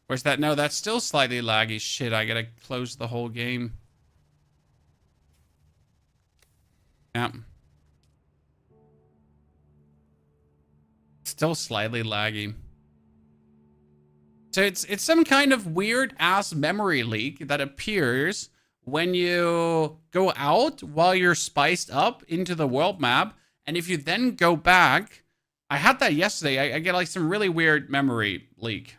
Where's that? No, that's still slightly laggy. Shit, I gotta close the whole game. Yeah. Still slightly laggy. So it's some kind of weird ass memory leak that appears when you go out while you're spiced up into the world map. And if you then go back, I had that yesterday. I get like some really weird memory leak.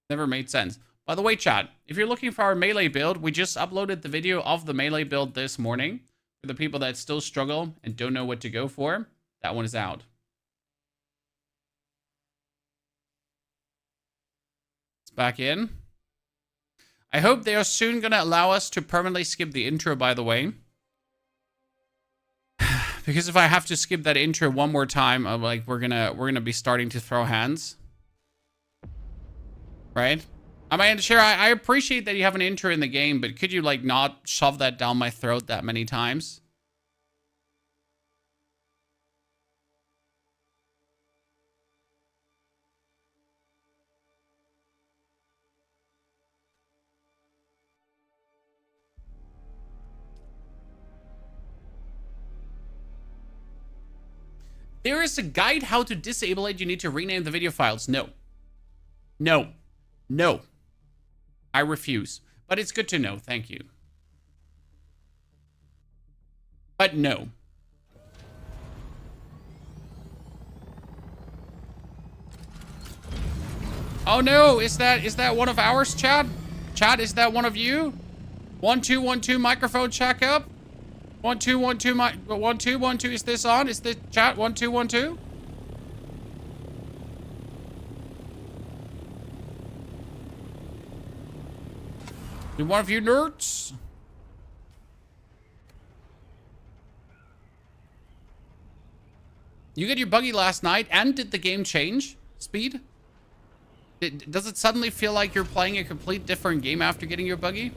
Never made sense. By the way, chat, if you're looking for our melee build, we just uploaded the video of the melee build this morning. For the people that still struggle and don't know what to go for, that one is out. It's back in. I hope they are soon going to allow us to permanently skip the intro, by the way. Because if I have to skip that intro one more time, I'm like, we're gonna be starting to throw hands. Right? I mean, sure, I appreciate that you have an intro in the game, but could you, like, not shove that down my throat that many times? There is a guide how to disable it. You need to rename the video files. No. No. No. I refuse. But it's good to know. Thank you. But no. Oh no, is that one of ours, Chad? Chad, is that one of you? 1 2 1 2 microphone check up. 1 2 1 2 mic 1 2 1 2. Is this on? Is this chat 1 2 1 2? Do one of you nerds? You got your buggy last night, and did the game change speed? Does it suddenly feel like you're playing a complete different game after getting your buggy?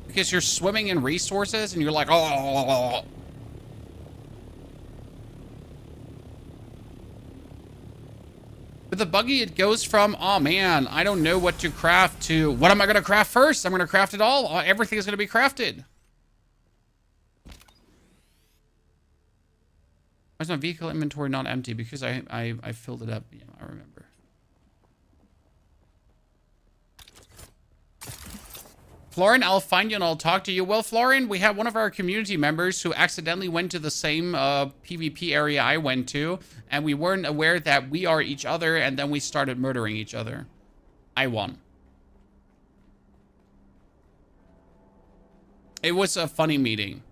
Because you're swimming in resources and you're like, oh. With the buggy, it goes from, oh man, I don't know what to craft, to what am I going to craft first? I'm going to craft it all. Everything is going to be crafted. Why is my vehicle inventory not empty? Because I filled it up. Yeah, I remember. Florin, I'll find you and I'll talk to you. Well, Florin, we have one of our community members who accidentally went to the same PvP area I went to, and we weren't aware that we are each other, and then we started murdering each other. I won. It was a funny meeting.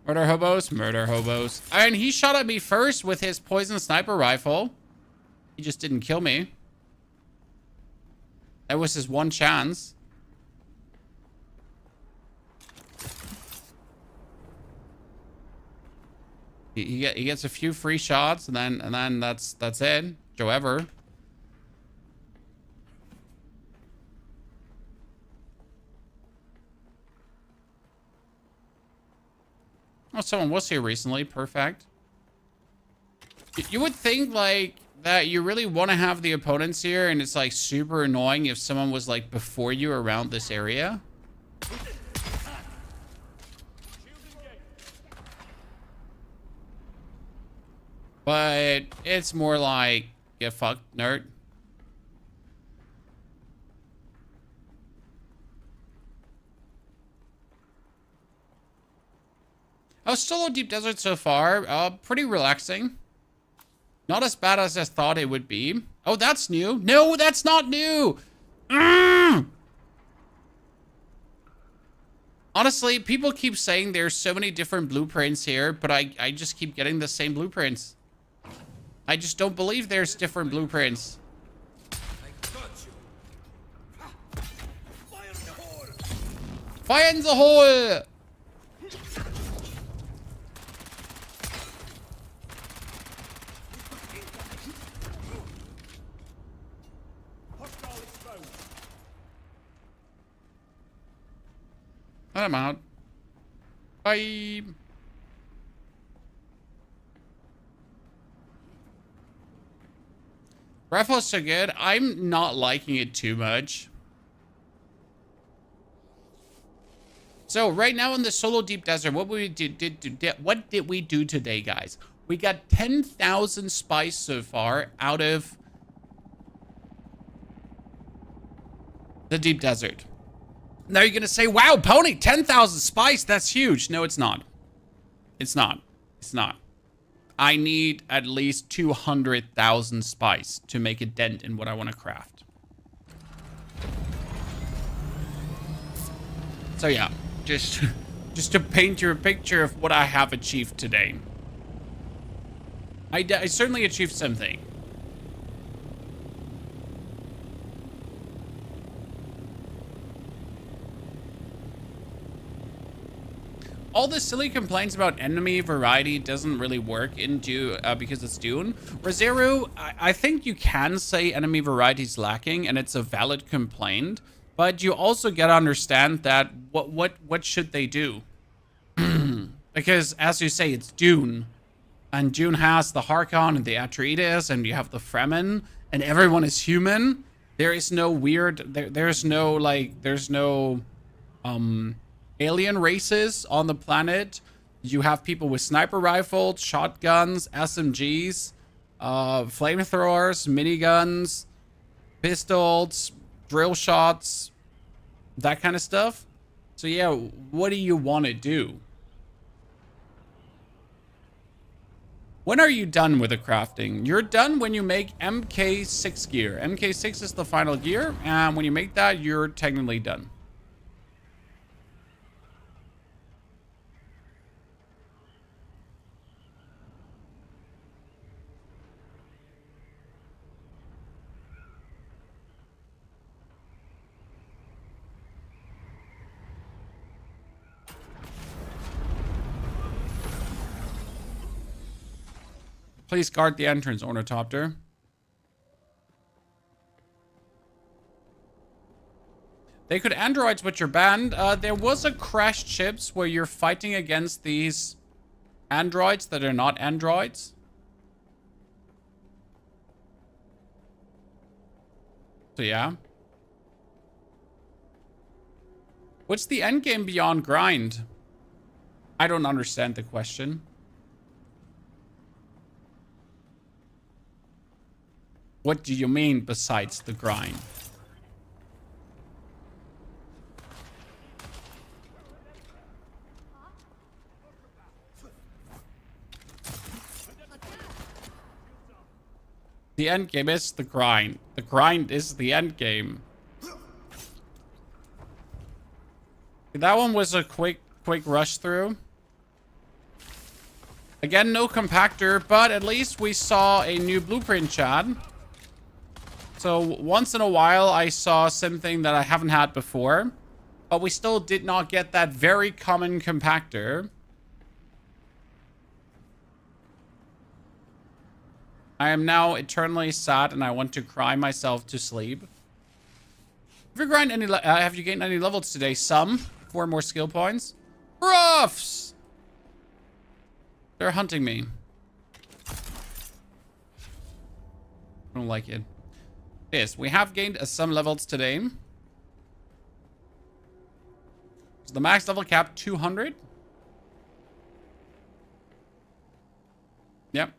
Murder hobos, murder hobos. And he shot at me first with his poison sniper rifle. He just didn't kill me. That was his one chance. He gets a few free shots, and then that's it. Joe Ever. Oh, someone was here recently. Perfect. You would think, like, that you really want to have the opponents here, and it's, like, super annoying if someone was, like, before you around this area. But it's more like, get fucked, nerd. Oh, solo Deep Desert so far. Pretty relaxing. Not as bad as I thought it would be. Oh, that's new. No, that's not new. Honestly, people keep saying there's so many different blueprints here, but I just keep getting the same blueprints. I just don't believe there's different blueprints. Fire in the hole! I'm out. Bye. Rifle's so good. I'm not liking it too much. So right now in the solo deep desert, what did we do today, guys? We got 10,000 spice so far out of the deep desert. Now you're gonna say, "Wow, Pony, 10,000 spice, that's huge." No, it's not. It's not. It's not. I need at least 200,000 spice to make a dent in what I want to craft. So yeah, just to paint you a picture of what I have achieved today. I certainly achieved something. All the silly complaints about enemy variety doesn't really work in Dune because it's Dune. Rozeru, I think you can say enemy variety is lacking, and it's a valid complaint. But you also gotta understand that what should they do? Because as you say, it's Dune, and Dune has the Harkon and the Atreides, and you have the Fremen, and everyone is human. There is no weird. There's no alien races on the planet. You have people with sniper rifles, shotguns, SMGs, flamethrowers, miniguns, pistols, drill shots, that kind of stuff. So yeah, what do you want to do? When are you done with the crafting? You're done when you make Mk6 gear. Mk6 is the final gear, and when you make that, you're technically done. Please guard the entrance, Ornithopter. They could androids, but you're banned. There was a crashed ships where you're fighting against these androids that are not androids. So yeah. What's the endgame beyond grind? I don't understand the question. What do you mean besides the grind? The end game is the grind. The grind is the end game. That one was a quick rush through. Again, no compactor, but at least we saw a new blueprint, Chad. So once in a while, I saw something that I haven't had before, but we still did not get that very common compactor. I am now eternally sad, and I want to cry myself to sleep. Have you gained any levels today? Some. 4 more skill points. Ruffs! They're hunting me. I don't like it. Yes, we have gained some levels today. So the max level cap 200. Yep.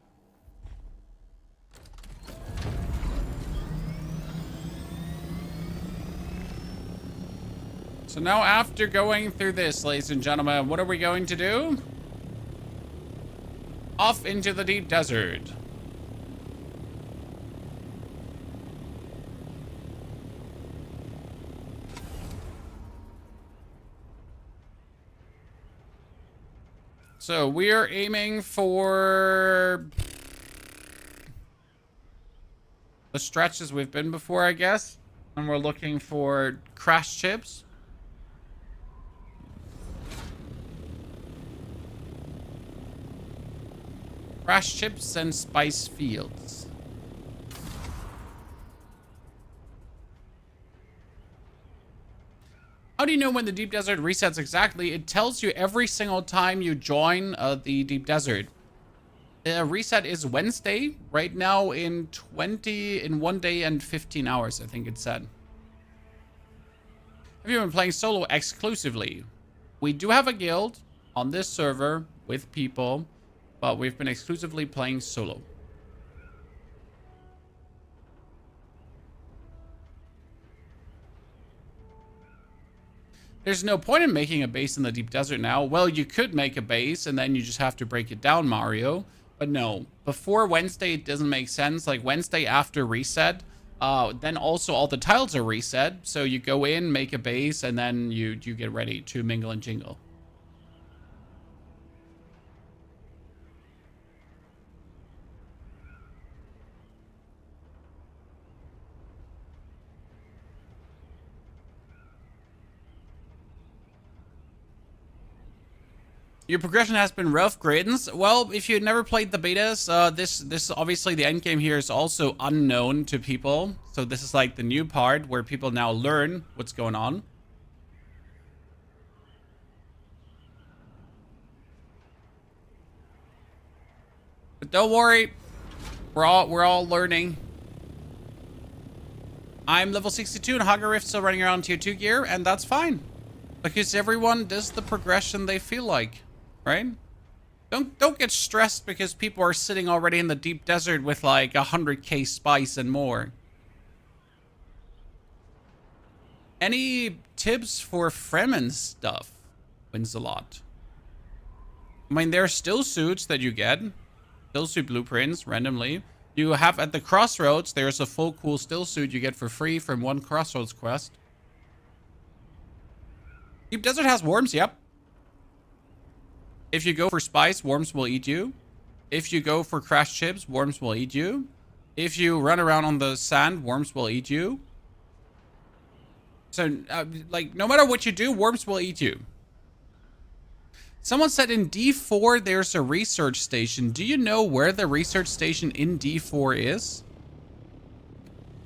So now after going through this, ladies and gentlemen, what are we going to do? Off into the deep desert. So we are aiming for the stretches we've been before, I guess. And we're looking for crash chips. Crash chips and spice fields. How do you know when the deep desert resets exactly? It tells you every single time you join the deep desert. Reset is Wednesday, right now in 1 day and 15 hours, I think it said. Have you been playing solo exclusively? We do have a guild on this server with people, but we've been exclusively playing solo. There's no point in making a base in the deep desert now. Well, you could make a base and then you just have to break it down, Mario. But no, before Wednesday, it doesn't make sense. Like Wednesday after reset, then also all the tiles are reset. So you go in, make a base, and then you get ready to mingle and jingle. Your progression has been rough, Gradens. Well, if you've never played the betas, this obviously the endgame here is also unknown to people. So this is like the new part where people now learn what's going on. But don't worry, we're all learning. I'm level 62 and Hogger Rift still running around tier 2 gear, and that's fine. Because everyone does the progression they feel like. Right? Don't get stressed because people are sitting already in the deep desert with like 100k spice and more. Any tips for Fremen stuff wins a lot. I mean, there are still suits that you get. Still suit blueprints randomly. You have at the crossroads, there's a full cool still suit you get for free from one crossroads quest. Deep desert has worms, yep. If you go for spice, worms will eat you. If you go for crashed chips, worms will eat you. If you run around on the sand, worms will eat you. So, like, no matter what you do, worms will eat you. Someone said in D4, there's a research station. Do you know where the research station in D4 is?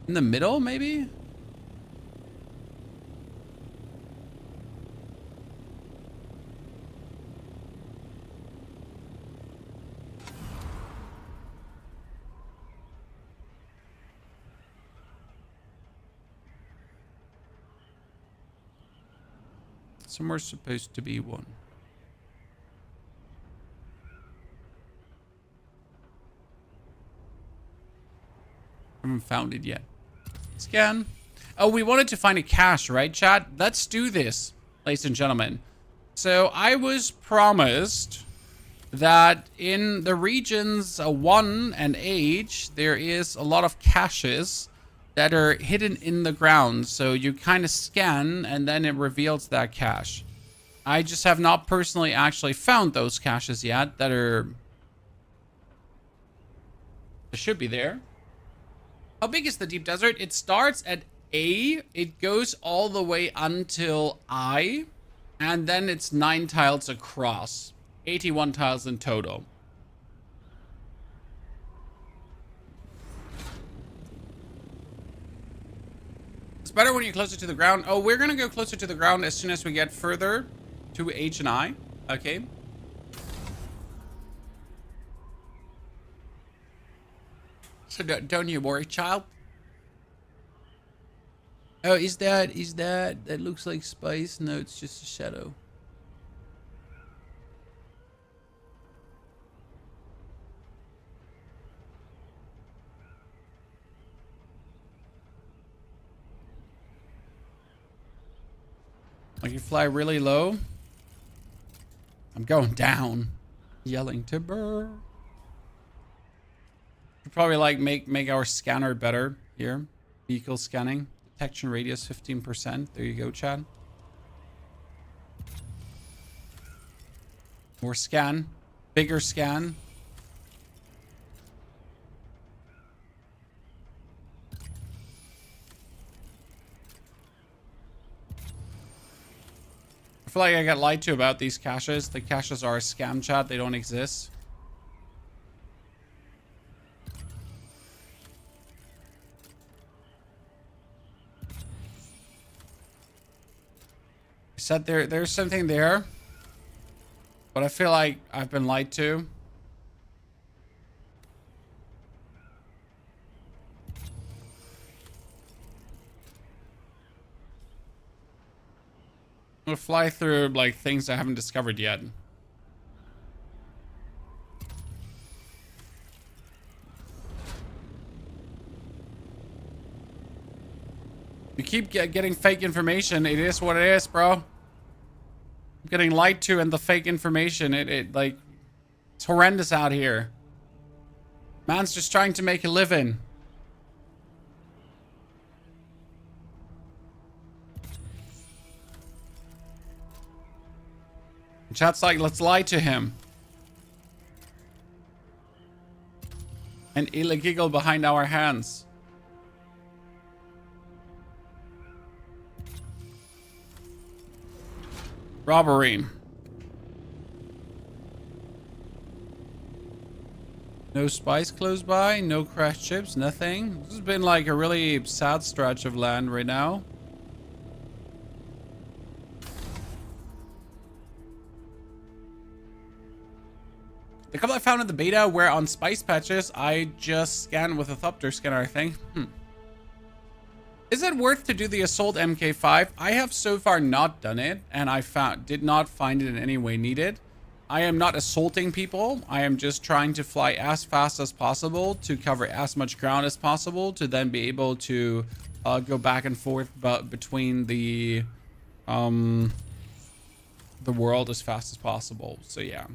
In the middle, maybe? Somewhere's supposed to be one. Haven't found it yet. Scan. Oh, we wanted to find a cache, right, chat? Let's do this, ladies and gentlemen. So I was promised that in the regions 1 and H, there is a lot of caches that are hidden in the ground. So you kind of scan and then it reveals that cache. I just have not personally actually found those caches yet that should be there. How big is the deep desert? It starts at A, it goes all the way until I, and then it's 9 tiles across. 81 tiles in total. It's better when you're closer to the ground. Oh, we're gonna go closer to the ground as soon as we get further to H and I. Okay. So don't you worry, child. Oh, is that looks like spice? No, it's just a shadow. Like you fly really low. I'm going down, yelling timber. Should probably like make our scanner better here. Vehicle scanning, detection radius 15%. There you go, Chad. More scan, bigger scan. I feel like I got lied to about these caches. The caches are a scam, chat. They don't exist. I said there's something there. But I feel like I've been lied to. I'm gonna fly through like things I haven't discovered yet. You keep getting fake information. It is what it is, bro. I'm getting lied to and the fake information. It like, it's horrendous out here. Man's just trying to make a living. Chat's like, let's lie to him. And illegal behind our hands. Robbery. No spies close by, no crashed ships, nothing. This has been like a really sad stretch of land right now. The couple I found in the beta were on spice patches. I just scanned with a Ornithopter scanner, I think. Is it worth to do the assault Mk6? I have so far not done it, and I did not find it in any way needed. I am not assaulting people. I am just trying to fly as fast as possible to cover as much ground as possible to then be able to go back and forth between the world as fast as possible. So yeah.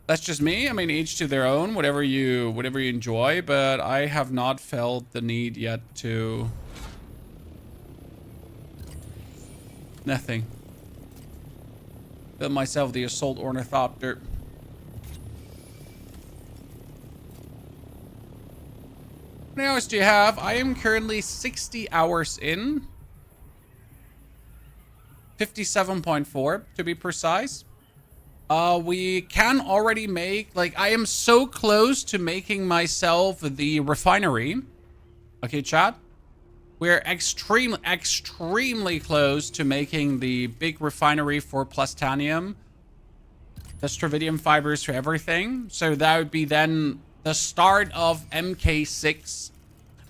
That's just me. I mean, each to their own, whatever you enjoy, but I have not felt the need yet to... Nothing. Build myself the assault Ornithopter. How many hours do you have? I am currently 60 hours in. 57.4 to be precise. We can already make, like, I am so close to making myself the refinery. Okay, chat? We're extremely close to making the big refinery for plastanium. The stravidium fibers for everything. So that would be then the start of Mk6.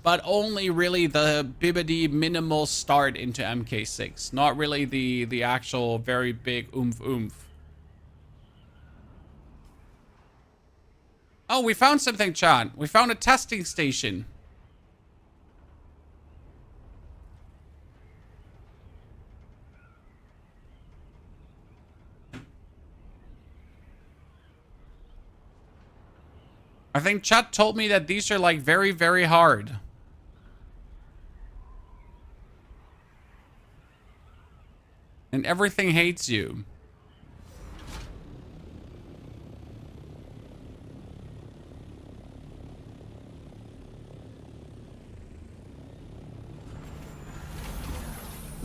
But only really the bibbidi minimal start into Mk6. Not really the actual very big oomph. Oh, we found something, chat. We found a testing station. I think chat told me that these are like very hard. And everything hates you.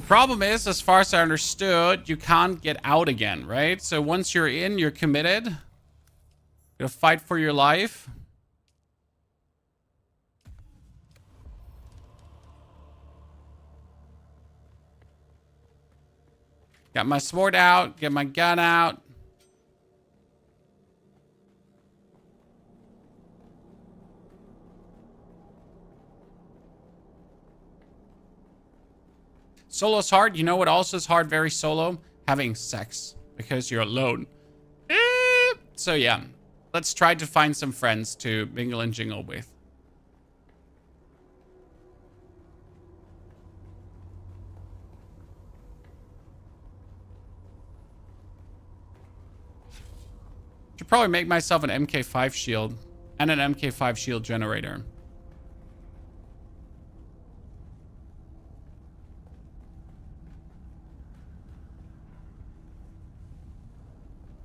Problem is, as far as I understood, you can't get out again, right? So once you're in, you're committed. You'll fight for your life. Got my sword out, get my gun out. Solo's hard. You know what also is hard, very solo? Having sex. Because you're alone. So yeah. Let's try to find some friends to mingle and jingle with. Should probably make myself an Mk6 shield. And an Mk6 shield generator.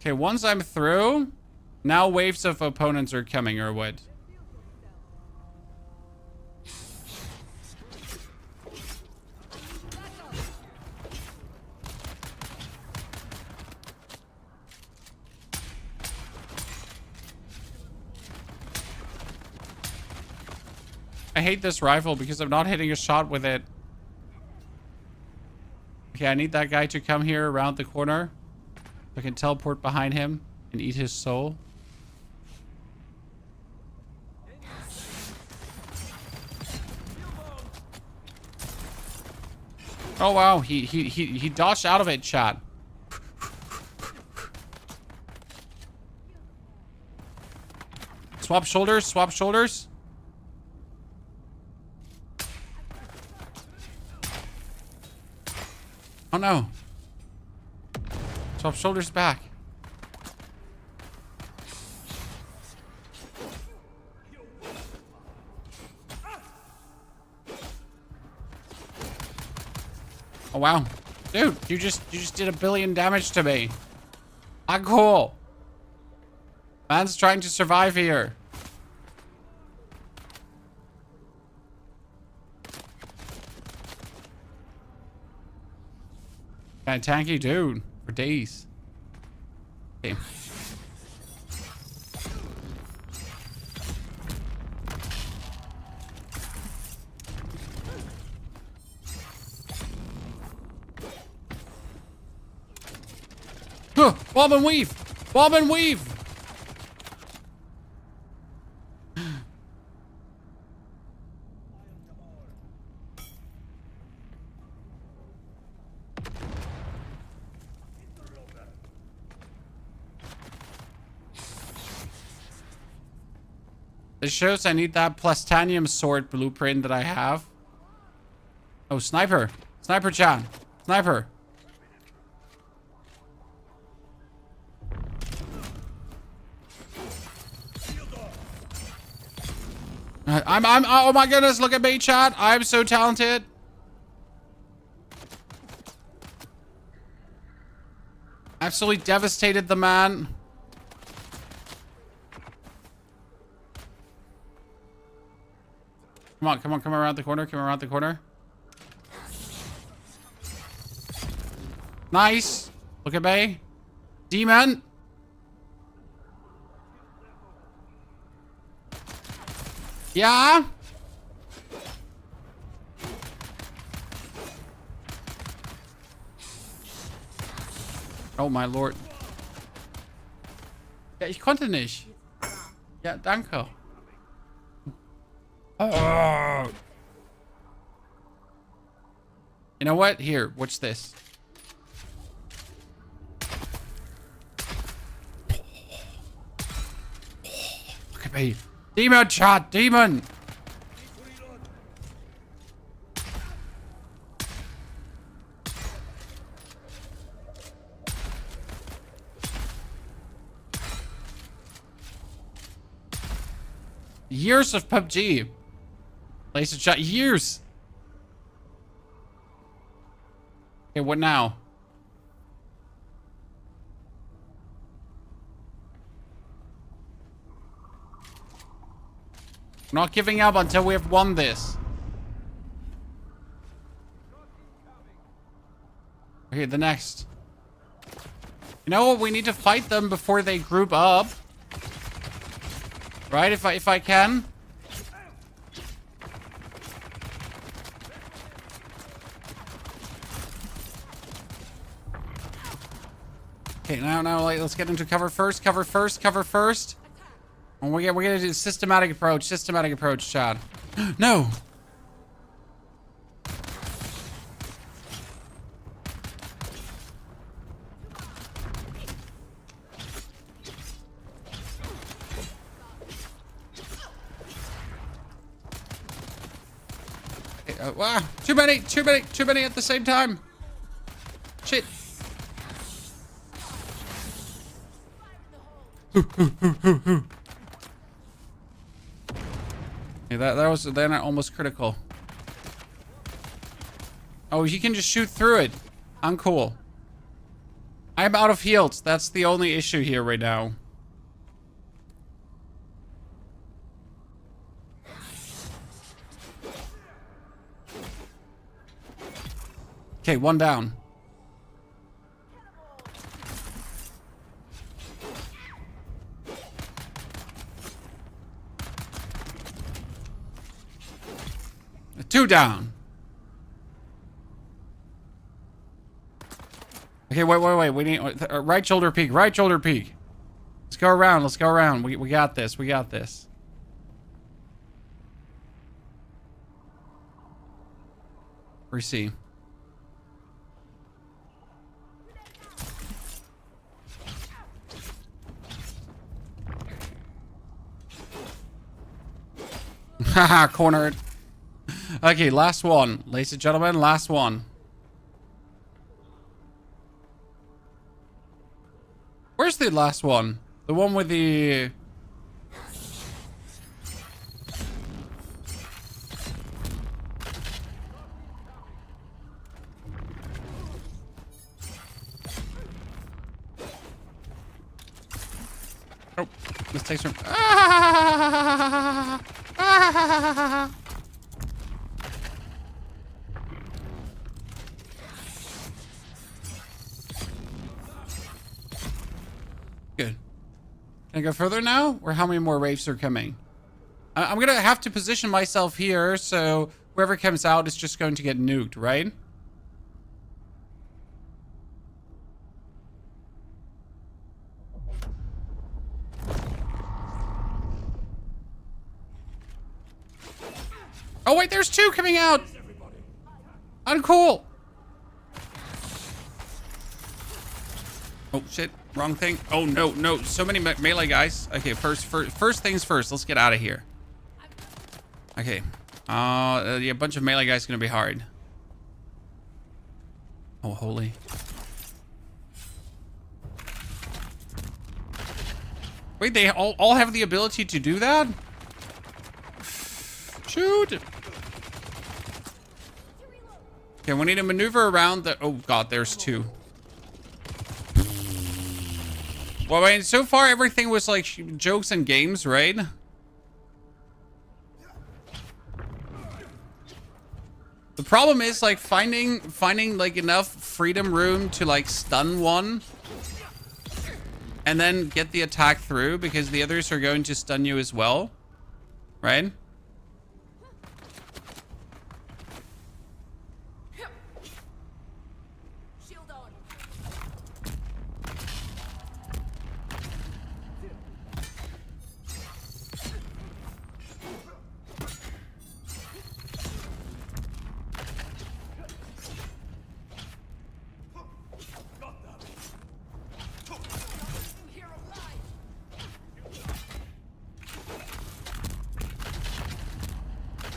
Okay, once I'm through, now waves of opponents are coming, or what? I hate this rifle because I'm not hitting a shot with it. Okay, I need that guy to come here around the corner. I can teleport behind him and eat his soul. Oh wow, he dodged out of it, chat. Swap shoulders, swap shoulders. Oh no. Swap shoulders back. Oh wow. Dude, you just did 1 billion damage to me. Ah, cool. Man's trying to survive here. Kind of tanky dude for days. Okay. Bob and weave! Bob and weave! This shows I need that plastanium sword blueprint that I have. Oh, sniper. Sniper chan. Sniper. Oh my goodness, look at me, chat. I'm so talented. Absolutely devastated the man. Come on, come around the corner, come around the corner. Nice. Look at me. Demon. Yeah. Oh my lord. Ja, ich konnte nicht. Ja, danke. Oh. You know what? Here, watch this. Look at me. Demon chat, demon. Years of PUBG. Place a shot. Years. Okay, what now? We're not giving up until we have won this. Okay, the next. You know what? We need to fight them before they group up. Right? If I can. Okay, now, like, let's get into cover first. Cover first. Cover first. And we're gonna do systematic approach. Systematic approach, Chad. No. Okay, wow, too many at the same time. Shit. Yeah, that was then almost critical. Oh, you can just shoot through it. I'm cool. I'm out of heals. That's the only issue here right now. Okay, one down. Two down. Okay, wait. We need right shoulder peek. Right shoulder peek. Let's go around. Let's go around. We got this. We got this. Where's C? Haha, cornered. Okay, last one. Ladies and gentlemen, last one. Where's the last one? The one with the... Oh, this takes from... Ah! Ah! Good. Can I go further now? Or how many more wraiths are coming? I'm gonna have to position myself here, so whoever comes out is just going to get nuked, right? Oh wait, there's two coming out! Uncool! Oh shit, wrong thing. Oh no, so many melee guys. Okay, first things first, let's get out of here. Okay, yeah, a bunch of melee guys is gonna be hard. Oh, holy. Wait, they all have the ability to do that? Shoot! Okay, we need to maneuver around the... Oh god, there's two. Well, I mean, so far everything was like jokes and games, right? The problem is like finding like enough freedom room to like stun one and then get the attack through, because the others are going to stun you as well, right?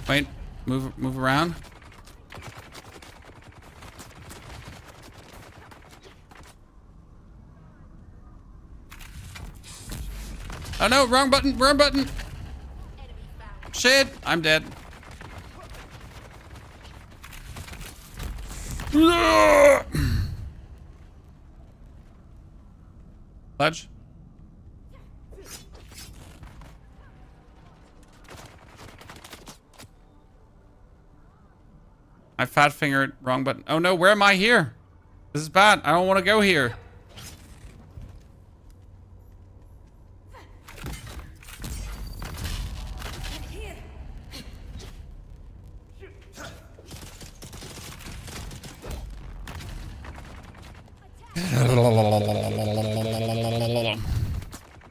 Wait, move around. Oh no, wrong button, wrong button. Shit, I'm dead. Ledge. I fat fingered, wrong button. Oh no, where am I here? This is bad. I don't want to go here.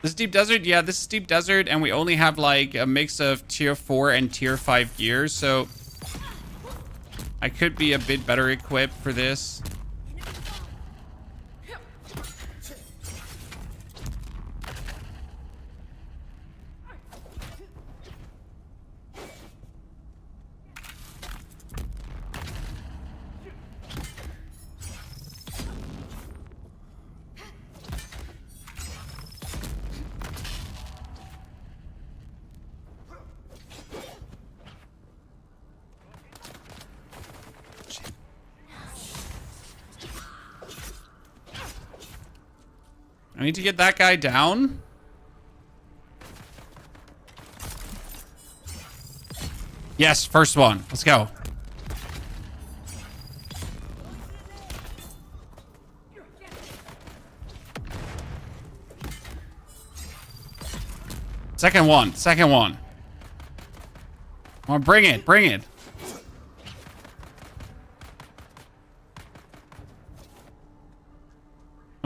This is deep desert? Yeah, this is deep desert, and we only have like a mix of tier 4 and tier 5 gears, so I could be a bit better equipped for this. I need to get that guy down. Yes, first one. Let's go. Second one. Second one. Come on, bring it. Bring it.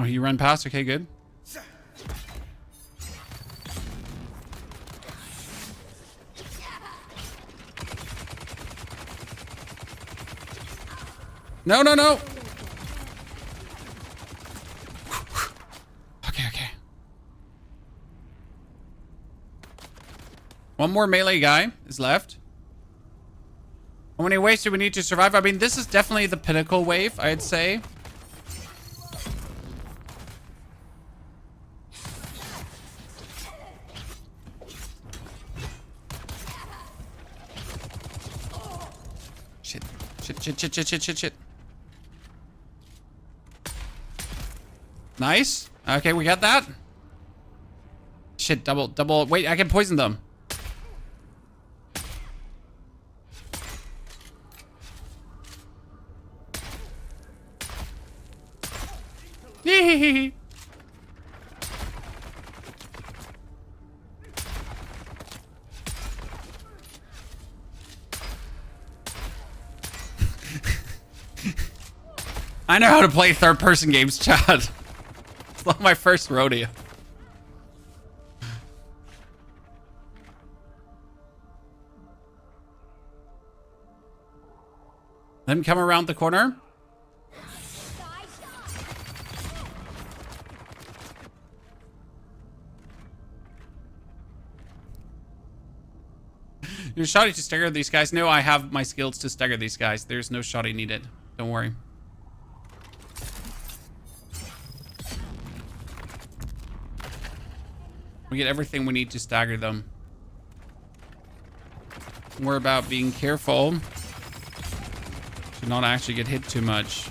Oh, you ran past? Okay, good. No, no, no. Okay, okay. One more melee guy is left. How many waves do we need to survive? I mean, this is definitely the pinnacle wave, I'd say. Shit. Shit, shit, shit, shit, shit, shit, shit. Nice. Okay, we got that. Shit, double. Wait, I can poison them. I know how to play third-person games, Chad. It's not my first rodeo. Let him come around the corner. You're shoddy to stagger these guys. No, I have my skills to stagger these guys. There's no shoddy needed. Don't worry. We get everything we need to stagger them. We're about being careful to not actually get hit too much.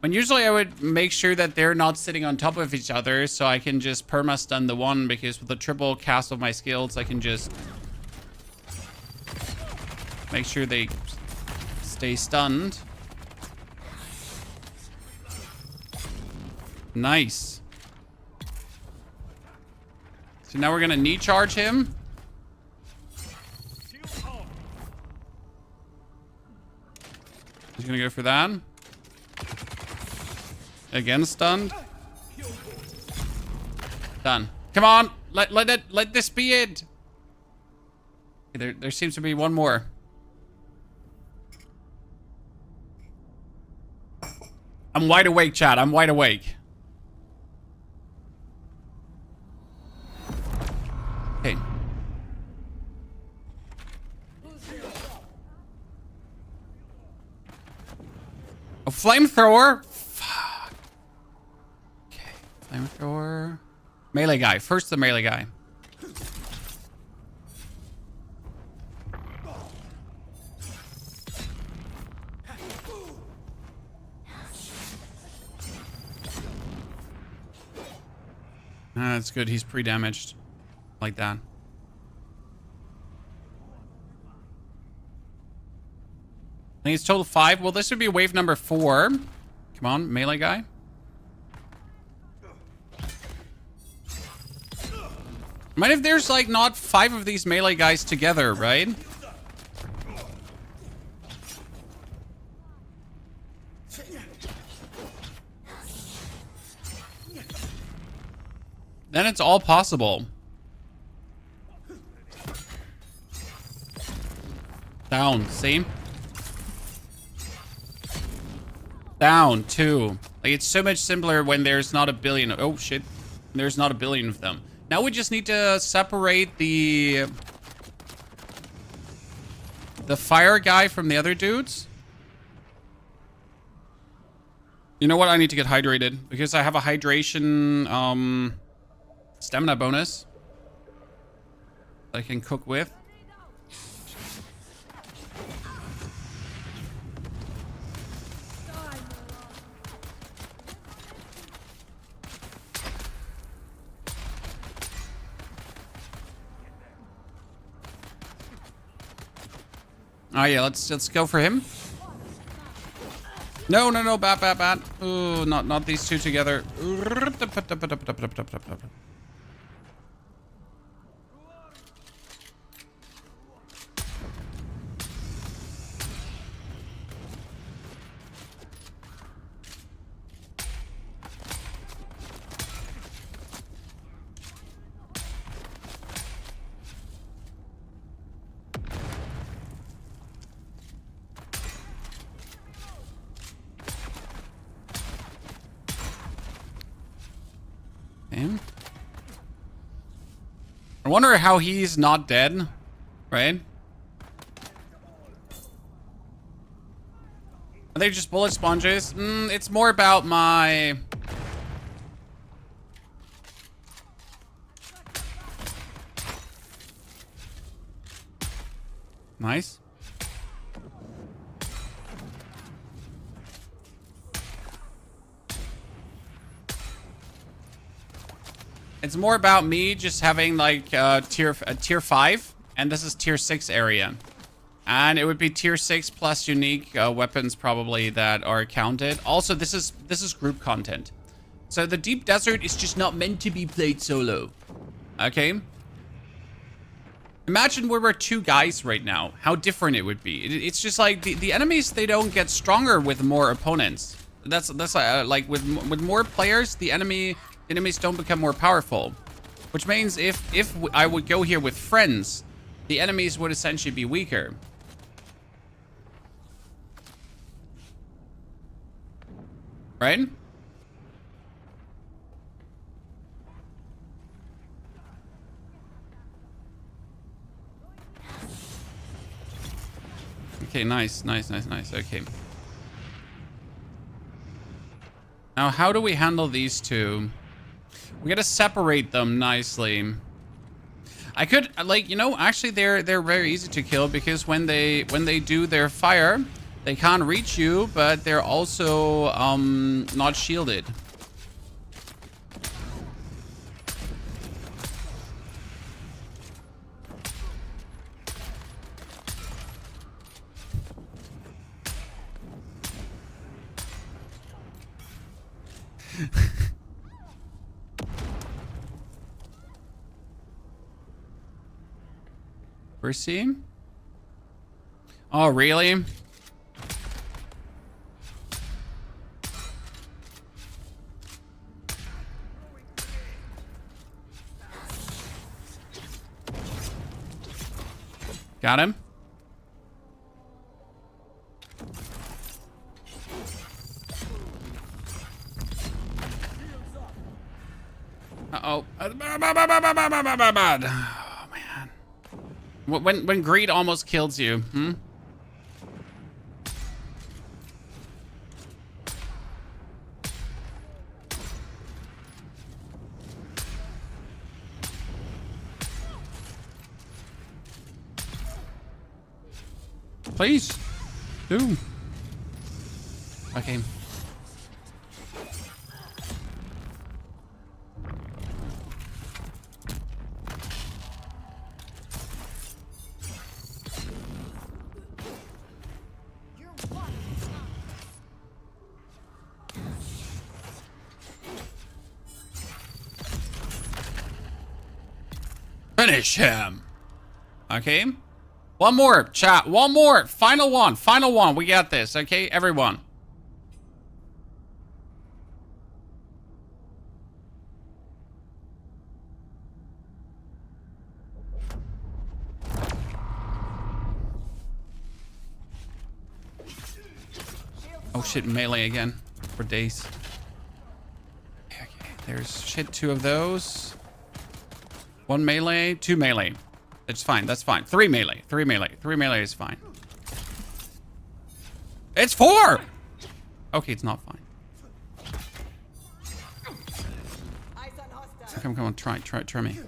And usually I would make sure that they're not sitting on top of each other so I can just perma-stun the one, because with the triple cast of my skills, I can just make sure they stay stunned. Nice. So now we're gonna knee charge him. He's gonna go for that. Again stunned. Done. Come on, let this be it. There seems to be one more. I'm wide awake, chat. I'm wide awake. Okay. A flamethrower? Fuck. Okay. Flamethrower. Melee guy. First the melee guy. That's good. He's pre-damaged. Like that. I think it's total 5. Well, this would be wave number 4. Come on, melee guy. Mind if there's like not 5 of these melee guys together, right? Then it's all possible. Down, see? Down, 2. Like, it's so much simpler when there's not a billion. Oh, shit. There's not a billion of them. Now we just need to separate the fire guy from the other dudes. You know what? I need to get hydrated because I have a hydration stamina bonus that I can cook with. Oh yeah, let's go for him. No, bat. Ooh, not these two together. I wonder how he's not dead, right? Are they just bullet sponges? It's more about my... Nice. It's more about me just having like tier 5, and this is tier 6 area. And it would be tier 6 plus unique weapons probably that are counted. Also, this is group content. So the deep desert is just not meant to be played solo. Okay? Imagine we were 2 guys right now. How different it would be. It's just like the enemies, they don't get stronger with more opponents. That's like with more players, the enemies don't become more powerful. Which means if I would go here with friends, the enemies would essentially be weaker. Right? Okay, nice. Okay. Now, how do we handle these two? We gotta separate them nicely. I could, like, you know, actually they're very easy to kill because when they do their fire, they can't reach you, but they're also not shielded. We're seeing? Oh, really? Got him. Uh-oh. Oh, man. When greed almost kills you, hmm? Please. Do. Okay. Finish him. Okay. One more, chat. One more. Final one. Final one. We got this. Okay, everyone. Oh shit, melee again. For days. Okay, there's shit 2 of those. 1 melee, 2 melee. It's fine, that's fine. 3 melee, 3 melee. 3 melee is fine. It's 4! Okay, it's not fine. Come on, try me.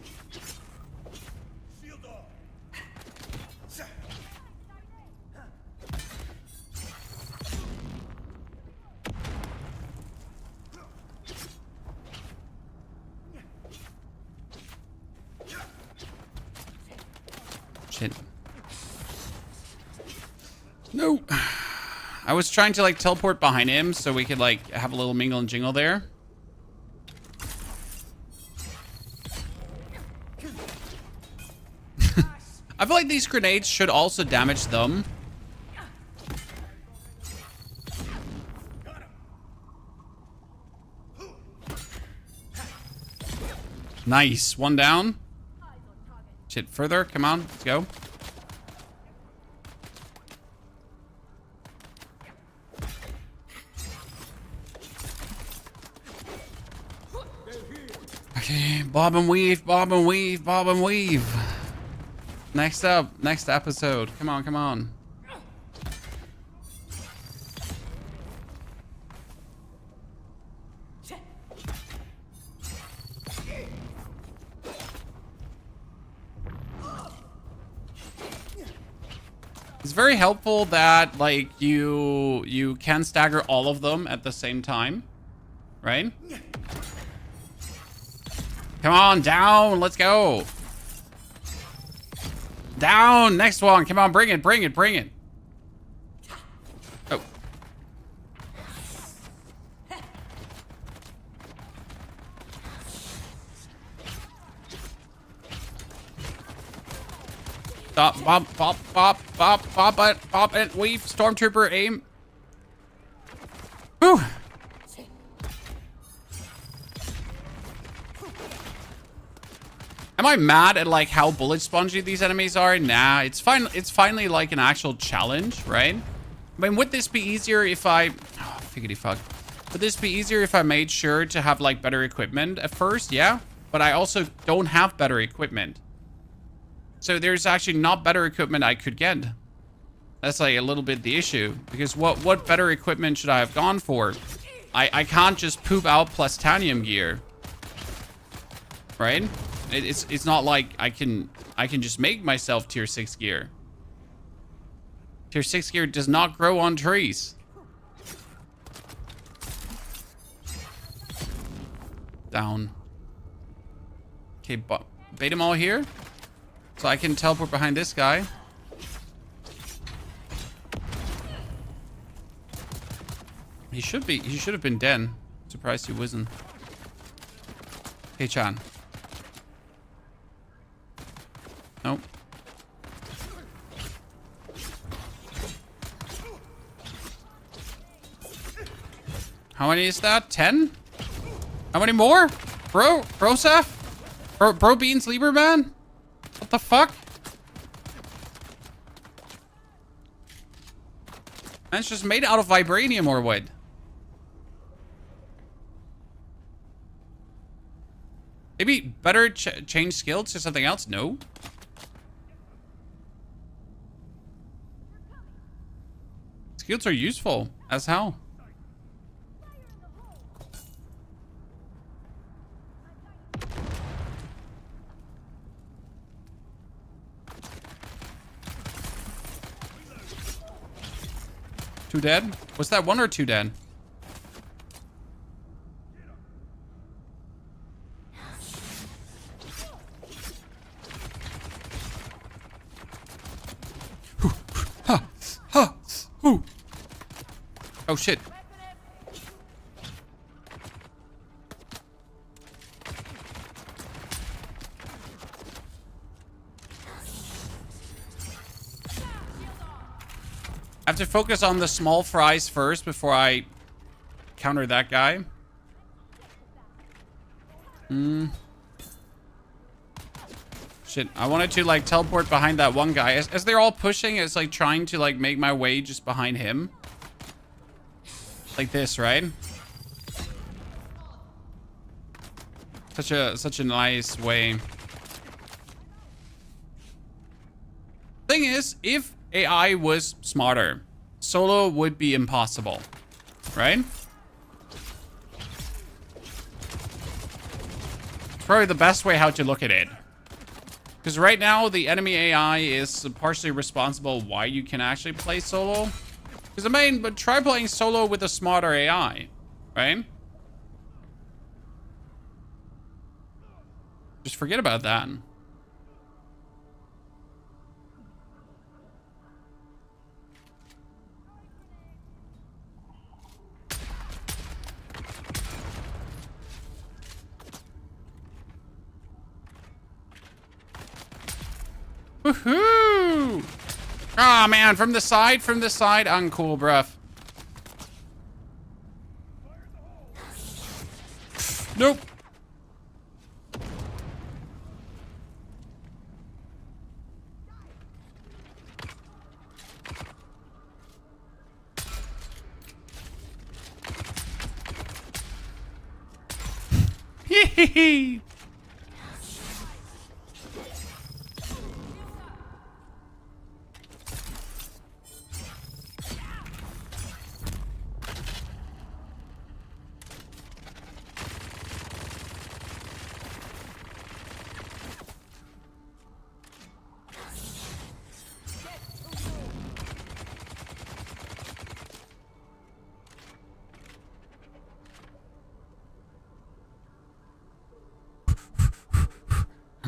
Shit. No. I was trying to like teleport behind him so we could like have a little mingle and jingle there. I feel like these grenades should also damage them. Nice. 1 down. Shit, further. Come on, let's go. Okay, bob and weave, bob and weave, bob and weave. Next up, next episode. Come on, come on. It's very helpful that like you can stagger all of them at the same time, right? Come on, down, let's go. Down, next one. Come on, bring it, bring it, bring it. Oh. Stop, bop, bop, bop, bop, bop it, bop it, weave, stormtrooper, aim. Whew. Am I mad at like how bullet spongy these enemies are? Nah, it's fine. It's finally like an actual challenge, right? I mean, would this be easier if I... Oh, figgity fuck. Would this be easier if I made sure to have like better equipment at first? Yeah, but I also don't have better equipment. So there's actually not better equipment I could get. That's like a little bit the issue. Because what better equipment should I have gone for? I can't just poop out plastanium gear. Right? It's not like I can just make myself tier 6 gear. Tier 6 gear does not grow on trees. Down. Okay, bait them all here. So I can teleport behind this guy. He should have been dead. Surprised he wasn't. Hey, Chan. Nope. How many is that? 10? How many more? Bro? Brosef? Bro Beans Lieberman? What the fuck? Man, it's just made out of vibranium or what? Maybe better change skills to something else? No. Skills are useful as hell. Two dead? Was that one or two dead? Oh shit. I have to focus on the small fries first before I counter that guy. Shit, I wanted to like teleport behind that one guy. As they're all pushing, it's like trying to like make my way just behind him. Like this, right? Such a nice way. Thing is, if AI was smarter, solo would be impossible, right? It's probably the best way how to look at it. Because right now, the enemy AI is partially responsible why you can actually play solo. Because I mean, but try playing solo with a smarter AI, right? Just forget about that. Woohoo! Ah, man, from the side, uncool, bruv. Nope. Hee.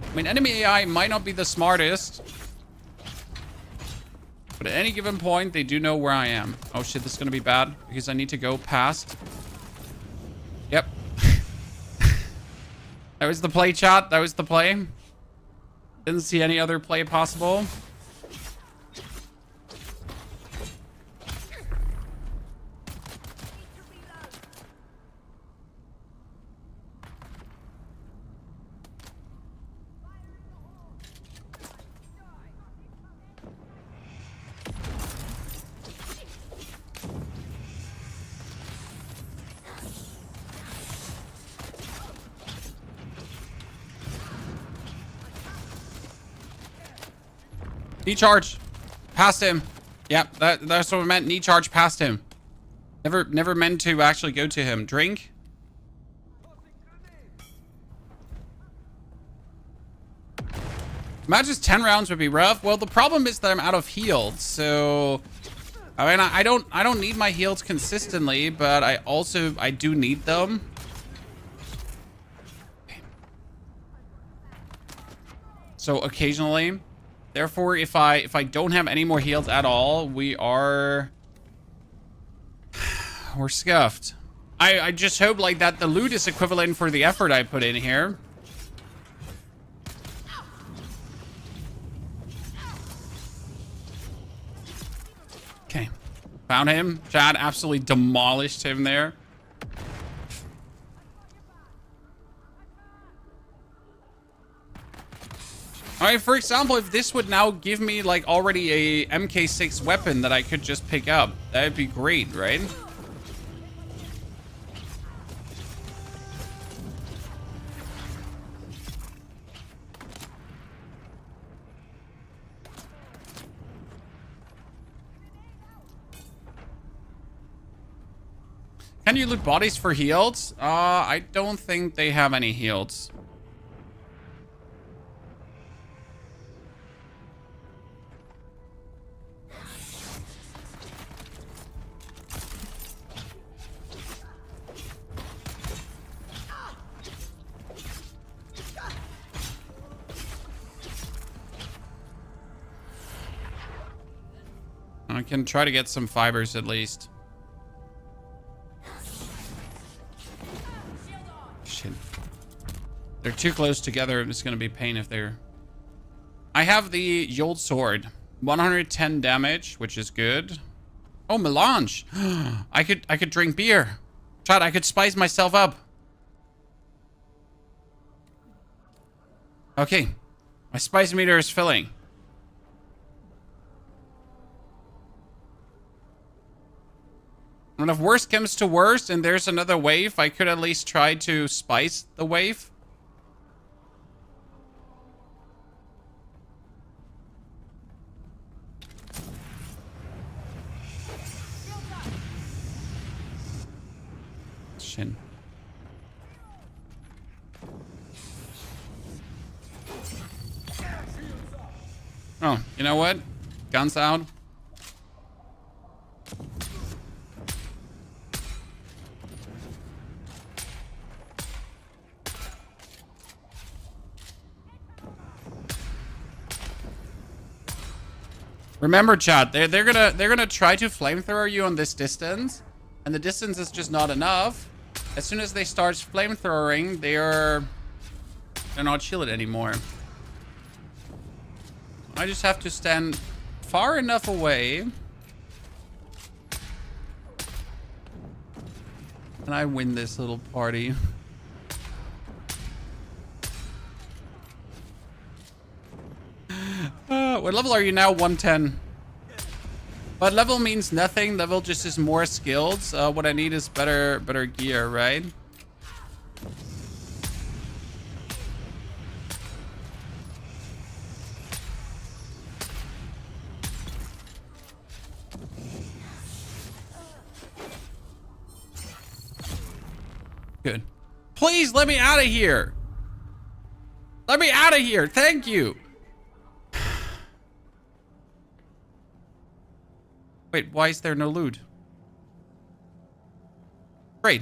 I mean, enemy AI might not be the smartest, but at any given point, they do know where I am. Oh shit, this is gonna be bad because I need to go past. Yep. That was the play, chat. That was the play. Didn't see any other play possible. Knee charge. Past him. Yep, that's what I meant. Knee charge past him. Never meant to actually go to him. Drink. Matches 10 rounds would be rough. Well, the problem is that I'm out of heals, so I mean I don't need my heals consistently, but I do need them. So occasionally. Therefore, if I don't have any more heals at all, we're scuffed. I just hope like that the loot is equivalent for the effort I put in here. Okay. Found him. Chad absolutely demolished him there. Alright, for example, if this would now give me like already a Mk6 weapon that I could just pick up, that'd be great, right? Can you loot bodies for heals? I don't think they have any heals. I can try to get some fibers at least. Shit. They're too close together. It's going to be pain if they're... I have the Yold Sword. 110 damage, which is good. Oh, melange. I could drink beer. Chad, I could spice myself up. Okay. My spice meter is filling. And if worst comes to worst and there's another wave, I could at least try to spice the wave. Shit. Oh, you know what? Guns out. Remember, chat, they're gonna try to flamethrower you on this distance, and the distance is just not enough. As soon as they start flamethrowing, they're not shielded anymore. I just have to stand far enough away, and I win this little party. What level are you now? 110. But level means nothing. Level just is more skills. What I need is better gear, right? Good. Please let me out of here. Let me out of here. Thank you. Wait, why is there no loot? Great.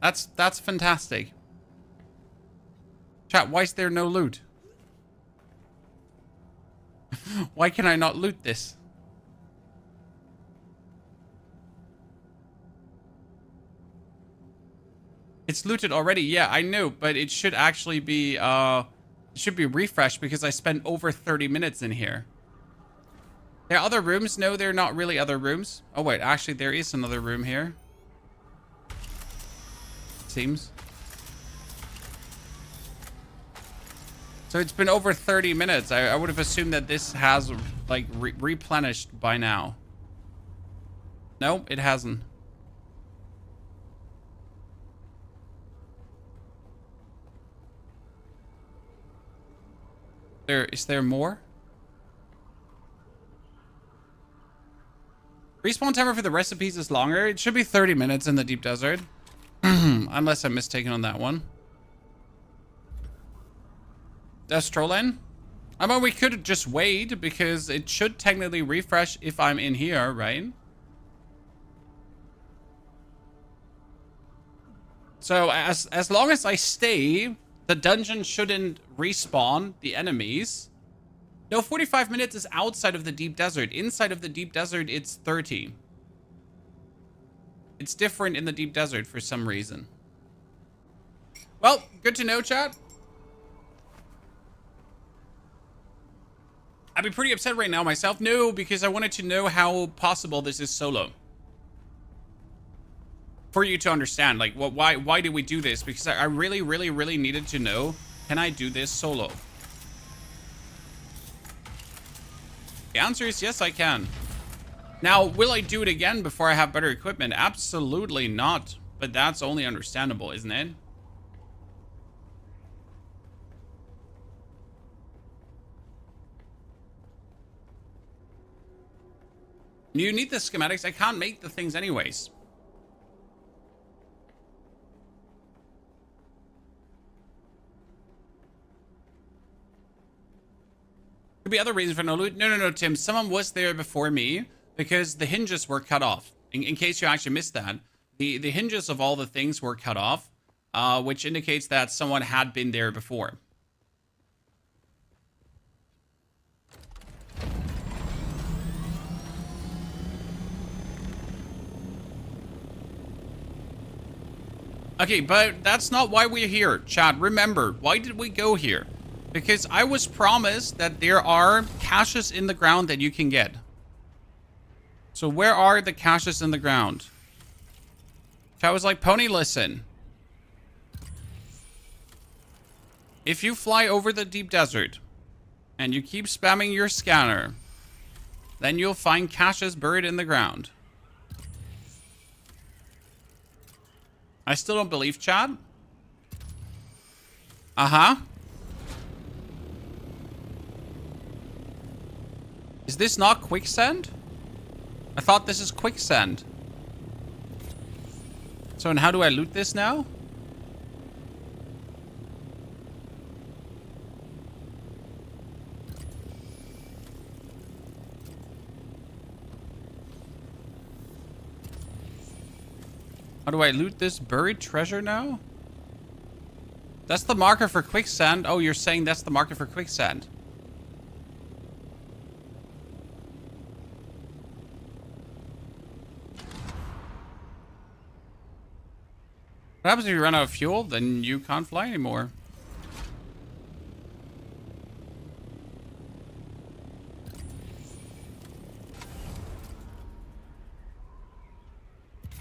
That's fantastic. Chat, why is there no loot? Why can I not loot this? It's looted already. Yeah, I know, but it should actually be, it should be refreshed because I spent over 30 minutes in here. There are other rooms? No, there are not really other rooms. Oh, wait, actually, there is another room here. Seems. So it's been over 30 minutes. I would have assumed that this has, like, replenished by now. No, it hasn't. Is there more? Respawn timer for the recipes is longer. It should be 30 minutes in the deep desert. Unless I'm mistaken on that one. Destrolin? I mean, we could just wait because it should technically refresh if I'm in here, right? So as long as I stay, the dungeon shouldn't respawn the enemies. No, 45 minutes is outside of the deep desert. Inside of the deep desert, it's 30. It's different in the deep desert for some reason. Well, good to know, chat. I'd be pretty upset right now myself. No, because I wanted to know how possible this is solo. For you to understand, like, why did we do this? Because I really, really, really needed to know, can I do this solo? The answer is yes, I can. Now, will I do it again before I have better equipment? Absolutely not. But that's only understandable, isn't it? You need the schematics. I can't make the things anyways. Could be other reasons for no loot. No, Tim. Someone was there before me because the hinges were cut off. In case you actually missed that, the hinges of all the things were cut off, which indicates that someone had been there before. Okay, but that's not why we're here, chat. Remember, why did we go here? Because I was promised that there are caches in the ground that you can get. So where are the caches in the ground? Chat was like, Pony, listen. If you fly over the deep desert and you keep spamming your scanner, then you'll find caches buried in the ground. I still don't believe, Chad. Uh-huh. Is this not quicksand? I thought this is quicksand. So, and how do I loot this now? How do I loot this buried treasure now? That's the marker for quicksand. Oh, you're saying that's the marker for quicksand. What happens if you run out of fuel? Then you can't fly anymore.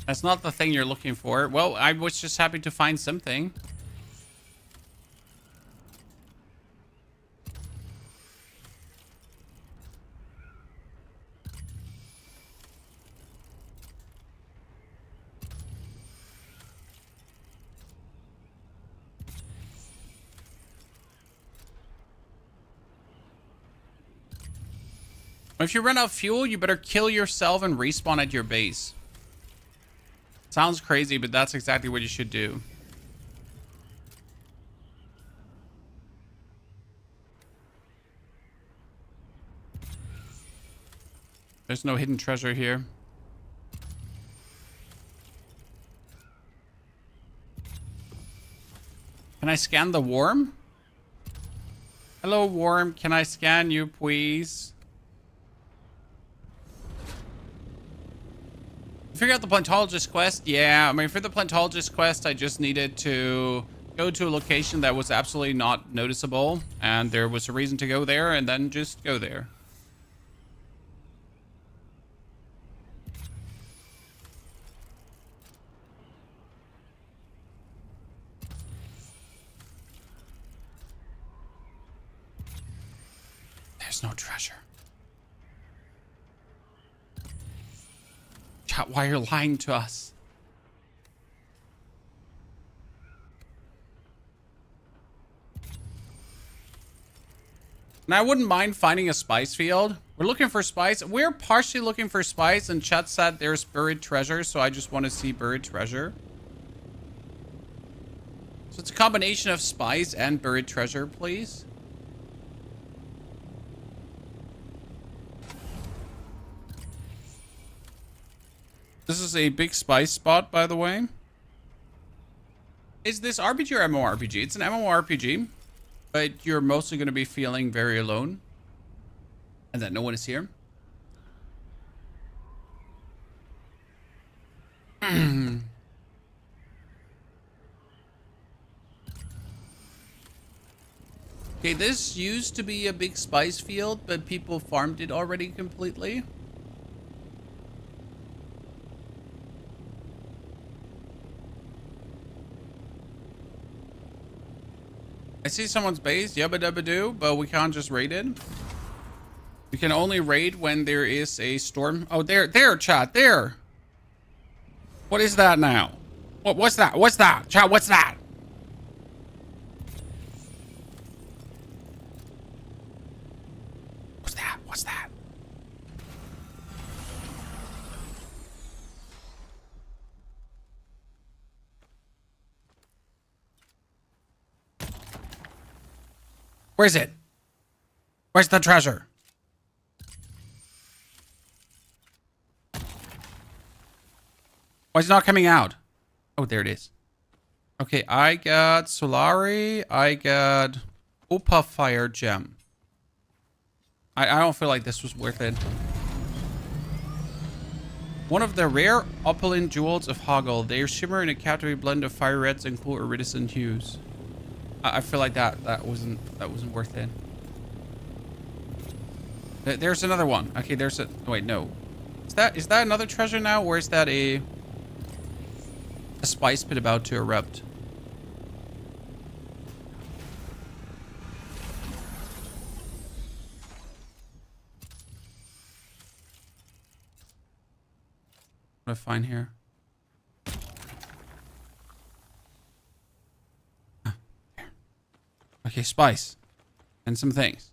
That's not the thing you're looking for. Well, I was just happy to find something. If you run out of fuel, you better kill yourself and respawn at your base. Sounds crazy, but that's exactly what you should do. There's no hidden treasure here. Can I scan the worm? Hello, Worm. Can I scan you, please? Figure out the plantologist quest. Yeah, I mean, for the plantologist quest, I just needed to go to a location that was absolutely not noticeable, and there was a reason to go there, and then just go there. There's no treasure. Chat, why are you lying to us? And I wouldn't mind finding a spice field. We're looking for spice. We're partially looking for spice, and chat said there's buried treasure, so I just want to see buried treasure. So it's a combination of spice and buried treasure, please. This is a big spice spot, by the way. Is this RPG or MMORPG? It's an MMORPG, but you're mostly going to be feeling very alone and that no one is here. Okay, this used to be a big spice field, but people farmed it already completely. I see someone's base, yabba dabba doo, but we can't just raid it. We can only raid when there is a storm. Oh, there, chat, there. What is that now? What's that? What's that? Chat, what's that? What's that? What's that? Where's it? Where's the treasure? Why is it not coming out? Oh, there it is. Okay, I got Solari. I got Opa Fire Gem. I don't feel like this was worth it. One of the rare opalin jewels of Hoggle. They shimmer in a captivating blend of fire reds and cool iridescent hues. I feel like that wasn't worth it. There's another one. Okay, there's a wait, no. Is that another treasure now, or is that a spice pit about to erupt? What do I find here? Okay, spice. And some things.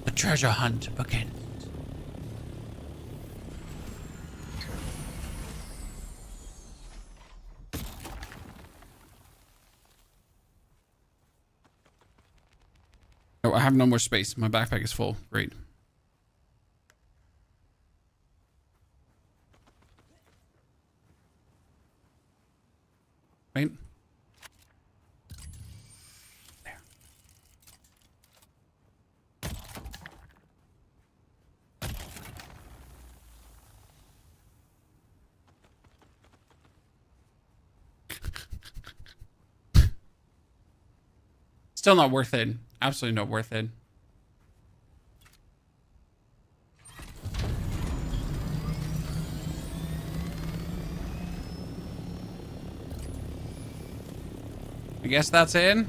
The treasure hunt begins. Oh, I have no more space. My backpack is full. Great. Right? There. Still not worth it. Absolutely not worth it. I guess that's in.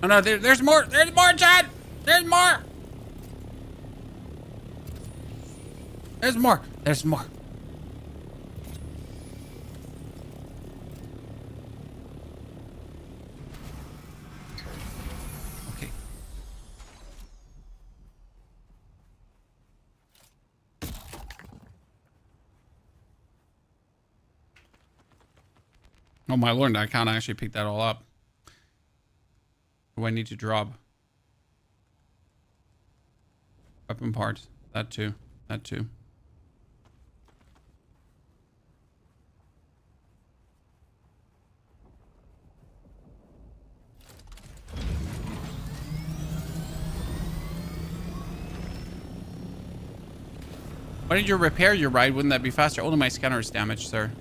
Oh no, there's more. There's more, Chad. There's more. There's more. There's more. Okay. Oh my lord, I can't actually pick that all up. What do I need to drop? weapon part. That too. That too. Why did you repair your ride? Wouldn't that be faster? Only my scanner is damaged, sir.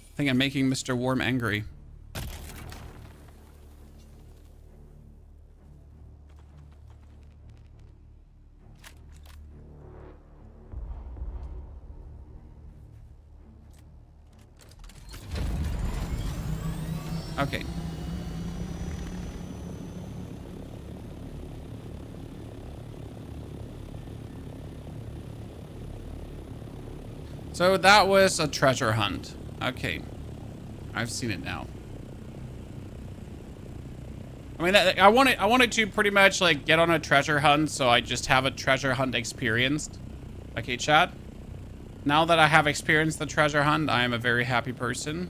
I think I'm making Mr. Worm angry. Okay. So that was a treasure hunt. Okay. I've seen it now. I mean, I wanted to pretty much like get on a treasure hunt, so I just have a treasure hunt experienced. Okay, chat. Now that I have experienced the treasure hunt, I am a very happy person.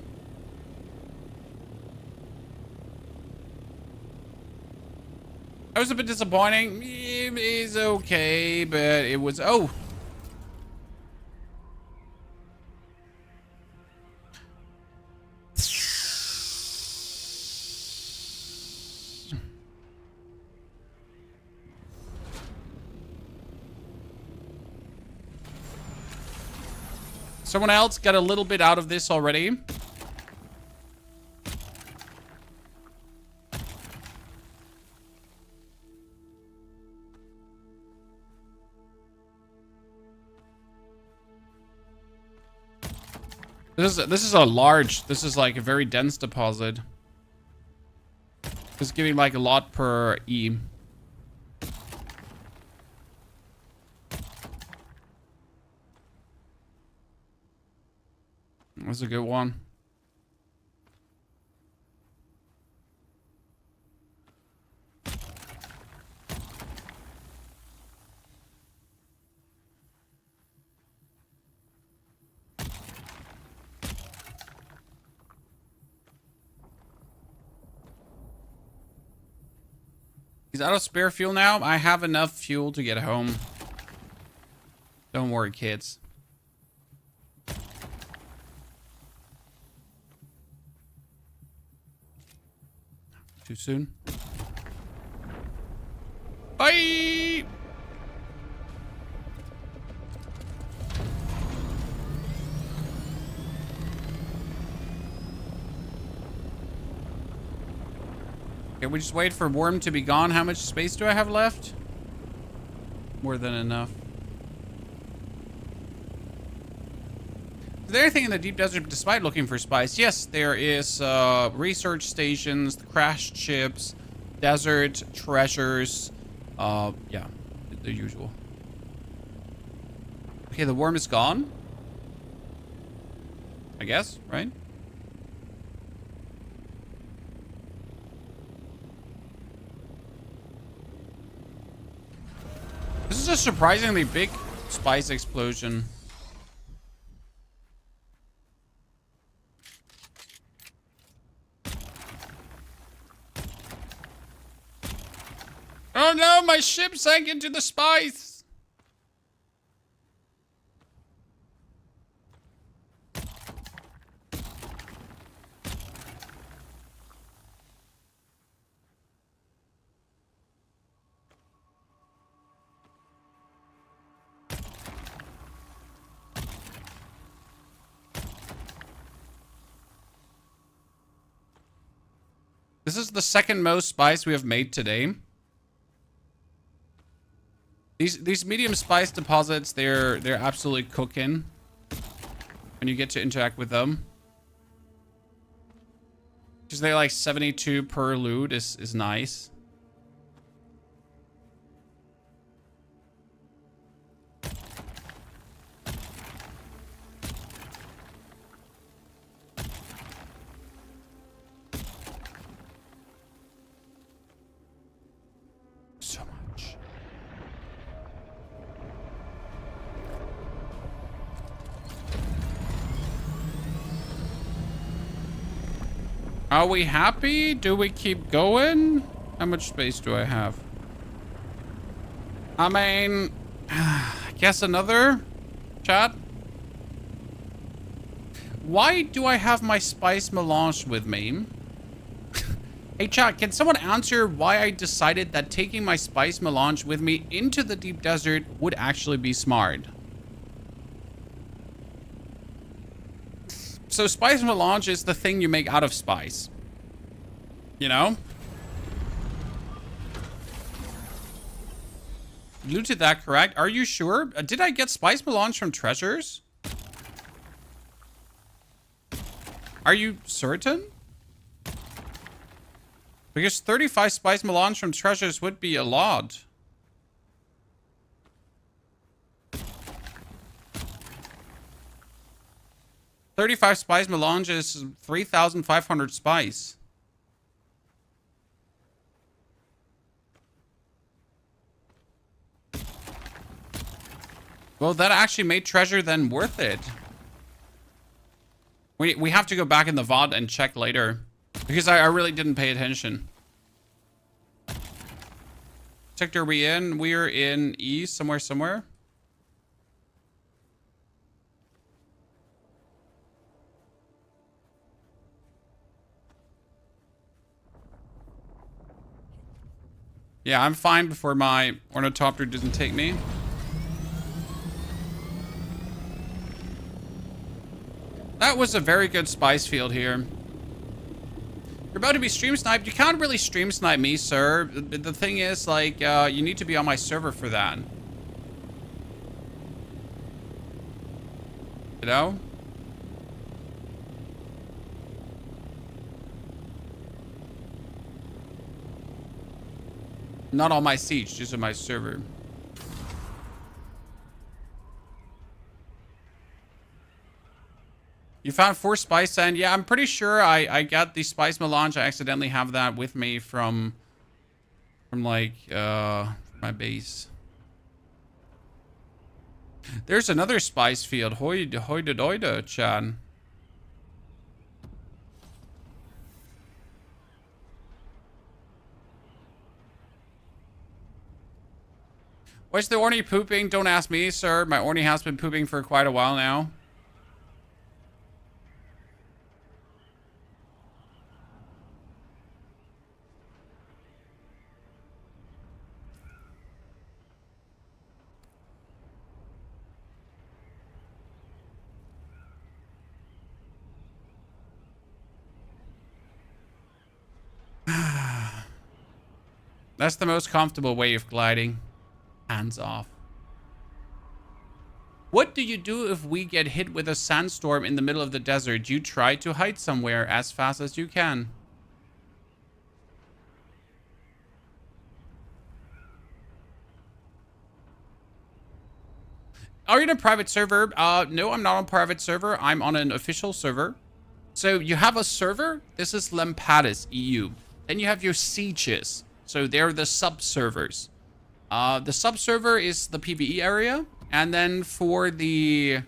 That was a bit disappointing. It's okay, but it was... Oh! Someone else got a little bit out of this already. This is a large, this is like a very dense deposit. It's giving like a lot per E. That's a good one. He's out of spare fuel now. I have enough fuel to get home. Don't worry, kids. Too soon. Bye! Okay, we just wait for Worm to be gone. How much space do I have left? More than enough. Is there anything in the deep desert despite looking for spice? Yes, there is research stations, crashed ships, desert treasures. Yeah, the usual. Okay, the worm is gone. I guess, right? This is a surprisingly big spice explosion. Oh no, my ship sank into the spice. This is the second most spice we have made today. These medium spice deposits, they're absolutely cooking when you get to interact with them. Because they're like 72 per loot is nice. So much. Are we happy? Do we keep going? How much space do I have? I mean, I guess another chat. Why do I have my spice melange with me? Hey chat, can someone answer why I decided that taking my spice melange with me into the deep desert would actually be smart? So spice melange is the thing you make out of spice. You know? Looted that correct. Are you sure? Did I get spice melange from treasures? Are you certain? Because 35 spice melange from treasures would be a lot. $35 spice melange is 3,500 spice. Well, that actually made treasure then worth it. We have to go back in the VOD and check later. Because I really didn't pay attention. Sector are we in? We're in E somewhere. Yeah, I'm fine before my Ornithopter doesn't take me. That was a very good spice field here. You're about to be stream sniped. You can't really stream snipe me, sir. The thing is, like, you need to be on my server for that. You know? Not on my Siege, just on my server. You found 4 spice sand. Yeah, I'm pretty sure I got the spice melange. I accidentally have that with me from like my base. There's another spice field. Hoida, Chan. Why's the Orny pooping? Don't ask me, sir. My Orny has been pooping for quite a while now. That's the most comfortable way of gliding. Hands off. What do you do if we get hit with a sandstorm in the middle of the desert? You try to hide somewhere as fast as you can. Are you in a private server? No, I'm not on a private server. I'm on an official server. So you have a server. This is Lampadas EU. Then you have your sieges. So they're the sub-servers. The sub-server is the PvE area. And then for the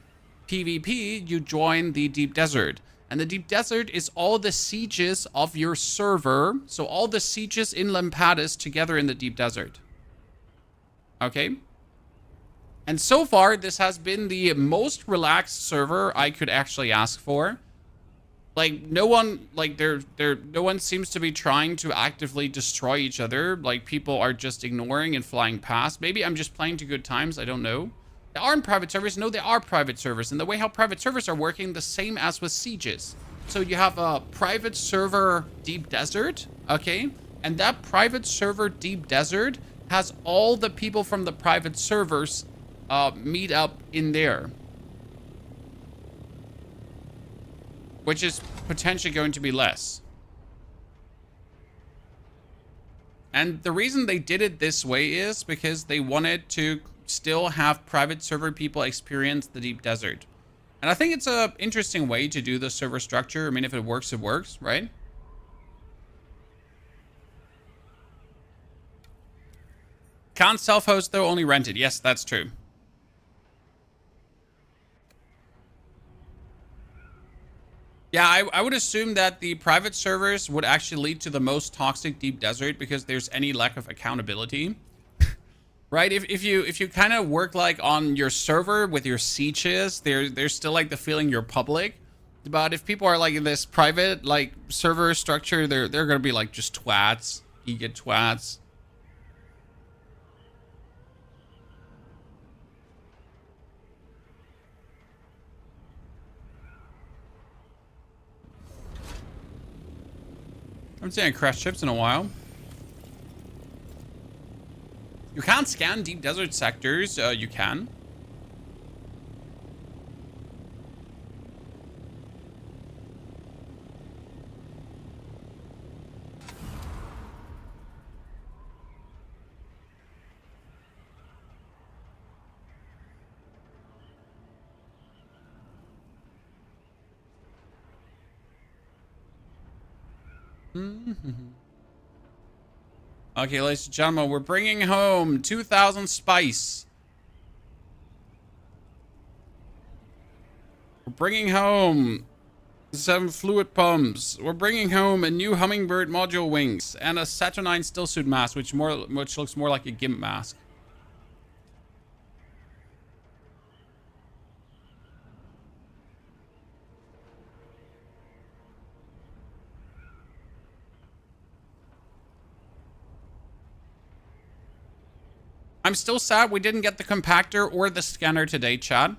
PvP, you join the Deep Desert. And the Deep Desert is all the sieges of your server. So all the sieges in Lampadas together in the Deep Desert. Okay. And so far, this has been the most relaxed server I could actually ask for. Like, no one, like, no one seems to be trying to actively destroy each other. Like, people are just ignoring and flying past. Maybe I'm just playing to good times. I don't know. There aren't private servers. No, there are private servers. And the way how private servers are working, the same as with sieges. So you have a private server Deep Desert, okay? And that private server Deep Desert has all the people from the private servers meet up in there. Which is potentially going to be less. And the reason they did it this way is because they wanted to still have private server people experience the Deep Desert. And I think it's an interesting way to do the server structure. I mean, if it works, right? Can't self-host though, only rented. Yes, that's true. Yeah, I would assume that the private servers would actually lead to the most toxic deep desert because there's any lack of accountability. Right? If you kind of work like on your server with your sieges, there's still like the feeling you're public. But if people are like in this private like server structure, they're gonna be like just twats. You get twats. I haven't seen any crash ships in a while. You can't scan deep desert sectors. You can. Okay, ladies and gentlemen, we're bringing home 2,000 spice. We're bringing home 7 fluid pumps. We're bringing home a new hummingbird module wings and a Saturnine stillsuit mask, which looks more like a GIMP mask. I'm still sad we didn't get the compactor or the scanner today, Chad.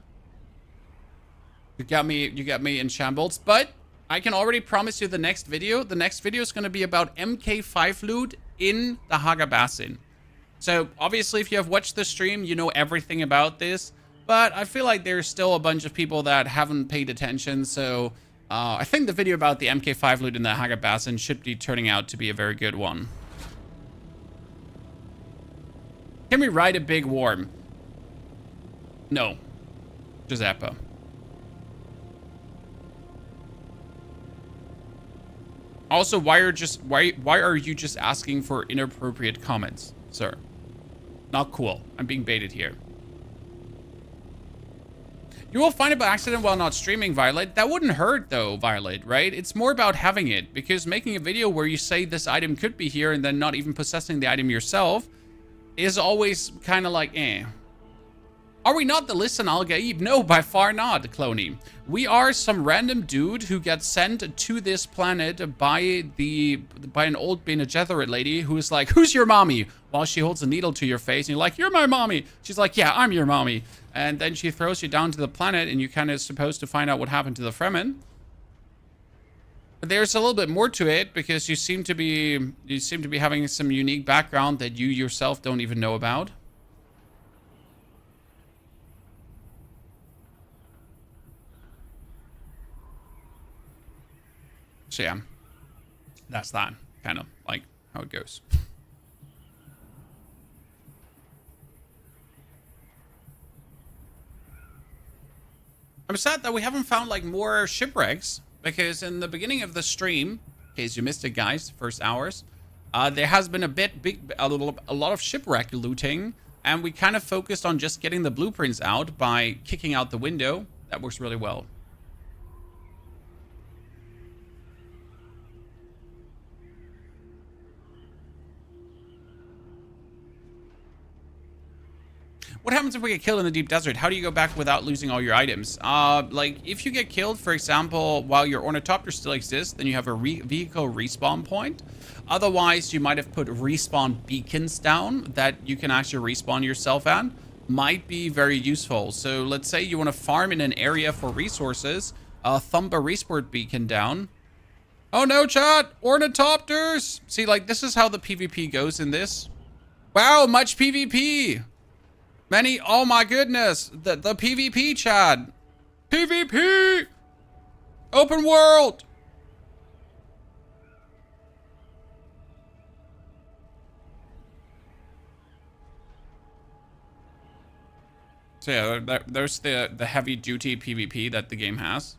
You got me in shambles, but I can already promise you the next video. The next video is going to be about Mk6 loot in the Haga Basin. So obviously, if you have watched the stream, you know everything about this. But I feel like there's still a bunch of people that haven't paid attention. So I think the video about the Mk6 loot in the Haga Basin should be turning out to be a very good one. Can we ride a big worm? No. Giuseppe. Also, why are you just asking for inappropriate comments, sir? Not cool. I'm being baited here. You will find it by accident while not streaming, Violet. That wouldn't hurt though, Violet, right? It's more about having it, because making a video where you say this item could be here and then not even possessing the item yourself is always kind of like, eh. Are we not the Listen Al-Gaib? No, by far not, Cloney. We are some random dude who gets sent to this planet by an old Bene Gesserit lady who's like, who's your mommy? While she holds a needle to your face and you're like, you're my mommy. She's like, yeah, I'm your mommy. And then she throws you down to the planet and you kind of supposed to find out what happened to the Fremen. But there's a little bit more to it because you seem to be having some unique background that you yourself don't even know about. So yeah, that's that kind of like how it goes. I'm sad that we haven't found like more shipwrecks. Because in the beginning of the stream, in case you missed it, guys, first hours, there has been a lot of shipwreck looting, and we kind of focused on just getting the blueprints out by kicking out the window. That works really well. What happens if we get killed in the deep desert? How do you go back without losing all your items? Like, if you get killed, for example, while your Ornithopter still exists, then you have a vehicle respawn point. Otherwise, you might have put respawn beacons down that you can actually respawn yourself at. Might be very useful. So, let's say you want to farm in an area for resources. Thump a respawn beacon down. Oh no, chat! Ornithopters! See, like, this is how the PvP goes in this. Wow, much PvP! Many, oh my goodness, the PvP, Chad. PvP! Open world! So yeah, there's the heavy duty PvP that the game has.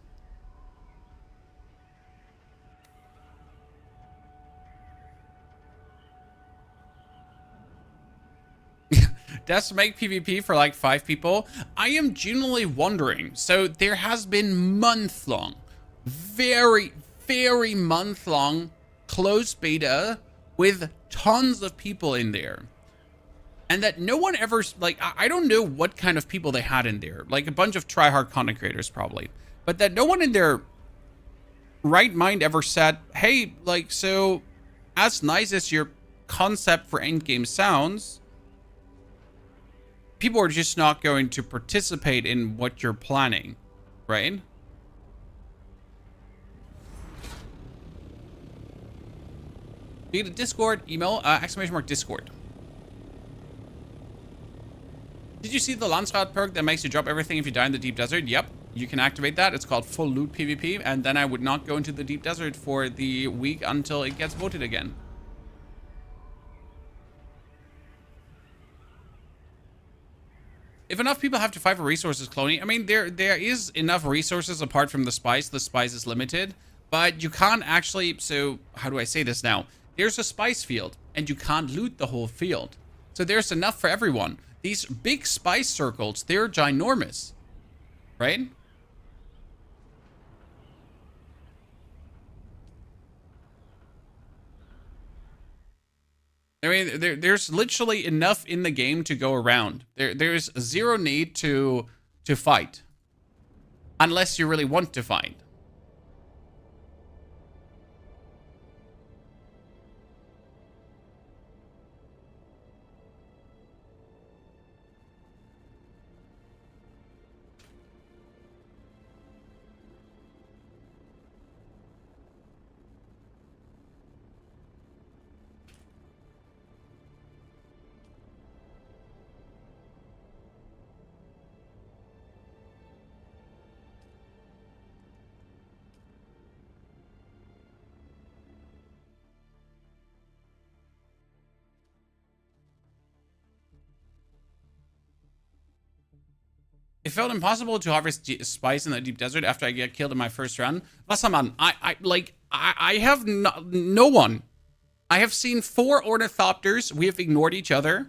Does make PvP for like 5 people? I am genuinely wondering. So there has been month-long, very, very month-long closed beta with tons of people in there. And that no one ever, like, I don't know what kind of people they had in there. Like, a bunch of try-hard content creators, probably. But that no one in their right mind ever said, hey, like, so, as nice as your concept for Endgame sounds, people are just not going to participate in what you're planning, right? You get a Discord email, ! Discord. Did you see the Landsrat perk that makes you drop everything if you die in the deep desert? Yep, you can activate that. It's called full loot PvP, and then I would not go into the deep desert for the week until it gets voted again. If enough people have to fight for resources, Cloney, I mean, there is enough resources apart from the spice. The spice is limited, but you can't actually, so how do I say this now? There's a spice field, and you can't loot the whole field. So there's enough for everyone. These big spice circles, they're ginormous, right? I mean, there's literally enough in the game to go around. There's zero need to fight. Unless you really want to fight. It felt impossible to harvest spice in the deep desert after I get killed in my first run. Wasserman, I have no one. I have seen 4 ornithopters. We have ignored each other,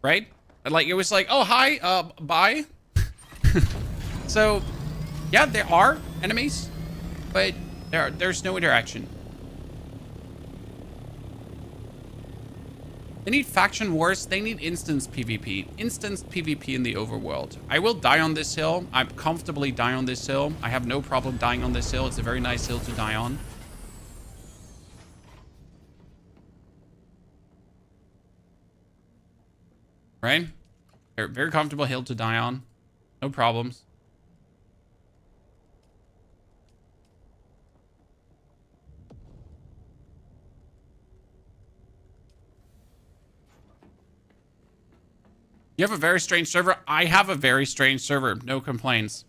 right? Like, it was like, oh, hi, bye. So, yeah, there are enemies, but there's no interaction. They need faction wars. They need instance PvP. Instance PvP in the overworld. I will die on this hill. I'm comfortably die on this hill. I have no problem dying on this hill. It's a very nice hill to die on. Right? Very comfortable hill to die on. No problems. You have a very strange server. I have a very strange server. No complaints.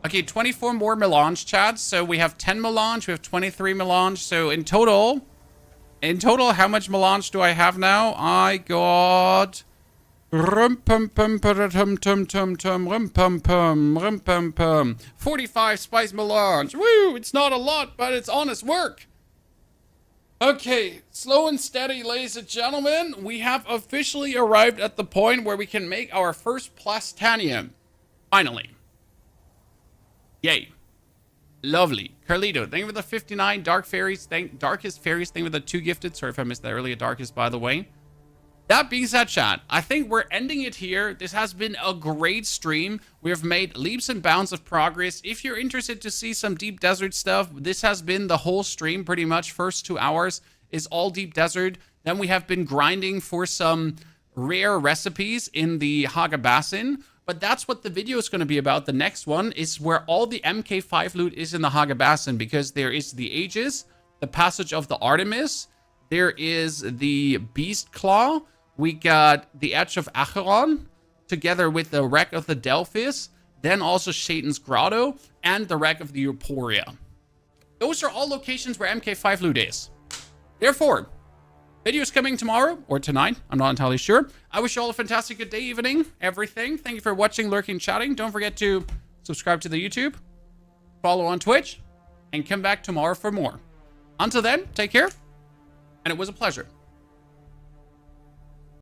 Okay, 24 more melange, Chad. So we have 10 melange. We have 23 melange. So in total, how much melange do I have now? I got... 45 spice melange. Woo! It's not a lot, but it's honest work. Okay, slow and steady, ladies and gentlemen. We have officially arrived at the point where we can make our first plastanium. Finally. Yay. Lovely. Carlito, thank you for the 59. Dark Fairies, Darkest Fairies, thank you for the 2 gifted. Sorry if I missed that earlier. Darkest, by the way. That being said, chat, I think we're ending it here. This has been a great stream. We have made leaps and bounds of progress. If you're interested to see some deep desert stuff, this has been the whole stream pretty much. First 2 hours is all deep desert. Then we have been grinding for some rare recipes in the Haga Basin. But that's what the video is going to be about. The next one is where all the Mk6 loot is in the Haga Basin, because there is the Aegis, the Passage of the Artemis, there is the Beast Claw, we got the Edge of Acheron, together with the Wreck of the Delphis, then also Shaden's Grotto, and the Wreck of the Euporia. Those are all locations where Mk6 loot is. Therefore, videos coming tomorrow or tonight. I'm not entirely sure. I wish you all a fantastic good day, evening, everything. Thank you for watching, lurking, chatting. Don't forget to subscribe to the YouTube, follow on Twitch, and come back tomorrow for more. Until then, take care, and it was a pleasure.